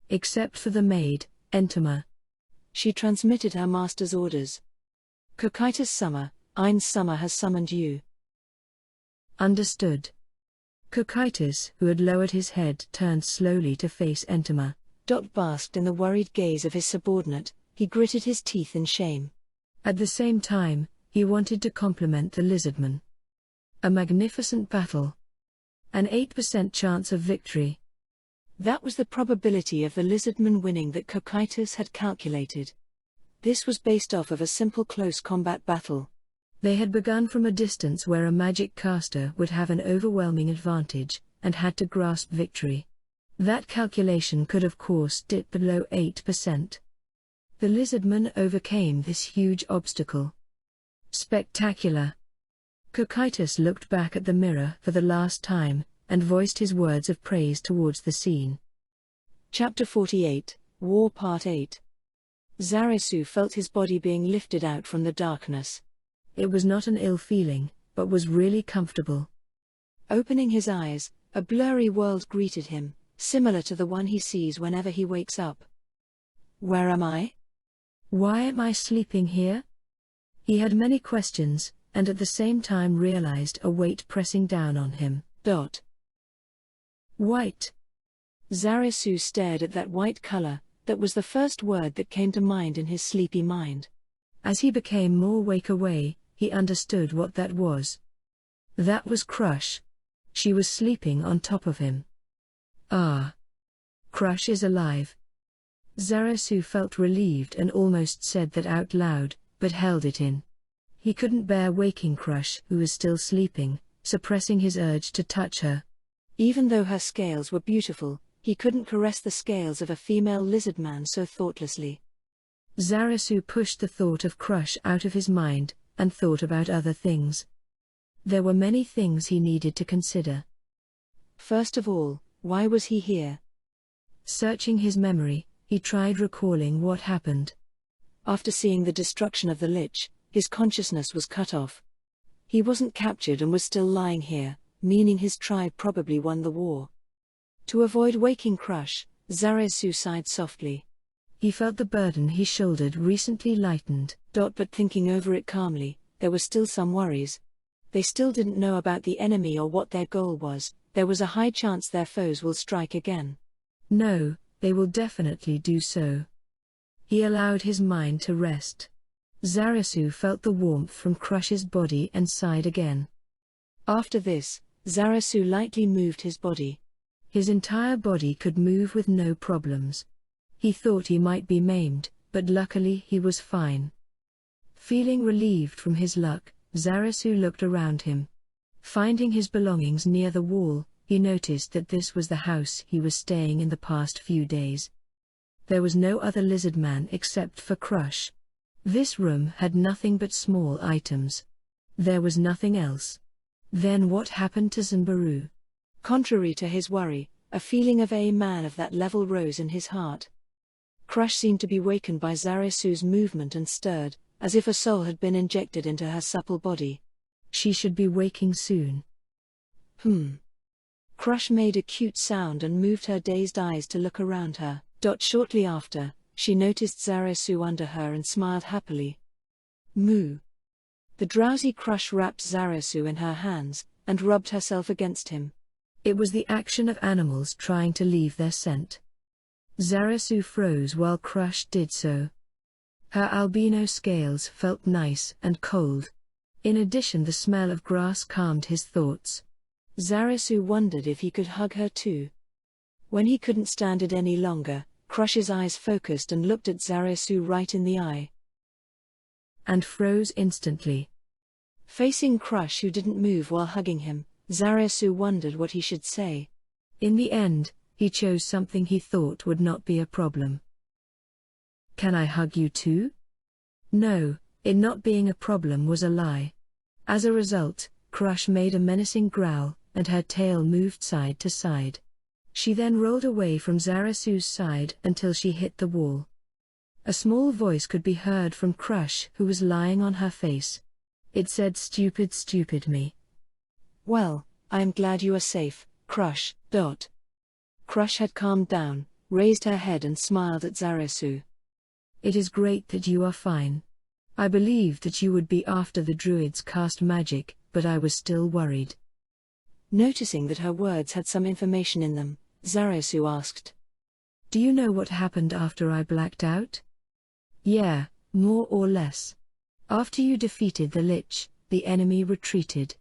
Except for the maid, Entama. She transmitted her master's orders. Cocytus Summer, Ainz Summer has summoned you. Understood. Cocytus, who had lowered his head, turned slowly to face Entama. Basked in the worried gaze of his subordinate, he gritted his teeth in shame. At the same time, he wanted to compliment the lizardman. A magnificent battle. An 8% chance of victory. That was the probability of the lizardman winning that Cocytus had calculated. This was based off of a simple close combat battle. They had begun from a distance where a magic caster would have an overwhelming advantage, and had to grasp victory. That calculation could of course dip below 8%. The lizardman overcame this huge obstacle. Spectacular. Cocytus looked back at the mirror for the last time, and voiced his words of praise towards the scene. Chapter 48, War Part 8. Zarasu felt his body being lifted out from the darkness. It was not an ill feeling, but was really comfortable. Opening his eyes, a blurry world greeted him, similar to the one he sees whenever he wakes up. Where am I? Why am I sleeping here? He had many questions, and at the same time realized a weight pressing down on him. White. Zarasu stared at that white color. That was the first word that came to mind in his sleepy mind. As he became more awake, he understood what that was. That was Crush. She was sleeping on top of him. Ah. Crush is alive. Zarasu felt relieved and almost said that out loud, but held it in. He couldn't bear waking Crush, who was still sleeping, suppressing his urge to touch her. Even though her scales were beautiful, he couldn't caress the scales of a female lizard man so thoughtlessly. Zarasu pushed the thought of Crush out of his mind, and thought about other things. There were many things he needed to consider. First of all, why was he here? Searching his memory, he tried recalling what happened. After seeing the destruction of the Lich, his consciousness was cut off. He wasn't captured and was still lying here, meaning his tribe probably won the war. To avoid waking Crush, Zarasu sighed softly. He felt the burden he shouldered recently lightened. But thinking over it calmly, there were still some worries. They still didn't know about the enemy or what their goal was. There was a high chance their foes will strike again. No, they will definitely do so. He allowed his mind to rest. Zarasu felt the warmth from Crush's body and sighed again. After this, Zarasu lightly moved his body. His entire body could move with no problems. He thought he might be maimed, but luckily he was fine. Feeling relieved from his luck, Zarasu looked around him. Finding his belongings near the wall, he noticed that this was the house he was staying in the past few days. There was no other lizard man except for Crush. This room had nothing but small items. There was nothing else. Then what happened to Zanbaru? Contrary to his worry, a feeling of a man of that level rose in his heart. Crush seemed to be wakened by Zarasu's movement and stirred, as if a soul had been injected into her supple body. She should be waking soon. Crush made a cute sound and moved her dazed eyes to look around her. Shortly after, she noticed Zarasu under her and smiled happily. Moo. The drowsy Crush wrapped Zarasu in her hands, and rubbed herself against him. It was the action of animals trying to leave their scent. Zarasu froze while Crush did so. Her albino scales felt nice and cold. In addition, the smell of grass calmed his thoughts. Zarasu wondered if he could hug her too. When he couldn't stand it any longer, Crush's eyes focused and looked at Zarasu right in the eye. And froze instantly. Facing Crush, who didn't move while hugging him, Zarasu wondered what he should say. In the end, he chose something he thought would not be a problem. Can I hug you too? No, it not being a problem was a lie. As a result, Crush made a menacing growl, and her tail moved side to side. She then rolled away from Zarasu's side until she hit the wall. A small voice could be heard from Crush, who was lying on her face. It said, "Stupid, stupid me." Well, I am glad you are safe, Crush. Crush had calmed down, raised her head and smiled at Zarasu. It is great that you are fine. I believed that you would be after the druids cast magic, but I was still worried. Noticing that her words had some information in them, Zarasu asked, "Do you know what happened after I blacked out?" "Yeah, more or less. After you defeated the Lich, the enemy retreated.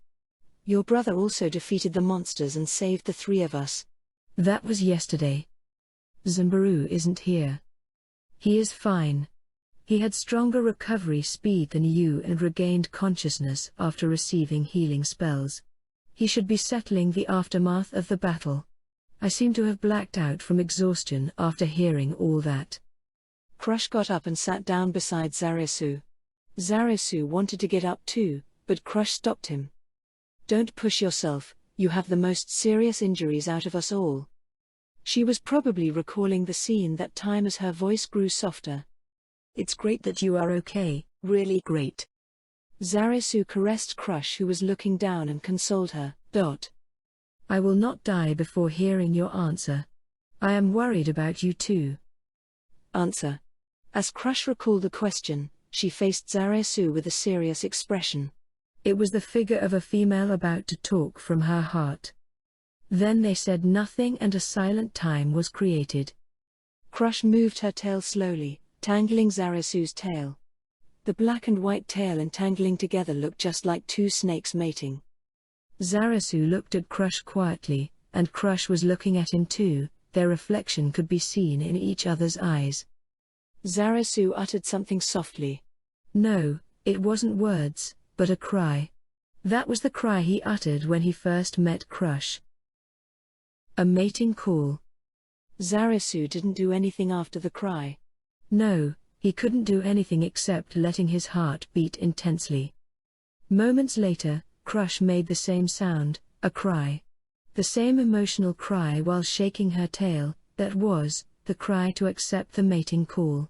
Your brother also defeated the monsters and saved the three of us." "That was yesterday. Zanbaru isn't here. He is fine. He had stronger recovery speed than you and regained consciousness after receiving healing spells. He should be settling the aftermath of the battle. I seem to have blacked out from exhaustion after hearing all that." Crush got up and sat down beside Zarasu. Zarasu wanted to get up too, but Crush stopped him. "Don't push yourself, you have the most serious injuries out of us all." She was probably recalling the scene that time as her voice grew softer. "It's great that you are okay, really great." Zarasu caressed Crush, who was looking down, and consoled her. "I will not die before hearing your answer. I am worried about you too." Answer. As Crush recalled the question, she faced Zarasu with a serious expression. It was the figure of a female about to talk from her heart. Then they said nothing and a silent time was created. Crush moved her tail slowly, tangling Zarasu's tail. The black and white tail entangling together looked just like two snakes mating. Zarasu looked at Crush quietly, and Crush was looking at him too. Their reflection could be seen in each other's eyes. Zarasu uttered something softly. No, it wasn't words, but a cry. That was the cry he uttered when he first met Crush. A mating call. Zarasu didn't do anything after the cry. No, he couldn't do anything except letting his heart beat intensely. Moments later, Crush made the same sound, a cry. The same emotional cry while shaking her tail, that was, the cry to accept the mating call.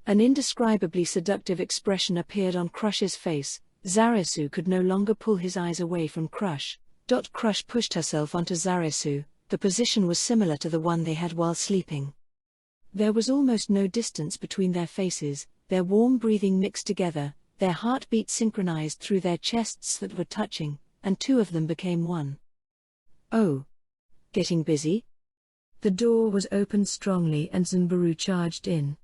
An indescribably seductive expression appeared on Crush's face. Zarasu could no longer pull his eyes away from Crush. Crush pushed herself onto Zarasu. The position was similar to the one they had while sleeping. There was almost no distance between their faces, their warm breathing mixed together, their heartbeats synchronized through their chests that were touching, and two of them became one. Oh. Getting busy? The door was opened strongly and Zunbaru charged in.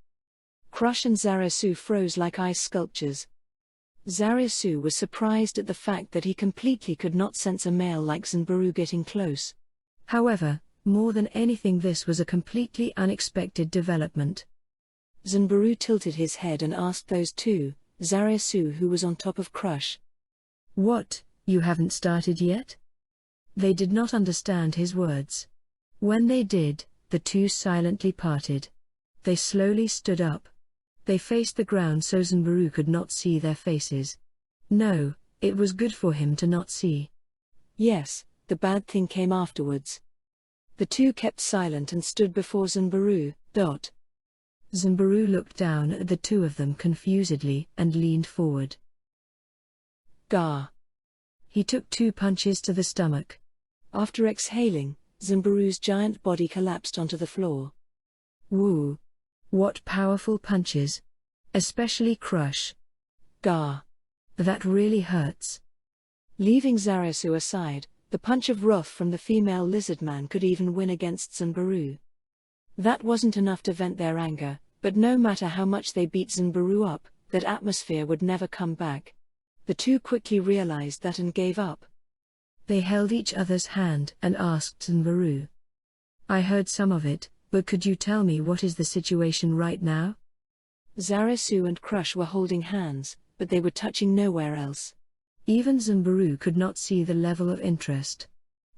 Crush and Zarasu froze like ice sculptures. Zarasu was surprised at the fact that he completely could not sense a male like Zunbaru getting close. However, more than anything, this was a completely unexpected development. Zunbaru tilted his head and asked those two, Zarasu who was on top of Crush. What, you haven't started yet? They did not understand his words. When they did, the two silently parted. They slowly stood up. They faced the ground so Zunbaru could not see their faces. No, it was good for him to not see. Yes, the bad thing came afterwards. The two kept silent and stood before Zunbaru. Zunbaru looked down at the two of them confusedly and leaned forward. Gah! He took 2 punches to the stomach. After exhaling, Zunbaru's giant body collapsed onto the floor. Woo! What powerful punches! Especially Crush. Gah! That really hurts. Leaving Zarasu aside, the punch of wrath from the female lizard man could even win against Zunbaru. That wasn't enough to vent their anger, but no matter how much they beat Zunbaru up, that atmosphere would never come back. The two quickly realized that and gave up. They held each other's hand and asked Zunbaru. I heard some of it, but could you tell me what is the situation right now? Zarasu and Crush were holding hands, but they were touching nowhere else. Even Zunbaru could not see the level of interest.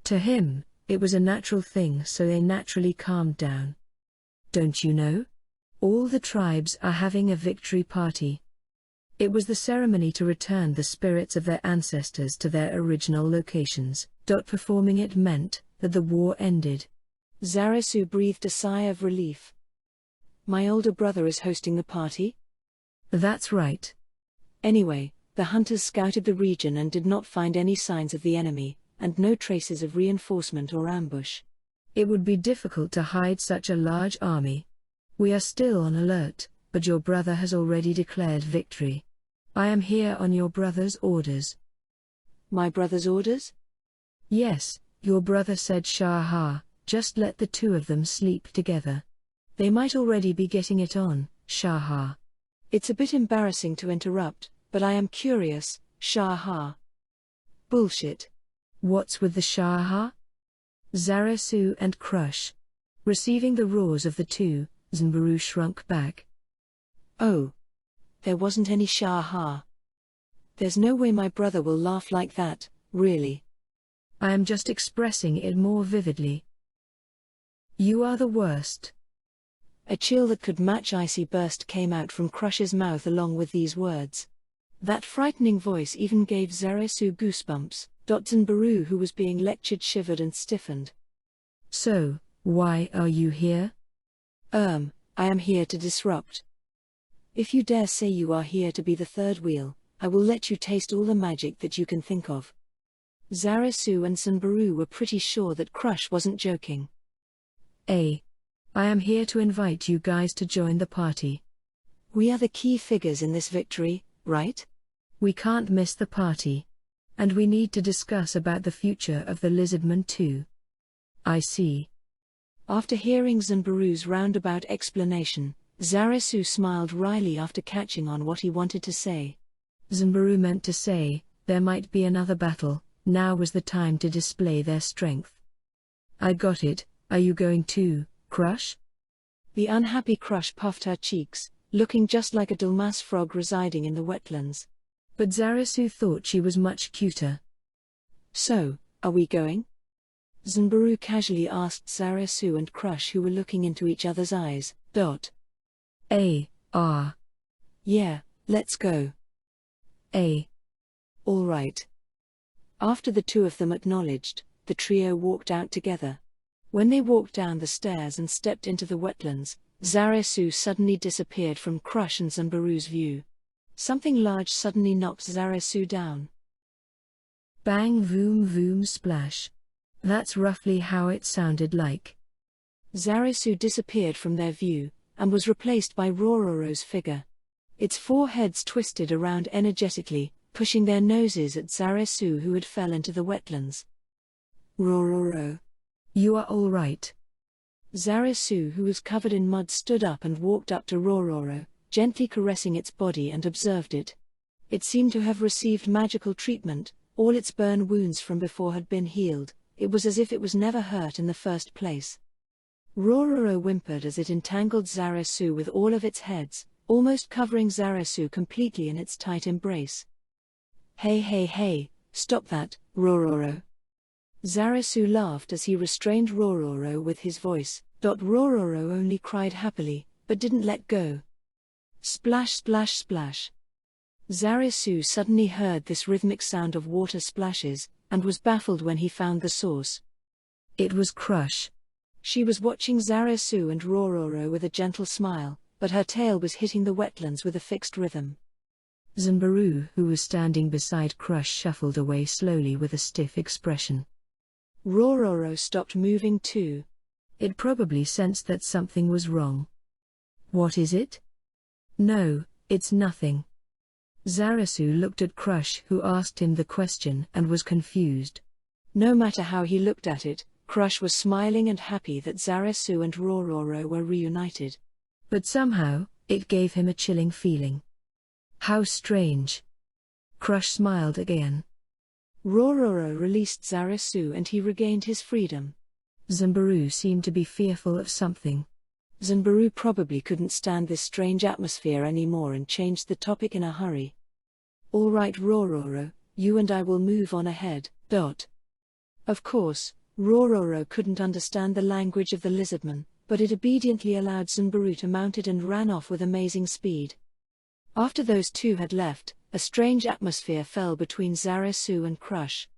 To him, it was a natural thing, so they naturally calmed down. Don't you know? All the tribes are having a victory party. It was the ceremony to return the spirits of their ancestors to their original locations. Performing it meant that the war ended. Zarasu breathed a sigh of relief. My older brother is hosting the party? That's right. Anyway, the hunters scouted the region and did not find any signs of the enemy, and no traces of reinforcement or ambush. It would be difficult to hide such a large army. We are still on alert, but your brother has already declared victory. I am here on your brother's orders. My brother's orders? Yes, your brother said Shah, just let the two of them sleep together. They might already be getting it on, Shah. It's a bit embarrassing to interrupt, but I am curious, Shah. Bullshit. What's with the Shah? Zarasu and Crush. Receiving the roars of the two, Zunbaru shrunk back. Oh. There wasn't any Shah. There's no way my brother will laugh like that, really. I am just expressing it more vividly. You are the worst. A chill that could match icy burst came out from Crush's mouth along with these words. That frightening voice even gave Zarasu goosebumps. Zunbaru, who was being lectured, shivered and stiffened. So, why are you here? I am here to disrupt. If you dare say you are here to be the third wheel, I will let you taste all the magic that you can think of. Zarasu and Zunbaru were pretty sure that Crush wasn't joking. I am here to invite you guys to join the party. We are the key figures in this victory, right? We can't miss the party. And we need to discuss about the future of the lizardmen too. I see. After hearing Zunbaru's roundabout explanation, Zarasu smiled wryly after catching on what he wanted to say. Zunbaru meant to say, there might be another battle, now was the time to display their strength. I got it, are you going to, Crush? The unhappy Crush puffed her cheeks, looking just like a Dulmas frog residing in the wetlands. But Zarasu thought she was much cuter. So, are we going? Zunbaru casually asked Zarasu and Crush, who were looking into each other's eyes. Yeah, let's go. All right. After the two of them acknowledged, the trio walked out together. When they walked down the stairs and stepped into the wetlands, Zarasu suddenly disappeared from Crush and Zunbaru's view. Something large suddenly knocked Zarasu down. Bang voom voom splash. That's roughly how it sounded like. Zarasu disappeared from their view, and was replaced by Rororo's figure. Its four heads twisted around energetically, pushing their noses at Zarasu, who had fell into the wetlands. Rororo. You are all right. Zarasu, who was covered in mud, stood up and walked up to Rororo, gently caressing its body, and observed it. It seemed to have received magical treatment. All its burn wounds from before had been healed. It was as if it was never hurt in the first place. Rororo whimpered as it entangled Zarasu with all of its heads, almost covering Zarasu completely in its tight embrace. Hey hey hey, stop that, Rororo. Zarasu laughed as he restrained Rororo with his voice. Rororo only cried happily, but didn't let go. Splash splash splash. Zarasu suddenly heard this rhythmic sound of water splashes, and was baffled when he found the source. It was Crush. She was watching Zarasu and Rororo with a gentle smile, but her tail was hitting the wetlands with a fixed rhythm. Zanbaru, who was standing beside Crush, shuffled away slowly with a stiff expression. Rororo stopped moving too. It probably sensed that something was wrong. What is it? No, it's nothing. Zarasu looked at Crush, who asked him the question, and was confused. No matter how he looked at it, Crush was smiling and happy that Zarasu and Rororo were reunited. But somehow, it gave him a chilling feeling. How strange. Crush smiled again. Rororo released Zarasu and he regained his freedom. Zanbaru seemed to be fearful of something. Zanbaru probably couldn't stand this strange atmosphere anymore and changed the topic in a hurry. All right Rororo, you and I will move on ahead. Of course, Rororo couldn't understand the language of the lizardman, but it obediently allowed Zanbaru to mount it and ran off with amazing speed. After those two had left, a strange atmosphere fell between Zarasu and Crush.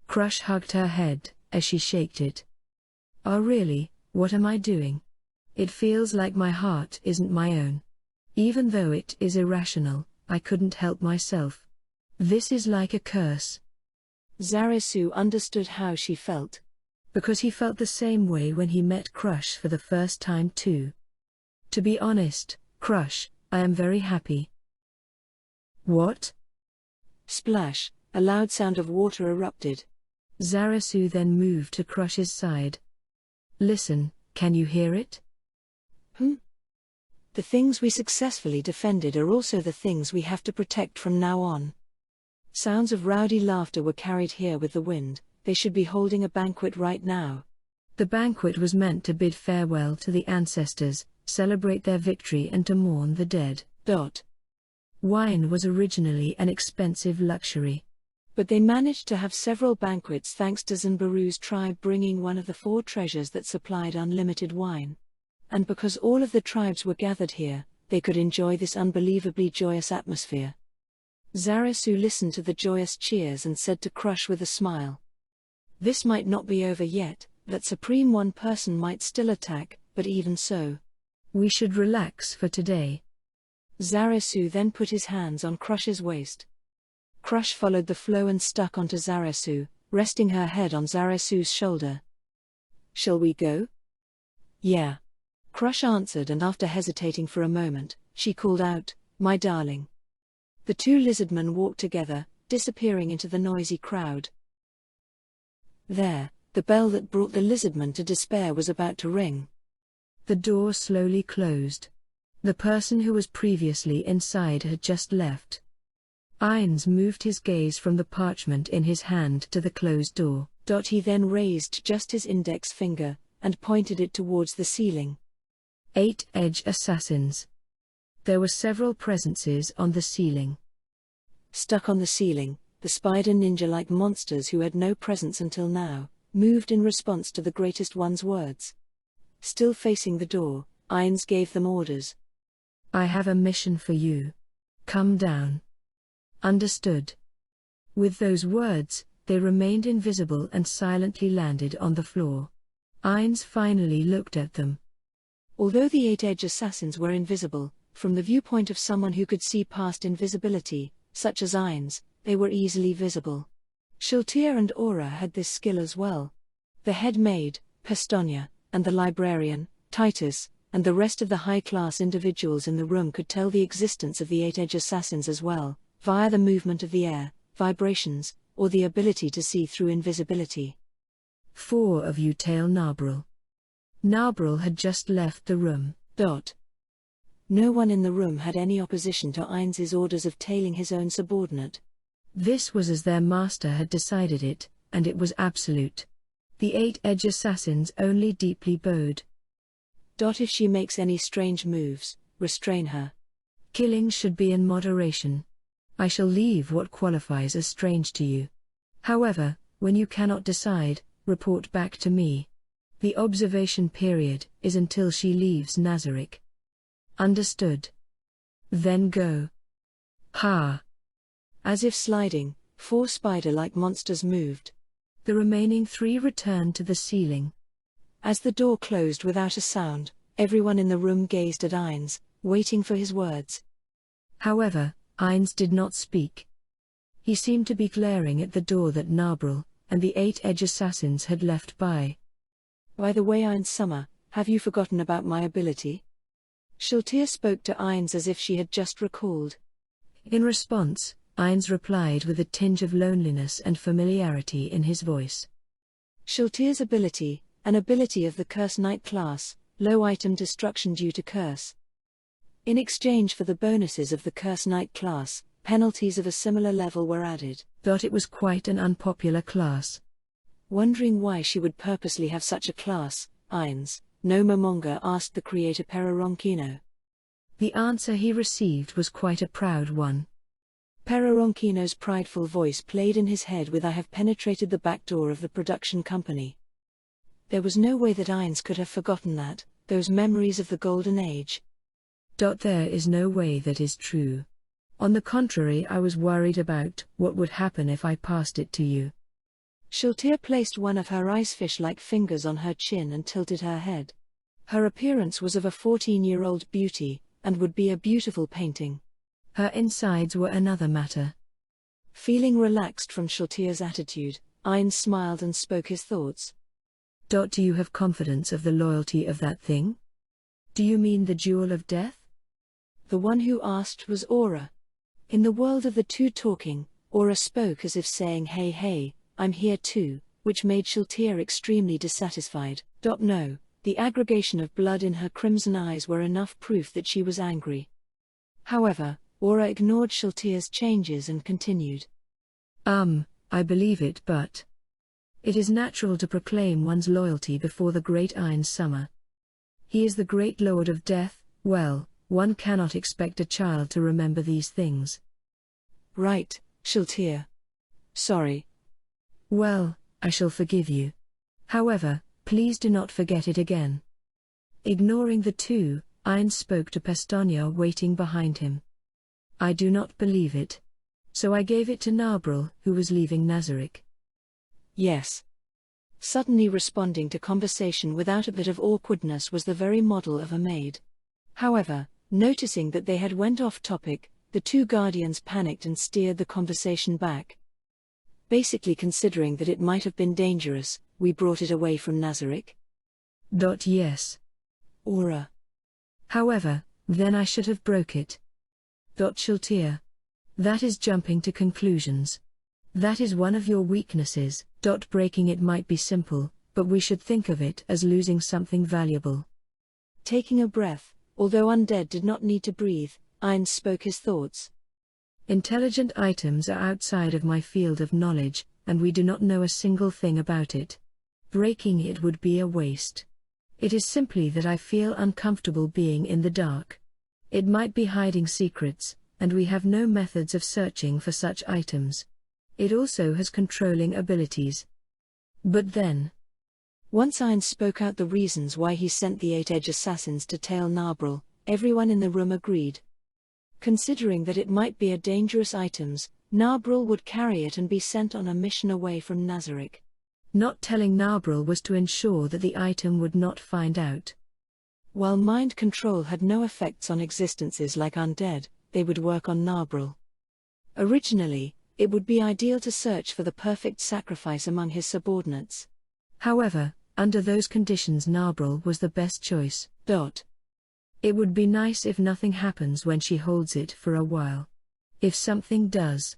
Crush hugged her head as she shaked it. Oh really, what am I doing? It feels like my heart isn't my own. Even though it is irrational, I couldn't help myself. This is like a curse. Zarasu understood how she felt. Because he felt the same way when he met Crush for the first time too. To be honest, Crush, I am very happy. What? Splash, a loud sound of water erupted. Zarasu then moved to Crush's side. Listen, can you hear it? The things we successfully defended are also the things we have to protect from now on. Sounds of rowdy laughter were carried here with the wind. They should be holding a banquet right now. The banquet was meant to bid farewell to the ancestors, celebrate their victory and to mourn the dead. Wine was originally an expensive luxury. But they managed to have several banquets thanks to Zanbaru's tribe bringing one of the 4 treasures that supplied unlimited wine. And because all of the tribes were gathered here, they could enjoy this unbelievably joyous atmosphere. Zarasu listened to the joyous cheers and said to Crush with a smile. This might not be over yet, that Supreme One person might still attack, but even so. We should relax for today. Zarasu then put his hands on Crush's waist. Crush followed the flow and stuck onto Zarasu, resting her head on Zarasu's shoulder. Shall we go? Yeah. Crush answered, and after hesitating for a moment, she called out, My darling. The two lizardmen walked together, disappearing into the noisy crowd. There, the bell that brought the lizardmen to despair was about to ring. The door slowly closed. The person who was previously inside had just left. Ines moved his gaze from the parchment in his hand to the closed door. He then raised just his index finger, and pointed it towards the ceiling. 8-edge assassins. There were several presences on the ceiling. Stuck on the ceiling, the spider ninja-like monsters who had no presence until now, moved in response to the greatest one's words. Still facing the door, Ines gave them orders. I have a mission for you. Come down. Understood. With those words, they remained invisible and silently landed on the floor. Ines finally looked at them. Although the 8-edge assassins were invisible, from the viewpoint of someone who could see past invisibility, such as Ines, they were easily visible. Shiltir and Aura had this skill as well. The head maid, Pestonia, and the librarian, Titus, and the rest of the high-class individuals in the room could tell the existence of the eight-edge assassins as well, via the movement of the air, vibrations, or the ability to see through invisibility. 4 of you tail Narbril. Narbril had just left the room. No one in the room had any opposition to Ains's orders of tailing his own subordinate. This was as their master had decided it, and it was absolute. The eight-edge assassins only deeply bowed. If she makes any strange moves, restrain her. Killing should be in moderation. I shall leave what qualifies as strange to you. However, when you cannot decide, report back to me. The observation period is until she leaves Nazarick. Understood? Then go. Ha! As if sliding, 4 spider-like monsters moved. The remaining 3 returned to the ceiling. As the door closed without a sound, everyone in the room gazed at Ains, waiting for his words. However, Ains did not speak. He seemed to be glaring at the door that Narbril and the eight-edge assassins had left by. By the way, Ains Summer, have you forgotten about my ability? Shiltir spoke to Ains as if she had just recalled. In response, Ains replied with a tinge of loneliness and familiarity in his voice. Shiltir's ability, an ability of the Curse Knight class, low item destruction due to curse. In exchange for the bonuses of the Curse Knight class, penalties of a similar level were added. It was quite an unpopular class. Wondering why she would purposely have such a class, Ains, no Momonga asked the creator Pereronkino. The answer he received was quite a proud one. Pereronkino's prideful voice played in his head with "I have penetrated the back door of the production company." There was no way that Ains could have forgotten that, those memories of the Golden Age. There is no way that is true. On the contrary, I was worried about what would happen if I passed it to you. Shiltir placed one of her icefish-like fingers on her chin and tilted her head. Her appearance was of a 14-year-old beauty, and would be a beautiful painting. Her insides were another matter. Feeling relaxed from Shiltir's attitude, Ains smiled and spoke his thoughts. Do you have confidence of the loyalty of that thing? Do you mean the Jewel of Death? The one who asked was Aura. In the world of the two talking, Aura spoke as if saying, "Hey hey, I'm here too," which made Shiltir extremely dissatisfied. No, the aggregation of blood in her crimson eyes were enough proof that she was angry. However, Aura ignored Shiltir's changes and continued. I believe it, but it is natural to proclaim one's loyalty before the great Ains Summer. He is the great Lord of Death. Well, one cannot expect a child to remember these things. Right, Shiltir. Sorry. Well, I shall forgive you. However, please do not forget it again. Ignoring the two, Ains spoke to Pestonia waiting behind him. I do not believe it. So I gave it to Narbril, who was leaving Nazarick. Yes. Suddenly responding to conversation without a bit of awkwardness was the very model of a maid. However, noticing that they had went off topic, the two guardians panicked and steered the conversation back. Basically considering that it might have been dangerous, we brought it away from Nazarick. Yes. Aura. However, then I should have broke it. Shiltir. That is jumping to conclusions. That is one of your weaknesses. Breaking it might be simple, but we should think of it as losing something valuable. Taking a breath, although undead did not need to breathe, Ains spoke his thoughts. Intelligent items are outside of my field of knowledge, and we do not know a single thing about it. Breaking it would be a waste. It is simply that I feel uncomfortable being in the dark. It might be hiding secrets, and we have no methods of searching for such items. It also has controlling abilities. But then, once Ains spoke out the reasons why he sent the eight-edge assassins to tail Narbril, everyone in the room agreed. Considering that it might be a dangerous items, Narbril would carry it and be sent on a mission away from Nazarick. Not telling Narbril was to ensure that the item would not find out. While mind control had no effects on existences like undead, they would work on Narbril. Originally, It would be ideal to search for the perfect sacrifice among his subordinates. However, under those conditions Narbril was the best choice. It would be nice if nothing happens when she holds it for a while. If something does.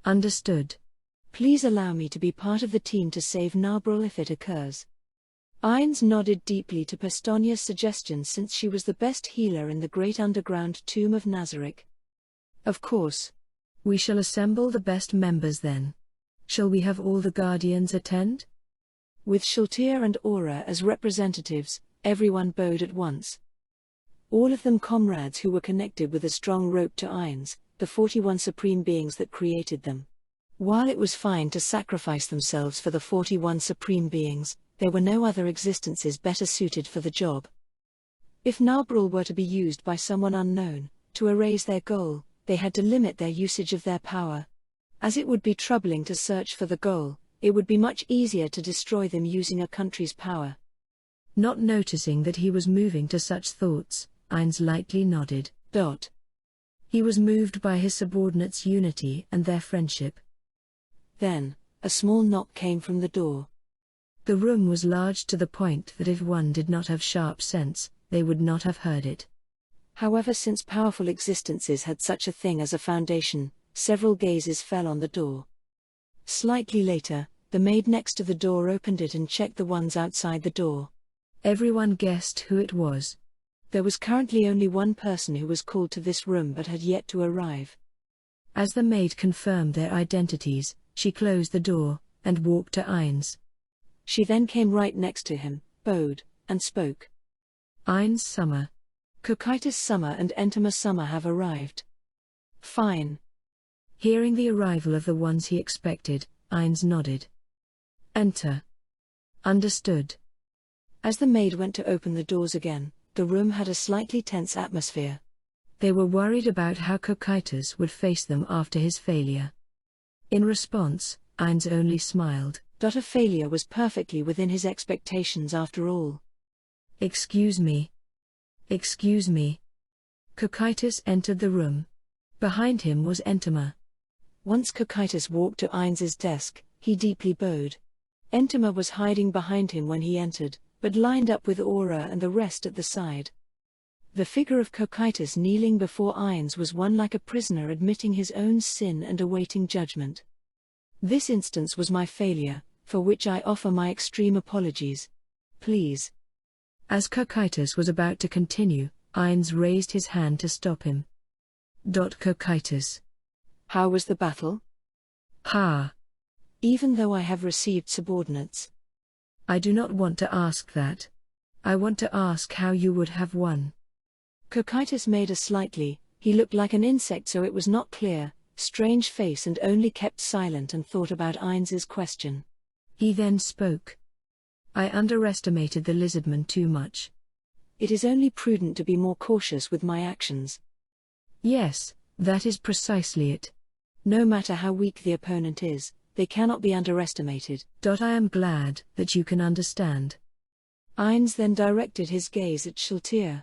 Understood. Please allow me to be part of the team to save Narbril if it occurs. Ainz nodded deeply to Pestonia's suggestion since she was the best healer in the great underground tomb of Nazarick. Of course. We shall assemble the best members then. Shall we have all the guardians attend? With Shultir and Aura as representatives, everyone bowed at once. All of them comrades who were connected with a strong rope to Ainz, the 41 supreme beings that created them. While it was fine to sacrifice themselves for the 41 supreme beings, there were no other existences better suited for the job. If Narbril were to be used by someone unknown, to erase their goal, they had to limit their usage of their power. As it would be troubling to search for the goal, it would be much easier to destroy them using a country's power. Not noticing that he was moving to such thoughts, Ainz lightly nodded. He was moved by his subordinates' unity and their friendship. Then, a small knock came from the door. The room was large to the point that if one did not have sharp sense, they would not have heard it. However, since powerful existences had such a thing as a foundation, several gazes fell on the door. Slightly later, the maid next to the door opened it and checked the ones outside the door. Everyone guessed who it was. There was currently only one person who was called to this room but had yet to arrive. As the maid confirmed their identities, she closed the door, and walked to Ainz. She then came right next to him, bowed, and spoke. Ainz Summer. Cocytus Summer and Entema Summer have arrived. Fine. Hearing the arrival of the ones he expected, Ainz nodded. Enter. Understood. As the maid went to open the doors again, the room had a slightly tense atmosphere. They were worried about how Cocytus would face them after his failure. In response, Ainz only smiled. A failure was perfectly within his expectations after all. Excuse me. Excuse me. Cocytus entered the room. Behind him was Entema. Once Cocytus walked to Ainz's desk, he deeply bowed. Entema was hiding behind him when he entered, but lined up with Aura and the rest at the side. The figure of Cocytus kneeling before Ainz was one like a prisoner admitting his own sin and awaiting judgment. This instance was my failure, for which I offer my extreme apologies. Please. As Cocytus was about to continue, Ainz raised his hand to stop him. Cocytus. How was the battle? Ha. Even though I have received subordinates. I do not want to ask that. I want to ask how you would have won. Cocytus made a slightly, he looked like an insect so it was not clear, strange face and only kept silent and thought about Ainz's question. He then spoke. I underestimated the lizardman too much. It is only prudent to be more cautious with my actions. Yes, that is precisely it. No matter how weak the opponent is, they cannot be underestimated. I am glad that you can understand. Ainz then directed his gaze at Shultir.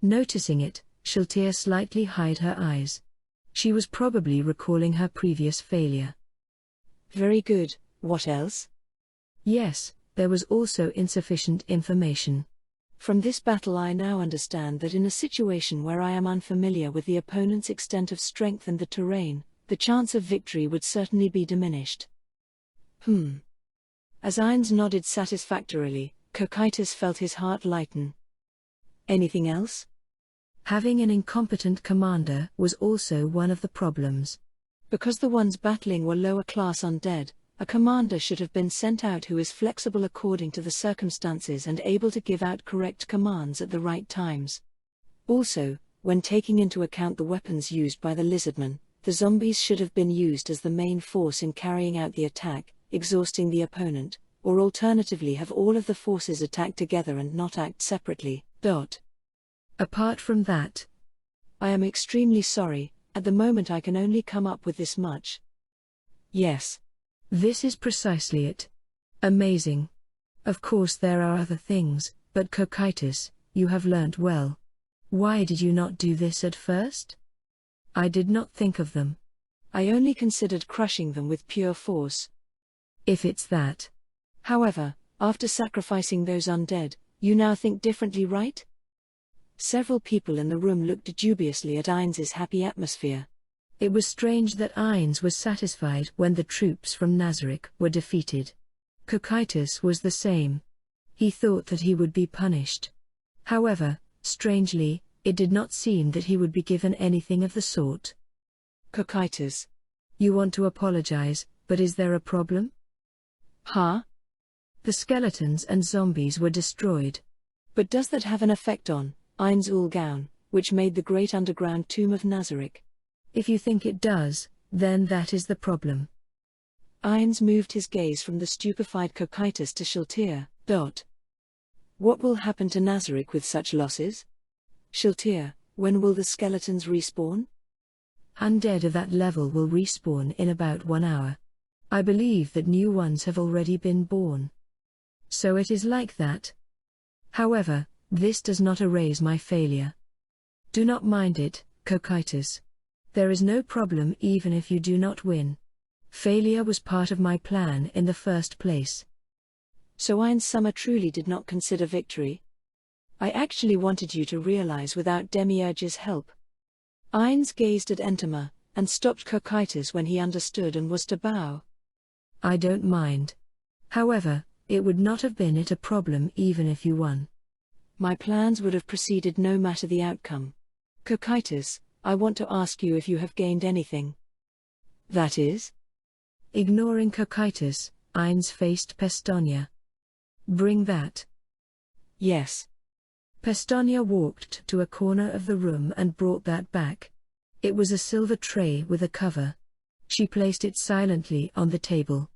Noticing it, Shultir slightly hid her eyes. She was probably recalling her previous failure. Very good, what else? Yes, there was also insufficient information. From this battle I now understand that in a situation where I am unfamiliar with the opponent's extent of strength and the terrain, the chance of victory would certainly be diminished. As Ainz nodded satisfactorily, Cocytus felt his heart lighten. Anything else? Having an incompetent commander was also one of the problems. Because the ones battling were lower class undead, a commander should have been sent out who is flexible according to the circumstances and able to give out correct commands at the right times. Also, when taking into account the weapons used by the lizardmen, the zombies should have been used as the main force in carrying out the attack, exhausting the opponent, or alternatively have all of the forces attack together and not act separately. Apart from that, I am extremely sorry, at the moment I can only come up with this much. Yes. This is precisely it. Amazing. Of course there are other things, but Cocytus, you have learnt well. Why did you not do this at first? I did not think of them. I only considered crushing them with pure force. If it's that. However, after sacrificing those undead, you now think differently, right? Several people in the room looked dubiously at Ains's happy atmosphere. It was strange that Ains was satisfied when the troops from Nazarick were defeated. Cocytus was the same. He thought that he would be punished. However, strangely, it did not seem that he would be given anything of the sort. Cocytus. You want to apologize, but is there a problem? Huh? The skeletons and zombies were destroyed. But does that have an effect on Ain's Ulgaun, which made the great underground tomb of Nazarick? If you think it does, then that is the problem. Ains moved his gaze from the stupefied Cocytus to Shiltir. What will happen to Nazarick with such losses? Shiltir, when will the skeletons respawn? Undead of that level will respawn in about 1 hour. I believe that new ones have already been born. So it is like that. However, this does not erase my failure. Do not mind it, Cocytus. There is no problem even if you do not win. Failure was part of my plan in the first place. So Ain's Summer truly did not consider victory? I actually wanted you to realize without Demiurge's help. Ains gazed at Entema, and stopped Cocytus when he understood and was to bow. I don't mind. However, it would not have been a problem even if you won. My plans would have proceeded no matter the outcome. Cocytus, I want to ask you if you have gained anything. That is? Ignoring Cocytus, Ains faced Pestonia. Bring that. Yes. Pestonia walked to a corner of the room and brought that back. It was a silver tray with a cover. She placed it silently on the table.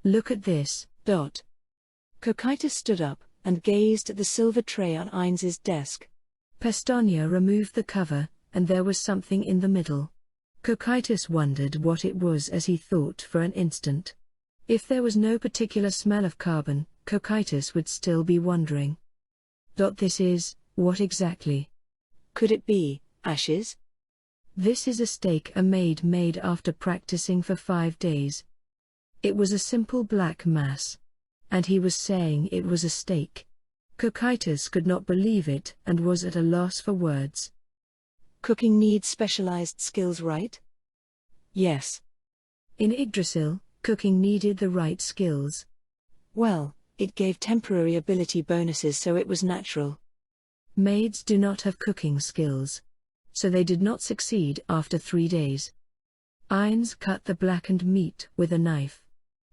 Look at this. Cocytus stood up and gazed at the silver tray on Ains's desk. Pestonia removed the cover, and there was something in the middle. Cocytus wondered what it was as he thought for an instant. If there was no particular smell of carbon, Cocytus would still be wondering. This is, what exactly? Could it be ashes? This is a stake a maid made after practicing for 5 days. It was a simple black mass. And he was saying it was a stake. Cocytus could not believe it and was at a loss for words. Cooking needs specialized skills, right? Yes. In Yggdrasil, cooking needed the right skills. Well, it gave temporary ability bonuses, so it was natural. Maids do not have cooking skills. So they did not succeed after 3 days. Ains cut the blackened meat with a knife.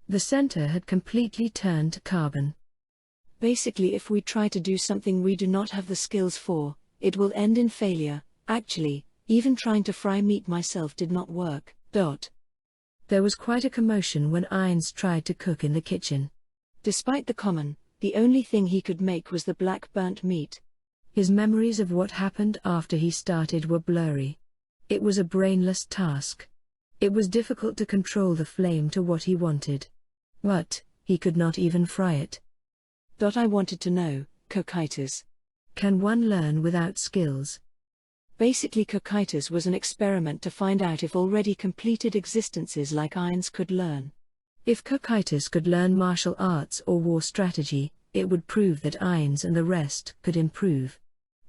The center had completely turned to carbon. Basically, if we try to do something we do not have the skills for, it will end in failure. Actually, even trying to fry meat myself did not work. There was quite a commotion when Ains tried to cook in the kitchen. Despite the only thing he could make was the black burnt meat. His memories of what happened after he started were blurry. It was a brainless task. It was difficult to control the flame to what he wanted. But he could not even fry it. I wanted to know, Cocytus. Can one learn without skills? Basically, Cocytus was an experiment to find out if already completed existences like Ains could learn. If Cocytus could learn martial arts or war strategy, it would prove that Ains and the rest could improve.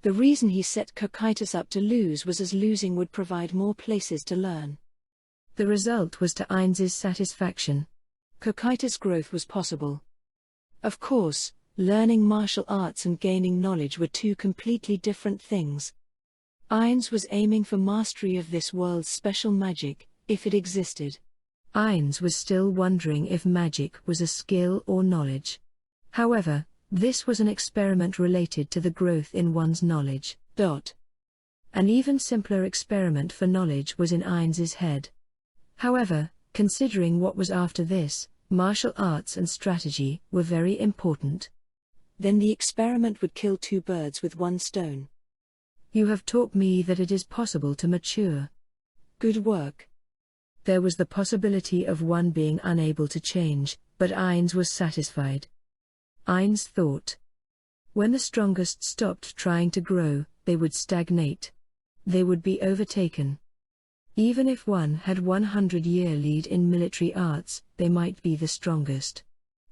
The reason he set Cocytus up to lose was as losing would provide more places to learn. The result was to Ains's satisfaction. Cocytus' growth was possible. Of course, learning martial arts and gaining knowledge were two completely different things. Ains was aiming for mastery of this world's special magic, if it existed. Ains was still wondering if magic was a skill or knowledge. However, this was an experiment related to the growth in one's knowledge. An even simpler experiment for knowledge was in Ains's head. However, considering what was after this, martial arts and strategy were very important. Then the experiment would kill 2 birds with 1 stone. You have taught me that it is possible to mature. Good work. There was the possibility of one being unable to change, but Ains was satisfied. Ains thought. When the strongest stopped trying to grow, they would stagnate. They would be overtaken. Even if one had 100-year lead in military arts, they might be the strongest.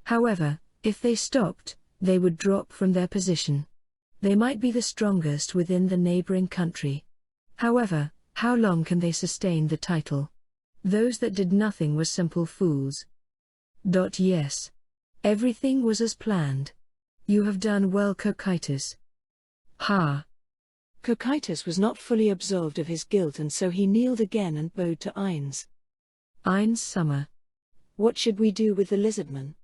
However, if they stopped, they would drop from their position. They might be the strongest within the neighboring country. However, how long can they sustain the title? Those that did nothing were simple fools. Yes. Everything was as planned. You have done well, Cocytus. Ha! Cocytus was not fully absolved of his guilt, and so he kneeled again and bowed to Ain's. Ain's summer. What should we do with the lizardmen?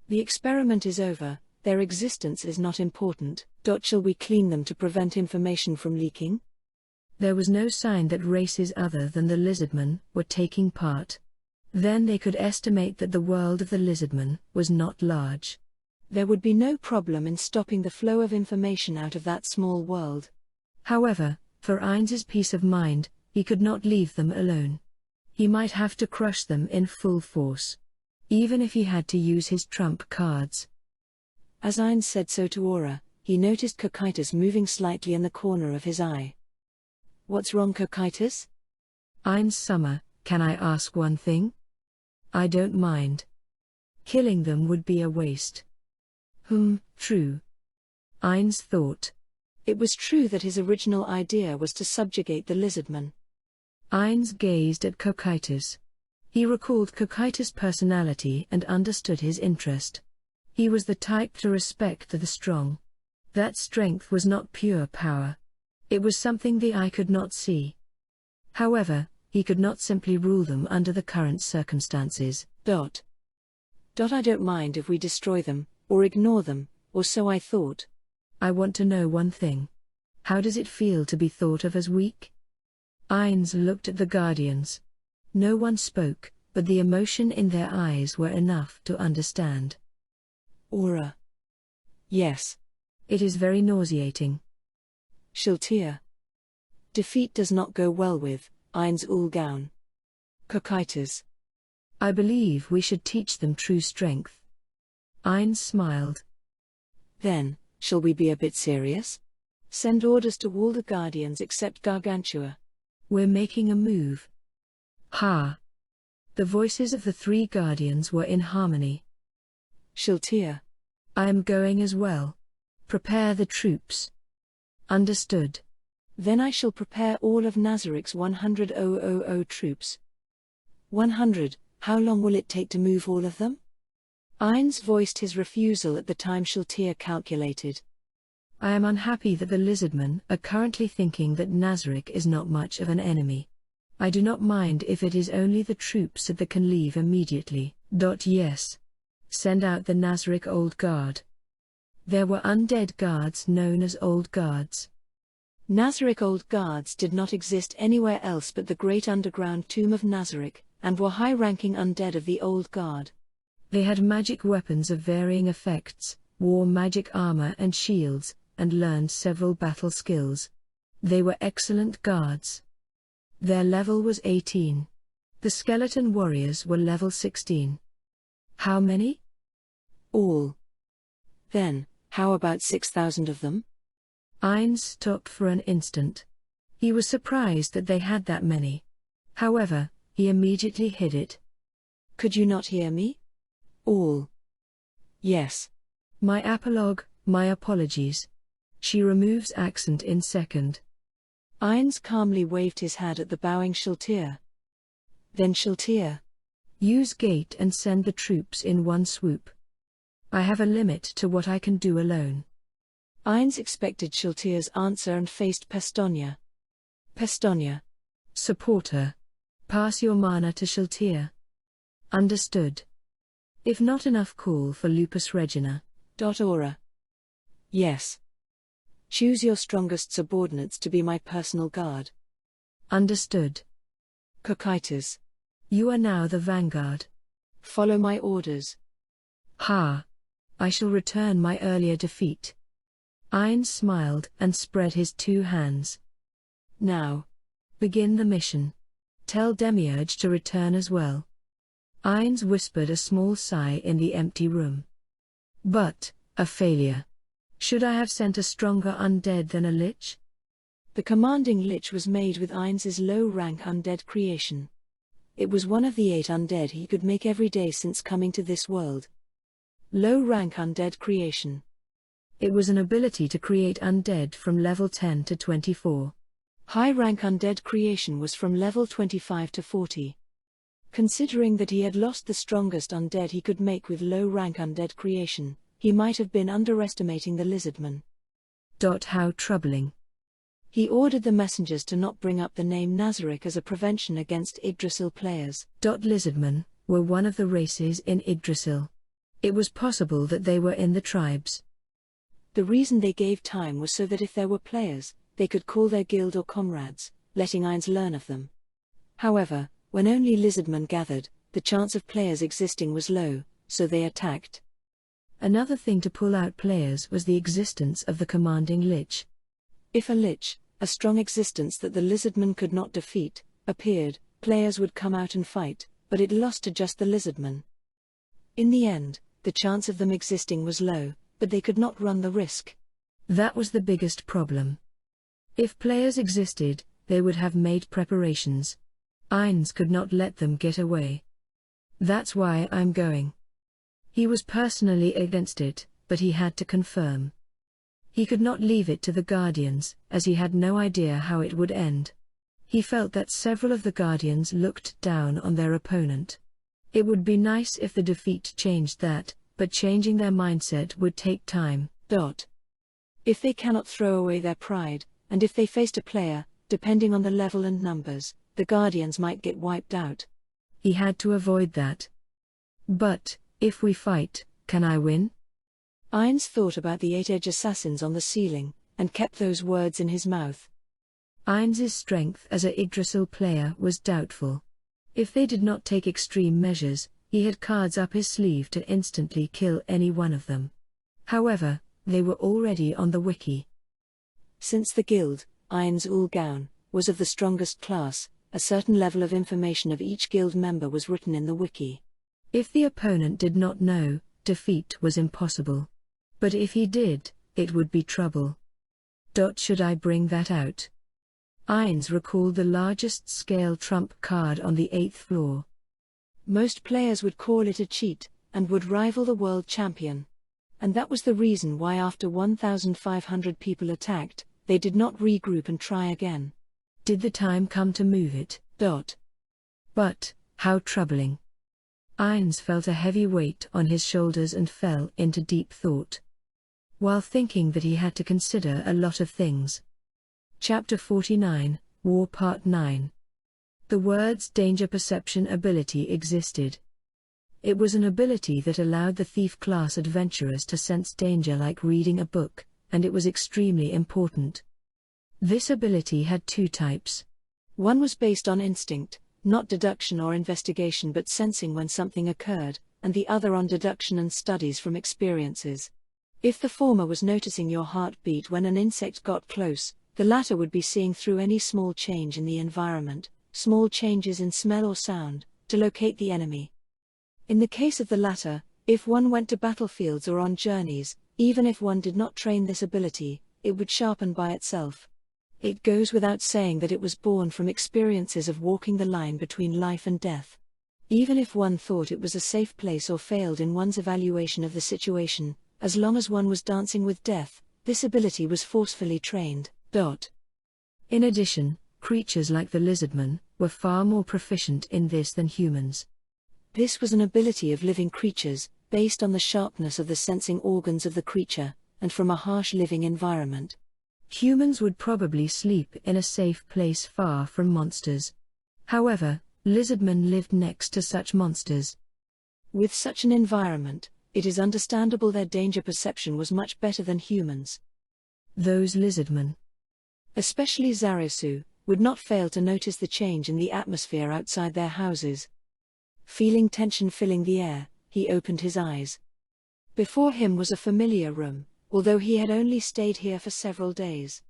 The experiment is over, their existence is not important. Shall we clean them to prevent information from leaking? There was no sign that races other than the lizardmen were taking part. Then they could estimate that the world of the lizardmen was not large. There would be no problem in stopping the flow of information out of that small world. However, for Ain's peace of mind, he could not leave them alone. He might have to crush them in full force. Even if he had to use his trump cards. As Ain said so to Aura, he noticed Cocytus moving slightly in the corner of his eye. What's wrong, Cocytus? Ain's summer, can I ask one thing? I don't mind. Killing them would be a waste. True. Ain's thought. It was true that his original idea was to subjugate the lizardmen. Ain's gazed at Cocytus. He recalled Cocytus' personality and understood his interest. He was the type to respect the strong. That strength was not pure power. It was something the eye could not see. However, he could not simply rule them under the current circumstances. I don't mind if we destroy them, or ignore them, or so I thought. I want to know one thing. How does it feel to be thought of as weak? Ain's looked at the Guardians. No one spoke, but the emotion in their eyes were enough to understand. Aura. Yes. It is very nauseating. Shiltir. Defeat does not go well with Ain's Ulgaun. Cocytus. I believe we should teach them true strength. Ain smiled. Then, shall we be a bit serious? Send orders to all the Guardians except Gargantua. We're making a move. Ha! The voices of the 3 Guardians were in harmony. Shiltir. I am going as well. Prepare the troops. Understood. Then I shall prepare all of Nazarik's 100,000 troops. 100, how long will it take to move all of them? Ain's voiced his refusal at the time Shiltir calculated. I am unhappy that the lizardmen are currently thinking that Nazarik is not much of an enemy. I do not mind if it is only the troops that can leave immediately. Yes. Send out the Nazarik Old Guard. There were undead guards known as Old Guards. Nazarik Old Guards did not exist anywhere else but the great underground tomb of Nazarik, and were high-ranking undead of the Old Guard. They had magic weapons of varying effects, wore magic armor and shields, and learned several battle skills. They were excellent guards. Their level was 18. The skeleton warriors were level 16. How many? All. Then, how about 6,000 of them? Ain stopped for an instant. He was surprised that they had that many. However, he immediately hid it. Could you not hear me? All. Yes. My apologue, my apologies. She removes accent in second. Ain's calmly waved his hand at the bowing Shiltir. Then Shiltir. Use gate and send the troops in one swoop. I have a limit to what I can do alone. Ain's expected Shiltir's answer and faced Pestonia. Pestonia. Support her. Pass your mana to Shiltir. Understood. If not enough, call for Lupus Regina. Aura. Yes. Choose your strongest subordinates to be my personal guard. Understood. Cocytus. You are now the vanguard. Follow my orders. Ha! I shall return my earlier defeat. Ain smiled and spread his 2 hands. Now. Begin the mission. Tell Demiurge to return as well. Ain's whispered a small sigh in the empty room. But, a failure. Should I have sent a stronger undead than a lich? The commanding lich was made with Ainz's low-rank undead creation. It was one of the 8 undead he could make every day since coming to this world. Low-rank undead creation. It was an ability to create undead from level 10 to 24. High-rank undead creation was from level 25 to 40. Considering that he had lost the strongest undead he could make with low-rank undead creation, he might have been underestimating the lizardman. How troubling. He ordered the messengers to not bring up the name Nazarick as a prevention against Yggdrasil players. Lizardmen were one of the races in Yggdrasil. It was possible that they were in the tribes. The reason they gave time was so that if there were players, they could call their guild or comrades, letting Ainz learn of them. However, when only lizardmen gathered, the chance of players existing was low, so they attacked. Another thing to pull out players was the existence of the commanding lich. If a lich, a strong existence that the lizardman could not defeat, appeared, players would come out and fight, but it lost to just the lizardman. In the end, the chance of them existing was low, but they could not run the risk. That was the biggest problem. If players existed, they would have made preparations. Ainz could not let them get away. That's why I'm going. He was personally against it, but he had to confirm. He could not leave it to the Guardians, as he had no idea how it would end. He felt that several of the Guardians looked down on their opponent. It would be nice if the defeat changed that, but changing their mindset would take time. If they cannot throw away their pride, and if they faced a player, depending on the level and numbers, the Guardians might get wiped out. He had to avoid that. But, if we fight, can I win? Ainz thought about the 8 edge assassins on the ceiling, and kept those words in his mouth. Ainz's strength as a Yggdrasil player was doubtful. If they did not take extreme measures, he had cards up his sleeve to instantly kill any one of them. However, they were already on the wiki. Since the guild, Ainz ul Gaun, was of the strongest class, a certain level of information of each guild member was written in the wiki. If the opponent did not know, defeat was impossible. But if he did, it would be trouble. Should I bring that out? Ainz recalled the largest scale trump card on the 8th floor. Most players would call it a cheat, and would rival the world champion. And that was the reason why after 1,500 people attacked, they did not regroup and try again. Did the time come to move it? But, how troubling. Ainz felt a heavy weight on his shoulders and fell into deep thought. While thinking that he had to consider a lot of things. Chapter 49, War Part 9. The word's danger perception ability existed. It was an ability that allowed the thief-class adventurers to sense danger like reading a book, and it was extremely important. This ability had 2 types. One was based on instinct, not deduction or investigation but sensing when something occurred, and the other on deduction and studies from experiences. If the former was noticing your heartbeat when an insect got close, the latter would be seeing through any small change in the environment, small changes in smell or sound, to locate the enemy. In the case of the latter, if one went to battlefields or on journeys, even if one did not train this ability, it would sharpen by itself. It goes without saying that it was born from experiences of walking the line between life and death. Even if one thought it was a safe place or failed in one's evaluation of the situation, as long as one was dancing with death, this ability was forcefully trained. In addition, creatures like the lizardman were far more proficient in this than humans. This was an ability of living creatures, based on the sharpness of the sensing organs of the creature, and from a harsh living environment. Humans would probably sleep in a safe place far from monsters. However, lizardmen lived next to such monsters. With such an environment, it is understandable their danger perception was much better than humans. Those lizardmen, especially Zarasu, would not fail to notice the change in the atmosphere outside their houses. Feeling tension filling the air, he opened his eyes. Before him was a familiar room, although he had only stayed here for several days.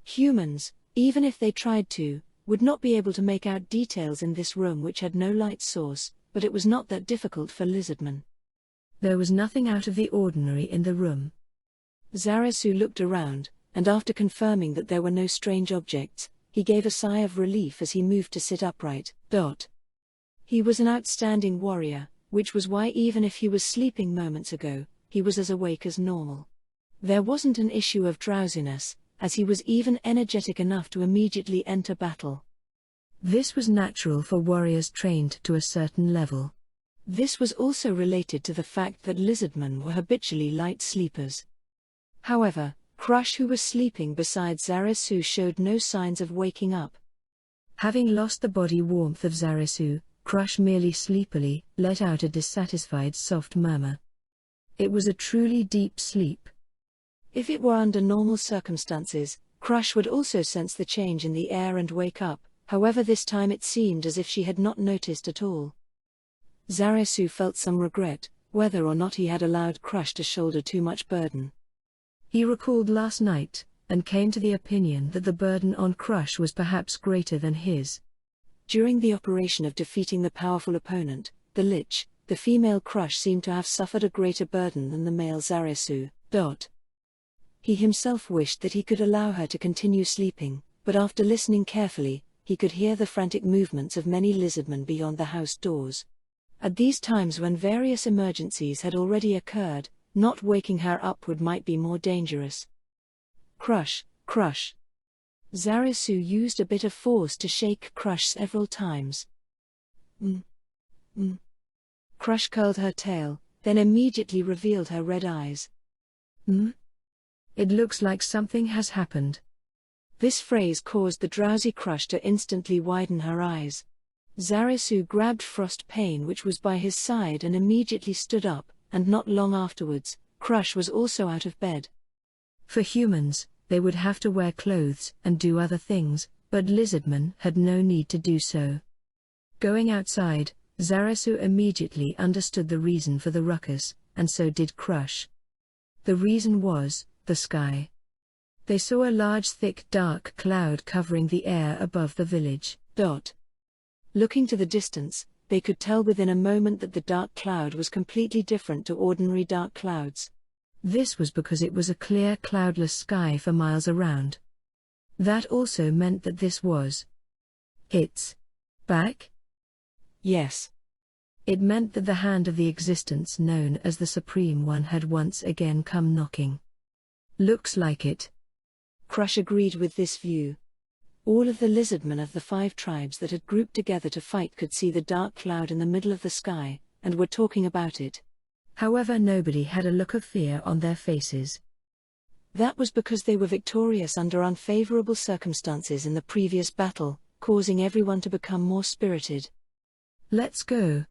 Humans, even if they tried to, would not be able to make out details in this room which had no light source, but it was not that difficult for lizardmen. There was nothing out of the ordinary in the room. Zarasu looked around, and after confirming that there were no strange objects, he gave a sigh of relief as he moved to sit upright. He was an outstanding warrior, which was why even if he was sleeping moments ago, he was as awake as normal. There wasn't an issue of drowsiness, as he was even energetic enough to immediately enter battle. This was natural for warriors trained to a certain level. This was also related to the fact that lizardmen were habitually light sleepers. However, Crush, who was sleeping beside Zarasu, showed no signs of waking up. Having lost the body warmth of Zarasu, Crush merely sleepily let out a dissatisfied soft murmur. It was a truly deep sleep. If it were under normal circumstances, Crush would also sense the change in the air and wake up, however this time it seemed as if she had not noticed at all. Zarasu felt some regret, whether or not he had allowed Crush to shoulder too much burden. He recalled last night, and came to the opinion that the burden on Crush was perhaps greater than his. During the operation of defeating the powerful opponent, the Lich, the female Crush seemed to have suffered a greater burden than the male Zarasu. He himself wished that he could allow her to continue sleeping, but after listening carefully, he could hear the frantic movements of many lizardmen beyond the house doors. At these times when various emergencies had already occurred, not waking her upward might be more dangerous. Crush, Crush. Zarasu used a bit of force to shake Crush several times. Crush curled her tail, then immediately revealed her red eyes. It looks like something has happened. This phrase caused the drowsy Crush to instantly widen her eyes. Zarasu grabbed Frostpain, which was by his side, and immediately stood up, and not long afterwards, Crush was also out of bed. For humans, they would have to wear clothes and do other things, but lizardmen had no need to do so. Going outside, Zarasu immediately understood the reason for the ruckus, and so did Crush. The reason was the sky. They saw a large thick dark cloud covering the air above the village. Looking to the distance, they could tell within a moment that the dark cloud was completely different to ordinary dark clouds. This was because it was a clear cloudless sky for miles around. That also meant that this was its back? Yes. It meant that the hand of the existence known as the Supreme One had once again come knocking. Looks like it. Crush agreed with this view. All of the lizardmen of the 5 tribes that had grouped together to fight could see the dark cloud in the middle of the sky, and were talking about it. However, nobody had a look of fear on their faces. That was because they were victorious under unfavorable circumstances in the previous battle, causing everyone to become more spirited. Let's go.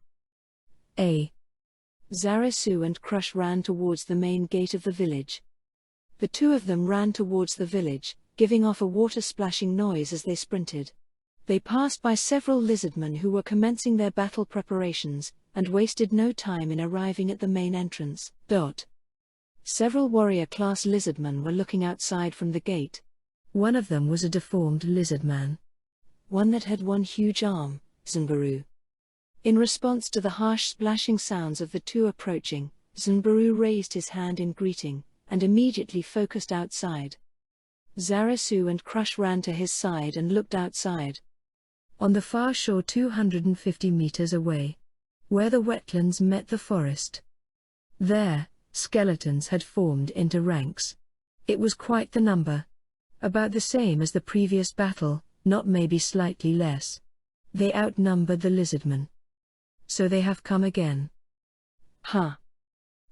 Zarasu and Crush ran towards the main gate of the village. The two of them ran towards the village, giving off a water-splashing noise as they sprinted. They passed by several lizardmen who were commencing their battle preparations, and wasted no time in arriving at the main entrance. Several warrior-class lizardmen were looking outside from the gate. One of them was a deformed lizardman. One that had one huge arm, Zunbaru. In response to the harsh splashing sounds of the two approaching, Zunbaru raised his hand in greeting, and immediately focused outside. Zarasu and Crush ran to his side and looked outside. On the far shore 250 meters away, where the wetlands met the forest, there, skeletons had formed into ranks. It was quite the number. About the same as the previous battle, not maybe slightly less. They outnumbered the lizardmen. So they have come again.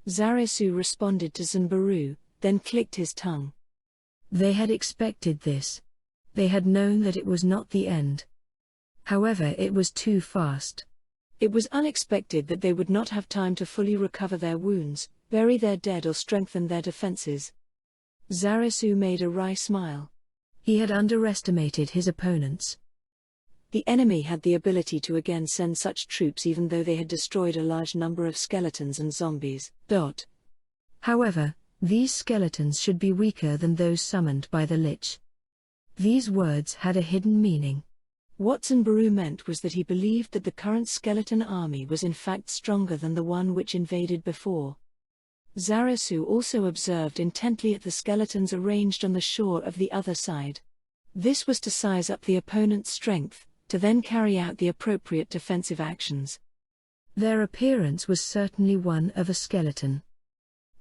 Zarasu responded to Zunbaru, then clicked his tongue. They had expected this. They had known that it was not the end. However, it was too fast. It was unexpected that they would not have time to fully recover their wounds, bury their dead or strengthen their defenses. Zarasu made a wry smile. He had underestimated his opponents. The enemy had the ability to again send such troops even though they had destroyed a large number of skeletons and zombies. However, these skeletons should be weaker than those summoned by the Lich. These words had a hidden meaning. What Zunbaru meant was that he believed that the current skeleton army was in fact stronger than the one which invaded before. Zarasu also observed intently at the skeletons arranged on the shore of the other side. This was to size up the opponent's strength, to then carry out the appropriate defensive actions. Their appearance was certainly one of a skeleton.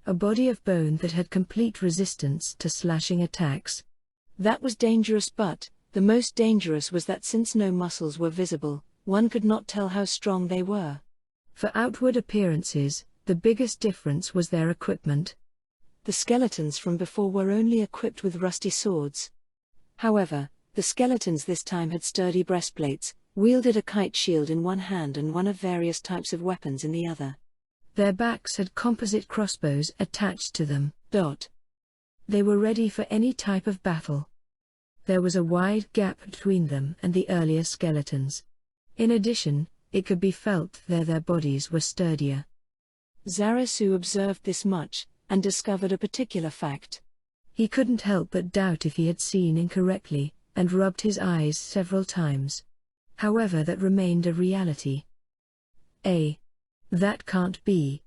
A body of bone that had complete resistance to slashing attacks. That was dangerous, but the most dangerous was that since no muscles were visible, one could not tell how strong they were. For outward appearances, the biggest difference was their equipment. The skeletons from before were only equipped with rusty swords. However, the skeletons this time had sturdy breastplates, wielded a kite shield in one hand and one of various types of weapons in the other. Their backs had composite crossbows attached to them. They were ready for any type of battle. There was a wide gap between them and the earlier skeletons. In addition, it could be felt their bodies were sturdier. Zarasu observed this much, and discovered a particular fact. He couldn't help but doubt if he had seen incorrectly, and rubbed his eyes several times. However, that remained a reality. That can't be.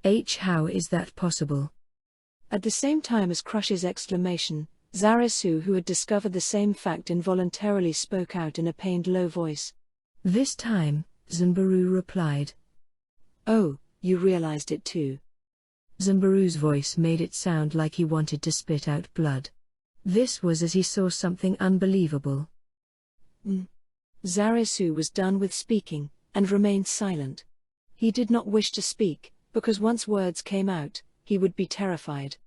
How is that possible? At the same time as Crush's exclamation, Zarasu, who had discovered the same fact, involuntarily spoke out in a pained low voice. This time, Zanbaru replied. Oh, you realized it too. Zanbaru's voice made it sound like he wanted to spit out blood. This was as he saw something unbelievable. Zarasu was done with speaking, and remained silent. He did not wish to speak, because once words came out, he would be terrified.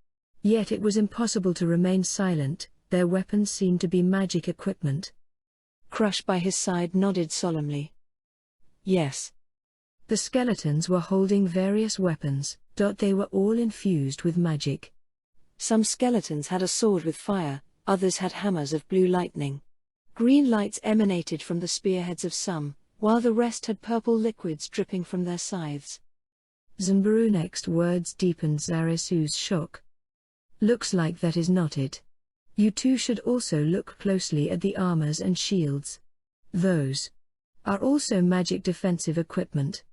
Yet it was impossible to remain silent, their weapons seemed to be magic equipment. Crush by his side nodded solemnly. Yes. The skeletons were holding various weapons. They were all infused with magic. Some skeletons had a sword with fire, others had hammers of blue lightning. Green lights emanated from the spearheads of some, while the rest had purple liquids dripping from their scythes. Zanbaru's next words deepened Zarasu's shock. Looks like that is not it. You two should also look closely at the armors and shields. Those are also magic defensive equipment.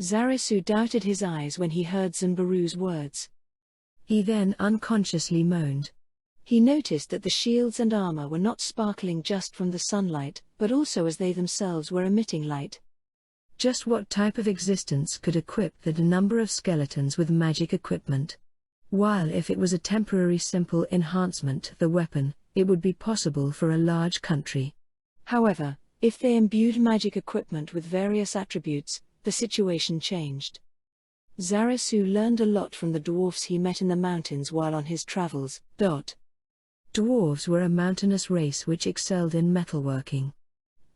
Zarasu doubted his eyes when he heard Zanbaru's words. He then unconsciously moaned. He noticed that the shields and armor were not sparkling just from the sunlight, but also as they themselves were emitting light. Just what type of existence could equip the number of skeletons with magic equipment? While if it was a temporary simple enhancement to the weapon, it would be possible for a large country. However, if they imbued magic equipment with various attributes, the situation changed. Zarasu learned a lot from the dwarfs he met in the mountains while on his travels. Dwarves were a mountainous race which excelled in metalworking.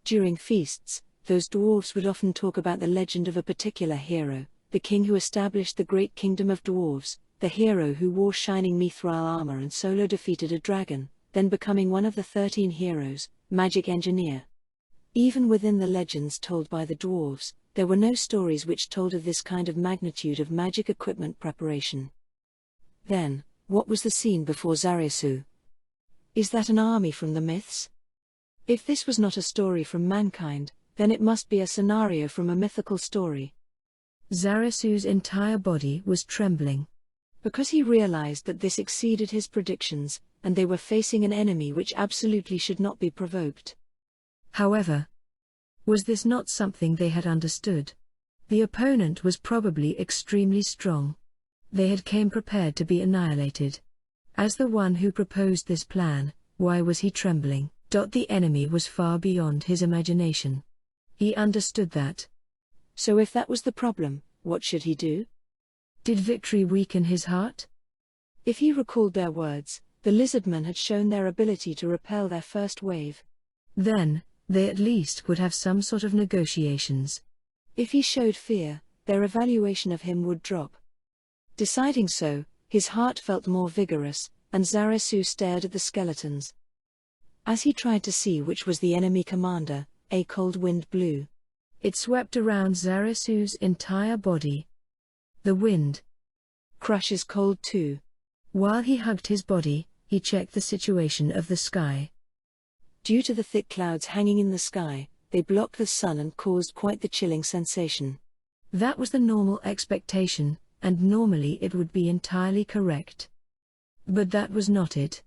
During feasts, those dwarves would often talk about the legend of a particular hero, the king who established the great kingdom of dwarves, the hero who wore shining mithril armor and solo defeated a dragon, then becoming one of the 13 heroes, magic engineer. Even within the legends told by the dwarves, there were no stories which told of this kind of magnitude of magic equipment preparation. Then, what was the scene before Zarasu? Is that an army from the myths? If this was not a story from mankind, then it must be a scenario from a mythical story. Zarasu's entire body was trembling. Because he realized that this exceeded his predictions, and they were facing an enemy which absolutely should not be provoked. However, was this not something they had understood? The opponent was probably extremely strong. They had came prepared to be annihilated. As the one who proposed this plan, why was he trembling? The enemy was far beyond his imagination. He understood that. So if that was the problem, what should he do? Did victory weaken his heart? If he recalled their words, the lizardmen had shown their ability to repel their first wave. Then, they at least would have some sort of negotiations. If he showed fear, their evaluation of him would drop. Deciding so, his heart felt more vigorous, and Zarasu stared at the skeletons. As he tried to see which was the enemy commander, a cold wind blew. It swept around Zarasu's entire body. The wind. Crush is cold too. While he hugged his body, he checked the situation of the sky. Due to the thick clouds hanging in the sky, they blocked the sun and caused quite the chilling sensation. That was the normal expectation, and normally it would be entirely correct. But that was not it.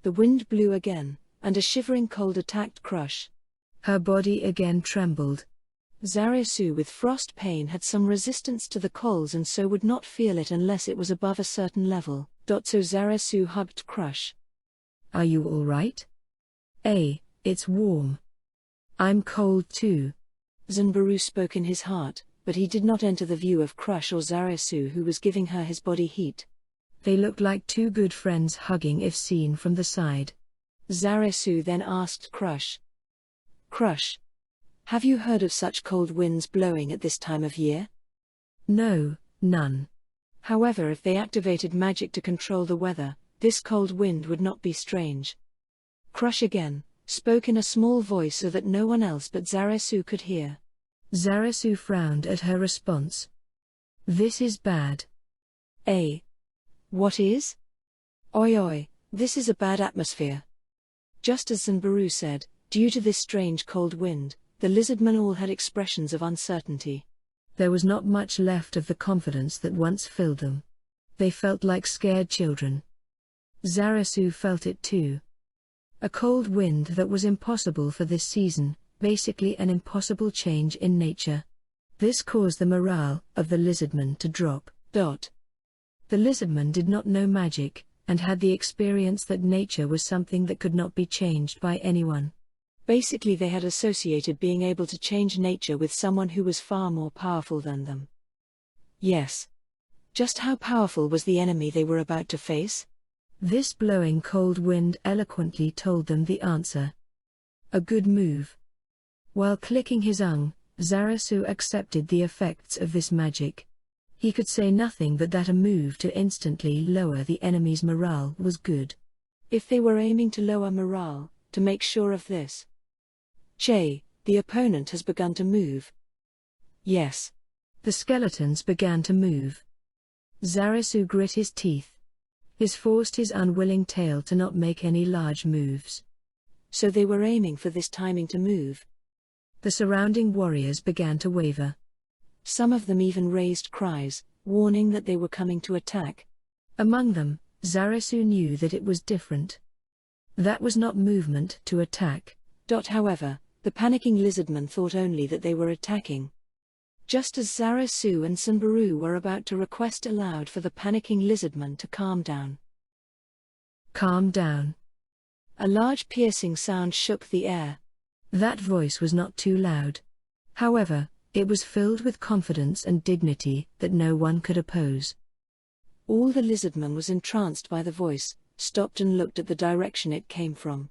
The wind blew again, and a shivering cold attacked Crush. Her body again trembled. Zarasu with frost pain had some resistance to the coals and so would not feel it unless it was above a certain level. So Zarasu hugged Crush. Are you all right? It's warm. I'm cold too. Zanbaru spoke in his heart, but he did not enter the view of Crush or Zarasu, who was giving her his body heat. They looked like two good friends hugging if seen from the side. Zarasu then asked Crush. Crush, have you heard of such cold winds blowing at this time of year? No, none. However, if they activated magic to control the weather, this cold wind would not be strange. Crush again spoke in a small voice so that no one else but Zarasu could hear. Zarasu frowned at her response. This is bad. What is? Oi, this is a bad atmosphere. Just as Zanbaru said, due to this strange cold wind, the lizardmen all had expressions of uncertainty. There was not much left of the confidence that once filled them. They felt like scared children. Zarasu felt it too. A cold wind that was impossible for this season, basically an impossible change in nature. This caused the morale of the lizardmen to drop. The lizardmen did not know magic, and had the experience that nature was something that could not be changed by anyone. Basically, they had associated being able to change nature with someone who was far more powerful than them. Yes. Just how powerful was the enemy they were about to face? This blowing cold wind eloquently told them the answer. A good move. While clicking his tongue, Zarasu accepted the effects of this magic. He could say nothing but that a move to instantly lower the enemy's morale was good. If they were aiming to lower morale, to make sure of this. The opponent has begun to move. Yes. The skeletons began to move. Zarasu grit his teeth. He forced his unwilling tail to not make any large moves. So they were aiming for this timing to move. The surrounding warriors began to waver. Some of them even raised cries, warning that they were coming to attack. Among them, Zarasu knew that it was different. That was not movement to attack. However, the panicking lizardmen thought only that they were attacking. Just as Zarasu and Zanbaru were about to request aloud for the panicking lizardmen to calm down. Calm down. A large piercing sound shook the air. That voice was not too loud. However, it was filled with confidence and dignity that no one could oppose. All the lizardmen was entranced by the voice, stopped and looked at the direction it came from.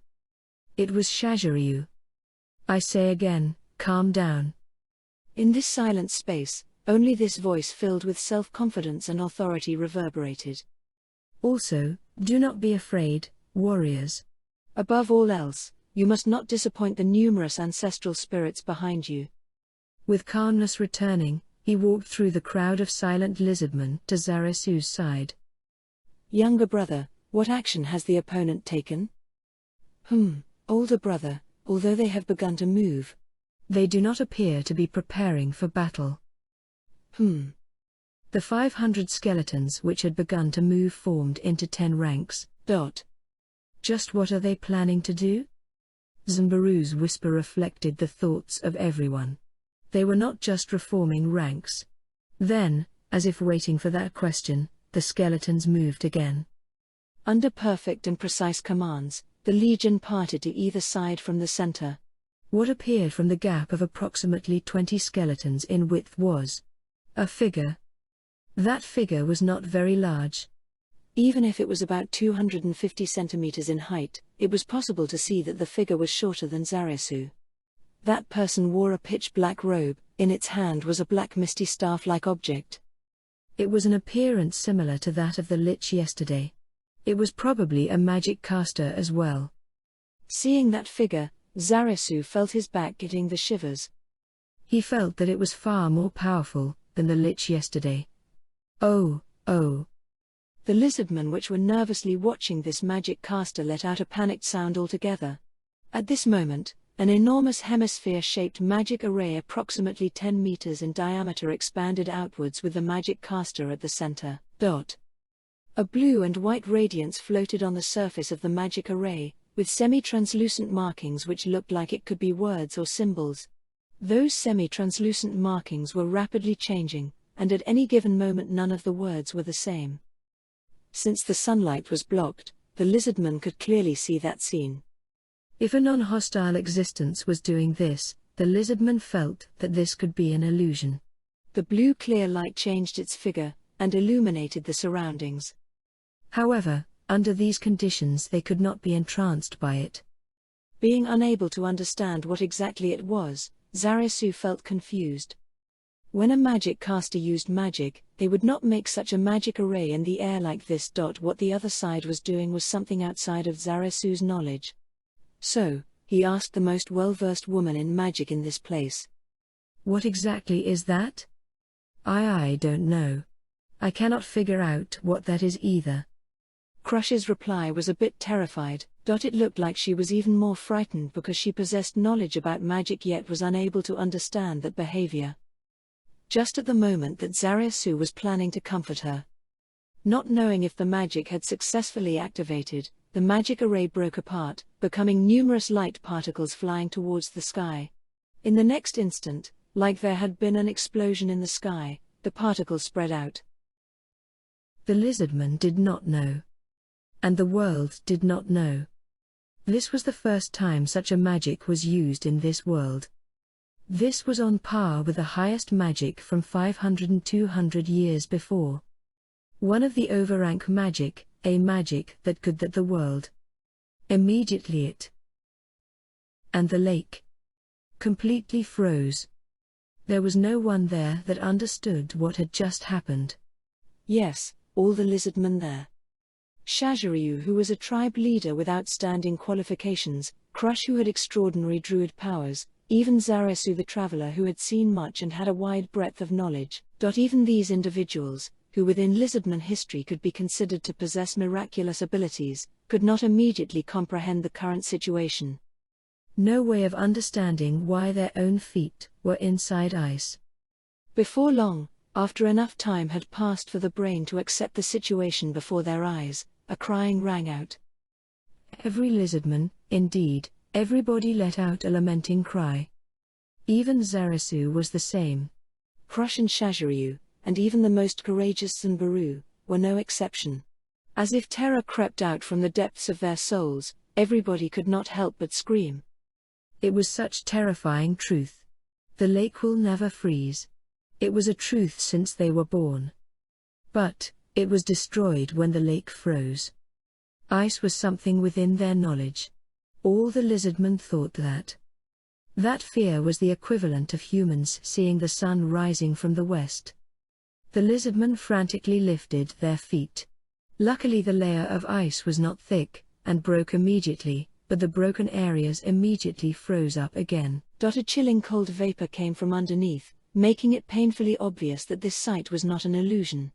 It was Shaziryu. I say again, calm down. In this silent space, only this voice filled with self-confidence and authority reverberated. Also, do not be afraid, warriors. Above all else, you must not disappoint the numerous ancestral spirits behind you. With calmness returning, he walked through the crowd of silent lizardmen to Zarasu's side. Younger brother, what action has the opponent taken? Older brother, although they have begun to move. They do not appear to be preparing for battle. The 500 skeletons which had begun to move formed into 10 ranks. Just what are they planning to do? Zanbaru's whisper reflected the thoughts of everyone. They were not just reforming ranks. Then, as if waiting for that question, the skeletons moved again. Under perfect and precise commands, the legion parted to either side from the center. What appeared from the gap of approximately 20 skeletons in width was a figure. That figure was not very large. Even if it was about 250 centimeters in height, it was possible to see that the figure was shorter than Zarasu. That person wore a pitch-black robe, in its hand was a black misty staff-like object. It was an appearance similar to that of the Lich yesterday. It was probably a magic caster as well. Seeing that figure, Zarasu felt his back getting the shivers. He felt that it was far more powerful than the Lich yesterday. Oh. The lizardmen which were nervously watching this magic caster let out a panicked sound altogether. At this moment, An enormous hemisphere-shaped magic array approximately 10 meters in diameter expanded outwards with the magic caster at the center. A blue and white radiance floated on the surface of the magic array, with semi-translucent markings which looked like it could be words or symbols. Those semi-translucent markings were rapidly changing, and at any given moment none of the words were the same. Since the sunlight was blocked, the lizardman could clearly see that scene. If a non-hostile existence was doing this, the lizardman felt that this could be an illusion. The blue clear light changed its figure, and illuminated the surroundings. However, under these conditions they could not be entranced by it. Being unable to understand what exactly it was, Zarasu felt confused. When a magic caster used magic, they would not make such a magic array in the air like this. What the other side was doing was something outside of Zarasu's knowledge. So, he asked the most well-versed woman in magic in this place. What exactly is that? I don't know. I cannot figure out what that is either. Crush's reply was a bit terrified. It looked like she was even more frightened because she possessed knowledge about magic yet was unable to understand that behavior. Just at the moment that Zarasu was planning to comfort her. Not knowing if the magic had successfully activated, the magic array broke apart, becoming numerous light particles flying towards the sky. In the next instant, like there had been an explosion in the sky, the particles spread out. The lizardman did not know. And the world did not know. This was the first time such a magic was used in this world. This was on par with the highest magic from 500 and 200 years before. One of the overrank magic, a magic that could that the world. Immediately it. And the lake. Completely froze. There was no one there that understood what had just happened. Yes, all the lizardmen there. Shaziryu, who was a tribe leader with outstanding qualifications, Crush, who had extraordinary druid powers, even Zarasu the traveler, who had seen much and had a wide breadth of knowledge. Even these individuals, who within lizardman history could be considered to possess miraculous abilities, could not immediately comprehend the current situation. No way of understanding why their own feet were inside ice. Before long, after enough time had passed for the brain to accept the situation before their eyes, a crying rang out. Every lizardman, indeed, everybody let out a lamenting cry. Even Zarasu was the same. Crush and Shaziryu, and even the most courageous Zanbaru, were no exception. As if terror crept out from the depths of their souls, everybody could not help but scream. It was such terrifying truth. The lake will never freeze. It was a truth since they were born. But, it was destroyed when the lake froze. Ice was something within their knowledge. All the lizardmen thought that. That fear was the equivalent of humans seeing the sun rising from the west. The lizardmen frantically lifted their feet. Luckily the layer of ice was not thick, and broke immediately, but the broken areas immediately froze up again. A chilling cold vapor came from underneath, making it painfully obvious that this sight was not an illusion.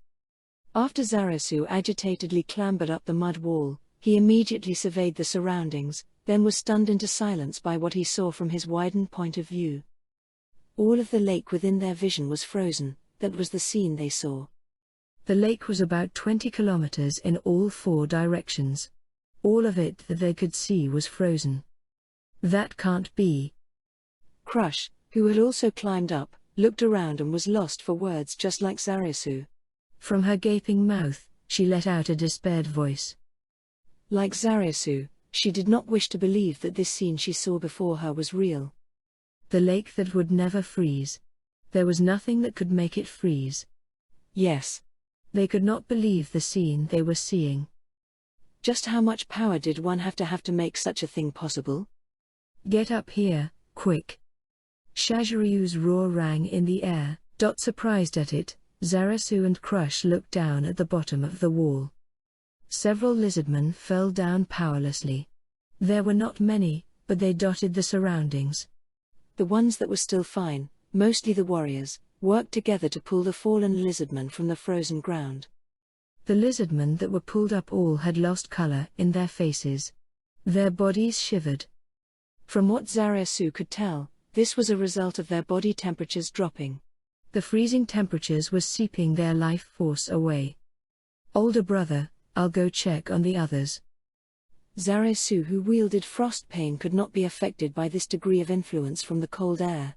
After Zarasu agitatedly clambered up the mud wall, he immediately surveyed the surroundings, then was stunned into silence by what he saw from his widened point of view. All of the lake within their vision was frozen. That was the scene they saw. The lake was about 20 kilometers in all 4 directions. All of it that they could see was frozen. That can't be. Crush, who had also climbed up, looked around and was lost for words just like Zarasu. From her gaping mouth, she let out a despaired voice. Like Zarasu, she did not wish to believe that this scene she saw before her was real. The lake that would never freeze. There was nothing that could make it freeze. Yes. They could not believe the scene they were seeing. Just how much power did one have to make such a thing possible? Get up here, quick. Shaziryu's roar rang in the air. Surprised at it, Zarasu and Crush looked down at the bottom of the wall. Several lizardmen fell down powerlessly. There were not many, but they dotted the surroundings. The ones that were still fine, mostly the warriors, worked together to pull the fallen lizardmen from the frozen ground. The lizardmen that were pulled up all had lost color in their faces. Their bodies shivered. From what Zarasu could tell, this was a result of their body temperatures dropping. The freezing temperatures was seeping their life force away. Older brother, I'll go check on the others. Zarasu, who wielded frost pain, could not be affected by this degree of influence from the cold air.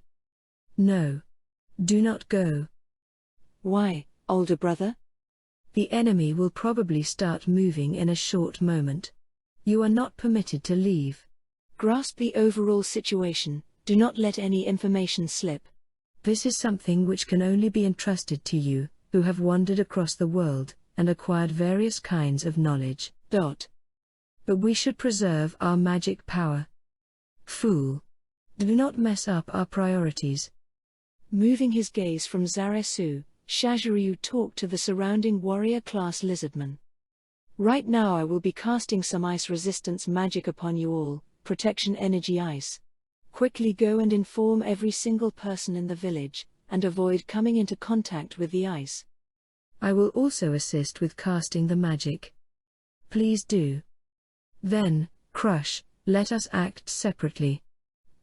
No. Do not go. Why, older brother? The enemy will probably start moving in a short moment. You are not permitted to leave. Grasp the overall situation, do not let any information slip. This is something which can only be entrusted to you, who have wandered across the world, and acquired various kinds of knowledge. But we should preserve our magic power. Fool. Do not mess up our priorities. Moving his gaze from Zarasu, Shaziryu talked to the surrounding warrior-class lizardmen. Right now I will be casting some ice resistance magic upon you all, protection energy ice. Quickly go and inform every single person in the village, and avoid coming into contact with the ice. I will also assist with casting the magic. Please do. Then, Crush, let us act separately.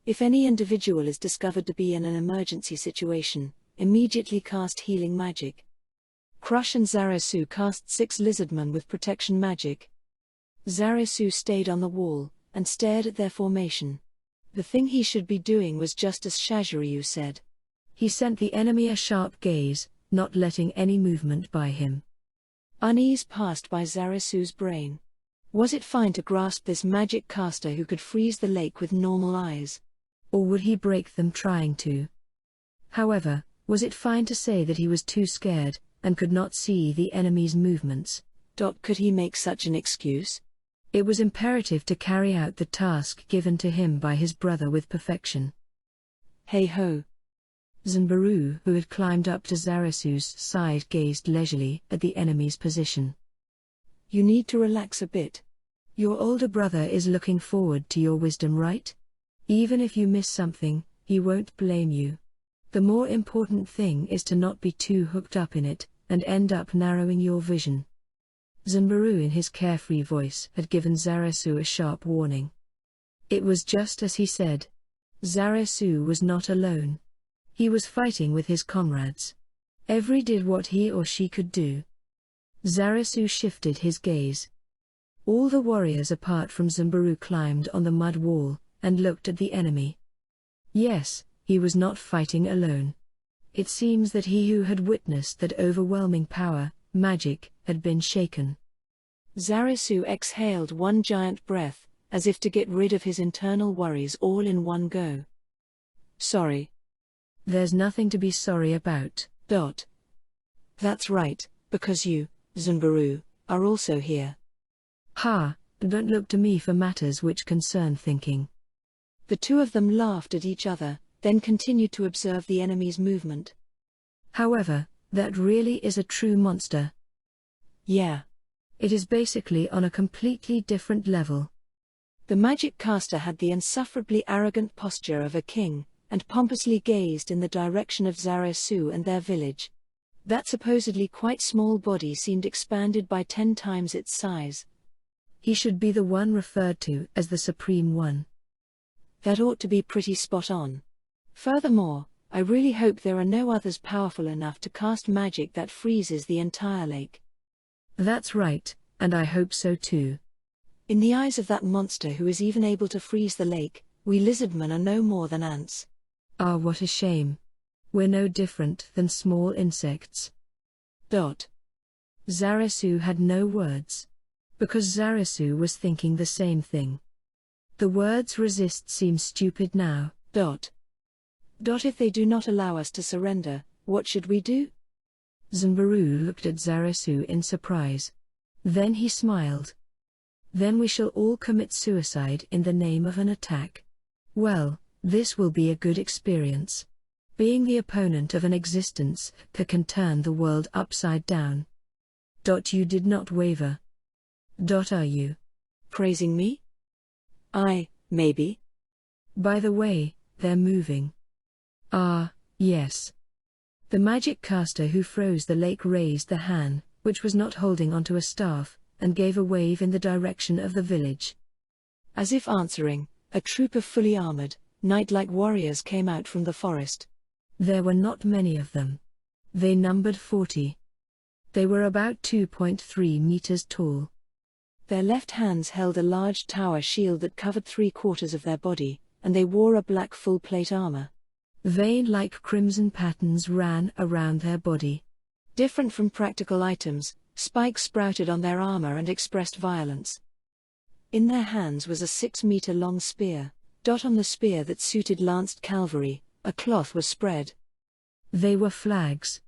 If any individual is discovered to be in an emergency situation, immediately cast healing magic. Crush and Zarasu cast 6 lizardmen with protection magic. Zarasu stayed on the wall, and stared at their formation. The thing he should be doing was just as Shaziryu said. He sent the enemy a sharp gaze, not letting any movement by him. Unease passed by Zarasu's brain. Was it fine to grasp this magic caster who could freeze the lake with normal eyes? Or would he break them trying to? However, was it fine to say that he was too scared, and could not see the enemy's movements? Could he make such an excuse? It was imperative to carry out the task given to him by his brother with perfection. Hey ho! Zanbaru, who had climbed up to Zarasu's side, gazed leisurely at the enemy's position. You need to relax a bit. Your older brother is looking forward to your wisdom, right? Even if you miss something, he won't blame you. The more important thing is to not be too hooked up in it, and end up narrowing your vision. Zanbaru, in his carefree voice, had given Zarasu a sharp warning. It was just as he said. Zarasu was not alone. He was fighting with his comrades. Every did what he or she could do. Zarasu shifted his gaze. All the warriors apart from Zanbaru climbed on the mud wall, and looked at the enemy. Yes, he was not fighting alone. It seems that he who had witnessed that overwhelming power, magic, had been shaken. Zarasu exhaled one giant breath, as if to get rid of his internal worries all in one go. Sorry. There's nothing to be sorry about. That's right, because you, Zanbaru, are also here. Ha, don't look to me for matters which concern thinking. The two of them laughed at each other, then continued to observe the enemy's movement. However, that really is a true monster. Yeah. It is basically on a completely different level. The magic caster had the insufferably arrogant posture of a king, and pompously gazed in the direction of Zarasu and their village. That supposedly quite small body seemed expanded by 10 times its size. He should be the one referred to as the Supreme One. That ought to be pretty spot on. Furthermore, I really hope there are no others powerful enough to cast magic that freezes the entire lake. That's right, and I hope so too. In the eyes of that monster who is even able to freeze the lake, we lizardmen are no more than ants. Ah, what a shame. We're no different than small insects. Zarasu had no words. Because Zarasu was thinking the same thing. The words resist seem stupid now. If they do not allow us to surrender, what should we do? Zanbaru looked at Zarasu in surprise. Then he smiled. Then we shall all commit suicide in the name of an attack. Well, this will be a good experience. Being the opponent of an existence that can turn the world upside down. You did not waver. Are you praising me? Maybe. By the way, they're moving. Ah, yes. The magic caster who froze the lake raised the hand, which was not holding onto a staff, and gave a wave in the direction of the village. As if answering, A troop of fully armored, knight-like warriors came out from the forest. There were not many of them. They numbered 40. They were about 2.3 meters tall. Their left hands held a large tower shield that covered 3/4 of their body, and they wore a black full-plate armor. Vein-like crimson patterns ran around their body. Different from practical items, spikes sprouted on their armor and expressed violence. In their hands was a 6-meter-long spear. Dot on the spear that suited lanced cavalry, a cloth was spread. They were flags.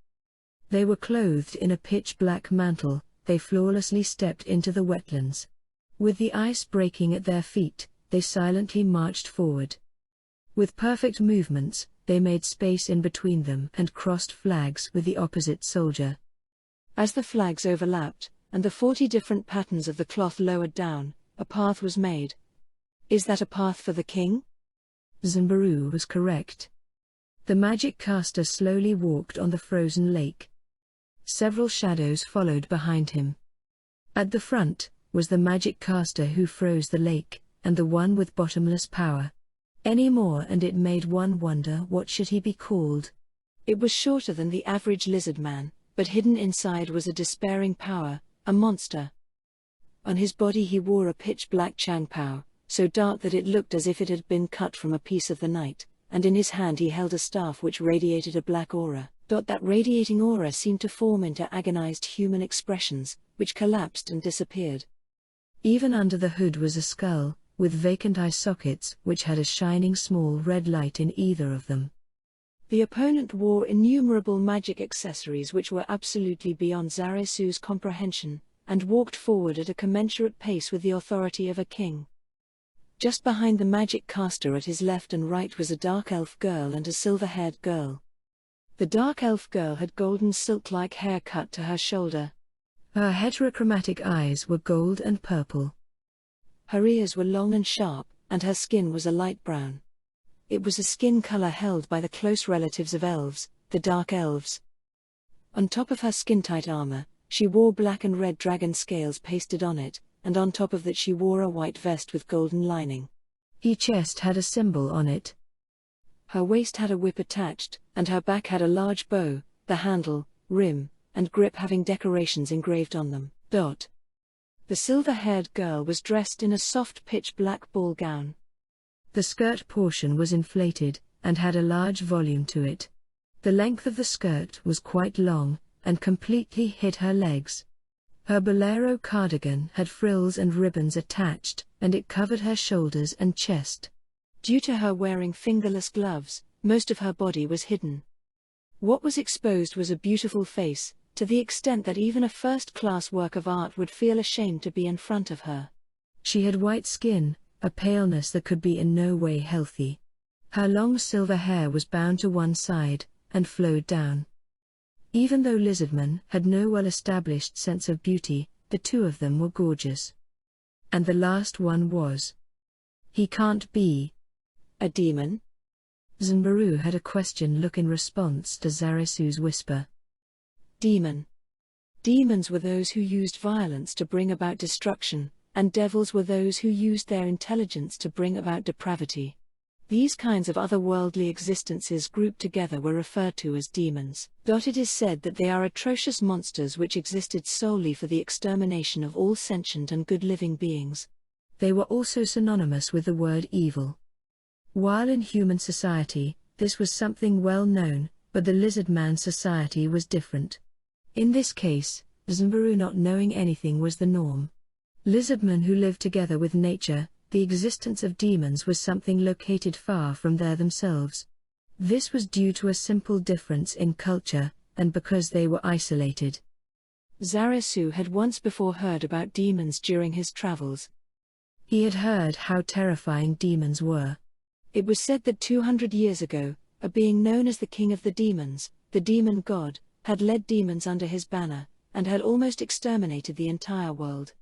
They were clothed in a pitch-black mantle. They flawlessly stepped into the wetlands. With the ice breaking at their feet, they silently marched forward. With perfect movements, they made space in between them and crossed flags with the opposite soldier. As the flags overlapped, and the 40 different patterns of the cloth lowered down, a path was made. Is that a path for the king? Zanbaru was correct. The magic caster slowly walked on the frozen lake. Several shadows followed behind him. At the front was the magic caster who froze the lake, and the one with bottomless power. Any more and it made one wonder what should he be called. It was shorter than the average lizard man, but hidden inside was a despairing power, a monster. On his body he wore a pitch-black changpao, so dark that it looked as if it had been cut from a piece of the night, and in his hand he held a staff which radiated a black aura. That radiating aura seemed to form into agonized human expressions, which collapsed and disappeared. Even under the hood was a skull, with vacant eye sockets which had a shining small red light in either of them. The opponent wore innumerable magic accessories which were absolutely beyond Zaresu's comprehension, and walked forward at a commensurate pace with the authority of a king. Just behind the magic caster at his left and right was a dark elf girl and a silver-haired girl. The dark elf girl had golden silk-like hair cut to her shoulder. Her heterochromatic eyes were gold and purple. Her ears were long and sharp, and her skin was a light brown. It was a skin color held by the close relatives of elves, the dark elves. On top of her skin-tight armor, she wore black and red dragon scales pasted on it, and on top of that she wore a white vest with golden lining. Her chest had a symbol on it. Her waist had a whip attached, and her back had a large bow, the handle, rim, and grip having decorations engraved on them. The silver-haired girl was dressed in a soft pitch-black ball gown. The skirt portion was inflated, and had a large volume to it. The length of the skirt was quite long, and completely hid her legs. Her bolero cardigan had frills and ribbons attached, and it covered her shoulders and chest. Due to her wearing fingerless gloves, most of her body was hidden. What was exposed was a beautiful face, to the extent that even a first-class work of art would feel ashamed to be in front of her. She had white skin, a paleness that could be in no way healthy. Her long silver hair was bound to one side, and flowed down. Even though lizardmen had no well-established sense of beauty, the two of them were gorgeous. And the last one was. He can't be. A demon? Zanbaru had a question look in response to Zaresu's whisper. Demon. Demons were those who used violence to bring about destruction, and devils were those who used their intelligence to bring about depravity. These kinds of otherworldly existences grouped together were referred to as demons. It is said that they are atrocious monsters which existed solely for the extermination of all sentient and good living beings. They were also synonymous with the word evil. While in human society, this was something well known, but the lizard-man society was different. In this case, Zanbaru not knowing anything was the norm. Lizardmen who lived together with nature, the existence of demons was something located far from there themselves. This was due to a simple difference in culture, and because they were isolated. Zaresu had once before heard about demons during his travels. He had heard how terrifying demons were. It was said that 200 years ago, a being known as the King of the Demons, the demon god, had led demons under his banner, and had almost exterminated the entire world.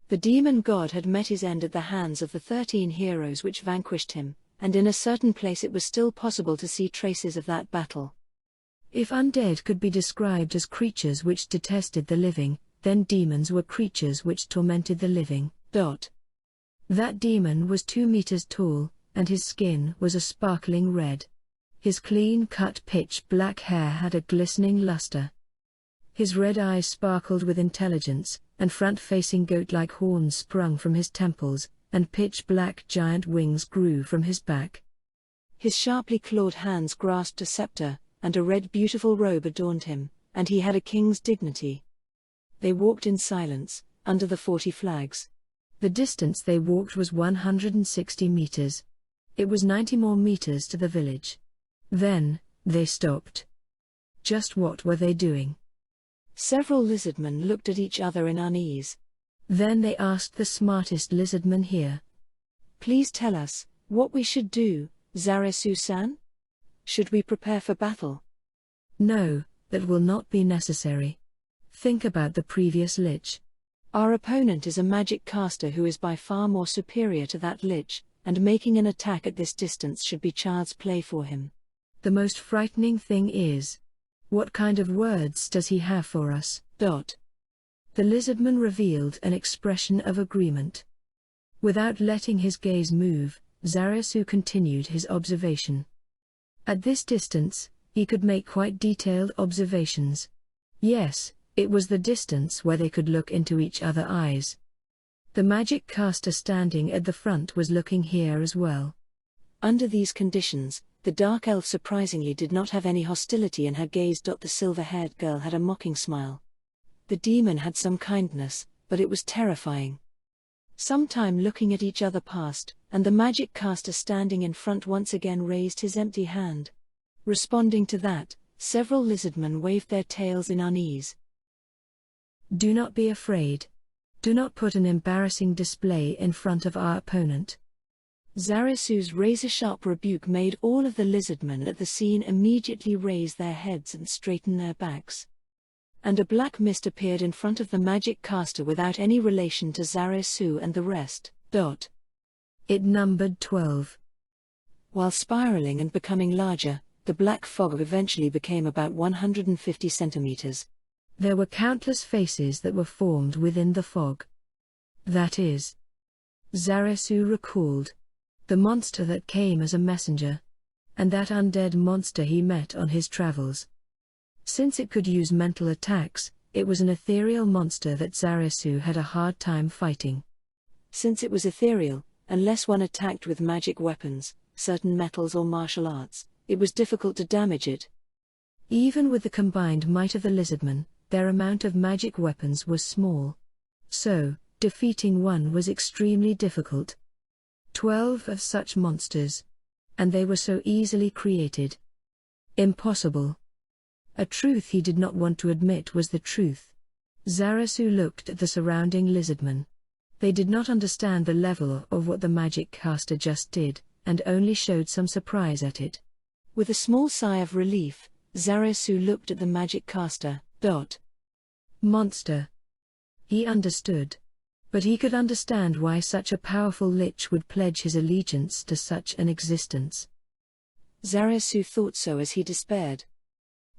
The demon god had met his end at the hands of the 13 heroes which vanquished him, and in a certain place it was still possible to see traces of that battle. If undead could be described as creatures which detested the living, then demons were creatures which tormented the living. That demon was 2 meters tall, and his skin was a sparkling red. His clean-cut pitch-black hair had a glistening luster. His red eyes sparkled with intelligence, and front-facing goat-like horns sprung from his temples, and pitch-black giant wings grew from his back. His sharply clawed hands grasped a scepter, and a red beautiful robe adorned him, and he had a king's dignity. They walked in silence, under the 40 flags. The distance they walked was 160 meters. It was 90 more meters to the village. Then, they stopped. Just what were they doing? Several lizardmen looked at each other in unease. Then they asked the smartest lizardman here. "Please tell us what we should do, Zarasu-san? Should we prepare for battle?" "No, that will not be necessary. Think about the previous lich. Our opponent is a magic caster who is by far more superior to that lich, and making an attack at this distance should be child's play for him. The most frightening thing is, what kind of words does he have for us?" The lizardman revealed an expression of agreement. Without letting his gaze move, Zarasu continued his observation. At this distance, he could make quite detailed observations. Yes, it was the distance where they could look into each other's eyes. The magic caster standing at the front was looking here as well. Under these conditions, the dark elf surprisingly did not have any hostility in her gaze. The silver-haired girl had a mocking smile. The demon had some kindness, but it was terrifying. Some time looking at each other passed, and the magic caster standing in front once again raised his empty hand. Responding to that, several lizardmen waved their tails in unease. "Do not be afraid. Do not put an embarrassing display in front of our opponent." Zarasu's razor-sharp rebuke made all of the lizardmen at the scene immediately raise their heads and straighten their backs. And a black mist appeared in front of the magic caster without any relation to Zarasu and the rest. It numbered 12. While spiraling and becoming larger, the black fog eventually became about 150 centimeters. There were countless faces that were formed within the fog. That is, Zarasu recalled, the monster that came as a messenger, and that undead monster he met on his travels. Since it could use mental attacks, it was an ethereal monster that Zarasu had a hard time fighting. Since it was ethereal, unless one attacked with magic weapons, certain metals or martial arts, it was difficult to damage it. Even with the combined might of the lizardmen, their amount of magic weapons was small. So, defeating one was extremely difficult. 12 of such monsters. And they were so easily created. Impossible. A truth he did not want to admit was the truth. Zarasu looked at the surrounding lizardmen. They did not understand the level of what the magic caster just did, and only showed some surprise at it. With a small sigh of relief, Zarasu looked at the magic caster. Monster. He understood. But he could understand why such a powerful lich would pledge his allegiance to such an existence. Zarasu thought so as he despaired.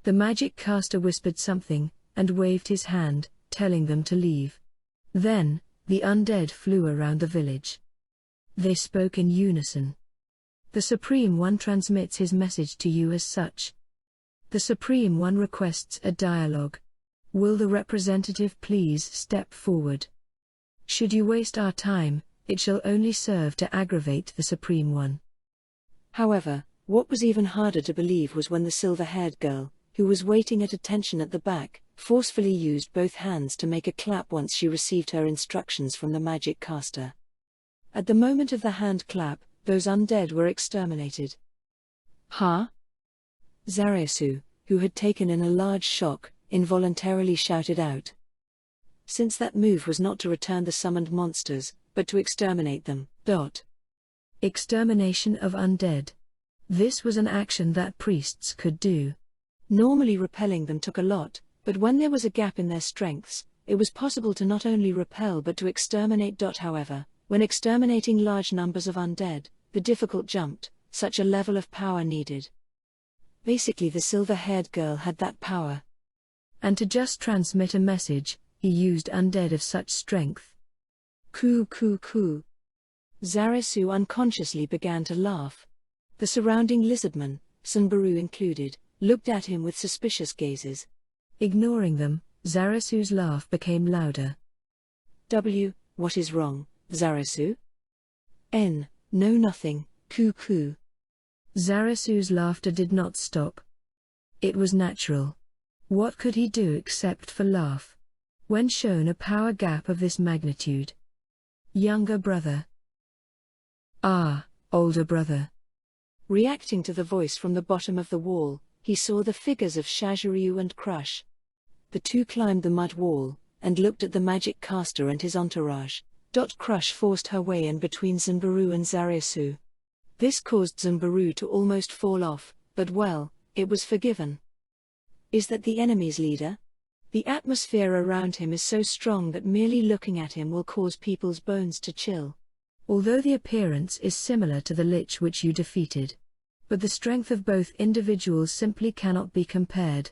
The magic caster whispered something, and waved his hand, telling them to leave. Then, the undead flew around the village. They spoke in unison. The Supreme One transmits his message to you as such. The Supreme One requests a dialogue. Will the representative please step forward? Should you waste our time, it shall only serve to aggravate the Supreme One. However, what was even harder to believe was when the silver-haired girl, who was waiting at attention at the back, forcefully used both hands to make a clap once she received her instructions from the magic caster. At the moment of the hand clap, those undead were exterminated. "Huh?" Zarasu, who had taken in a large shock, involuntarily shouted out. Since that move was not to return the summoned monsters, but to exterminate them. Extermination of undead. This was an action that priests could do. Normally repelling them took a lot, but when there was a gap in their strengths, it was possible to not only repel but to exterminate. However, when exterminating large numbers of undead, the difficult jumped, such a level of power needed. Basically the silver-haired girl had that power. And to just transmit a message, he used undead of such strength. Coo coo coo. Zarasu unconsciously began to laugh. The surrounding lizardmen, Sunbaru included, looked at him with suspicious gazes. Ignoring them, Zarasu's laugh became louder. What is wrong, Zarasu? No nothing, cuckoo. Zarasu's laughter did not stop. It was natural. What could he do except for laugh? When shown a power gap of this magnitude. Younger brother. Older brother. Reacting to the voice from the bottom of the wall, he saw the figures of Shaziryu and Crush. The two climbed the mud wall, and looked at the magic caster and his entourage. Crush forced her way in between Zunbaru and Zarasu. This caused Zunbaru to almost fall off, but well, it was forgiven. Is that the enemy's leader? The atmosphere around him is so strong that merely looking at him will cause people's bones to chill. Although the appearance is similar to the Lich which you defeated. But the strength of both individuals simply cannot be compared.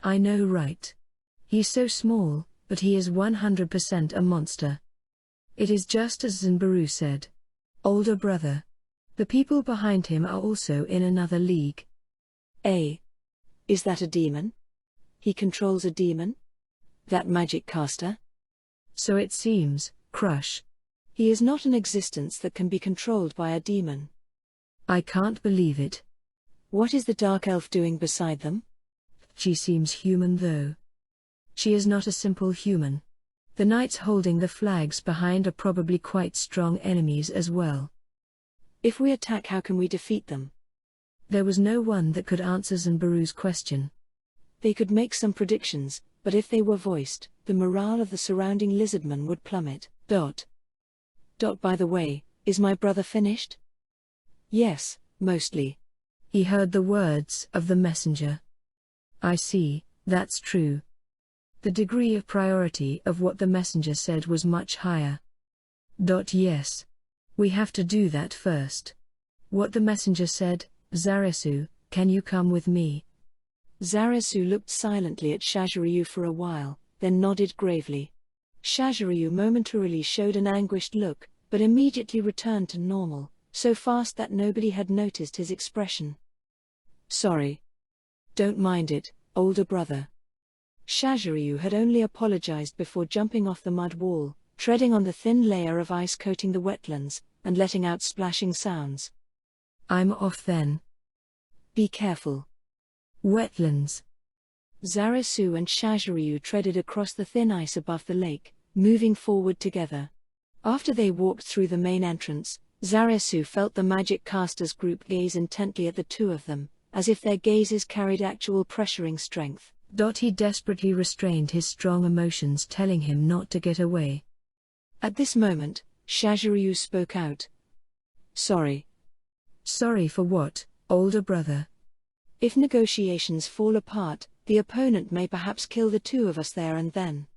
I know, right? He's so small, but he is 100% a monster. It is just as Zunbaru said. Older brother. The people behind him are also in another league. Is that a demon? He controls a demon? That magic caster? So it seems, Crush. He is not an existence that can be controlled by a demon. I can't believe it. What is the dark elf doing beside them? She seems human though. She is not a simple human. The knights holding the flags behind are probably quite strong enemies as well. If we attack, how can we defeat them? There was no one that could answer Zunbaru's question. They could make some predictions, but if they were voiced, the morale of the surrounding lizardmen would plummet. By the way, is my brother finished? Yes, mostly. He heard the words of the messenger. I see, that's true. The degree of priority of what the messenger said was much higher. Yes. We have to do that first. What the messenger said, Zarasu, can you come with me? Zarasu looked silently at Shaziryu for a while, then nodded gravely. Shaziryu momentarily showed an anguished look, but immediately returned to normal, so fast that nobody had noticed his expression. Sorry. Don't mind it, older brother. Shaziryu had only apologized before jumping off the mud wall, treading on the thin layer of ice coating the wetlands, and letting out splashing sounds. I'm off then. Be careful. Wetlands. Zarasu and Shaziryu treaded across the thin ice above the lake, moving forward together. After they walked through the main entrance, Zarasu felt the magic caster's group gaze intently at the two of them, as if their gazes carried actual pressuring strength. He desperately restrained his strong emotions, telling him not to get away. At this moment, Shaziryu spoke out. Sorry. Sorry for what, older brother? If negotiations fall apart, the opponent may perhaps kill the two of us there and then.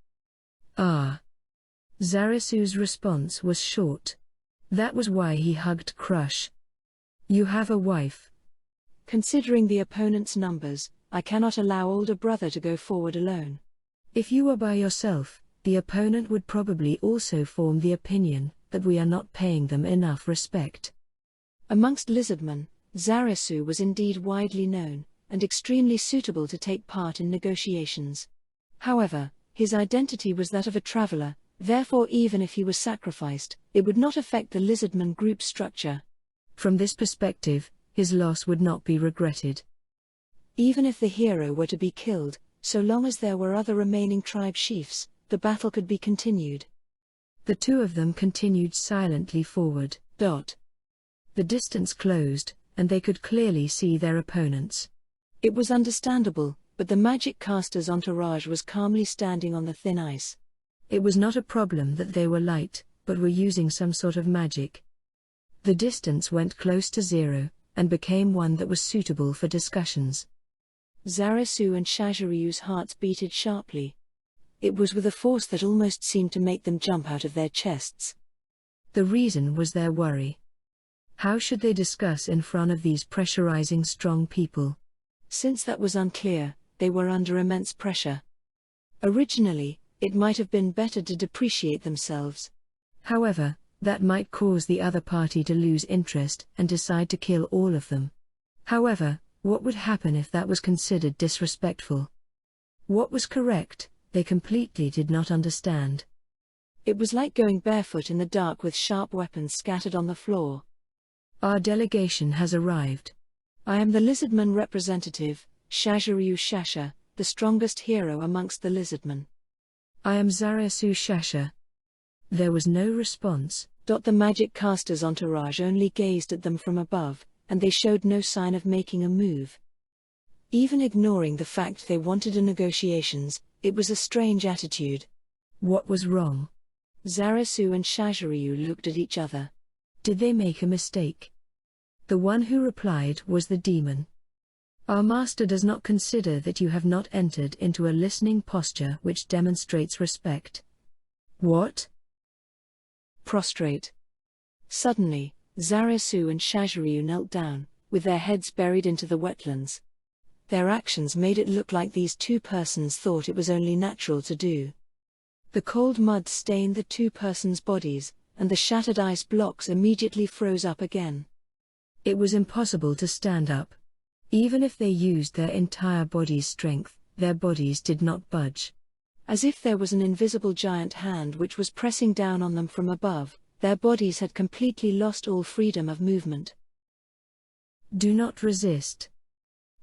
Zarasu's response was short. That was why he hugged Crush. You have a wife. Considering the opponent's numbers, I cannot allow older brother to go forward alone. If you were by yourself, the opponent would probably also form the opinion that we are not paying them enough respect. Amongst lizardmen, Zarasu was indeed widely known, and extremely suitable to take part in negotiations. However, his identity was that of a traveler, therefore even if he was sacrificed, it would not affect the lizardman group structure. From this perspective, his loss would not be regretted. Even if the hero were to be killed, so long as there were other remaining tribe chiefs, the battle could be continued. The two of them continued silently forward. The distance closed, and they could clearly see their opponents. It was understandable, but the magic caster's entourage was calmly standing on the thin ice. It was not a problem that they were light, but were using some sort of magic. The distance went close to zero, and became one that was suitable for discussions. Zarasu and Shaziryu's hearts beated sharply. It was with a force that almost seemed to make them jump out of their chests. The reason was their worry. How should they discuss in front of these pressurizing strong people? Since that was unclear, they were under immense pressure. Originally, it might have been better to depreciate themselves. However, That might cause the other party to lose interest and decide to kill all of them. However, what would happen if that was considered disrespectful? What was correct, they completely did not understand. It was like going barefoot in the dark with sharp weapons scattered on the floor. Our delegation has arrived. I am the Lizardman representative, Shaziryu Shasha, the strongest hero amongst the Lizardmen. I am Zarasu Shasha. There was no response. The magic caster's entourage only gazed at them from above, and they showed no sign of making a move. Even ignoring the fact they wanted negotiations, it was a strange attitude. What was wrong? Zarasu and Shaziryu looked at each other. Did they make a mistake? The one who replied was the demon. Our master does not consider that you have not entered into a listening posture which demonstrates respect. What? Prostrate. Suddenly, Zarasu and Shaziryu knelt down, with their heads buried into the wetlands. Their actions made it look like these two persons thought it was only natural to do. The cold mud stained the two persons' bodies, and the shattered ice blocks immediately froze up again. It was impossible to stand up. Even if they used their entire body's strength, their bodies did not budge. As if there was an invisible giant hand which was pressing down on them from above, their bodies had completely lost all freedom of movement. Do not resist.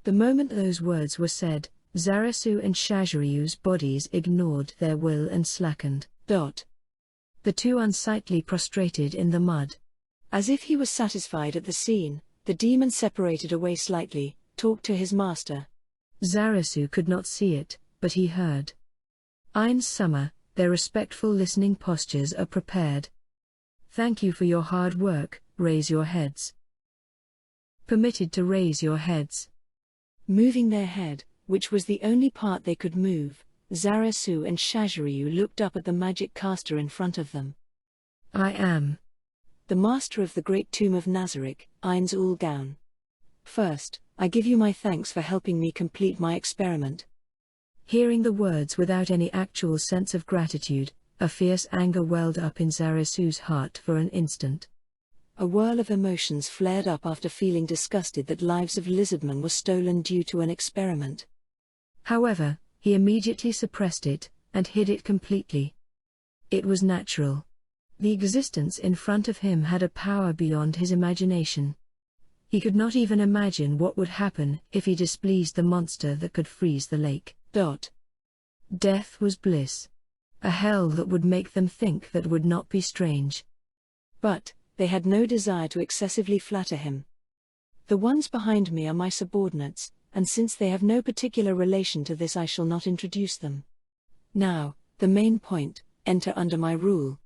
The moment those words were said, Zarasu and Shaziryu's bodies ignored their will and slackened. The two unsightly prostrated in the mud. As if he was satisfied at the scene, the demon separated away slightly, talked to his master. Zarasu could not see it, but he heard. Ein's summer, their respectful listening postures are prepared. Thank you for your hard work, raise your heads. Permitted to raise your heads. Moving their head, which was the only part they could move, Zarasu and Shaziryu looked up at the magic caster in front of them. I am the master of the great tomb of Nazarick, Ein's Ulgaun. First, I give you my thanks for helping me complete my experiment. Hearing the words without any actual sense of gratitude, a fierce anger welled up in Zarasu's heart for an instant. A whirl of emotions flared up after feeling disgusted that lives of lizardmen were stolen due to an experiment. However, he immediately suppressed it, and hid it completely. It was natural. The existence in front of him had a power beyond his imagination. He could not even imagine what would happen if he displeased the monster that could freeze the lake. Death was bliss. A hell that would make them think that would not be strange. But they had no desire to excessively flatter him. The ones behind me are my subordinates, and since they have no particular relation to this I shall not introduce them. Now, the main point, enter under my rule.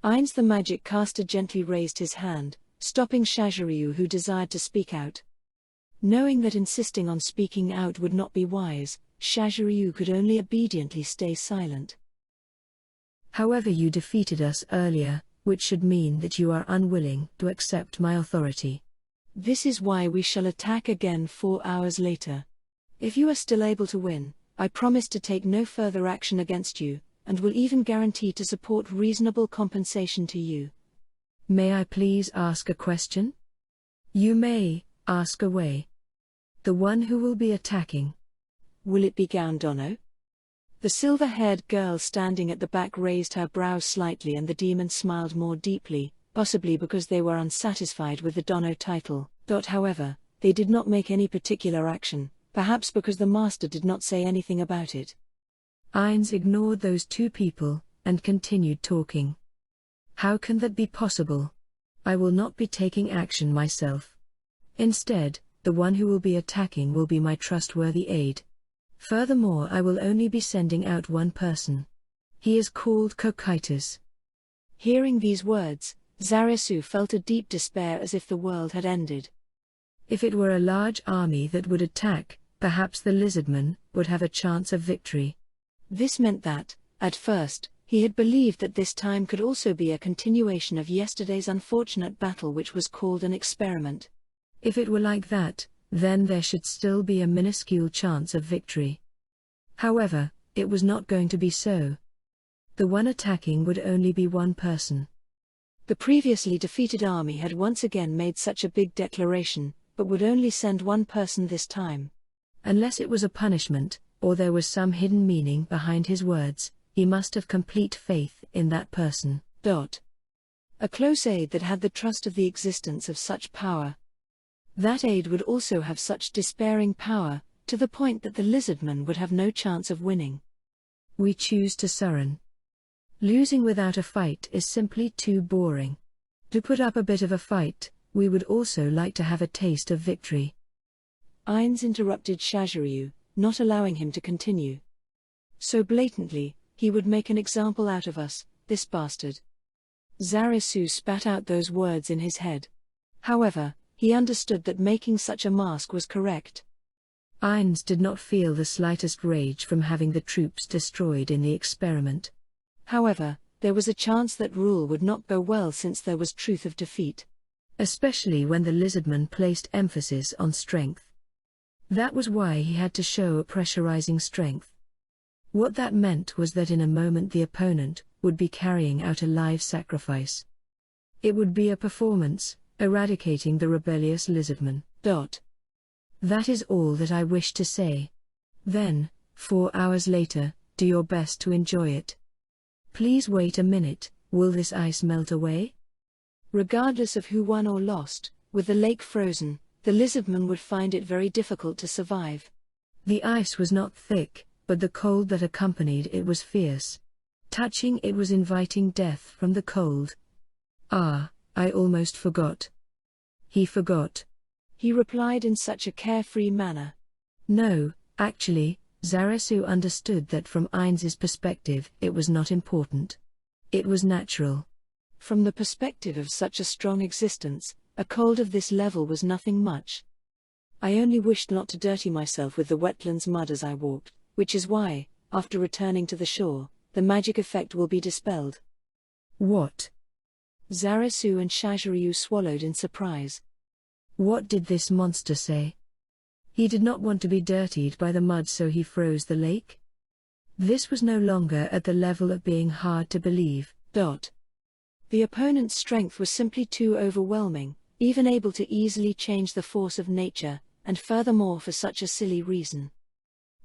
Ein's the magic caster gently raised his hand, stopping Shaziryu who desired to speak out. Knowing that insisting on speaking out would not be wise, Shaziryu could only obediently stay silent. However, you defeated us earlier, which should mean that you are unwilling to accept my authority. This is why we shall attack again 4 hours later. If you are still able to win, I promise to take no further action against you, and will even guarantee to support reasonable compensation to you. May I please ask a question? You may, ask away. The one who will be attacking. Will it be Gaundono? The silver-haired girl standing at the back raised her brows slightly and the demon smiled more deeply, possibly because they were unsatisfied with the Dono title. However, they did not make any particular action, perhaps because the master did not say anything about it. Ainz ignored those two people, and continued talking. How can that be possible? I will not be taking action myself. Instead, the one who will be attacking will be my trustworthy aide. Furthermore, I will only be sending out one person. He is called Cocytus. Hearing these words, Zarasu felt a deep despair as if the world had ended. If it were a large army that would attack, perhaps the lizardmen would have a chance of victory. This meant that, at first, he had believed that this time could also be a continuation of yesterday's unfortunate battle which was called an experiment. If it were like that, then there should still be a minuscule chance of victory. However, it was not going to be so. The one attacking would only be one person. The previously defeated army had once again made such a big declaration, but would only send one person this time. Unless it was a punishment, or there was some hidden meaning behind his words, he must have complete faith in that person. A close aide that had the trust of the existence of such power. That aide would also have such despairing power, to the point that the lizardman would have no chance of winning. We choose to surrender. Losing without a fight is simply too boring. To put up a bit of a fight, we would also like to have a taste of victory. Ainz interrupted Shaziryu, not allowing him to continue. So blatantly, he would make an example out of us, this bastard. Zarasu spat out those words in his head. However, he understood that making such a mask was correct. Ainz did not feel the slightest rage from having the troops destroyed in the experiment. However, there was a chance that rule would not go well since there was truth of defeat. Especially when the lizardman placed emphasis on strength. That was why he had to show a pressurizing strength. What that meant was that in a moment the opponent would be carrying out a live sacrifice. It would be a performance, eradicating the rebellious lizardman. That is all that I wish to say. Then, 4 hours later, do your best to enjoy it. Please wait a minute, will this ice melt away? Regardless of who won or lost, with the lake frozen, the lizardman would find it very difficult to survive. The ice was not thick, but the cold that accompanied it was fierce. Touching it was inviting death from the cold. Ah, I almost forgot. He forgot. He replied in such a carefree manner. No, actually, Zarasu understood that from Ainz's perspective it was not important. It was natural. From the perspective of such a strong existence, a cold of this level was nothing much. I only wished not to dirty myself with the wetlands mud as I walked, which is why, after returning to the shore, the magic effect will be dispelled. What? Zarasu and Shaziryu swallowed in surprise. What did this monster say? He did not want to be dirtied by the mud, so he froze the lake? This was no longer at the level of being hard to believe. The opponent's strength was simply too overwhelming, even able to easily change the force of nature, and furthermore for such a silly reason.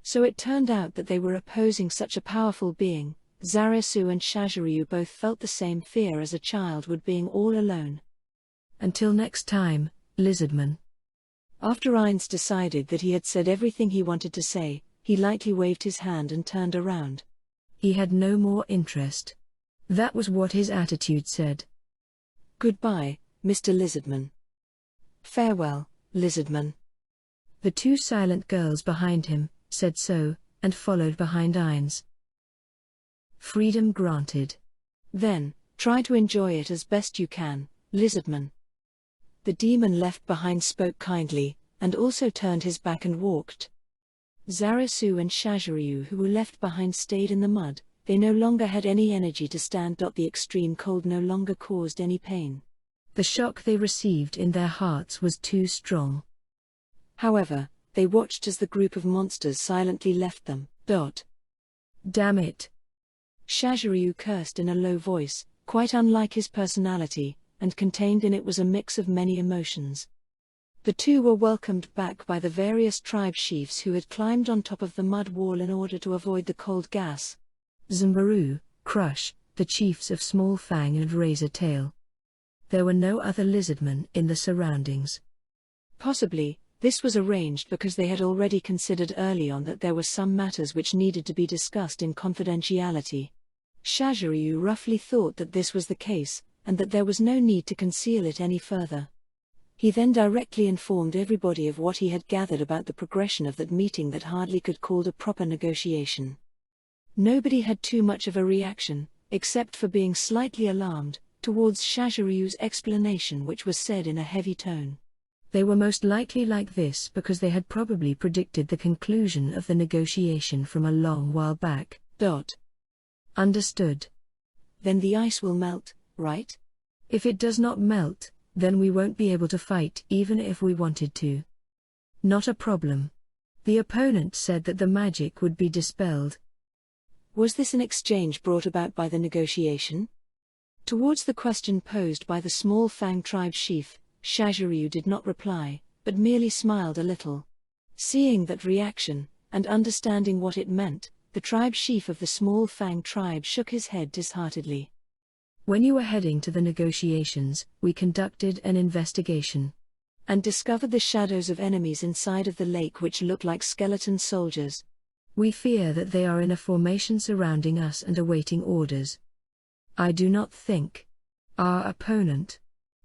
So it turned out that they were opposing such a powerful being. Zarasu and Shaziryu both felt the same fear as a child would being all alone. Until next time, lizardman. After Ainz decided that he had said everything he wanted to say, he lightly waved his hand and turned around. He had no more interest. That was what his attitude said. Goodbye, Mr. Lizardman. Farewell, Lizardman. The 2 silent girls behind him said so, and followed behind Ainz. Freedom granted. Then, try to enjoy it as best you can, Lizardman. The demon left behind spoke kindly, and also turned his back and walked. Zarasu and Shaziryu, who were left behind, stayed in the mud. They no longer had any energy to stand. The extreme cold no longer caused any pain. The shock they received in their hearts was too strong. However, they watched as the group of monsters silently left them. Damn it! Shaziryu cursed in a low voice, quite unlike his personality, and contained in it was a mix of many emotions. The 2 were welcomed back by the various tribe chiefs who had climbed on top of the mud wall in order to avoid the cold gas. Zimbaru, Crush, the chiefs of Small Fang and Razor Tail. There were no other lizardmen in the surroundings. Possibly, this was arranged because they had already considered early on that there were some matters which needed to be discussed in confidentiality. Shaziryu roughly thought that this was the case, and that there was no need to conceal it any further. He then directly informed everybody of what he had gathered about the progression of that meeting that hardly could called a proper negotiation. Nobody had too much of a reaction, except for being slightly alarmed, towards Shaziryu's explanation, which was said in a heavy tone. They were most likely like this because they had probably predicted the conclusion of the negotiation from a long while back. Understood. Then the ice will melt, right? If it does not melt, then we won't be able to fight even if we wanted to. Not a problem. The opponent said that the magic would be dispelled. Was this an exchange brought about by the negotiation? Towards the question posed by the small Fang tribe chief, Shaziryu did not reply, but merely smiled a little. Seeing that reaction, and understanding what it meant, the tribe chief of the small Fang tribe shook his head disheartedly. When you were heading to the negotiations, we conducted an investigation. And discovered the shadows of enemies inside of the lake which looked like skeleton soldiers. We fear that they are in a formation surrounding us and awaiting orders. I do not think our opponent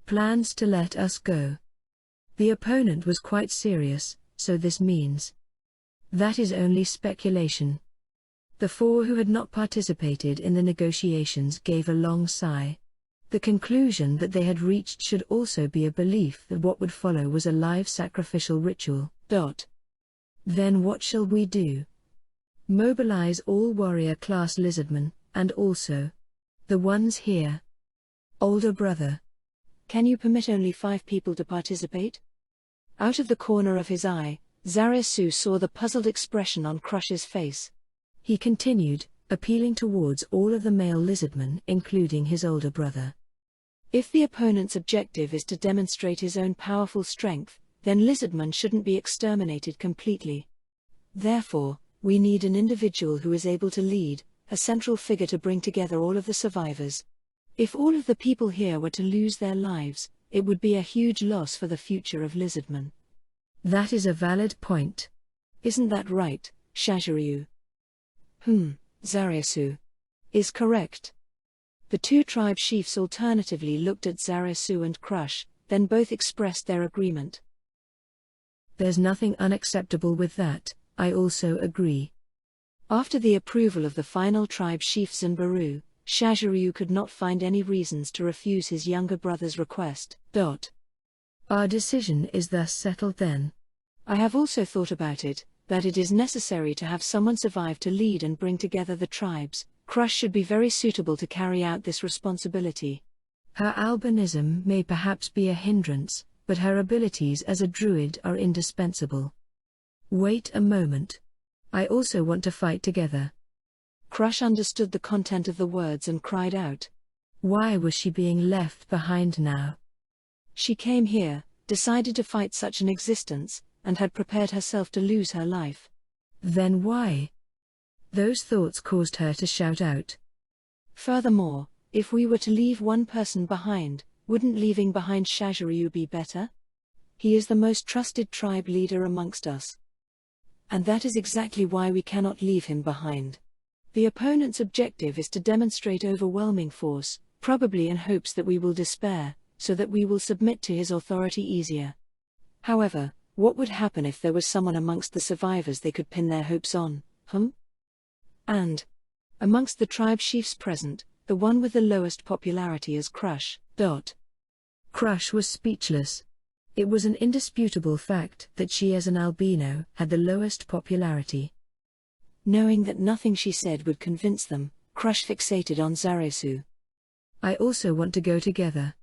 plans to let us go. The opponent was quite serious, so this means that is only speculation. The four who had not participated in the negotiations gave a long sigh. The conclusion that they had reached should also be a belief that what would follow was a live sacrificial ritual. Then what shall we do? Mobilize all warrior-class lizardmen, and also the ones here. Older brother. Can you permit only 5 people to participate? Out of the corner of his eye, Zarasu saw the puzzled expression on Crush's face. He continued, appealing towards all of the male lizardmen including his older brother. If the opponent's objective is to demonstrate his own powerful strength, then lizardmen shouldn't be exterminated completely. Therefore, we need an individual who is able to lead, a central figure to bring together all of the survivors. If all of the people here were to lose their lives, it would be a huge loss for the future of lizardmen. That is a valid point. Isn't that right, Shaziryu? Zarasu is correct. The 2 tribe chiefs alternatively looked at Zarasu and Crush, then both expressed their agreement. There's nothing unacceptable with that, I also agree. After the approval of the final tribe chief Zanbaru, Shaziryu could not find any reasons to refuse his younger brother's request. Our decision is thus settled then. I have also thought about it, that it is necessary to have someone survive to lead and bring together the tribes. Crush should be very suitable to carry out this responsibility. Her albinism may perhaps be a hindrance, but her abilities as a druid are indispensable. Wait a moment. I also want to fight together. Crush understood the content of the words and cried out. Why was she being left behind now? She came here, decided to fight such an existence, and had prepared herself to lose her life. Then why? Those thoughts caused her to shout out. Furthermore, if we were to leave one person behind, wouldn't leaving behind Shaziryu be better? He is the most trusted tribe leader amongst us. And that is exactly why we cannot leave him behind. The opponent's objective is to demonstrate overwhelming force, probably in hopes that we will despair, so that we will submit to his authority easier. However, what would happen if there was someone amongst the survivors they could pin their hopes on? And amongst the tribe chiefs present, the one with the lowest popularity is Crush. Crush was speechless. It was an indisputable fact that she as an albino had the lowest popularity. Knowing that nothing she said would convince them, Crush fixated on Zarasu. I also want to go together.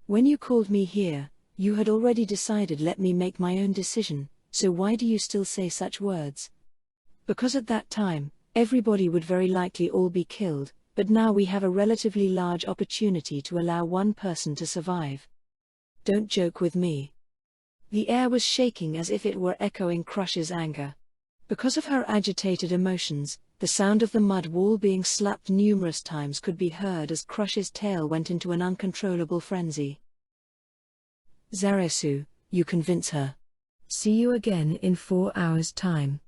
When you called me here, you had already decided let me make my own decision, so why do you still say such words? Because at that time, everybody would very likely all be killed, but now we have a relatively large opportunity to allow one person to survive. Don't joke with me. The air was shaking as if it were echoing Crush's anger. Because of her agitated emotions, the sound of the mud wall being slapped numerous times could be heard as Crush's tail went into an uncontrollable frenzy. Zarasu, you convince her. See you again in 4 hours' time.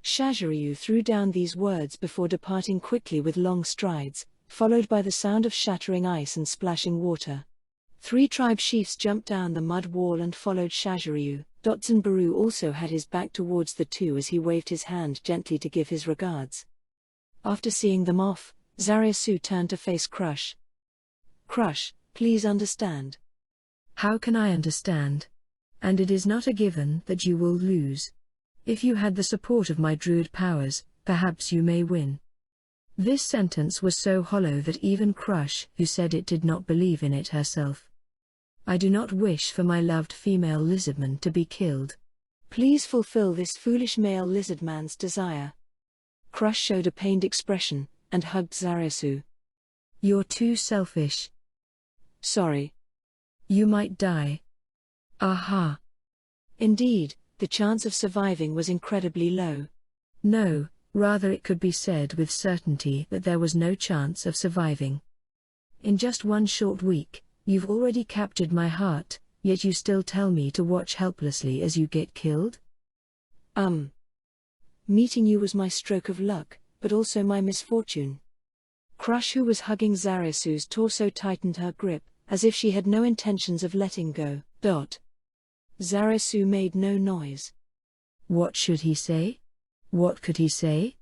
Shaziryu threw down these words before departing quickly with long strides, followed by the sound of shattering ice and splashing water. 3 tribe chiefs jumped down the mud wall and followed Shaziryu. Zanbaru also had his back towards the 2 as he waved his hand gently to give his regards. After seeing them off, Zarasu turned to face Crush. Crush, please understand. How can I understand? And it is not a given that you will lose. If you had the support of my druid powers, perhaps you may win. This sentence was so hollow that even Crush, who said it, did not believe in it herself. I do not wish for my loved female lizardman to be killed. Please fulfill this foolish male lizardman's desire. Crush showed a pained expression, and hugged Zarasu. You're too selfish. Sorry. You might die. Aha. Indeed, the chance of surviving was incredibly low. No, rather it could be said with certainty that there was no chance of surviving. In just one short week, you've already captured my heart, yet you still tell me to watch helplessly as you get killed? Meeting you was my stroke of luck, but also my misfortune. Crush, who was hugging Zarisu's torso, tightened her grip, as if she had no intentions of letting go. Zarisu made no noise. What should he say? What could he say?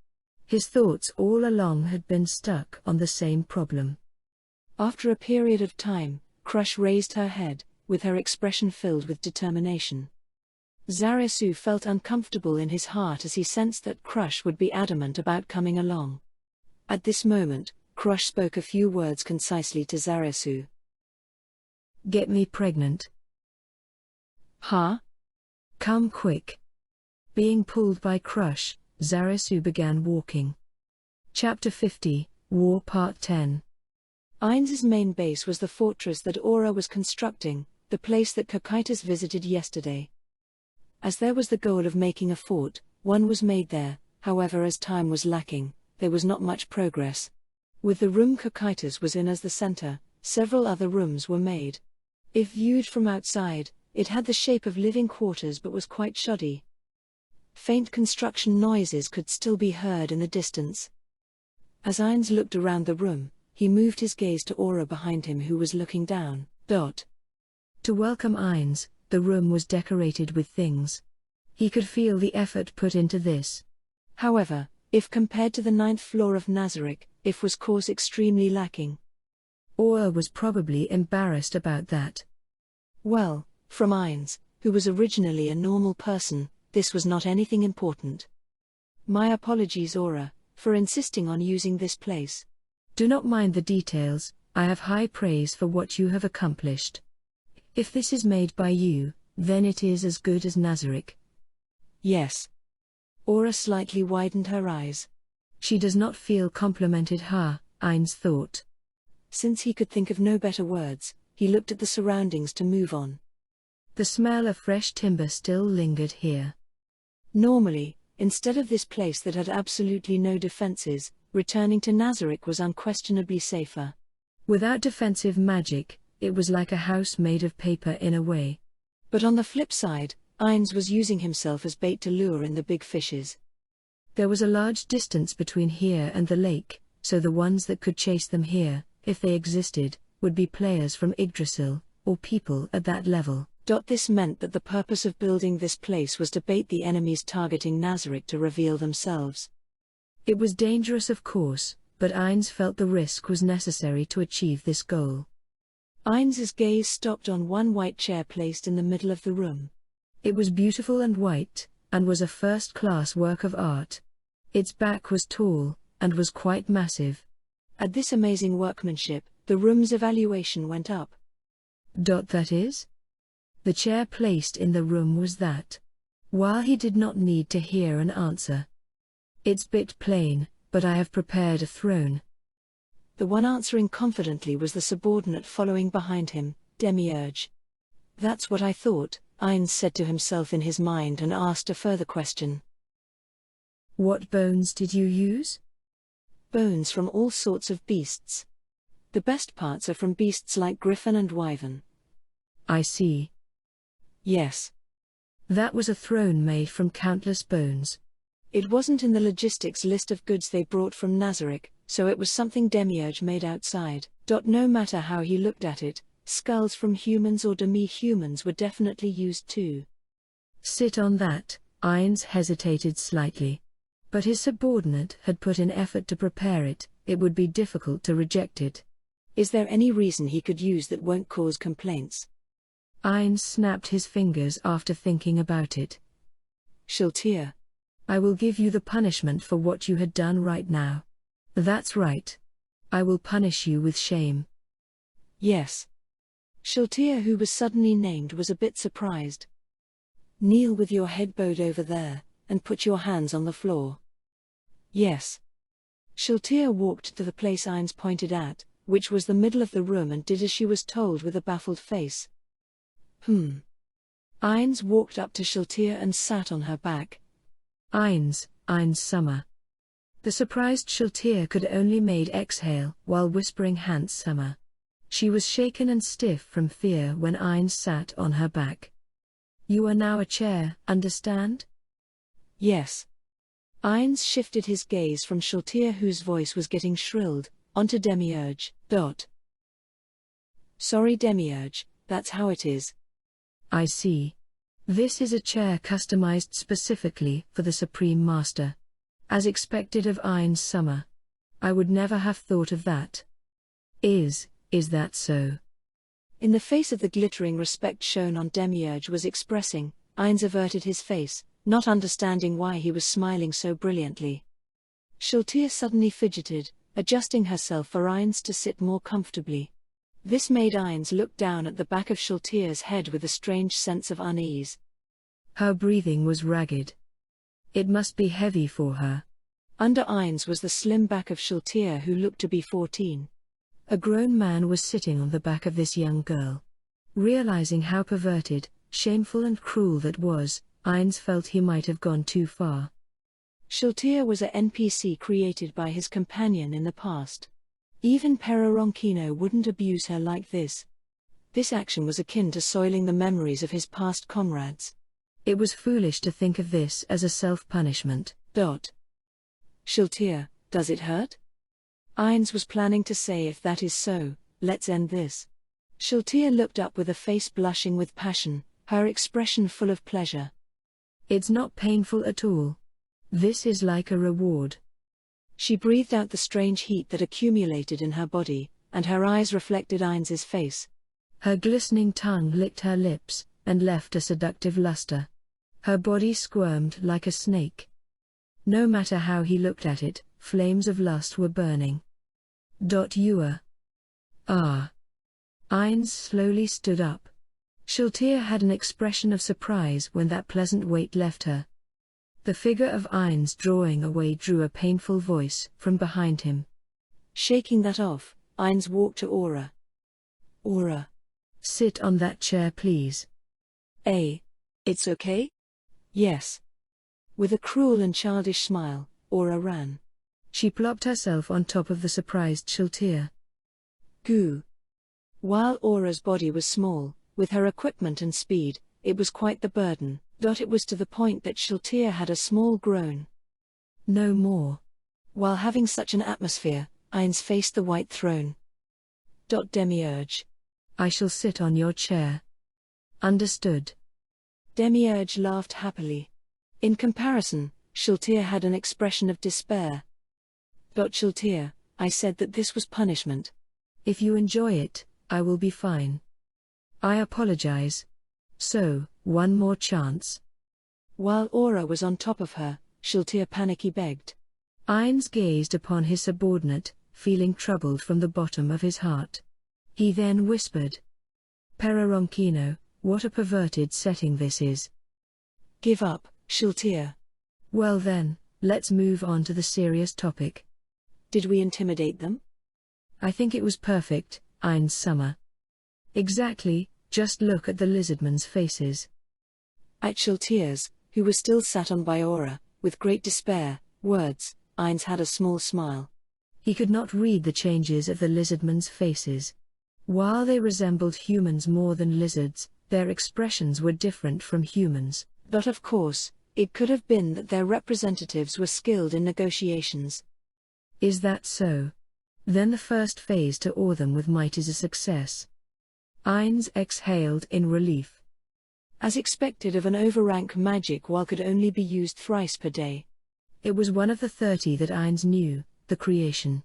His thoughts all along had been stuck on the same problem. After a period of time, Crush raised her head, with her expression filled with determination. Zarisu felt uncomfortable in his heart as he sensed that Crush would be adamant about coming along. At this moment, Crush spoke a few words concisely to Zarisu. Get me pregnant. Huh? Come quick. Being pulled by Crush, Zarisu began walking. Chapter 50, War Part 10. Ainz's main base was the fortress that Aura was constructing, the place that Cocytus visited yesterday. As there was the goal of making a fort, one was made there. However, as time was lacking, there was not much progress. With the room Cocytus was in as the center, several other rooms were made. If viewed from outside, it had the shape of living quarters but was quite shoddy. Faint construction noises could still be heard in the distance. As Ainz looked around the room, he moved his gaze to Aura behind him, who was looking down. To welcome Ainz, the room was decorated with things. He could feel the effort put into this. However, if compared to the 9th floor of Nazarick, it was course extremely lacking. Aura was probably embarrassed about that. Well, from Ainz, who was originally a normal person, this was not anything important. My apologies, Aura, for insisting on using this place. Do not mind the details, I have high praise for what you have accomplished. If this is made by you, then it is as good as Nazarick. Yes. Aura slightly widened her eyes. She does not feel complimented, Ainz thought. Since he could think of no better words, he looked at the surroundings to move on. The smell of fresh timber still lingered here. Normally, instead of this place that had absolutely no defenses, returning to Nazarick was unquestionably safer. Without defensive magic, it was like a house made of paper in a way. But on the flip side, Ainz was using himself as bait to lure in the big fishes. There was a large distance between here and the lake, so the ones that could chase them here, if they existed, would be players from Yggdrasil, or people at that level. This meant that the purpose of building this place was to bait the enemies targeting Nazarick to reveal themselves. It was dangerous, of course, but Ainz felt the risk was necessary to achieve this goal. Ainz's gaze stopped on one white chair placed in the middle of the room. It was beautiful and white, and was a first-class work of art. Its back was tall, and was quite massive. At this amazing workmanship, the room's evaluation went up. That is? The chair placed in the room was that. While he did not need to hear an answer. It's bit plain, but I have prepared a throne. The one answering confidently was the subordinate following behind him, Demiurge. That's what I thought, Ainz said to himself in his mind and asked a further question. What bones did you use? Bones from all sorts of beasts. The best parts are from beasts like griffin and wyvern. I see. Yes. That was a throne made from countless bones. It wasn't in the logistics list of goods they brought from Nazarick, so it was something Demiurge made outside. No matter how he looked at it, skulls from humans or demi-humans were definitely used too. Sit on that, Ainz hesitated slightly. But his subordinate had put in effort to prepare it, it would be difficult to reject it. Is there any reason he could use that won't cause complaints? Ainz snapped his fingers after thinking about it. Shiltir. I will give you the punishment for what you had done right now. That's right. I will punish you with shame. Yes. Shiltir, who was suddenly named, was a bit surprised. Kneel with your head bowed over there, and put your hands on the floor. Yes. Shiltir walked to the place Ainz pointed at, which was the middle of the room, and did as she was told with a baffled face. Ainz walked up to Shiltir and sat on her back. Ainz Summer. The surprised Shiltir could only made exhale while whispering Hans Summer. She was shaken and stiff from fear when Ainz sat on her back. You are now a chair, understand? Yes. Ainz shifted his gaze from Shiltir, whose voice was getting shrilled, onto Demiurge. Sorry Demiurge, that's how it is. I see. This is a chair customized specifically for the Supreme Master. As expected of Ainz Summer. I would never have thought of that. Is that so? In the face of the glittering respect shown on Demiurge was expressing, Ainz averted his face, not understanding why he was smiling so brilliantly. Shiltir suddenly fidgeted, adjusting herself for Ainz to sit more comfortably. This made Ainz look down at the back of Shiltir's head with a strange sense of unease. Her breathing was ragged. It must be heavy for her. Under Ainz was the slim back of Shiltir, who looked to be 14. A grown man was sitting on the back of this young girl. Realizing how perverted, shameful and cruel that was, Ainz felt he might have gone too far. Shiltir was a NPC created by his companion in the past. Even Pereronkino wouldn't abuse her like this. This action was akin to soiling the memories of his past comrades. It was foolish to think of this as a self-punishment. Shiltir, does it hurt? Ainz was planning to say, if that is so, let's end this. Shiltir looked up with a face blushing with passion, her expression full of pleasure. It's not painful at all. This is like a reward. She breathed out the strange heat that accumulated in her body, and her eyes reflected Ainz's face. Her glistening tongue licked her lips, and left a seductive luster. Her body squirmed like a snake. No matter how he looked at it, flames of lust were burning. You are. Ainz slowly stood up. Shiltir had an expression of surprise when that pleasant weight left her. The figure of Ainz drawing away drew a painful voice from behind him. Shaking that off, Ainz walked to Aura. Aura. Sit on that chair, please. It's okay? Yes. With a cruel and childish smile, Aura ran. She plopped herself on top of the surprised Shiltir. Goo. While Aura's body was small, with her equipment and speed, it was quite the burden. It was to the point that Shiltir had a small groan. No more. While having such an atmosphere, Ainz faced the white throne. Demiurge. I shall sit on your chair. Understood. Demiurge laughed happily. In comparison, Shiltir had an expression of despair. Shiltir, I said that this was punishment. If you enjoy it, I will be fine. I apologize. So, one more chance. While Aura was on top of her, Shiltir panicky begged. Ainz gazed upon his subordinate, feeling troubled from the bottom of his heart. He then whispered. Pereronkino, what a perverted setting this is. Give up, Shiltir. Well then, let's move on to the serious topic. Did we intimidate them? I think it was perfect, Ainz Summer. Exactly, just look at the lizardmen's faces. At Shiltir's, who was still sat on by Aura, with great despair, words, Ainz had a small smile. He could not read the changes of the lizardmen's faces. While they resembled humans more than lizards, their expressions were different from humans. But of course, it could have been that their representatives were skilled in negotiations. Is that so? Then the first phase to awe them with might is a success. Ainz exhaled in relief. As expected of an overrank magic wall could only be used thrice per day. It was one of the 30 that Ainz knew, the creation.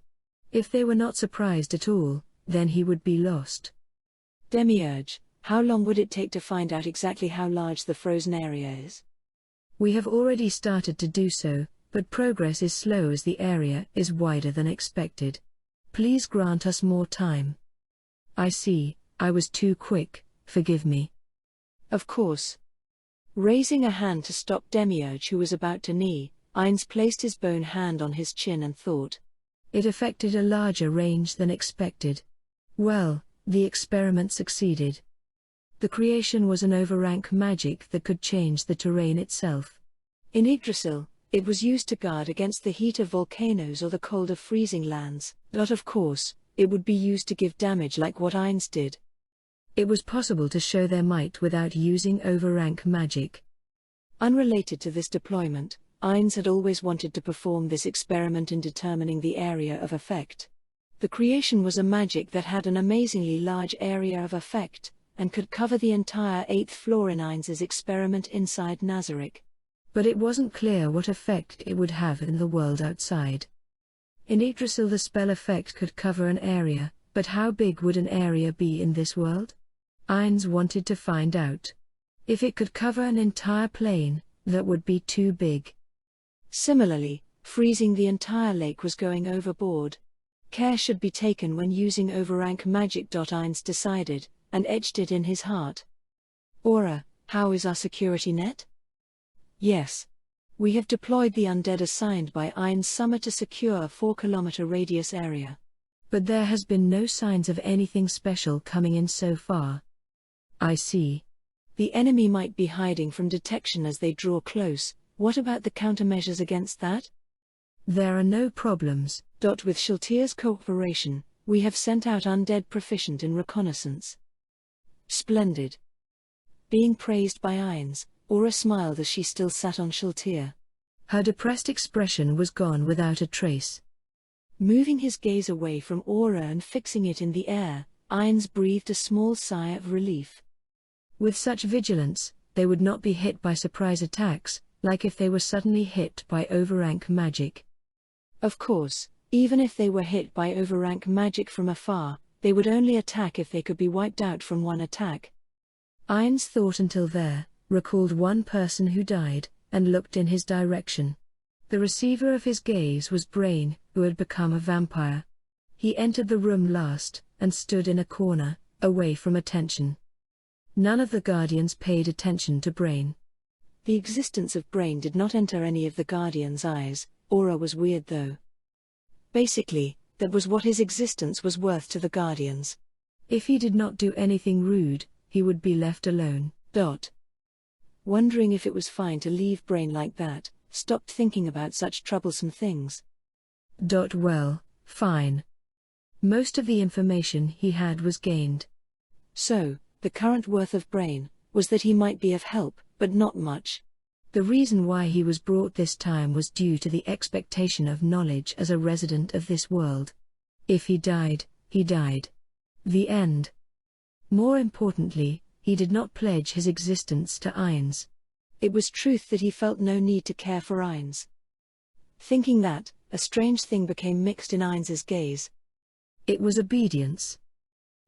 If they were not surprised at all, then he would be lost. Demiurge, how long would it take to find out exactly how large the frozen area is? We have already started to do so, but progress is slow as the area is wider than expected. Please grant us more time. I see, I was too quick, forgive me. Of course. Raising a hand to stop Demiurge, who was about to knee, Ainz placed his bone hand on his chin and thought. It affected a larger range than expected. Well, the experiment succeeded. The creation was an overrank magic that could change the terrain itself. In Yggdrasil, it was used to guard against the heat of volcanoes or the cold of freezing lands, but of course, it would be used to give damage like what Ainz did. It was possible to show their might without using overrank magic. Unrelated to this deployment, Ainz had always wanted to perform this experiment in determining the area of effect. The creation was a magic that had an amazingly large area of effect, and could cover the entire 8th floor in Ainz's experiment inside Nazarick. But it wasn't clear what effect it would have in the world outside. In Yggdrasil the spell effect could cover an area, but how big would an area be in this world? Ainz wanted to find out. If it could cover an entire plane, that would be too big. Similarly, freezing the entire lake was going overboard. Care should be taken when using overrank magic. Ainz decided, and etched it in his heart. Aura, how is our security net? Yes. We have deployed the undead assigned by Ainz Summer to secure a 4-kilometer radius area. But there has been no signs of anything special coming in so far. I see. The enemy might be hiding from detection as they draw close. What about the countermeasures against that? There are no problems. With Shiltir's cooperation, we have sent out undead proficient in reconnaissance. Splendid. Being praised by Ainz, Aura smiled as she still sat on Shiltir. Her depressed expression was gone without a trace. Moving his gaze away from Aura and fixing it in the air, Ainz breathed a small sigh of relief. With such vigilance, they would not be hit by surprise attacks, like if they were suddenly hit by overrank magic. Of course, even if they were hit by overrank magic from afar, they would only attack if they could be wiped out from one attack. Ainz thought until there, recalled one person who died, and looked in his direction. The receiver of his gaze was Brain, who had become a vampire. He entered the room last, and stood in a corner, away from attention. None of the Guardians paid attention to Brain. The existence of Brain did not enter any of the Guardians' eyes. Aura was weird though. Basically, that was what his existence was worth to the Guardians. If he did not do anything rude, he would be left alone. Wondering if it was fine to leave Brain like that, stopped thinking about such troublesome things. Well, fine. Most of the information he had was gained. So, the current worth of Brain was that he might be of help, but not much. The reason why he was brought this time was due to the expectation of knowledge as a resident of this world. If he died, he died. The end. More importantly, he did not pledge his existence to Ainz. It was truth that he felt no need to care for Ainz. Thinking that, a strange thing became mixed in Ainz's gaze. It was obedience.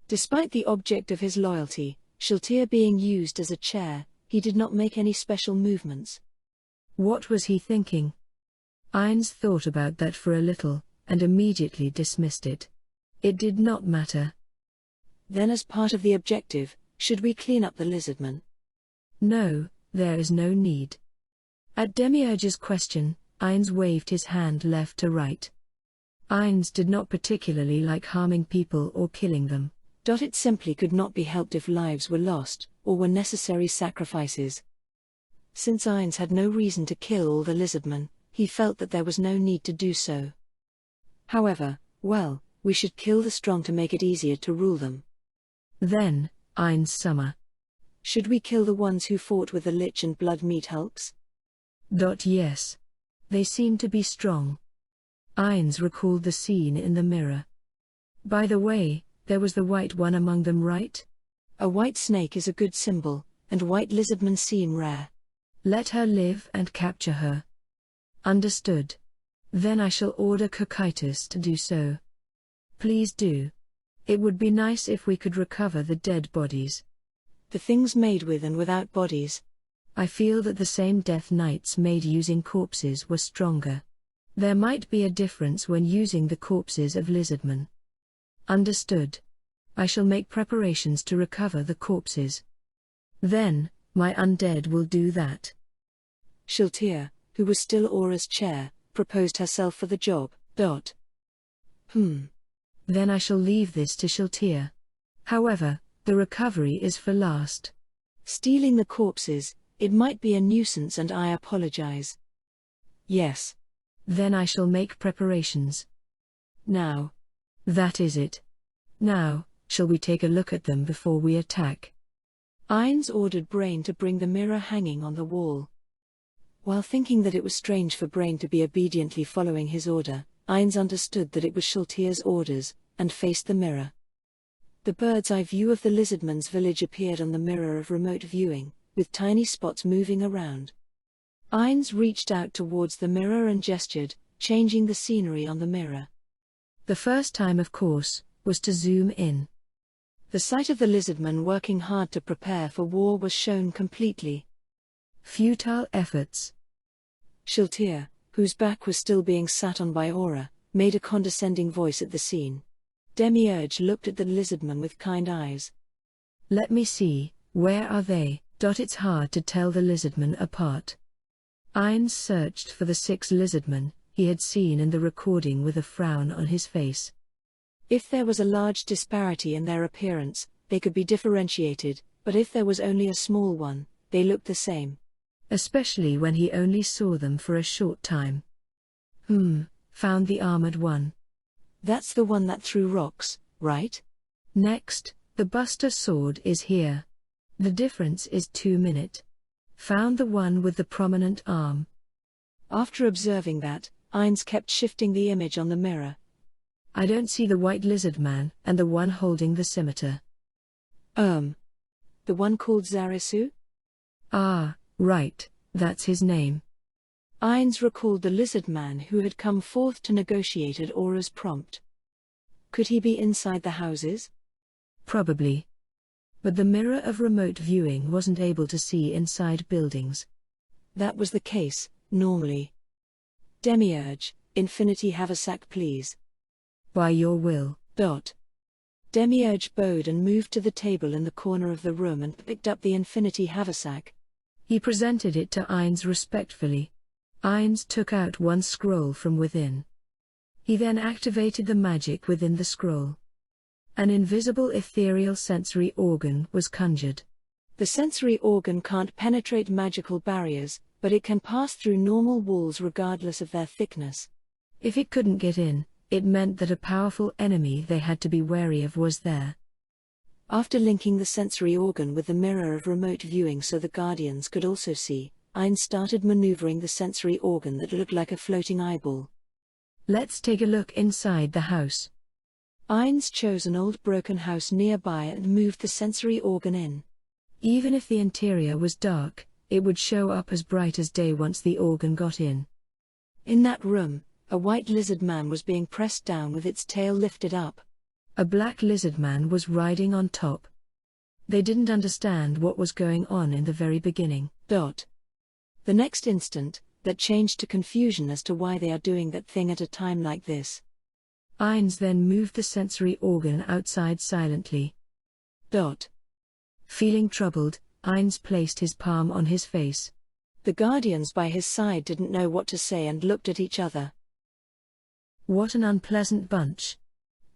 Despite the object of his loyalty, Shiltir being used as a chair, he did not make any special movements. What was he thinking? Ainz thought about that for a little, and immediately dismissed it. It did not matter. Then as part of the objective, should we clean up the lizardman? No, there is no need. At Demiurge's question, Ainz waved his hand left to right. Ainz did not particularly like harming people or killing them. It simply could not be helped if lives were lost, or were necessary sacrifices. Since Ainz had no reason to kill all the lizardmen, he felt that there was no need to do so. However, we should kill the strong to make it easier to rule them. Then, Ainz Summer. Should we kill the ones who fought with the Lich and Blood Meat Hulks? Yes. They seem to be strong. Ainz recalled the scene in the mirror. By the way, there was the white one among them, right? A white snake is a good symbol, and white lizardmen seem rare. Let her live and capture her. Understood. Then I shall order Cocytus to do so. Please do. It would be nice if we could recover the dead bodies. The things made with and without bodies. I feel that the same death knights made using corpses were stronger. There might be a difference when using the corpses of lizardmen. Understood. I shall make preparations to recover the corpses. Then, my undead will do that. Shiltir, who was still Aura's chair, proposed herself for the job. Then I shall leave this to Shiltir. However, the recovery is for last. Stealing the corpses, it might be a nuisance and I apologize. Yes. Then I shall make preparations. Now. That is it. Now, shall we take a look at them before we attack? Ainz ordered Brain to bring the mirror hanging on the wall. While thinking that it was strange for Brain to be obediently following his order, Ainz understood that it was Shiltir's orders, and faced the mirror. The bird's-eye view of the lizardman's village appeared on the mirror of remote viewing, with tiny spots moving around. Ainz reached out towards the mirror and gestured, changing the scenery on the mirror. The first time, of course, was to zoom in. The sight of the lizardman working hard to prepare for war was shown completely. Futile efforts. Shiltir, whose back was still being sat on by Aura, made a condescending voice at the scene. Demiurge looked at the lizardman with kind eyes. Let me see, where are they? It's hard to tell the lizardmen apart. Ainz searched for the 6 lizardmen he had seen in the recording with a frown on his face. If there was a large disparity in their appearance, they could be differentiated, but if there was only a small one, they looked the same. Especially when he only saw them for a short time. Found the armored one. That's the one that threw rocks, right? Next, the Buster sword is here. The difference is 2 minutes. Found the one with the prominent arm. After observing that, Ainz kept shifting the image on the mirror. I don't see the white lizard man and the one holding the scimitar. The one called Zarisu? Ah, right, that's his name. Ainz recalled the lizard man who had come forth to negotiate at Aura's prompt. Could he be inside the houses? Probably. But the mirror of remote viewing wasn't able to see inside buildings. That was the case, normally. Demiurge, Infinity Haversack please. By your will. Demiurge bowed and moved to the table in the corner of the room and picked up the Infinity Haversack. He presented it to Ainz respectfully. Ainz took out one scroll from within. He then activated the magic within the scroll. An invisible ethereal sensory organ was conjured. The sensory organ can't penetrate magical barriers, but it can pass through normal walls regardless of their thickness. If it couldn't get in, it meant that a powerful enemy they had to be wary of was there. After linking the sensory organ with the mirror of remote viewing so the Guardians could also see, Ainz started maneuvering the sensory organ that looked like a floating eyeball. Let's take a look inside the house. Ainz chose an old broken house nearby and moved the sensory organ in. Even if the interior was dark, it would show up as bright as day once the organ got in. In that room, a white lizard man was being pressed down with its tail lifted up. A black lizard man was riding on top. They didn't understand what was going on in the very beginning. The next instant, that changed to confusion as to why they are doing that thing at a time like this. Ainz then moved the sensory organ outside silently. Feeling troubled, Ainz placed his palm on his face. The Guardians by his side didn't know what to say and looked at each other. What an unpleasant bunch.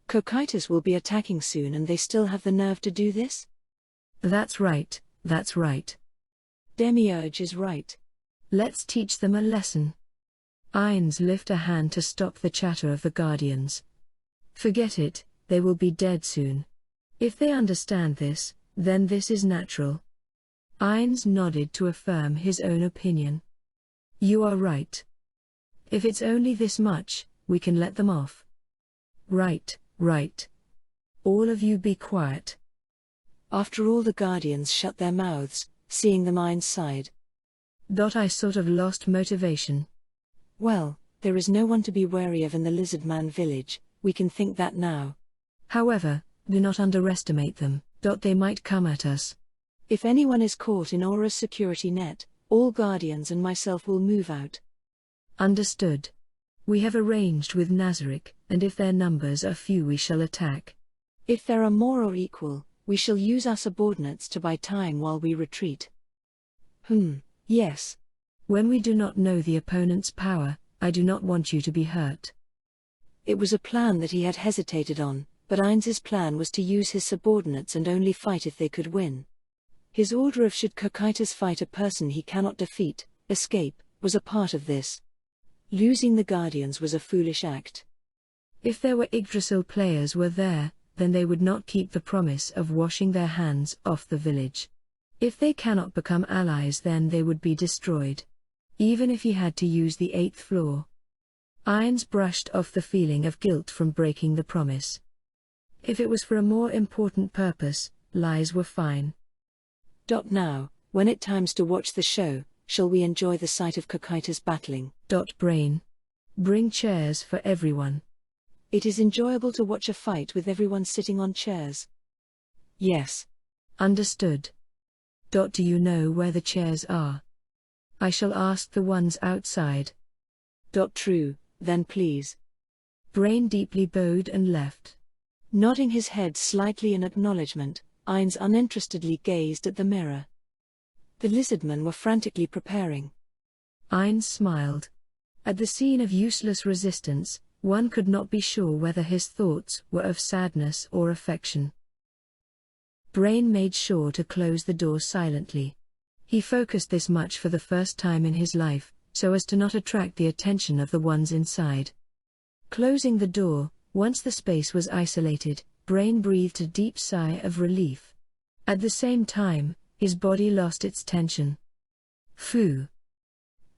Cocytus will be attacking soon and they still have the nerve to do this? That's right, that's right. Demiurge is right. Let's teach them a lesson. Ainz lifted a hand to stop the chatter of the Guardians. Forget it, they will be dead soon. If they understand this, then this is natural. Ainz nodded to affirm his own opinion. You are right. If it's only this much, we can let them off. Right. All of you be quiet. After all the Guardians shut their mouths, seeing them Ainz sighed. I sort of lost motivation. Well, there is no one to be wary of in the Lizardman village, we can think that now. However, do not underestimate them. They might come at us. If anyone is caught in Aura's security net, all Guardians and myself will move out. Understood. We have arranged with Nazarick, and if their numbers are few we shall attack. If there are more or equal, we shall use our subordinates to buy time while we retreat. Yes. When we do not know the opponent's power, I do not want you to be hurt. It was a plan that he had hesitated on, but Ainz's plan was to use his subordinates and only fight if they could win. His order of should Kokaitis fight a person he cannot defeat, escape, was a part of this. Losing the Guardians was a foolish act. If there were Yggdrasil players were there, then they would not keep the promise of washing their hands off the village. If they cannot become allies, then they would be destroyed. Even if he had to use the 8th floor. Ainz brushed off the feeling of guilt from breaking the promise. If it was for a more important purpose, lies were fine. Now, when it times to watch the show, shall we enjoy the sight of Kokaitis battling? Brain. Bring chairs for everyone. It is enjoyable to watch a fight with everyone sitting on chairs. Yes. Understood. Do you know where the chairs are? I shall ask the ones outside. True, then please. Brain deeply bowed and left. Nodding his head slightly in acknowledgement, Ainz uninterestedly gazed at the mirror. The lizardmen were frantically preparing. Ainz smiled. At the scene of useless resistance, one could not be sure whether his thoughts were of sadness or affection. Brain made sure to close the door silently. He focused this much for the first time in his life, so as to not attract the attention of the ones inside. Closing the door, once the space was isolated, Brain breathed a deep sigh of relief. At the same time, his body lost its tension. Phew.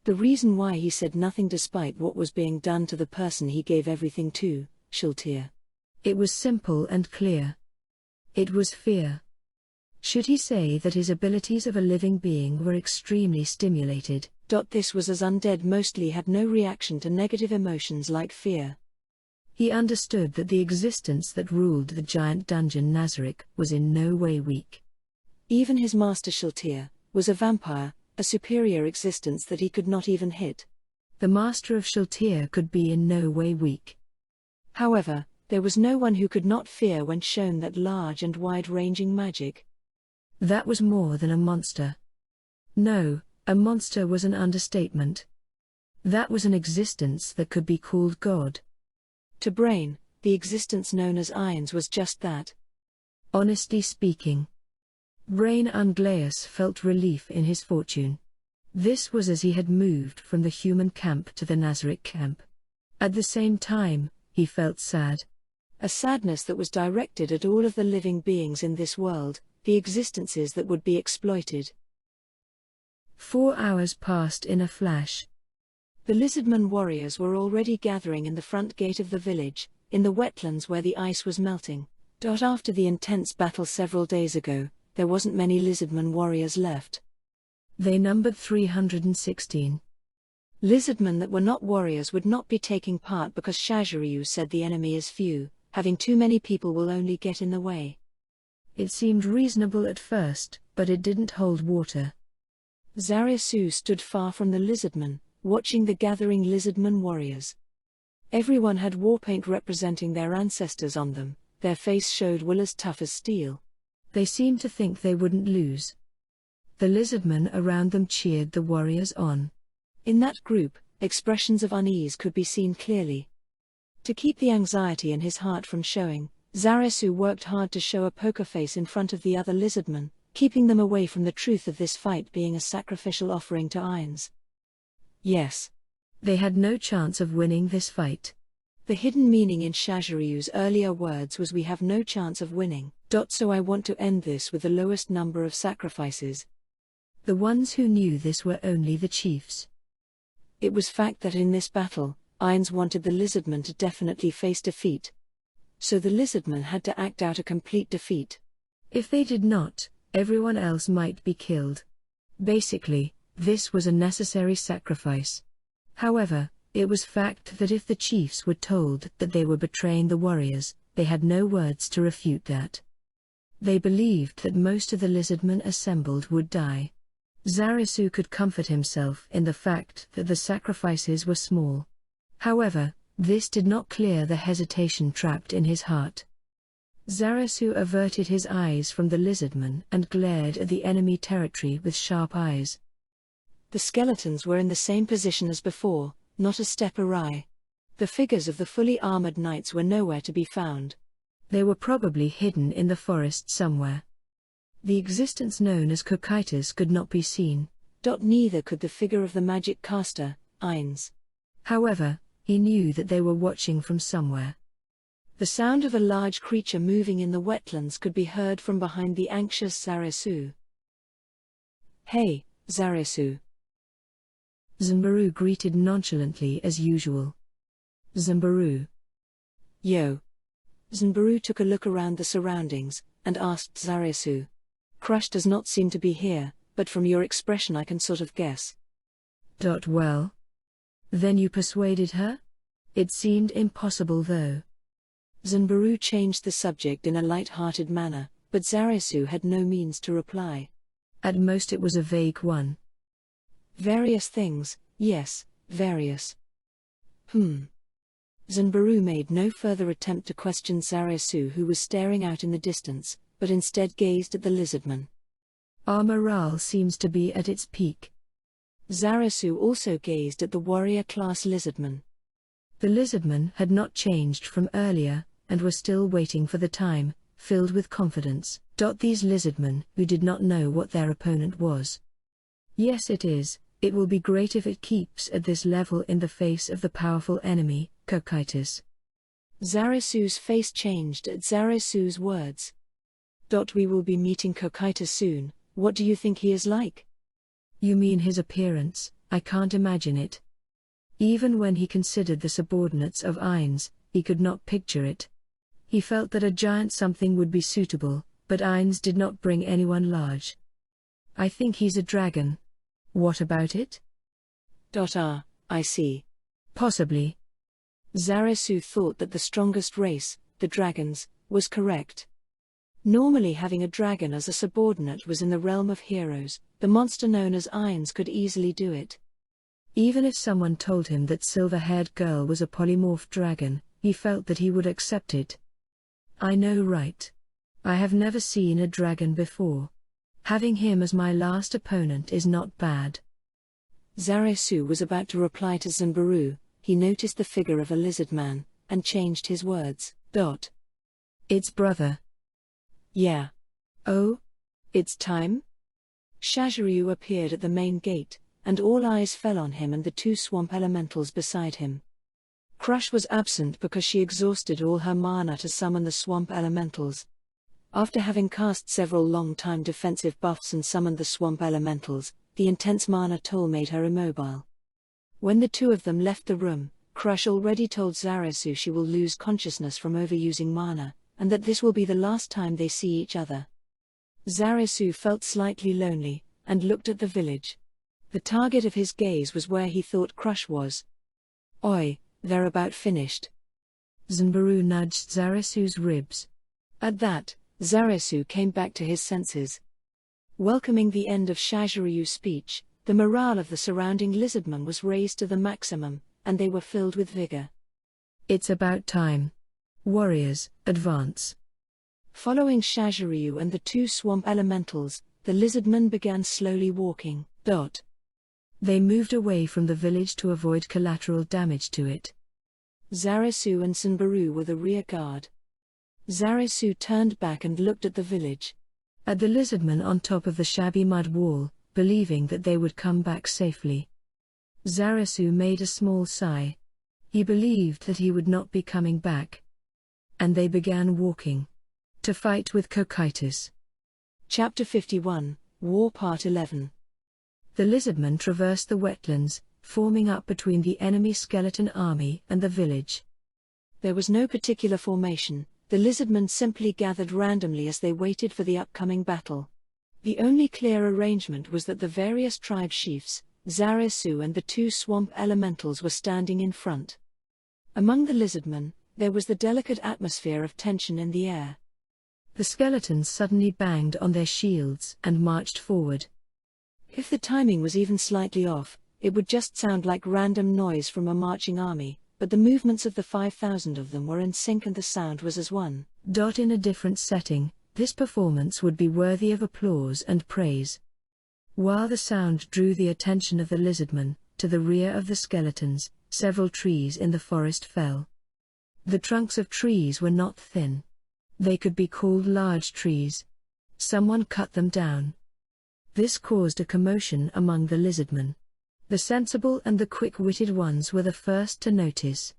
The reason why he said nothing despite what was being done to the person he gave everything to, Shiltir. It was simple and clear. It was fear. Should he say that his abilities of a living being were extremely stimulated? This was as undead mostly had no reaction to negative emotions like fear. He understood that the existence that ruled the giant dungeon Nazarick was in no way weak. Even his master Shiltir was a vampire, a superior existence that he could not even hit. The master of Shiltir could be in no way weak. However, there was no one who could not fear when shown that large and wide-ranging magic. That was more than a monster. No, a monster was an understatement. That was an existence that could be called God. To Brain, the existence known as Ainz was just that. Honestly speaking, Brain Unglaeus felt relief in his fortune. This was as he had moved from the human camp to the Nazarick camp. At the same time, he felt sad. A sadness that was directed at all of the living beings in this world, the existences that would be exploited. 4 hours passed in a flash. The lizardman warriors were already gathering in the front gate of the village, in the wetlands where the ice was melting. After the intense battle several days ago, there wasn't many lizardman warriors left. They numbered 316. Lizardmen that were not warriors would not be taking part because Shaziryu said the enemy is few, having too many people will only get in the way. It seemed reasonable at first, but it didn't hold water. Zariasu stood far from the lizardmen, watching the gathering lizardman warriors. Everyone had war paint representing their ancestors on them, their face showed will as tough as steel. They seemed to think they wouldn't lose. The lizardmen around them cheered the warriors on. In that group, expressions of unease could be seen clearly. To keep the anxiety in his heart from showing, Zariasu worked hard to show a poker face in front of the other lizardmen, keeping them away from the truth of this fight being a sacrificial offering to Ainz. Yes. They had no chance of winning this fight. The hidden meaning in Shaziryu's earlier words was we have no chance of winning. So I want to end this with the lowest number of sacrifices. The ones who knew this were only the chiefs. It was fact that in this battle, Ainz wanted the lizardmen to definitely face defeat. So the lizardmen had to act out a complete defeat. If they did not, everyone else might be killed. Basically, this was a necessary sacrifice. However, it was fact that if the chiefs were told that they were betraying the warriors, they had no words to refute that. They believed that most of the lizardmen assembled would die. Zariasu could comfort himself in the fact that the sacrifices were small. However, this did not clear the hesitation trapped in his heart. Zariasu averted his eyes from the lizardmen and glared at the enemy territory with sharp eyes. The skeletons were in the same position as before, not a step awry. The figures of the fully armored knights were nowhere to be found. They were probably hidden in the forest somewhere. The existence known as Cocytus could not be seen. Neither could the figure of the magic caster, Ainz. However, he knew that they were watching from somewhere. The sound of a large creature moving in the wetlands could be heard from behind the anxious Zarasu. "Hey, Zarasu." Zimbaru greeted nonchalantly as usual. "Zimbaru." "Yo." Zimbaru took a look around the surroundings, and asked Zarasu. "Crush does not seem to be here, but from your expression I can sort of guess." Well. Then you persuaded her? It seemed impossible though. Zimbaru changed the subject in a light-hearted manner, but Zarasu had no means to reply. At most it was a vague one. "Various things, yes, various." Zimbaru made no further attempt to question Zarasu, who was staring out in the distance, but instead gazed at the lizardman. "Our morale seems to be at its peak." Zarasu also gazed at the warrior-class lizardman. The lizardmen had not changed from earlier, and were still waiting for the time, filled with confidence. These lizardmen, who did not know what their opponent was. "Yes, it is. It will be great if it keeps at this level in the face of the powerful enemy, Cocytus." Zarasu's face changed at Zarasu's words. "We will be meeting Cocytus soon. What do you think he is like?" "You mean his appearance? I can't imagine it." Even when he considered the subordinates of Ainz, he could not picture it. He felt that a giant something would be suitable, but Ainz did not bring anyone large. "I think he's a dragon." "What about it?" I see. Possibly. Zarasu thought that the strongest race, the dragons, was correct. Normally having a dragon as a subordinate was in the realm of heroes. The monster known as Ainz could easily do it. Even if someone told him that silver-haired girl was a polymorph dragon, he felt that he would accept it. "I know, right? I have never seen a dragon before. Having him as my last opponent is not bad." Zarasu was about to reply to Zimbaru. He noticed the figure of a lizard man, and changed his words. "It's brother." "Yeah. Oh? It's time?" Shaziryu appeared at the main gate, and all eyes fell on him and the two swamp elementals beside him. Crush was absent because she exhausted all her mana to summon the swamp elementals. After having cast several long-time defensive buffs and summoned the swamp elementals, the intense mana toll made her immobile. When the two of them left the room, Crush already told Zarasu she will lose consciousness from overusing mana, and that this will be the last time they see each other. Zarasu felt slightly lonely, and looked at the village. The target of his gaze was where he thought Crush was. "Oi, they're about finished." Zimbaru nudged Zarasu's ribs. At that, Zarasu came back to his senses. Welcoming the end of Shaziryu's speech, the morale of the surrounding lizardmen was raised to the maximum, and they were filled with vigor. "It's about time. Warriors, advance." Following Shaziryu and the two swamp elementals, the lizardmen began slowly walking. They moved away from the village to avoid collateral damage to it. Zarasu and Zimbaru were the rear guard. Zarasu turned back and looked at the village. At the lizardmen on top of the shabby mud wall, believing that they would come back safely. Zarasu made a small sigh. He believed that he would not be coming back. And they began walking. To fight with Cocytus. Chapter 51, War Part 11. The lizardmen traversed the wetlands, forming up between the enemy skeleton army and the village. There was no particular formation, the lizardmen simply gathered randomly as they waited for the upcoming battle. The only clear arrangement was that the various tribe chiefs, Zarasu and the two swamp elementals were standing in front. Among the lizardmen, there was the delicate atmosphere of tension in the air. The skeletons suddenly banged on their shields and marched forward. If the timing was even slightly off, it would just sound like random noise from a marching army, but the movements of the 5,000 of them were in sync and the sound was as one. In a different setting, this performance would be worthy of applause and praise. While the sound drew the attention of the lizardmen, to the rear of the skeletons, Several trees in the forest fell. The trunks of trees were not thin. They could be called large trees. Someone cut them down. This caused a commotion among the lizardmen. The sensible and the quick-witted ones were the first to notice.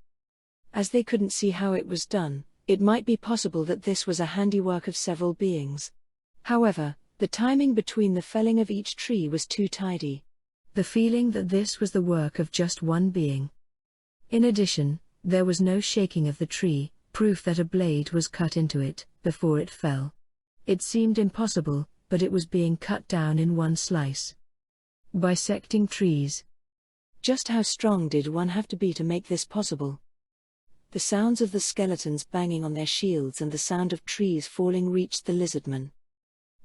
As they couldn't see how it was done, it might be possible that this was a handiwork of several beings. However, the timing between the felling of each tree was too tidy. The feeling that this was the work of just one being. In addition, there was no shaking of the tree, proof that a blade was cut into it before it fell. It seemed impossible, but it was being cut down in one slice. Bisecting trees. Just how strong did one have to be to make this possible? The sounds of the skeletons banging on their shields and the sound of trees falling reached the lizardmen.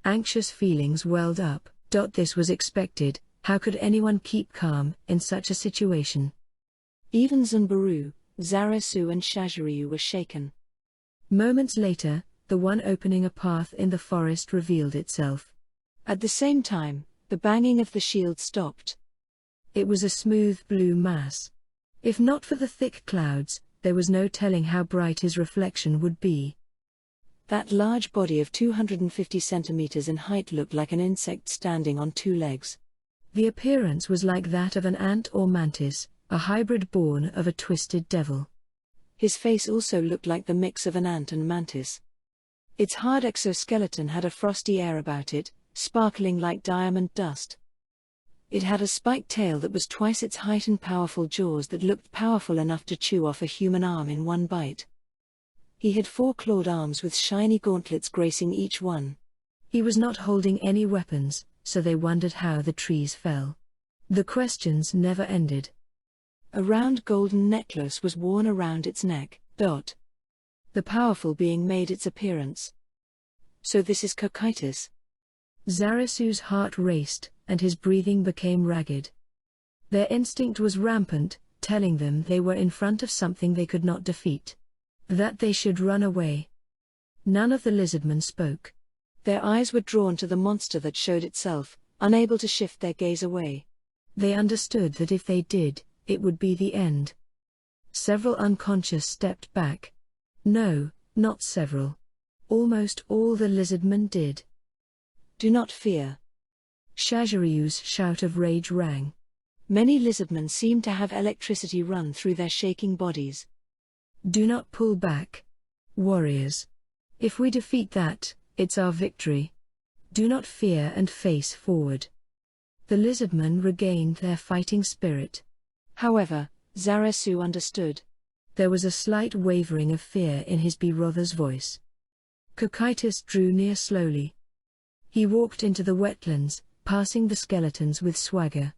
Anxious feelings welled up. This was expected. How could anyone keep calm in such a situation? Even Zunbaru, Zarasu and Shaziryu were shaken. Moments later, the one opening a path in the forest revealed itself. At the same time, the banging of the shield stopped. It was a smooth blue mass. If not for the thick clouds, there was no telling how bright his reflection would be. That large body of 250 centimeters in height looked like an insect standing on two legs. The appearance was like that of an ant or mantis, a hybrid born of a twisted devil. His face also looked like the mix of an ant and mantis. Its hard exoskeleton had a frosty air about it, sparkling like diamond dust. It had a spiked tail that was twice its height and powerful jaws that looked powerful enough to chew off a human arm in one bite. He had 4 clawed arms with shiny gauntlets gracing each one. He was not holding any weapons, so they wondered how the trees fell. The questions never ended. A round golden necklace was worn around its neck. The powerful being made its appearance. So this is Cocytus. Zarasu's heart raced, and his breathing became ragged. Their instinct was rampant, telling them they were in front of something they could not defeat. That they should run away. None of the lizardmen spoke. Their eyes were drawn to the monster that showed itself, unable to shift their gaze away. They understood that if they did, it would be the end. Several unconscious stepped back. No, not several. Almost all the lizardmen did. Do not fear. Shaziryu's shout of rage rang. Many lizardmen seemed to have electricity run through their shaking bodies. Do not pull back. Warriors. If we defeat that, it's our victory. Do not fear and face forward. The lizardmen regained their fighting spirit. However, Zarasu understood. There was a slight wavering of fear in his brother's voice. Cocytus drew near slowly. He walked into the wetlands, passing the skeletons with swagger.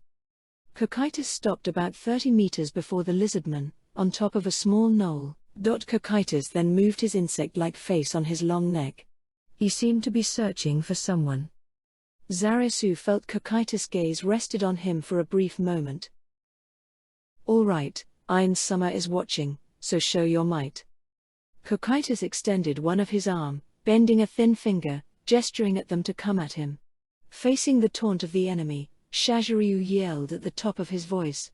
Cocytus stopped about 30 meters before the lizardman, on top of a small knoll. Cocytus then moved his insect-like face on his long neck. He seemed to be searching for someone. Zarasu felt Cocytus' gaze rested on him for a brief moment. All right, Iron Summer is watching, so show your might. Cocytus extended one of his arm, bending a thin finger, gesturing at them to come at him. Facing the taunt of the enemy, Shaziryu yelled at the top of his voice.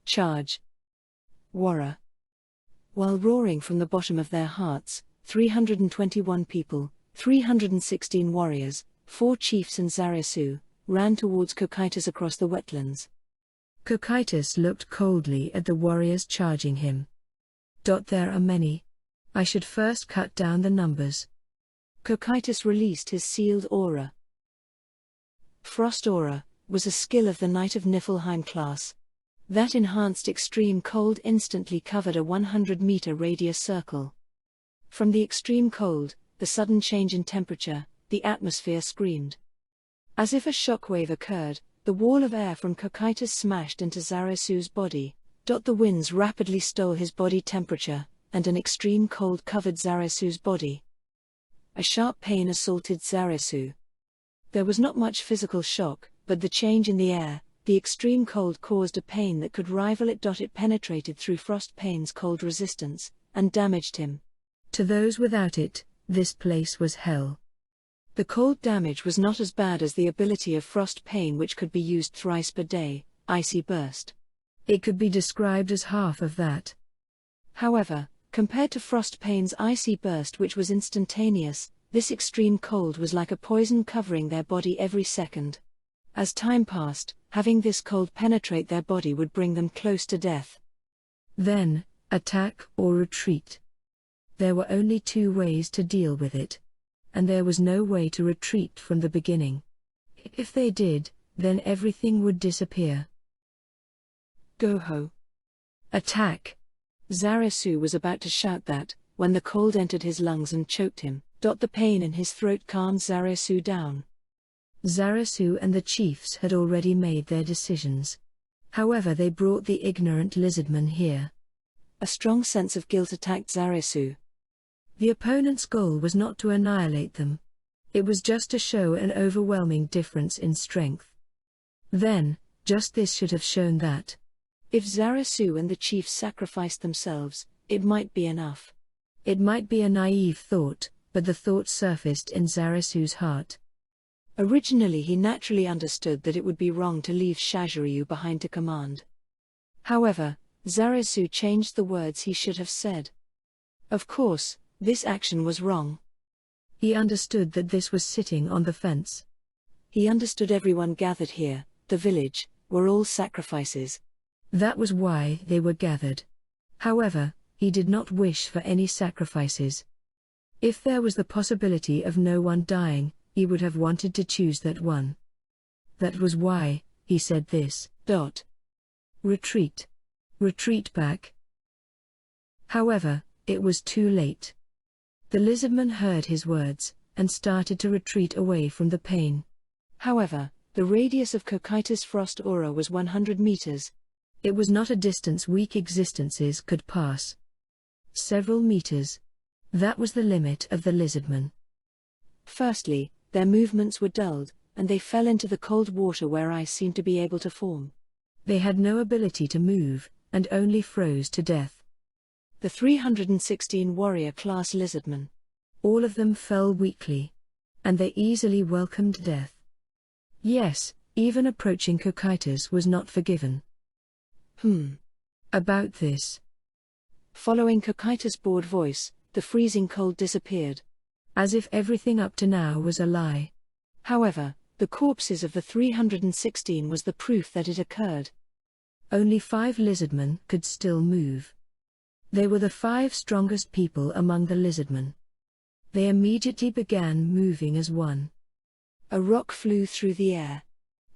Charge! Warra! While roaring from the bottom of their hearts, 321 people, 316 warriors, 4 chiefs and Zarasu, ran towards Cocytus across the wetlands. Cocytus looked coldly at the warriors charging him. There are many. I should first cut down the numbers. Cocytus released his sealed aura. Frost Aura was a skill of the Knight of Niflheim class. That enhanced extreme cold instantly covered a 100-meter radius circle. From the extreme cold, the sudden change in temperature, the atmosphere screamed. As if a shockwave occurred, the wall of air from Cocytus smashed into Zarasu's body. The winds rapidly stole his body temperature, and an extreme cold covered Zarasu's body. A sharp pain assaulted Zarasu. There was not much physical shock, but the change in the air, the extreme cold caused a pain that could rival it. It penetrated through frost pain's cold resistance, and damaged him. To those without it, this place was hell. The cold damage was not as bad as the ability of frost pain, which could be used thrice per day, Icy Burst. It could be described as half of that. However, compared to Frostpane's icy burst, which was instantaneous, this extreme cold was like a poison covering their body every second. As time passed, having this cold penetrate their body would bring them close to death. Then, attack or retreat. There were only two ways to deal with it. And there was no way to retreat from the beginning. If they did, then everything would disappear. Go-ho. Attack. Zarasu was about to shout that, when the cold entered his lungs and choked him. The pain in his throat calmed Zarasu down. Zarasu and the chiefs had already made their decisions. However, they brought the ignorant lizardman here. A strong sense of guilt attacked Zarasu. The opponent's goal was not to annihilate them. It was just to show an overwhelming difference in strength. Then, just this should have shown that. If Zarasu and the chiefs sacrificed themselves, it might be enough. It might be a naive thought, but the thought surfaced in Zarasu's heart. Originally he naturally understood that it would be wrong to leave Shaziryu behind to command. However, Zarasu changed the words he should have said. Of course, this action was wrong. He understood that this was sitting on the fence. He understood everyone gathered here, the village, were all sacrifices. That was why they were gathered. However, he did not wish for any sacrifices. If there was the possibility of no one dying, he would have wanted to choose that one. That was why he said this. Retreat. Retreat back. However, it was too late. The lizardman heard his words, and started to retreat away from the pain. However, the radius of Kokaitis' frost aura was 100 meters. It was not a distance weak existences could pass. Several meters. That was the limit of the lizardman. Firstly, their movements were dulled, and they fell into the cold water where ice seemed to be able to form. They had no ability to move, and only froze to death. The 316 warrior-class lizardmen. All of them fell weakly. And they easily welcomed death. Yes, even approaching Kokaitis was not forgiven. About this. Following Kokaitis' bored voice, the freezing cold disappeared. As if everything up to now was a lie. However, the corpses of the 316 was the proof that it occurred. Only 5 lizardmen could still move. They were the 5 strongest people among the lizardmen. They immediately began moving as one. A rock flew through the air.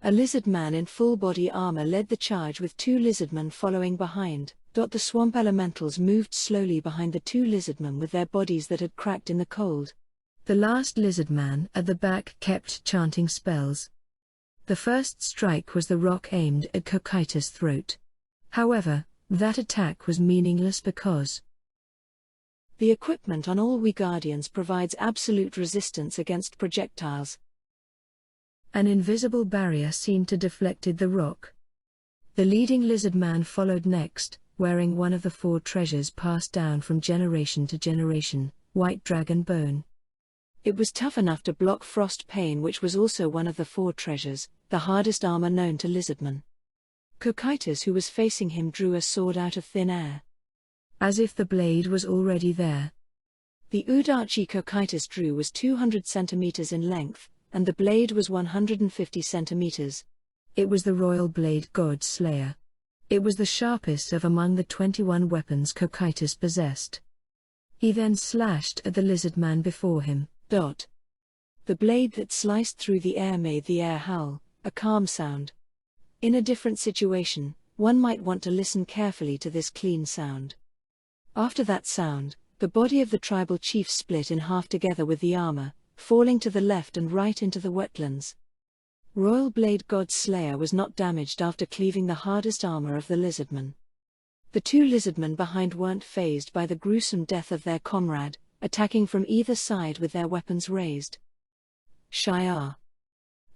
A lizardman in full body armor led the charge with 2 lizardmen following behind. The swamp elementals moved slowly behind the 2 lizardmen with their bodies that had cracked in the cold. The last lizardman at the back kept chanting spells. The first strike was the rock aimed at Kokaitis' throat. However, that attack was meaningless because the equipment on all Guardians provides absolute resistance against projectiles. An invisible barrier seemed to deflected the rock. The leading lizardman followed next, wearing one of the 4 treasures passed down from generation to generation, white dragon bone. It was tough enough to block Frostpane, which was also one of the 4 treasures, the hardest armor known to lizardmen. Kokaitis, who was facing him, drew a sword out of thin air. As if the blade was already there. The Udachi Kokaitis drew was 200 centimeters in length, and the blade was 150 centimeters. It was the royal blade god slayer. It was the sharpest of among the 21 weapons Kokaitis possessed. He then slashed at the lizardman before him. The blade that sliced through the air made the air howl, a calm sound. In a different situation, one might want to listen carefully to this clean sound. After that sound, the body of the tribal chief split in half together with the armor, falling to the left and right into the wetlands. Royal Blade God Slayer was not damaged after cleaving the hardest armor of the lizardmen. The 2 lizardmen behind weren't fazed by the gruesome death of their comrade, attacking from either side with their weapons raised. Shiar.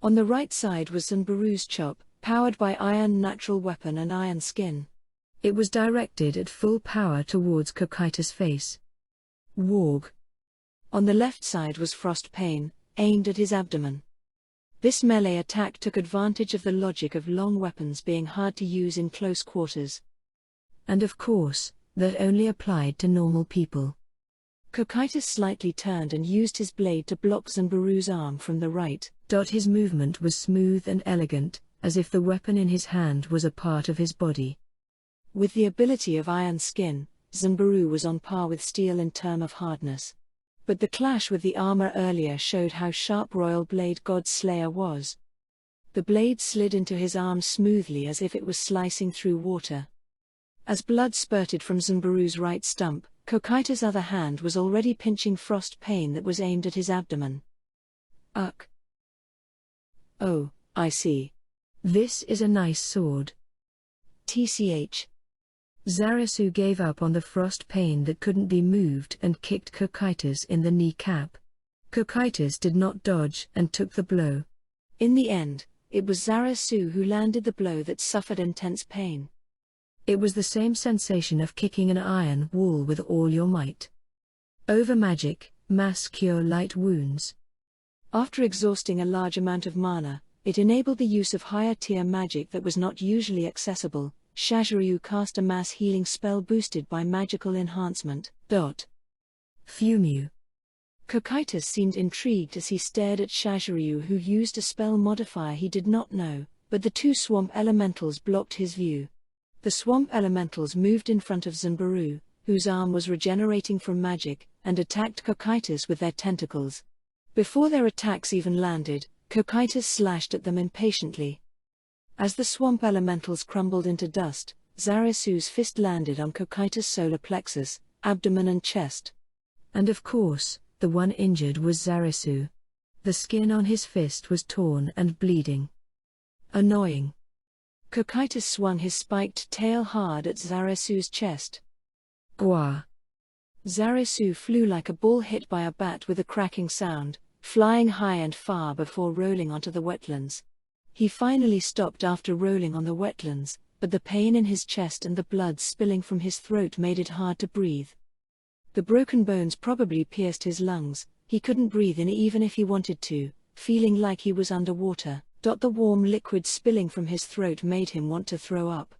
On the right side was Zanbaru's chop, powered by iron natural weapon and iron skin. It was directed at full power towards Kokaitis' face. Warg. On the left side was Frostpane, aimed at his abdomen. This melee attack took advantage of the logic of long weapons being hard to use in close quarters. And of course, that only applied to normal people. Cocytus slightly turned and used his blade to block Zanbaru's arm from the right. His movement was smooth and elegant, as if the weapon in his hand was a part of his body. With the ability of iron skin, Zanbaru was on par with steel in terms of hardness. But the clash with the armor earlier showed how sharp Royal Blade God Slayer was. The blade slid into his arm smoothly as if it was slicing through water. As blood spurted from Zanbaru's right stump, Cocytus' other hand was already pinching Frost Pain that was aimed at his abdomen. Ugh. Oh, I see. This is a nice sword. TCH. Zarasu gave up on the Frost Pain that couldn't be moved and kicked Cocytus in the kneecap. Cocytus did not dodge and took the blow. In the end, it was Zarasu who landed the blow that suffered intense pain. It was the same sensation of kicking an iron wall with all your might. Over magic, mass cure light wounds. After exhausting a large amount of mana, it enabled the use of higher tier magic that was not usually accessible. Shaziryu cast a mass healing spell boosted by magical enhancement. Fumu. Cocytus seemed intrigued as he stared at Shaziryu, who used a spell modifier he did not know, but the two swamp elementals blocked his view. The swamp elementals moved in front of Zanbaru, whose arm was regenerating from magic, and attacked Cocytus with their tentacles. Before their attacks even landed, Cocytus slashed at them impatiently. As the swamp elementals crumbled into dust, Zarasu's fist landed on Cocytus' solar plexus, abdomen and chest. And of course, the one injured was Zarasu. The skin on his fist was torn and bleeding. Annoying. Cocytus swung his spiked tail hard at Zarasu's chest. Gwa. Zarasu flew like a ball hit by a bat with a cracking sound, flying high and far before rolling onto the wetlands. He finally stopped after rolling on the wetlands, but the pain in his chest and the blood spilling from his throat made it hard to breathe. The broken bones probably pierced his lungs. He couldn't breathe in even if he wanted to, feeling like he was underwater. The warm liquid spilling from his throat made him want to throw up.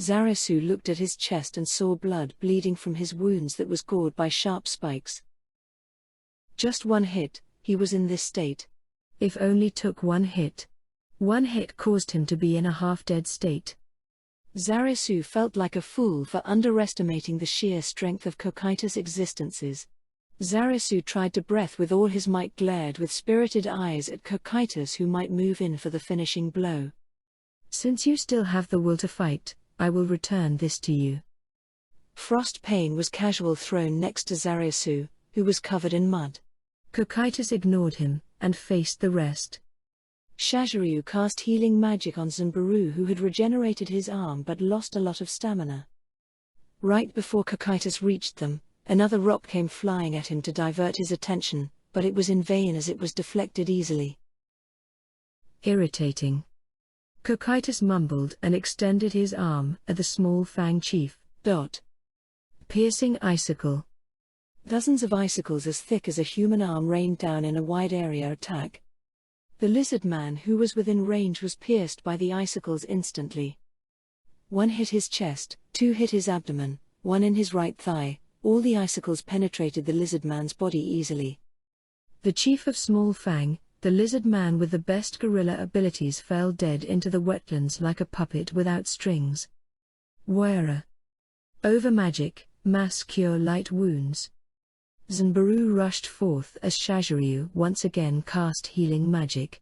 Zarasu looked at his chest and saw blood bleeding from his wounds that was gored by sharp spikes. Just one hit, he was in this state. If only took one hit. One hit caused him to be in a half-dead state. Zarasu felt like a fool for underestimating the sheer strength of Cocytus' existences. Zarasu tried to breath with all his might, glared with spirited eyes at Cocytus, who might move in for the finishing blow. Since you still have the will to fight, I will return this to you. Frost Pain was casual thrown next to Zarasu, who was covered in mud. Cocytus ignored him, and faced the rest. Shaziryu cast healing magic on Zanbaru, who had regenerated his arm but lost a lot of stamina. Right before Cocytus reached them, another rock came flying at him to divert his attention, but it was in vain as it was deflected easily. Irritating. Cocytus mumbled and extended his arm at the small Fang chief. Piercing icicle. Dozens of icicles as thick as a human arm rained down in a wide area attack. The lizard man who was within range was pierced by the icicles instantly. One hit his chest, two hit his abdomen, one in his right thigh. All the icicles penetrated the lizard man's body easily. The chief of Small Fang, the lizard man with the best gorilla abilities, fell dead into the wetlands like a puppet without strings. Wera. Over magic, mass cure light wounds. Zanbaru rushed forth as Shaziryu once again cast healing magic.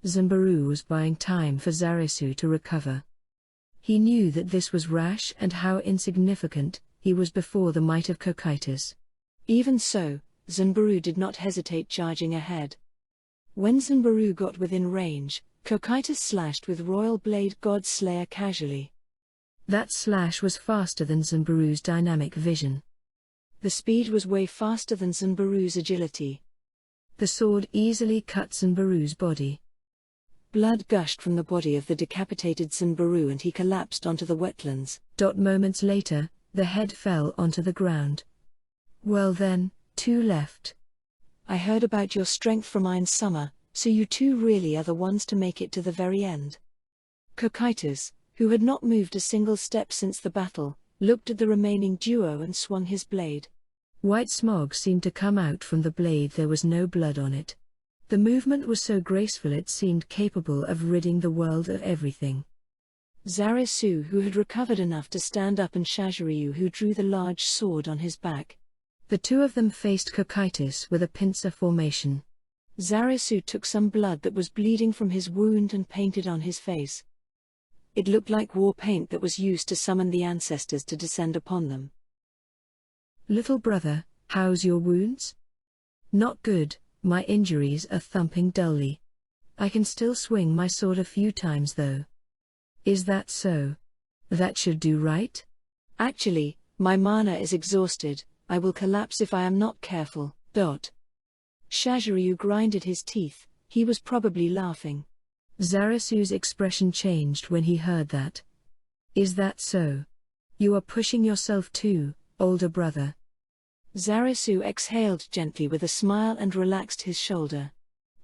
Zanbaru was buying time for Zarasu to recover. He knew that this was rash and how insignificant he was before the might of Cocytus. Even so, Zanbaru did not hesitate charging ahead. When Zanbaru got within range, Cocytus slashed with Royal Blade God Slayer casually. That slash was faster than Zanbaru's dynamic vision. The speed was way faster than Zanbaru's agility. The sword easily cut Zanbaru's body. Blood gushed from the body of the decapitated Zanbaru and he collapsed onto the wetlands. Moments later, the head fell onto the ground. Well then, two left. I heard about your strength from Iron Summer, So you two really are the ones to make it to the very end. Cocytus, who had not moved a single step since the battle, looked at the remaining duo and swung his blade. White smog seemed to come out from the blade. There was no blood on it. The movement was so graceful it seemed capable of ridding the world of everything. Zarasu, who had recovered enough to stand up, and Shaziryu, who drew the large sword on his back. The two of them faced Cocytus with a pincer formation. Zarasu took some blood that was bleeding from his wound and painted on his face. It looked like war paint that was used to summon the ancestors to descend upon them. Little brother, how's your wounds? Not good, my injuries are thumping dully. I can still swing my sword a few times though. Is that so? That should do, right? Actually, my mana is exhausted, I will collapse if I am not careful. Shaziryu grinded his teeth, he was probably laughing. Zarasu's expression changed when he heard that. Is that so? You are pushing yourself too, older brother. Zarasu exhaled gently with a smile and relaxed his shoulder.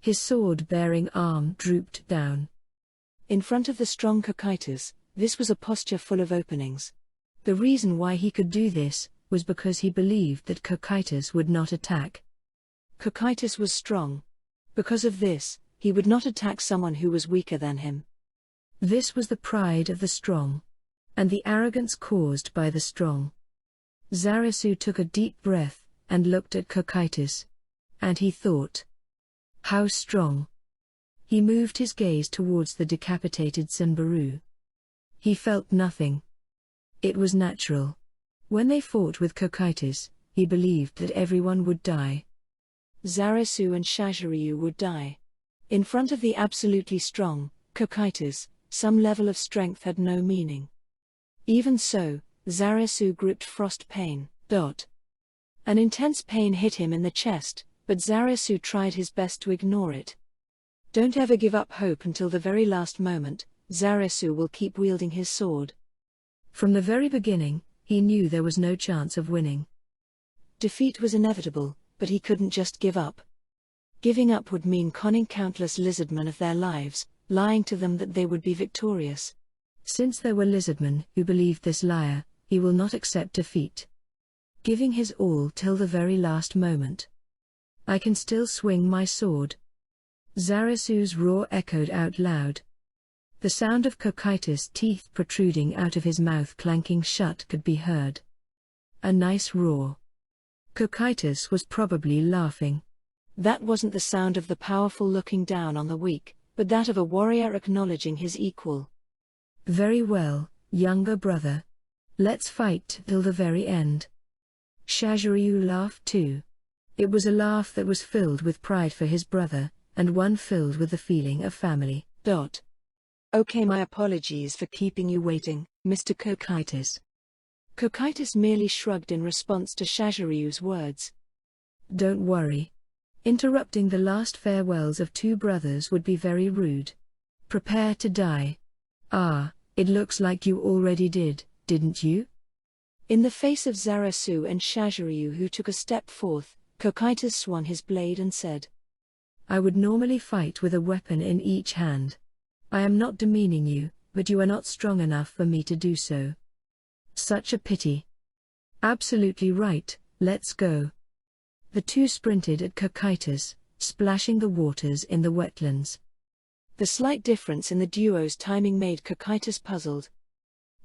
His sword-bearing arm drooped down. In front of the strong Cocytus, this was a posture full of openings. The reason why he could do this was because he believed that Cocytus would not attack. Cocytus was strong. Because of this, he would not attack someone who was weaker than him. This was the pride of the strong, and the arrogance caused by the strong. Zarasu took a deep breath and looked at Cocytus. And he thought, how strong. He moved his gaze towards the decapitated Senburu. He felt nothing. It was natural. When they fought with Cocytus, he believed that everyone would die. Zarasu and Shaziryu would die. In front of the absolutely strong Cocytus, some level of strength had no meaning. Even so, Zarasu gripped frost pain. An intense pain hit him in the chest, but Zarasu tried his best to ignore it. Don't ever give up hope until the very last moment. Zarasu will keep wielding his sword. From the very beginning, he knew there was no chance of winning. Defeat was inevitable, but he couldn't just give up. Giving up would mean conning countless lizardmen of their lives, lying to them that they would be victorious. Since there were lizardmen who believed this liar, he will not accept defeat. Giving his all till the very last moment. I can still swing my sword. Zarasu's roar echoed out loud. The sound of Cocytus' teeth protruding out of his mouth clanking shut could be heard. A nice roar. Cocytus was probably laughing. That wasn't the sound of the powerful looking down on the weak, but that of a warrior acknowledging his equal. Very well, younger brother. Let's fight till the very end. Shaziryu laughed too. It was a laugh that was filled with pride for his brother, and one filled with the feeling of family. Okay, my apologies for keeping you waiting, Mr. Cocytus. Cocytus merely shrugged in response to Shaziryu's words. Don't worry. Interrupting the last farewells of two brothers would be very rude. Prepare to die. Ah, it looks like you already did, didn't you? In the face of Zarasu and Shaziryu, who took a step forth, Cocytus swung his blade and said, I would normally fight with a weapon in each hand. I am not demeaning you, but you are not strong enough for me to do so. Such a pity. Absolutely right, let's go. The two sprinted at Cocytus, splashing the waters in the wetlands. The slight difference in the duo's timing made Cocytus puzzled.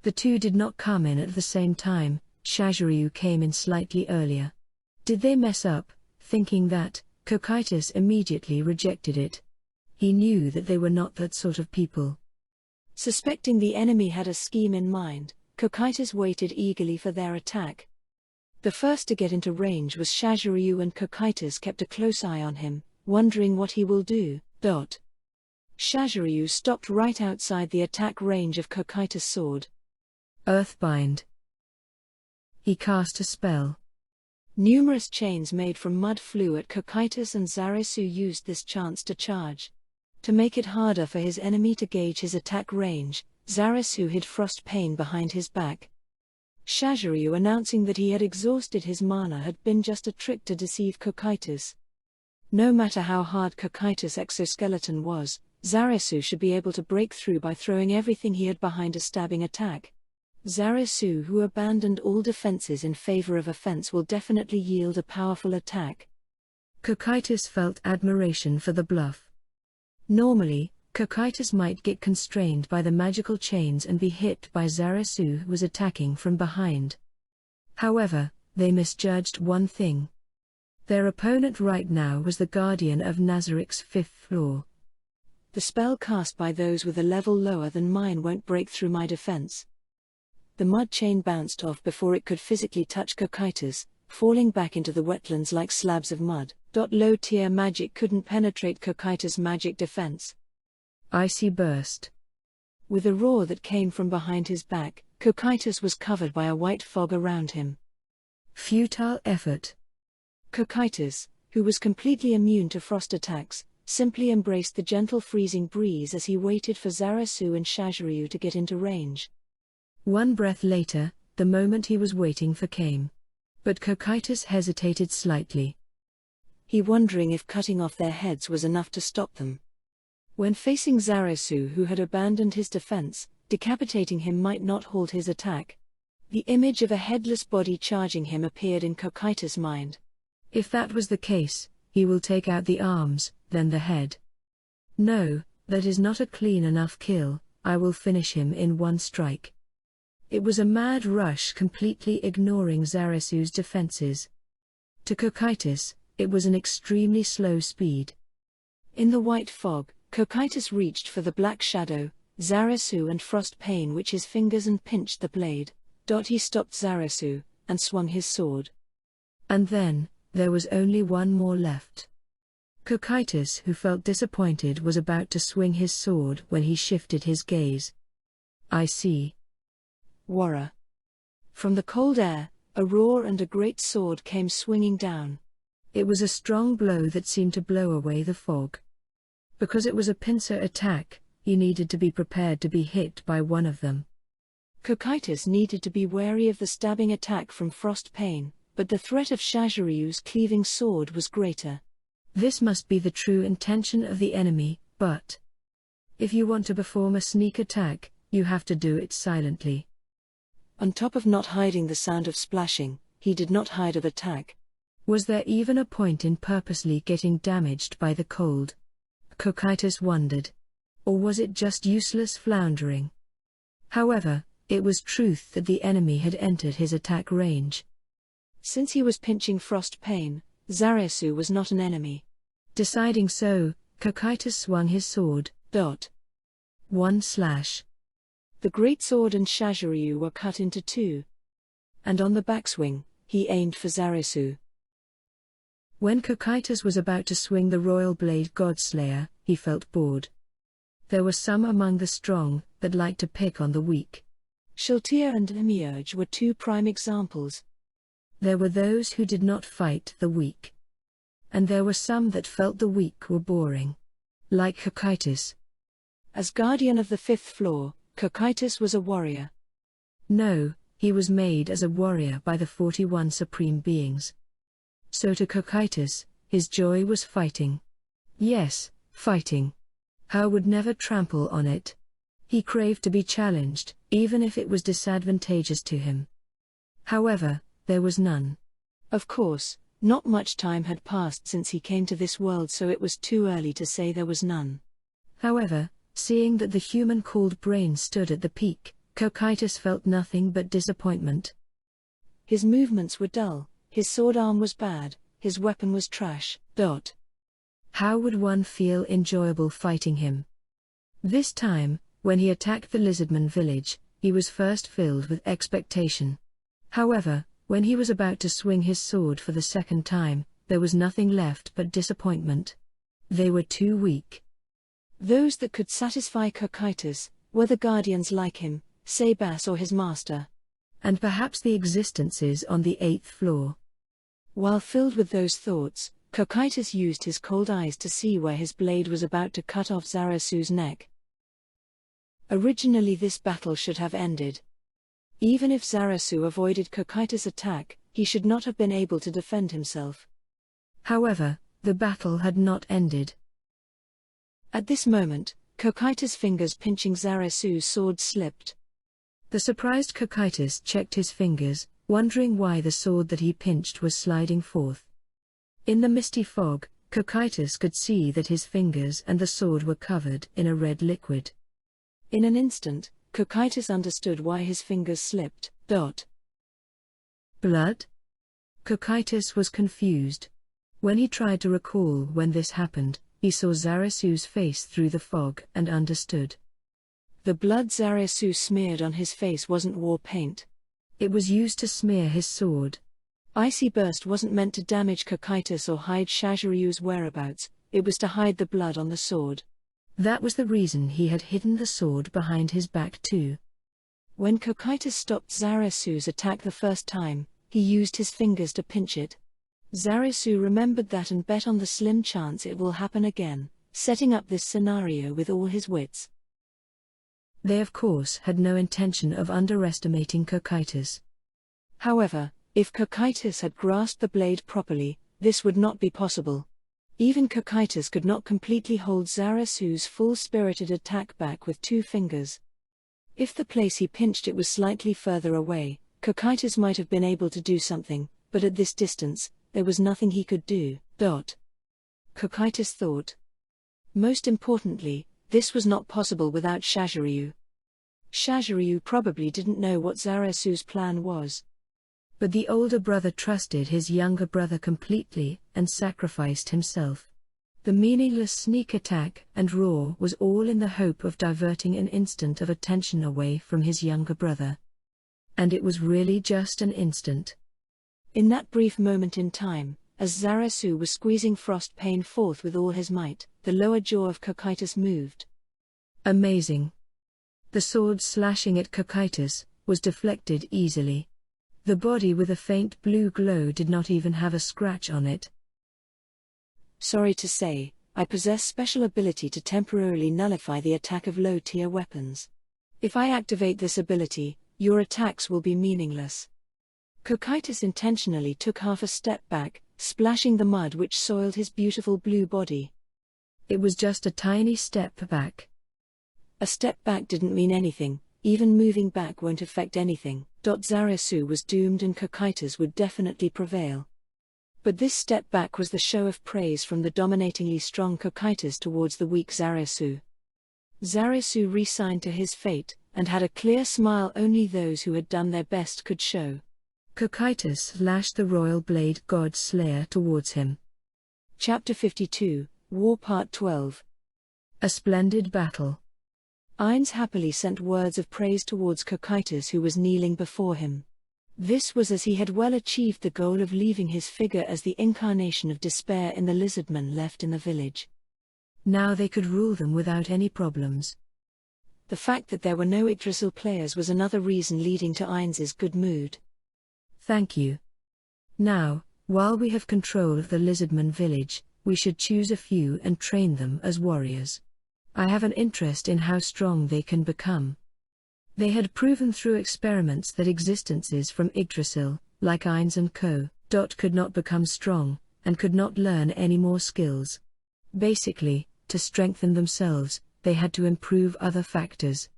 The two did not come in at the same time, Shaziryu came in slightly earlier. Did they mess up, thinking that? Cocytus immediately rejected it. He knew that they were not that sort of people. Suspecting the enemy had a scheme in mind, Cocytus waited eagerly for their attack. The first to get into range was Shaziryu, and Cocytus kept a close eye on him, wondering what he will do. Shaziryu stopped right outside the attack range of Cocytus' sword. Earthbind. He cast a spell. Numerous chains made from mud flew at Cocytus, and Zarasu used this chance to charge. To make it harder for his enemy to gauge his attack range, Zarasu hid frost pain behind his back. Shaziryu, announcing that he had exhausted his mana, had been just a trick to deceive Cocytus. No matter how hard Cocytus' exoskeleton was, Zarasu should be able to break through by throwing everything he had behind a stabbing attack. Zarasu, who abandoned all defenses in favor of offense, will definitely yield a powerful attack. Cocytus felt admiration for the bluff. Normally, Cocytus might get constrained by the magical chains and be hit by Zarasu, who was attacking from behind. However, they misjudged one thing. Their opponent right now was the Guardian of Nazaric's 5th floor. The spell cast by those with a level lower than mine won't break through my defense. The mud chain bounced off before it could physically touch Cocytus, falling back into the wetlands like slabs of mud. Low-tier magic couldn't penetrate Cocytus' magic defense. Icy burst. With a roar that came from behind his back, Cocytus was covered by a white fog around him. Futile effort. Cocytus, who was completely immune to frost attacks, simply embraced the gentle freezing breeze as he waited for Zarasu and Shaziryu to get into range. One breath later, the moment he was waiting for came. But Cocytus hesitated slightly. He wondering if cutting off their heads was enough to stop them. When facing Zarasu, who had abandoned his defense, decapitating him might not halt his attack. The image of a headless body charging him appeared in Cocytus' mind. If that was the case, he will take out the arms, then the head. No, that is not a clean enough kill. I will finish him in one strike. It was a mad rush, completely ignoring Zarasu's defenses. To Cocytus, it was an extremely slow speed. In the white fog, Cocytus reached for the black shadow, Zarasu and frost pain which his fingers and pinched the blade. He stopped Zarasu, and swung his sword. And then, there was only one more left. Cocytus, who felt disappointed, was about to swing his sword when he shifted his gaze. I see. Wara. From the cold air, a roar and a great sword came swinging down. It was a strong blow that seemed to blow away the fog. Because it was a pincer attack, he needed to be prepared to be hit by one of them. Cocytus needed to be wary of the stabbing attack from frost pain, but the threat of Shaziryu's cleaving sword was greater. This must be the true intention of the enemy, but if you want to perform a sneak attack, you have to do it silently. On top of not hiding the sound of splashing, he did not hide of attack. Was there even a point in purposely getting damaged by the cold? Cocytus wondered. Or was it just useless floundering? However, it was truth that the enemy had entered his attack range. Since he was pinching frost pain, Zarasu was not an enemy. Deciding so, Cocytus swung his sword. One slash. The great sword and Shaziryu were cut into two. And on the backswing, he aimed for Zarasu. When Cocytus was about to swing the royal blade Godslayer, he felt bored. There were some among the strong that liked to pick on the weak. Shaltir and Demiurge were two prime examples. There were those who did not fight the weak. And there were some that felt the weak were boring. Like Cocytus. As guardian of the 5th floor, Cocytus was a warrior. No, he was made as a warrior by the 41 supreme beings. So to Cocytus, his joy was fighting. Yes, fighting. How would never trample on it? He craved to be challenged, even if it was disadvantageous to him. However, there was none. Of course, not much time had passed since he came to this world, so it was too early to say there was none. However, seeing that the human called brain stood at the peak, Cocytus felt nothing but disappointment. His movements were dull, his sword arm was bad, his weapon was trash. How would one feel enjoyable fighting him? This time, when he attacked the Lizardman village, he was first filled with expectation. However, when he was about to swing his sword for the second time, there was nothing left but disappointment. They were too weak. Those that could satisfy Cocytus were the guardians like him, Sebas or his master. And perhaps the existences on the 8th floor. While filled with those thoughts, Cocytus used his cold eyes to see where his blade was about to cut off Zarasu's neck. Originally this battle should have ended. Even if Zarasu avoided Cocytus' attack, he should not have been able to defend himself. However, The battle had not ended. At this moment, Cocytus' fingers pinching Zaresu's sword slipped. The surprised Cocytus checked his fingers, wondering why the sword that he pinched was sliding forth. In the misty fog, Cocytus could see that his fingers and the sword were covered in a red liquid. In an instant, Cocytus understood why his fingers slipped. Blood? Cocytus was confused. When he tried to recall when this happened, he saw Zaresu's face through the fog and understood. The blood Zaresu smeared on his face wasn't war paint. It was used to smear his sword. Icy Burst wasn't meant to damage Cocytus or hide Shajiryu's whereabouts, it was to hide the blood on the sword. That was the reason he had hidden the sword behind his back too. When Cocytus stopped Zaresu's attack the first time, he used his fingers to pinch it. Zaresu remembered that and bet on the slim chance it will happen again, setting up this scenario with all his wits. They of course had no intention of underestimating Cocytus. However, if Cocytus had grasped the blade properly, this would not be possible. Even Cocytus could not completely hold Zaresu's full-spirited attack back with two fingers. If the place he pinched it was slightly further away, Cocytus might have been able to do something, but at this distance, there was nothing he could do. Cocytus thought. Most importantly, this was not possible without Shajiryu. Shajiryu probably didn't know what Zaresu's plan was. But the older brother trusted his younger brother completely and sacrificed himself. The meaningless sneak attack and roar was all in the hope of diverting an instant of attention away from his younger brother. And it was really just an instant. In that brief moment in time, as Zaresu was squeezing Frost Pain forth with all his might, the lower jaw of Cocytus moved. Amazing. The sword slashing at Cocytus was deflected easily. The body with a faint blue glow did not even have a scratch on it. Sorry to say, I possess special ability to temporarily nullify the attack of low-tier weapons. If I activate this ability, your attacks will be meaningless. Cocytus intentionally took half a step back, splashing the mud which soiled his beautiful blue body. It was just a tiny step back. A step back didn't mean anything, even moving back won't affect anything. Zaresu was doomed and Cocytus would definitely prevail. But this step back was the show of praise from the dominatingly strong Cocytus towards the weak Zaresu. Zaresu resigned to his fate, and had a clear smile only those who had done their best could show. Cocytus lashed the royal blade god slayer towards him. Chapter 52, War Part 12. A splendid battle. Ainz happily sent words of praise towards Cocytus who was kneeling before him. This was as he had well achieved the goal of leaving his figure as the incarnation of despair in the lizardmen left in the village. Now they could rule them without any problems. The fact that there were no Yggdrasil players was another reason leading to Ainz's good mood. Thank you. Now, while we have control of the lizardman village, we should choose a few and train them as warriors. I have an interest in how strong they can become. They had proven through experiments that existences from Yggdrasil, like Ainz and Co., could not become strong, and could not learn any more skills. Basically, to strengthen themselves, they had to improve other factors.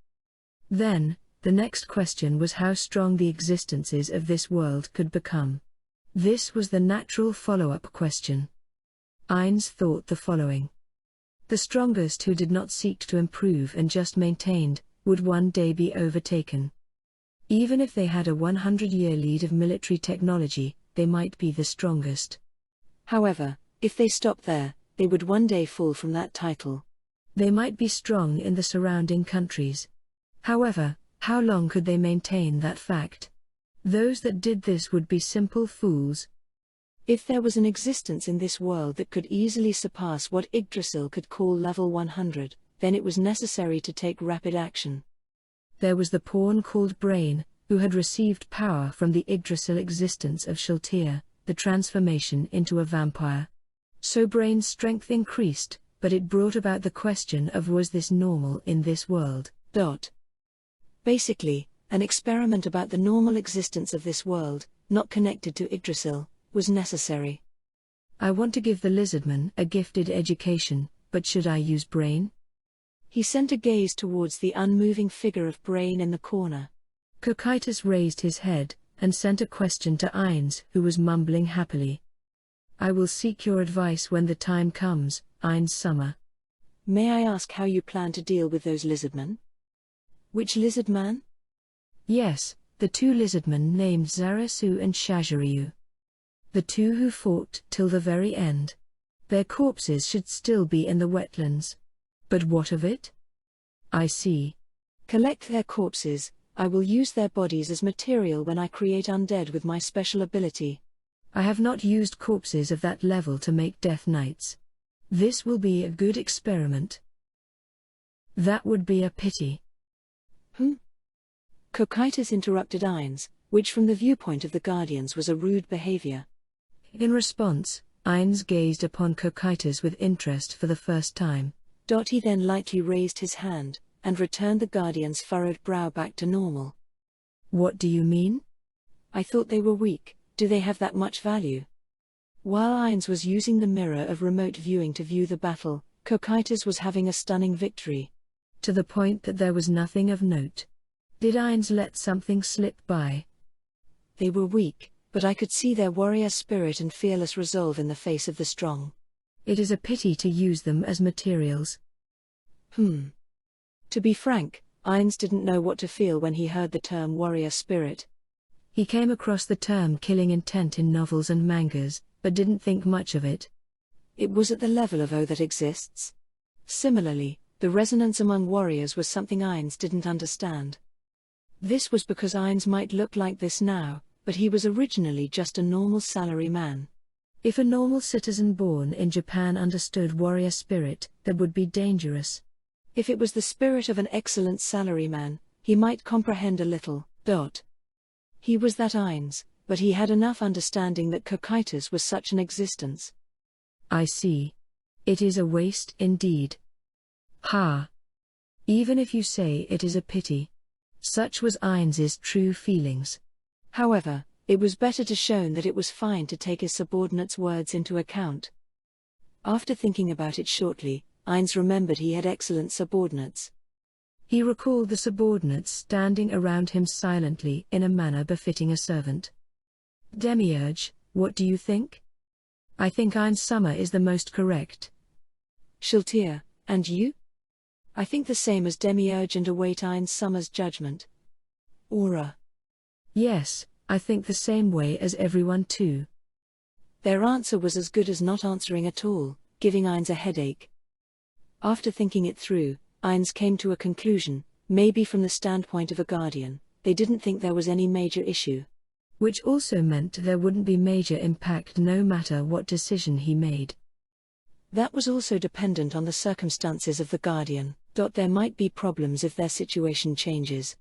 Then, the next question was how strong the existences of this world could become. This was the natural follow-up question. Ainz thought the following. The strongest who did not seek to improve and just maintained, would one day be overtaken. Even if they had a 100-year lead of military technology, they might be the strongest. However, if they stopped there, they would one day fall from that title. They might be strong in the surrounding countries. However, how long could they maintain that fact? Those that did this would be simple fools. If there was an existence in this world that could easily surpass what Yggdrasil could call level 100, then it was necessary to take rapid action. There was the pawn called Brain, who had received power from the Yggdrasil existence of Shaltir, the transformation into a vampire. So Brain's strength increased, but it brought about the question of was this normal in this world? Basically, an experiment about the normal existence of this world, not connected to Yggdrasil, was necessary. I want to give the lizardman a gifted education, but should I use Brain? He sent a gaze towards the unmoving figure of Brain in the corner. Cocytus raised his head, and sent a question to Ainz, who was mumbling happily. I will seek your advice when the time comes, Ainz Summer. May I ask how you plan to deal with those lizardmen? Which lizardman? Yes, the two lizardmen named Zarasu and Shaziryu. The two who fought till the very end. Their corpses should still be in the wetlands. But what of it? I see. Collect their corpses. I will use their bodies as material when I create undead with my special ability. I have not used corpses of that level to make Death Knights. This will be a good experiment. That would be a pity. Cocytus interrupted Ainz, which from the viewpoint of the Guardians was a rude behavior. In response, Ainz gazed upon Cocytus with interest for the first time. He then lightly raised his hand, and returned the Guardian's furrowed brow back to normal. What do you mean? I thought they were weak. Do they have that much value? While Ainz was using the mirror of remote viewing to view the battle, Cocytus was having a stunning victory. To the point that there was nothing of note. Did Ainz let something slip by? They were weak, but I could see their warrior spirit and fearless resolve in the face of the strong. It is a pity to use them as materials. To be frank, Ainz didn't know what to feel when he heard the term warrior spirit. He came across the term killing intent in novels and mangas, but didn't think much of it. It was at the level of that exists. Similarly, the resonance among warriors was something Ainz didn't understand. This was because Ainz might look like this now, but he was originally just a normal salary man. If a normal citizen born in Japan understood warrior spirit, that would be dangerous. If it was the spirit of an excellent salaryman, he might comprehend a little. He was that Ainz, but he had enough understanding that Cocytus was such an existence. I see. It is a waste indeed. Ha! Even if you say it is a pity. Such was Ainz's true feelings. However, it was better to show that it was fine to take his subordinate's words into account. After thinking about it shortly, Ainz remembered he had excellent subordinates. He recalled the subordinates standing around him silently in a manner befitting a servant. Demiurge, what do you think? I think Ainz Summer is the most correct. Shiltir, and you? I think the same as Demiurge and await Ainz Summer's judgment. Aura. Yes, I think the same way as everyone too. Their answer was as good as not answering at all, giving Ainz a headache. After thinking it through, Ainz came to a conclusion, maybe from the standpoint of a guardian, they didn't think there was any major issue. Which also meant there wouldn't be major impact no matter what decision he made. That was also dependent on the circumstances of the guardian. There might be problems if their situation changes.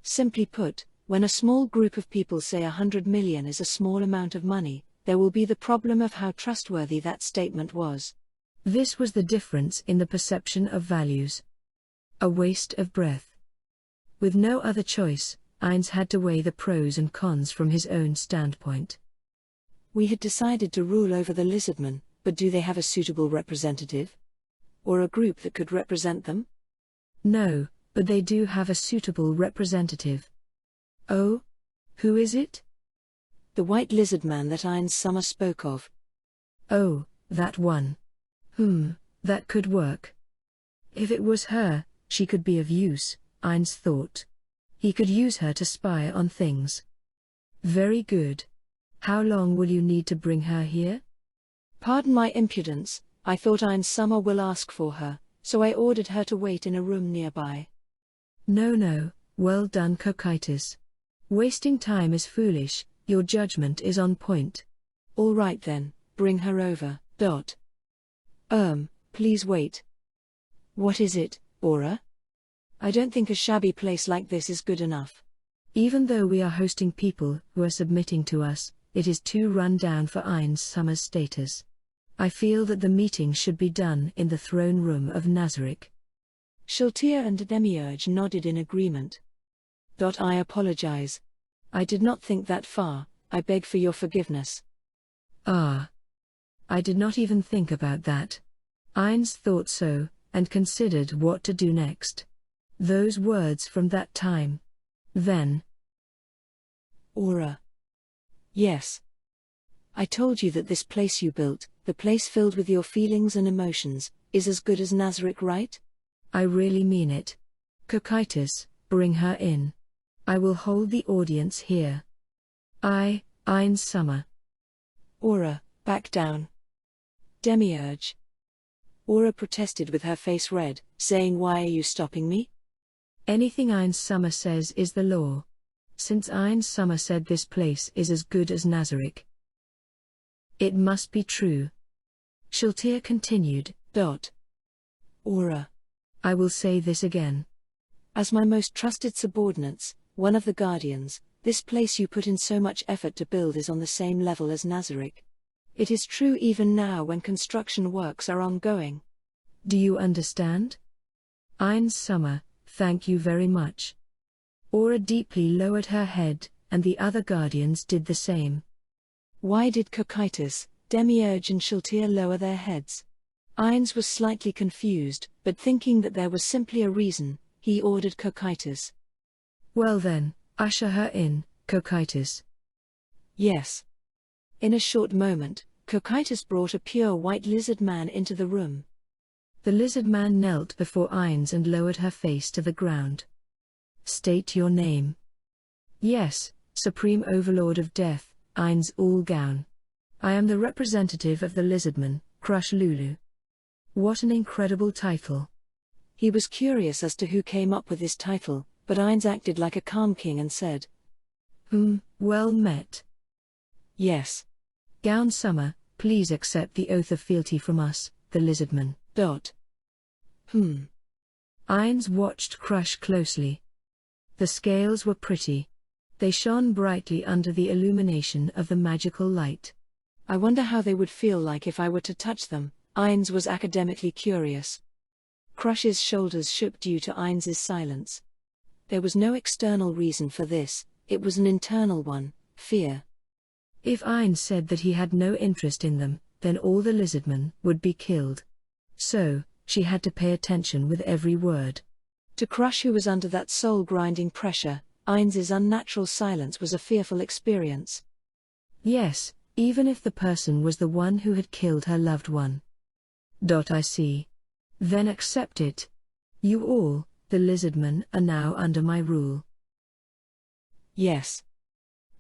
Simply put, when a small group of people say 100 million is a small amount of money, there will be the problem of how trustworthy that statement was. This was the difference in the perception of values. A waste of breath. With no other choice, Ainz had to weigh the pros and cons from his own standpoint. We had decided to rule over the lizardmen, but do they have a suitable representative? Or a group that could represent them? No, but they do have a suitable representative. Oh? Who is it? The white lizard man that Ainz Summer spoke of. Oh, that one. That could work. If it was her, she could be of use, Ainz thought. He could use her to spy on things. Very good. How long will you need to bring her here? Pardon my impudence, I thought Ainz Summer will ask for her, so I ordered her to wait in a room nearby. No, well done Cocytus. Wasting time is foolish, your judgment is on point. All right then, bring her over. Please wait. What is it, Aura? I don't think a shabby place like this is good enough. Even though we are hosting people who are submitting to us, it is too run down for Ainz Summer's status. I feel that the meeting should be done in the throne room of Nazarick. Shiltir and Demiurge nodded in agreement. I apologize. I did not think that far, I beg for your forgiveness. Ah. I did not even think about that. Ainz thought so, and considered what to do next. Those words from that time. Then. Aura. Yes. I told you that this place you built, the place filled with your feelings and emotions, is as good as Nazarick, right? I really mean it. Cocytus, bring her in. I will hold the audience here. Ainz Summer. Aura, back down. Demiurge. Aura protested with her face red, saying, "Why are you stopping me?" Anything Ainz Summer says is the law. Since Ainz Summer said this place is as good as Nazarick, it must be true. Shiltir continued. Aura. I will say this again. As my most trusted subordinates, one of the Guardians, this place you put in so much effort to build is on the same level as Nazarick. It is true even now when construction works are ongoing. Do you understand? Ainz Summer, thank you very much. Aura deeply lowered her head, and the other Guardians did the same. Why did Cocytus, Demiurge and Shiltir lower their heads? Ainz was slightly confused, but thinking that there was simply a reason, he ordered Cocytus. Well then, usher her in, Cocytus. Yes. In a short moment, Cocytus brought a pure white lizard man into the room. The lizard man knelt before Ainz and lowered her face to the ground. State your name. Yes, Supreme Overlord of Death, Ainz Ulgaun. I am the representative of the lizardman, Crush Lulu. What an incredible title. He was curious as to who came up with this title, but Ainz acted like a calm king and said, Well met. Yes. Gaun Summer, please accept the oath of fealty from us, the lizardman. Ainz watched Crush closely. The scales were pretty. They shone brightly under the illumination of the magical light. I wonder how they would feel like if I were to touch them, Ainz was academically curious. Crush's shoulders shook due to Ainz's silence. There was no external reason for this, it was an internal one, fear. If Ainz said that he had no interest in them, then all the lizardmen would be killed. So, she had to pay attention with every word. To Crush, who was under that soul-grinding pressure, Ainz's unnatural silence was a fearful experience. Yes, even if the person was the one who had killed her loved one. I see. Then accept it. You all, the lizardmen, are now under my rule. Yes.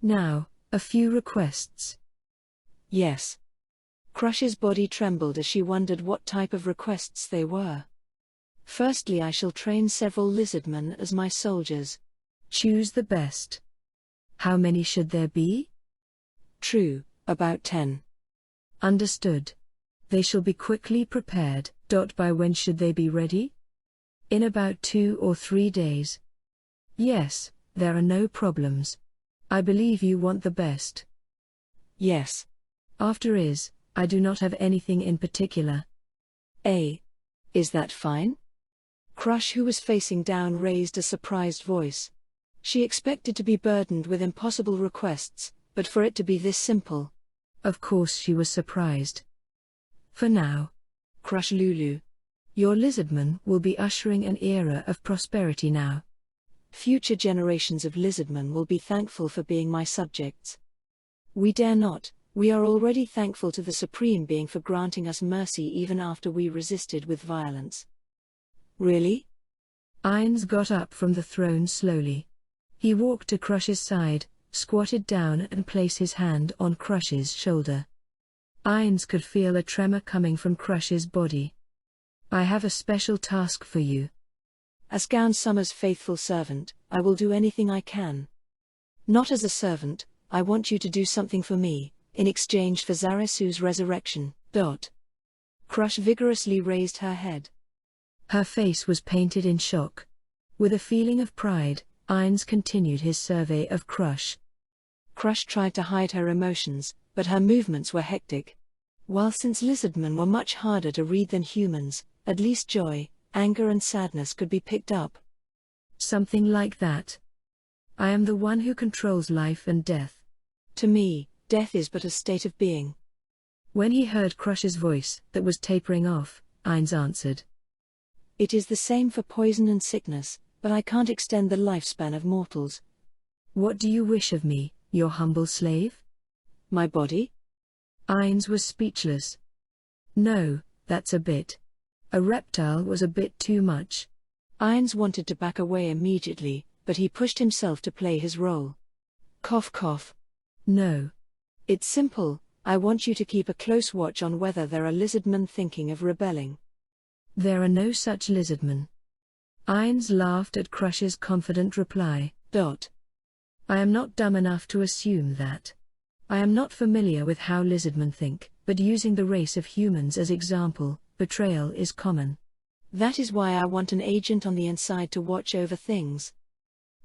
Now, a few requests. Yes. Crush's body trembled as she wondered what type of requests they were. Firstly, I shall train several lizardmen as my soldiers. Choose the best. How many should there be? True, about 10. Understood. They shall be quickly prepared. By when should they be ready? In about 2 or 3 days. Yes, there are no problems. I believe you want the best. Yes. After is, I do not have anything in particular. Is that fine? Crush, who was facing down, raised a surprised voice. She expected to be burdened with impossible requests, but for it to be this simple. Of course she was surprised. For now, Crush Lulu, your lizardmen will be ushering an era of prosperity now. Future generations of lizardmen will be thankful for being my subjects. We dare not, we are already thankful to the Supreme Being for granting us mercy even after we resisted with violence. Really? Ainz got up from the throne slowly. He walked to Crush's side, squatted down and placed his hand on Crush's shoulder. Ainz could feel a tremor coming from Crush's body. I have a special task for you. As Gaun Summer's faithful servant, I will do anything I can. Not as a servant, I want you to do something for me, in exchange for Zaresu's resurrection. Crush vigorously raised her head. Her face was painted in shock. With a feeling of pride, Ainz continued his survey of Crush. Crush tried to hide her emotions, but her movements were hectic. While since lizardmen were much harder to read than humans, at least joy, anger and sadness could be picked up. Something like that. I am the one who controls life and death. To me, death is but a state of being. When he heard Crush's voice, that was tapering off, Ainz answered. It is the same for poison and sickness, but I can't extend the lifespan of mortals. What do you wish of me, your humble slave? My body? Ainz was speechless. No, that's a bit. A reptile was a bit too much. Ainz wanted to back away immediately, but he pushed himself to play his role. Cough cough. No. It's simple, I want you to keep a close watch on whether there are lizardmen thinking of rebelling. There are no such lizardmen. Ainz laughed at Crush's confident reply. I am not dumb enough to assume that. I am not familiar with how lizardmen think, but using the race of humans as example, betrayal is common. That is why I want an agent on the inside to watch over things.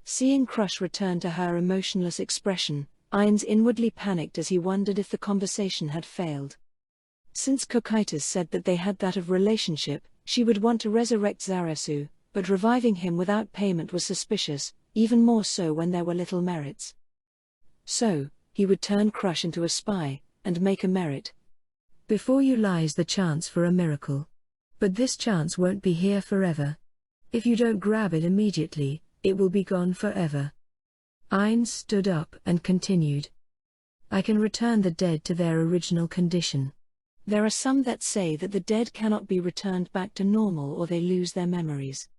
Seeing Crush return to her emotionless expression, Ainz inwardly panicked as he wondered if the conversation had failed. Since Cocytus said that they had that of relationship, she would want to resurrect Zarasu, but reviving him without payment was suspicious, even more so when there were little merits. So, he would turn Crush into a spy, and make a merit. Before you lies the chance for a miracle. But this chance won't be here forever. If you don't grab it immediately, it will be gone forever. Ainz stood up and continued. I can return the dead to their original condition. There are some that say that the dead cannot be returned back to normal or they lose their memories.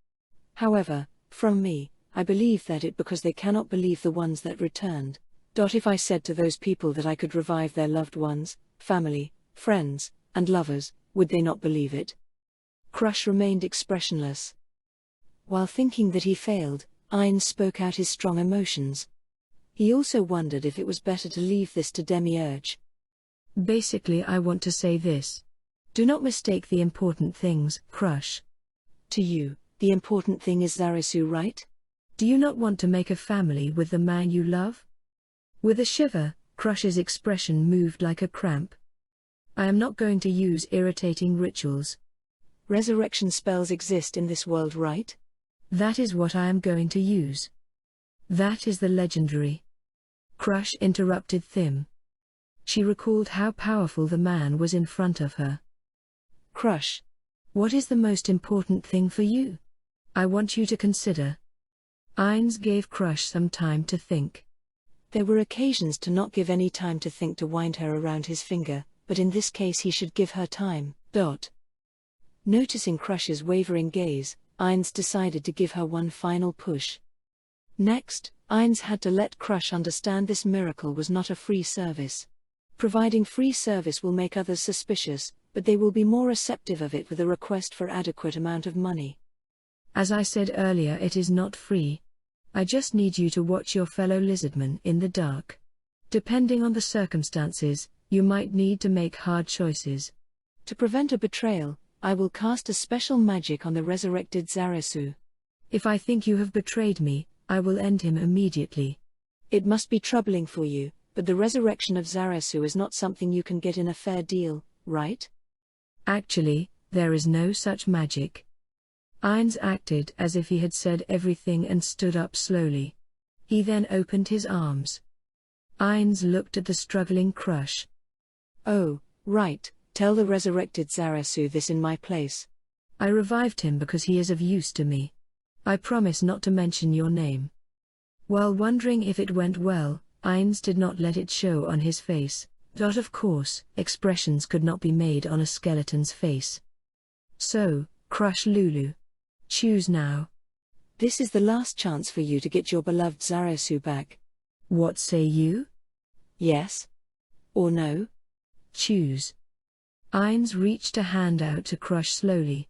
However, from me, I believe that it because they cannot believe the ones that returned. If I said to those people that I could revive their loved ones, family, friends, and lovers, would they not believe it? Crush remained expressionless. While thinking that he failed, Ainz spoke out his strong emotions. He also wondered if it was better to leave this to Demiurge. Basically, I want to say this. Do not mistake the important things, Crush. To you, the important thing is Zarasu, right? Do you not want to make a family with the man you love? With a shiver, Crush's expression moved like a cramp. I am not going to use irritating rituals. Resurrection spells exist in this world, right? That is what I am going to use. That is the legendary. Crush interrupted Thim. She recalled how powerful the man was in front of her. Crush. What is the most important thing for you? I want you to consider. Ainz gave Crush some time to think. There were occasions to not give any time to think to wind her around his finger, but in this case he should give her time. Noticing Crush's wavering gaze, Ainz decided to give her one final push. Next, Ainz had to let Crush understand this miracle was not a free service. Providing free service will make others suspicious, but they will be more receptive of it with a request for adequate amount of money. As I said earlier, it is not free. I just need you to watch your fellow lizardmen in the dark. Depending on the circumstances, you might need to make hard choices. To prevent a betrayal, I will cast a special magic on the resurrected Zarasu. If I think you have betrayed me, I will end him immediately. It must be troubling for you, but the resurrection of Zarasu is not something you can get in a fair deal, right? Actually, there is no such magic. Ainz acted as if he had said everything and stood up slowly. He then opened his arms. Ainz looked at the struggling Crush. Oh, right, tell the resurrected Zarasu this in my place. I revived him because he is of use to me. I promise not to mention your name. While wondering if it went well, Ainz did not let it show on his face. Of course, expressions could not be made on a skeleton's face. So, Crush Lulu. Choose now. This is the last chance for you to get your beloved Zarasu back. What say you? Yes? Or no? Choose. Ainz reached a hand out to Crush slowly.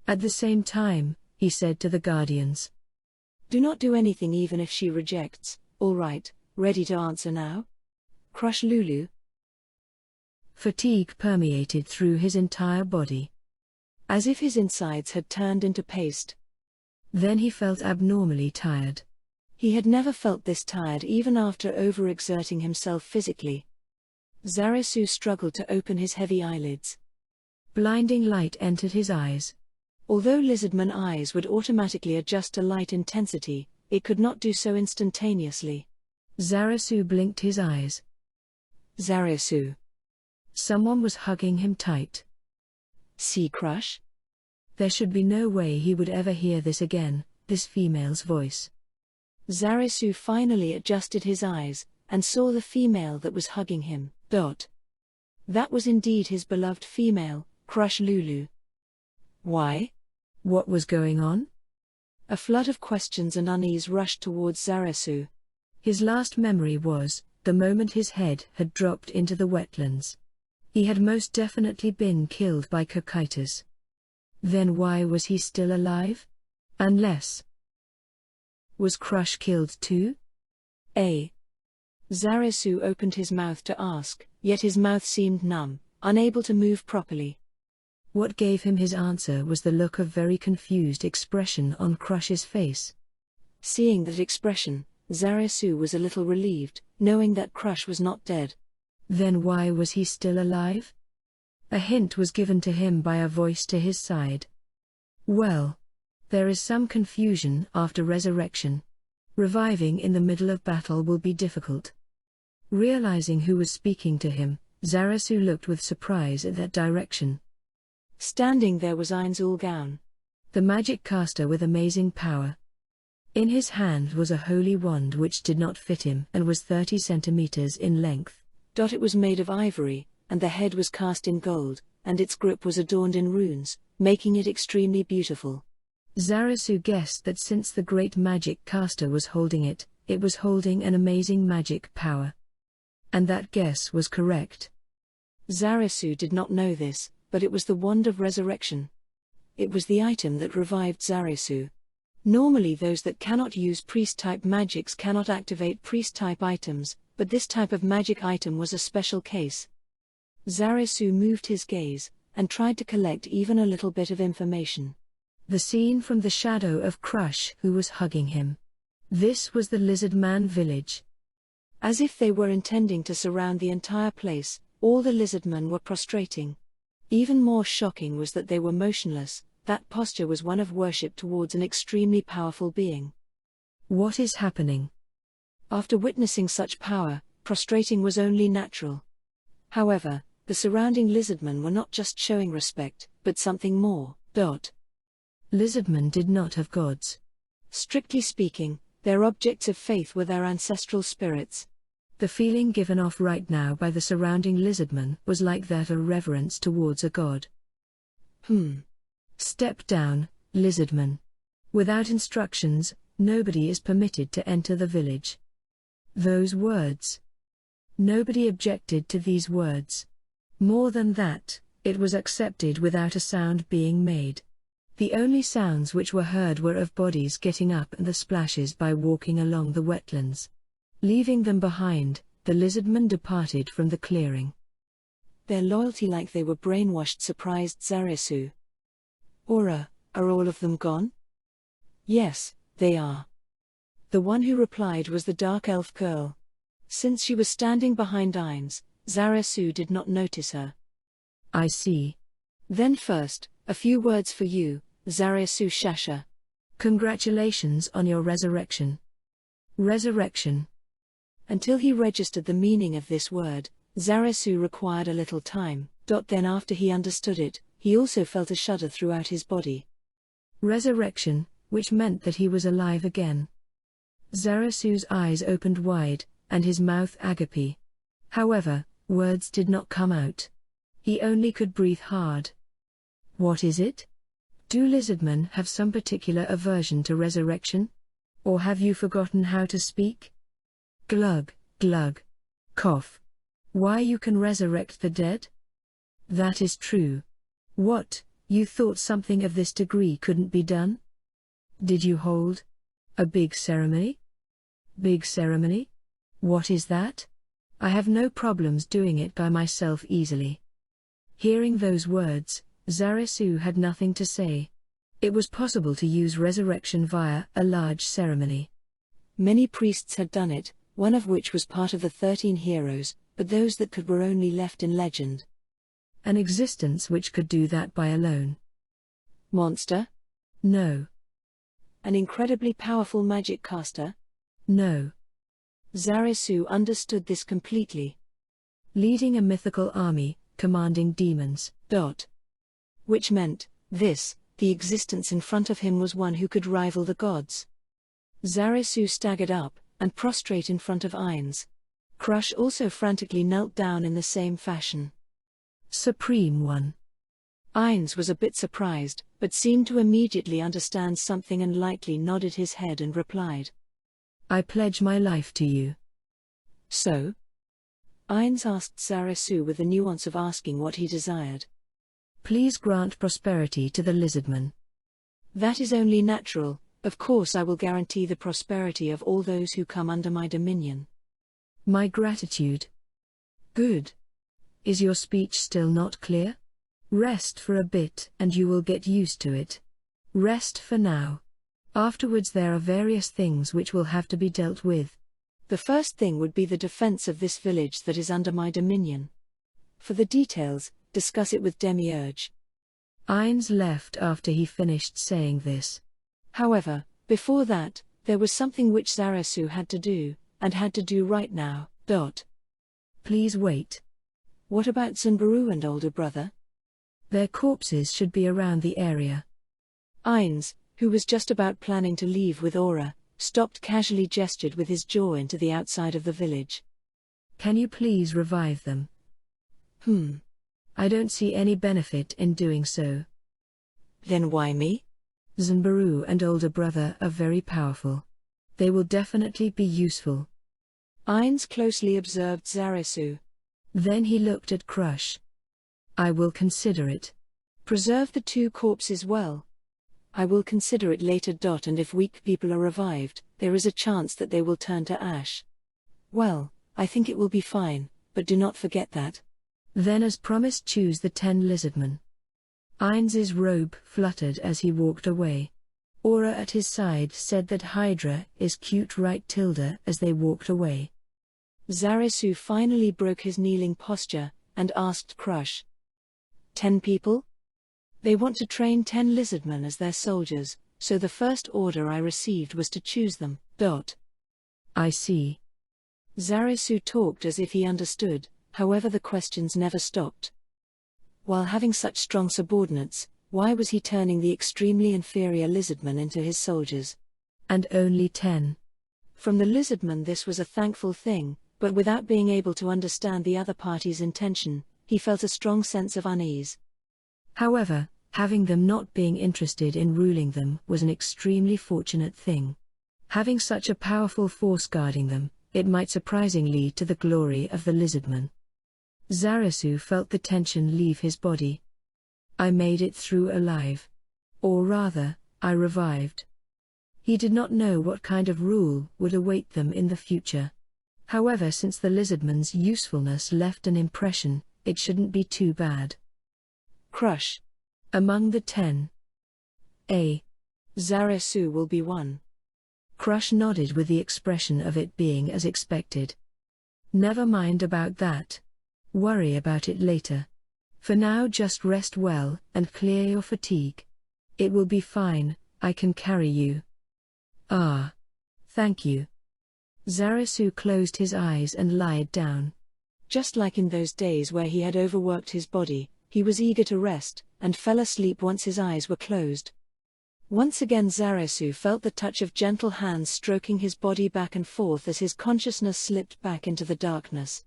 At the same time, he said to the Guardians. Do not do anything even if she rejects. All right, ready to answer now? Crush Lulu. Fatigue permeated through his entire body. As if his insides had turned into paste. Then he felt abnormally tired. He had never felt this tired even after overexerting himself physically. Zarasu struggled to open his heavy eyelids. Blinding light entered his eyes. Although lizardman eyes would automatically adjust to light intensity, it could not do so instantaneously. Zarasu blinked his eyes. Zarasu. Someone was hugging him tight. See Crush? There should be no way he would ever hear this again, this female's voice. Zarasu finally adjusted his eyes, and saw the female that was hugging him. That was indeed his beloved female, Crush Lulu. Why? What was going on? A flood of questions and unease rushed towards Zarasu. His last memory was the moment his head had dropped into the wetlands. He had most definitely been killed by Cocytus. Then why was he still alive? Unless... Was Crush killed too? Zarasu opened his mouth to ask, yet his mouth seemed numb, unable to move properly. What gave him his answer was the look of very confused expression on Crush's face. Seeing that expression, Zarasu was a little relieved, knowing that Crush was not dead. Then why was he still alive? A hint was given to him by a voice to his side. Well, there is some confusion after resurrection. Reviving in the middle of battle will be difficult. Realizing who was speaking to him, Zarasu looked with surprise at that direction. Standing there was Ainzulgaun, the magic caster with amazing power. In his hand was a holy wand which did not fit him and was 30 centimeters in length. It was made of ivory, and the head was cast in gold, and its grip was adorned in runes, making it extremely beautiful. Zarasu guessed that since the great magic caster was holding it, it was holding an amazing magic power. And that guess was correct. Zarasu did not know this, but it was the wand of resurrection. It was the item that revived Zarasu. Normally those that cannot use priest-type magics cannot activate priest-type items, but this type of magic item was a special case. Zarasu moved his gaze, and tried to collect even a little bit of information. The scene from the shadow of Crush who was hugging him. This was the Lizard Man village. As if they were intending to surround the entire place, all the lizardmen were prostrating. Even more shocking was that they were motionless. That posture was one of worship towards an extremely powerful being. What is happening? After witnessing such power, prostrating was only natural. However, the surrounding lizardmen were not just showing respect, but something more. Lizardmen did not have gods. Strictly speaking, their objects of faith were their ancestral spirits. The feeling given off right now by the surrounding lizardmen was like that of reverence towards a god. Step down, lizardman. Without instructions, nobody is permitted to enter the village. Those words. Nobody objected to these words. More than that, it was accepted without a sound being made. The only sounds which were heard were of bodies getting up and the splashes by walking along the wetlands. Leaving them behind, the lizardmen departed from the clearing. Their loyalty, like they were brainwashed, surprised Zarasu. Are all of them gone? Yes, they are. The one who replied was the dark elf girl. Since she was standing behind Ainz, Zarasu did not notice her. I see. Then first, a few words for you, Zarasu Shasha. Congratulations on your resurrection. Resurrection. Until he registered the meaning of this word, Zarasu required a little time. Then after he understood it, he also felt a shudder throughout his body. Resurrection, which meant that he was alive again. Zarasu's eyes opened wide, and his mouth agape. However, words did not come out. He only could breathe hard. What is it? Do lizardmen have some particular aversion to resurrection? Or have you forgotten how to speak? Glug, glug. Cough. Why you can resurrect the dead? That is true. What, you thought something of this degree couldn't be done? Did you hold a big ceremony? Big ceremony? What is that? I have no problems doing it by myself easily. Hearing those words, Zarasu had nothing to say. It was possible to use resurrection via a large ceremony. Many priests had done it, one of which was part of the 13 heroes, but those that could were only left in legend. An existence which could do that by alone. Monster? No. An incredibly powerful magic caster? No. Zarasu understood this completely. Leading a mythical army, commanding demons. Which meant, the existence in front of him was one who could rival the gods. Zarasu staggered up, and prostrate in front of Ainz. Crush also frantically knelt down in the same fashion. Supreme One. Ainz was a bit surprised, but seemed to immediately understand something and lightly nodded his head and replied, I pledge my life to you. So? Ainz asked Zarasu with the nuance of asking what he desired. Please grant prosperity to the lizardman. That is only natural. Of course I will guarantee the prosperity of all those who come under my dominion. My gratitude. Good. Is your speech still not clear? Rest for a bit and you will get used to it. Rest for now. Afterwards there are various things which will have to be dealt with. The first thing would be the defense of this village that is under my dominion. For the details, discuss it with Demiurge. Ainz left after he finished saying this. However, before that, there was something which Zarasu had to do, and had to do right now. Please wait. What about Zunbaru and older brother? Their corpses should be around the area. Ainz, who was just about planning to leave with Aura, stopped casually gestured with his jaw into the outside of the village. Can you please revive them? I don't see any benefit in doing so. Then why me? Zunbaru and older brother are very powerful. They will definitely be useful. Ainz closely observed Zarasu. Then he looked at Crush. I will consider it. Preserve the two corpses well. I will consider it later. And if weak people are revived, there is a chance that they will turn to ash. Well, I think it will be fine, but do not forget that. Then as promised, choose the 10 lizardmen. Ainz's robe fluttered as he walked away. Aura at his side said that Hydra is cute, right Tilda, as they walked away. Zarasu finally broke his kneeling posture, and asked Crush. 10 people? They want to train 10 lizardmen as their soldiers, so the first order I received was to choose them. I see. Zarasu talked as if he understood, however the questions never stopped. While having such strong subordinates, why was he turning the extremely inferior lizardmen into his soldiers? And only 10. From the lizardmen this was a thankful thing, but without being able to understand the other party's intention, he felt a strong sense of unease. However, having them not being interested in ruling them was an extremely fortunate thing. Having such a powerful force guarding them, it might surprisingly lead to the glory of the lizardmen. Zarasu felt the tension leave his body. I made it through alive. Or rather, I revived. He did not know what kind of rule would await them in the future. However, since the lizardman's usefulness left an impression, it shouldn't be too bad. Crush. Among the 10. Zarasu will be one. Crush nodded with the expression of it being as expected. Never mind about that. Worry about it later. For now just rest well and clear your fatigue. It will be fine, I can carry you. Ah. Thank you. Zarasu closed his eyes and lied down. Just like in those days where he had overworked his body, he was eager to rest, and fell asleep once his eyes were closed. Once again Zarasu felt the touch of gentle hands stroking his body back and forth as his consciousness slipped back into the darkness.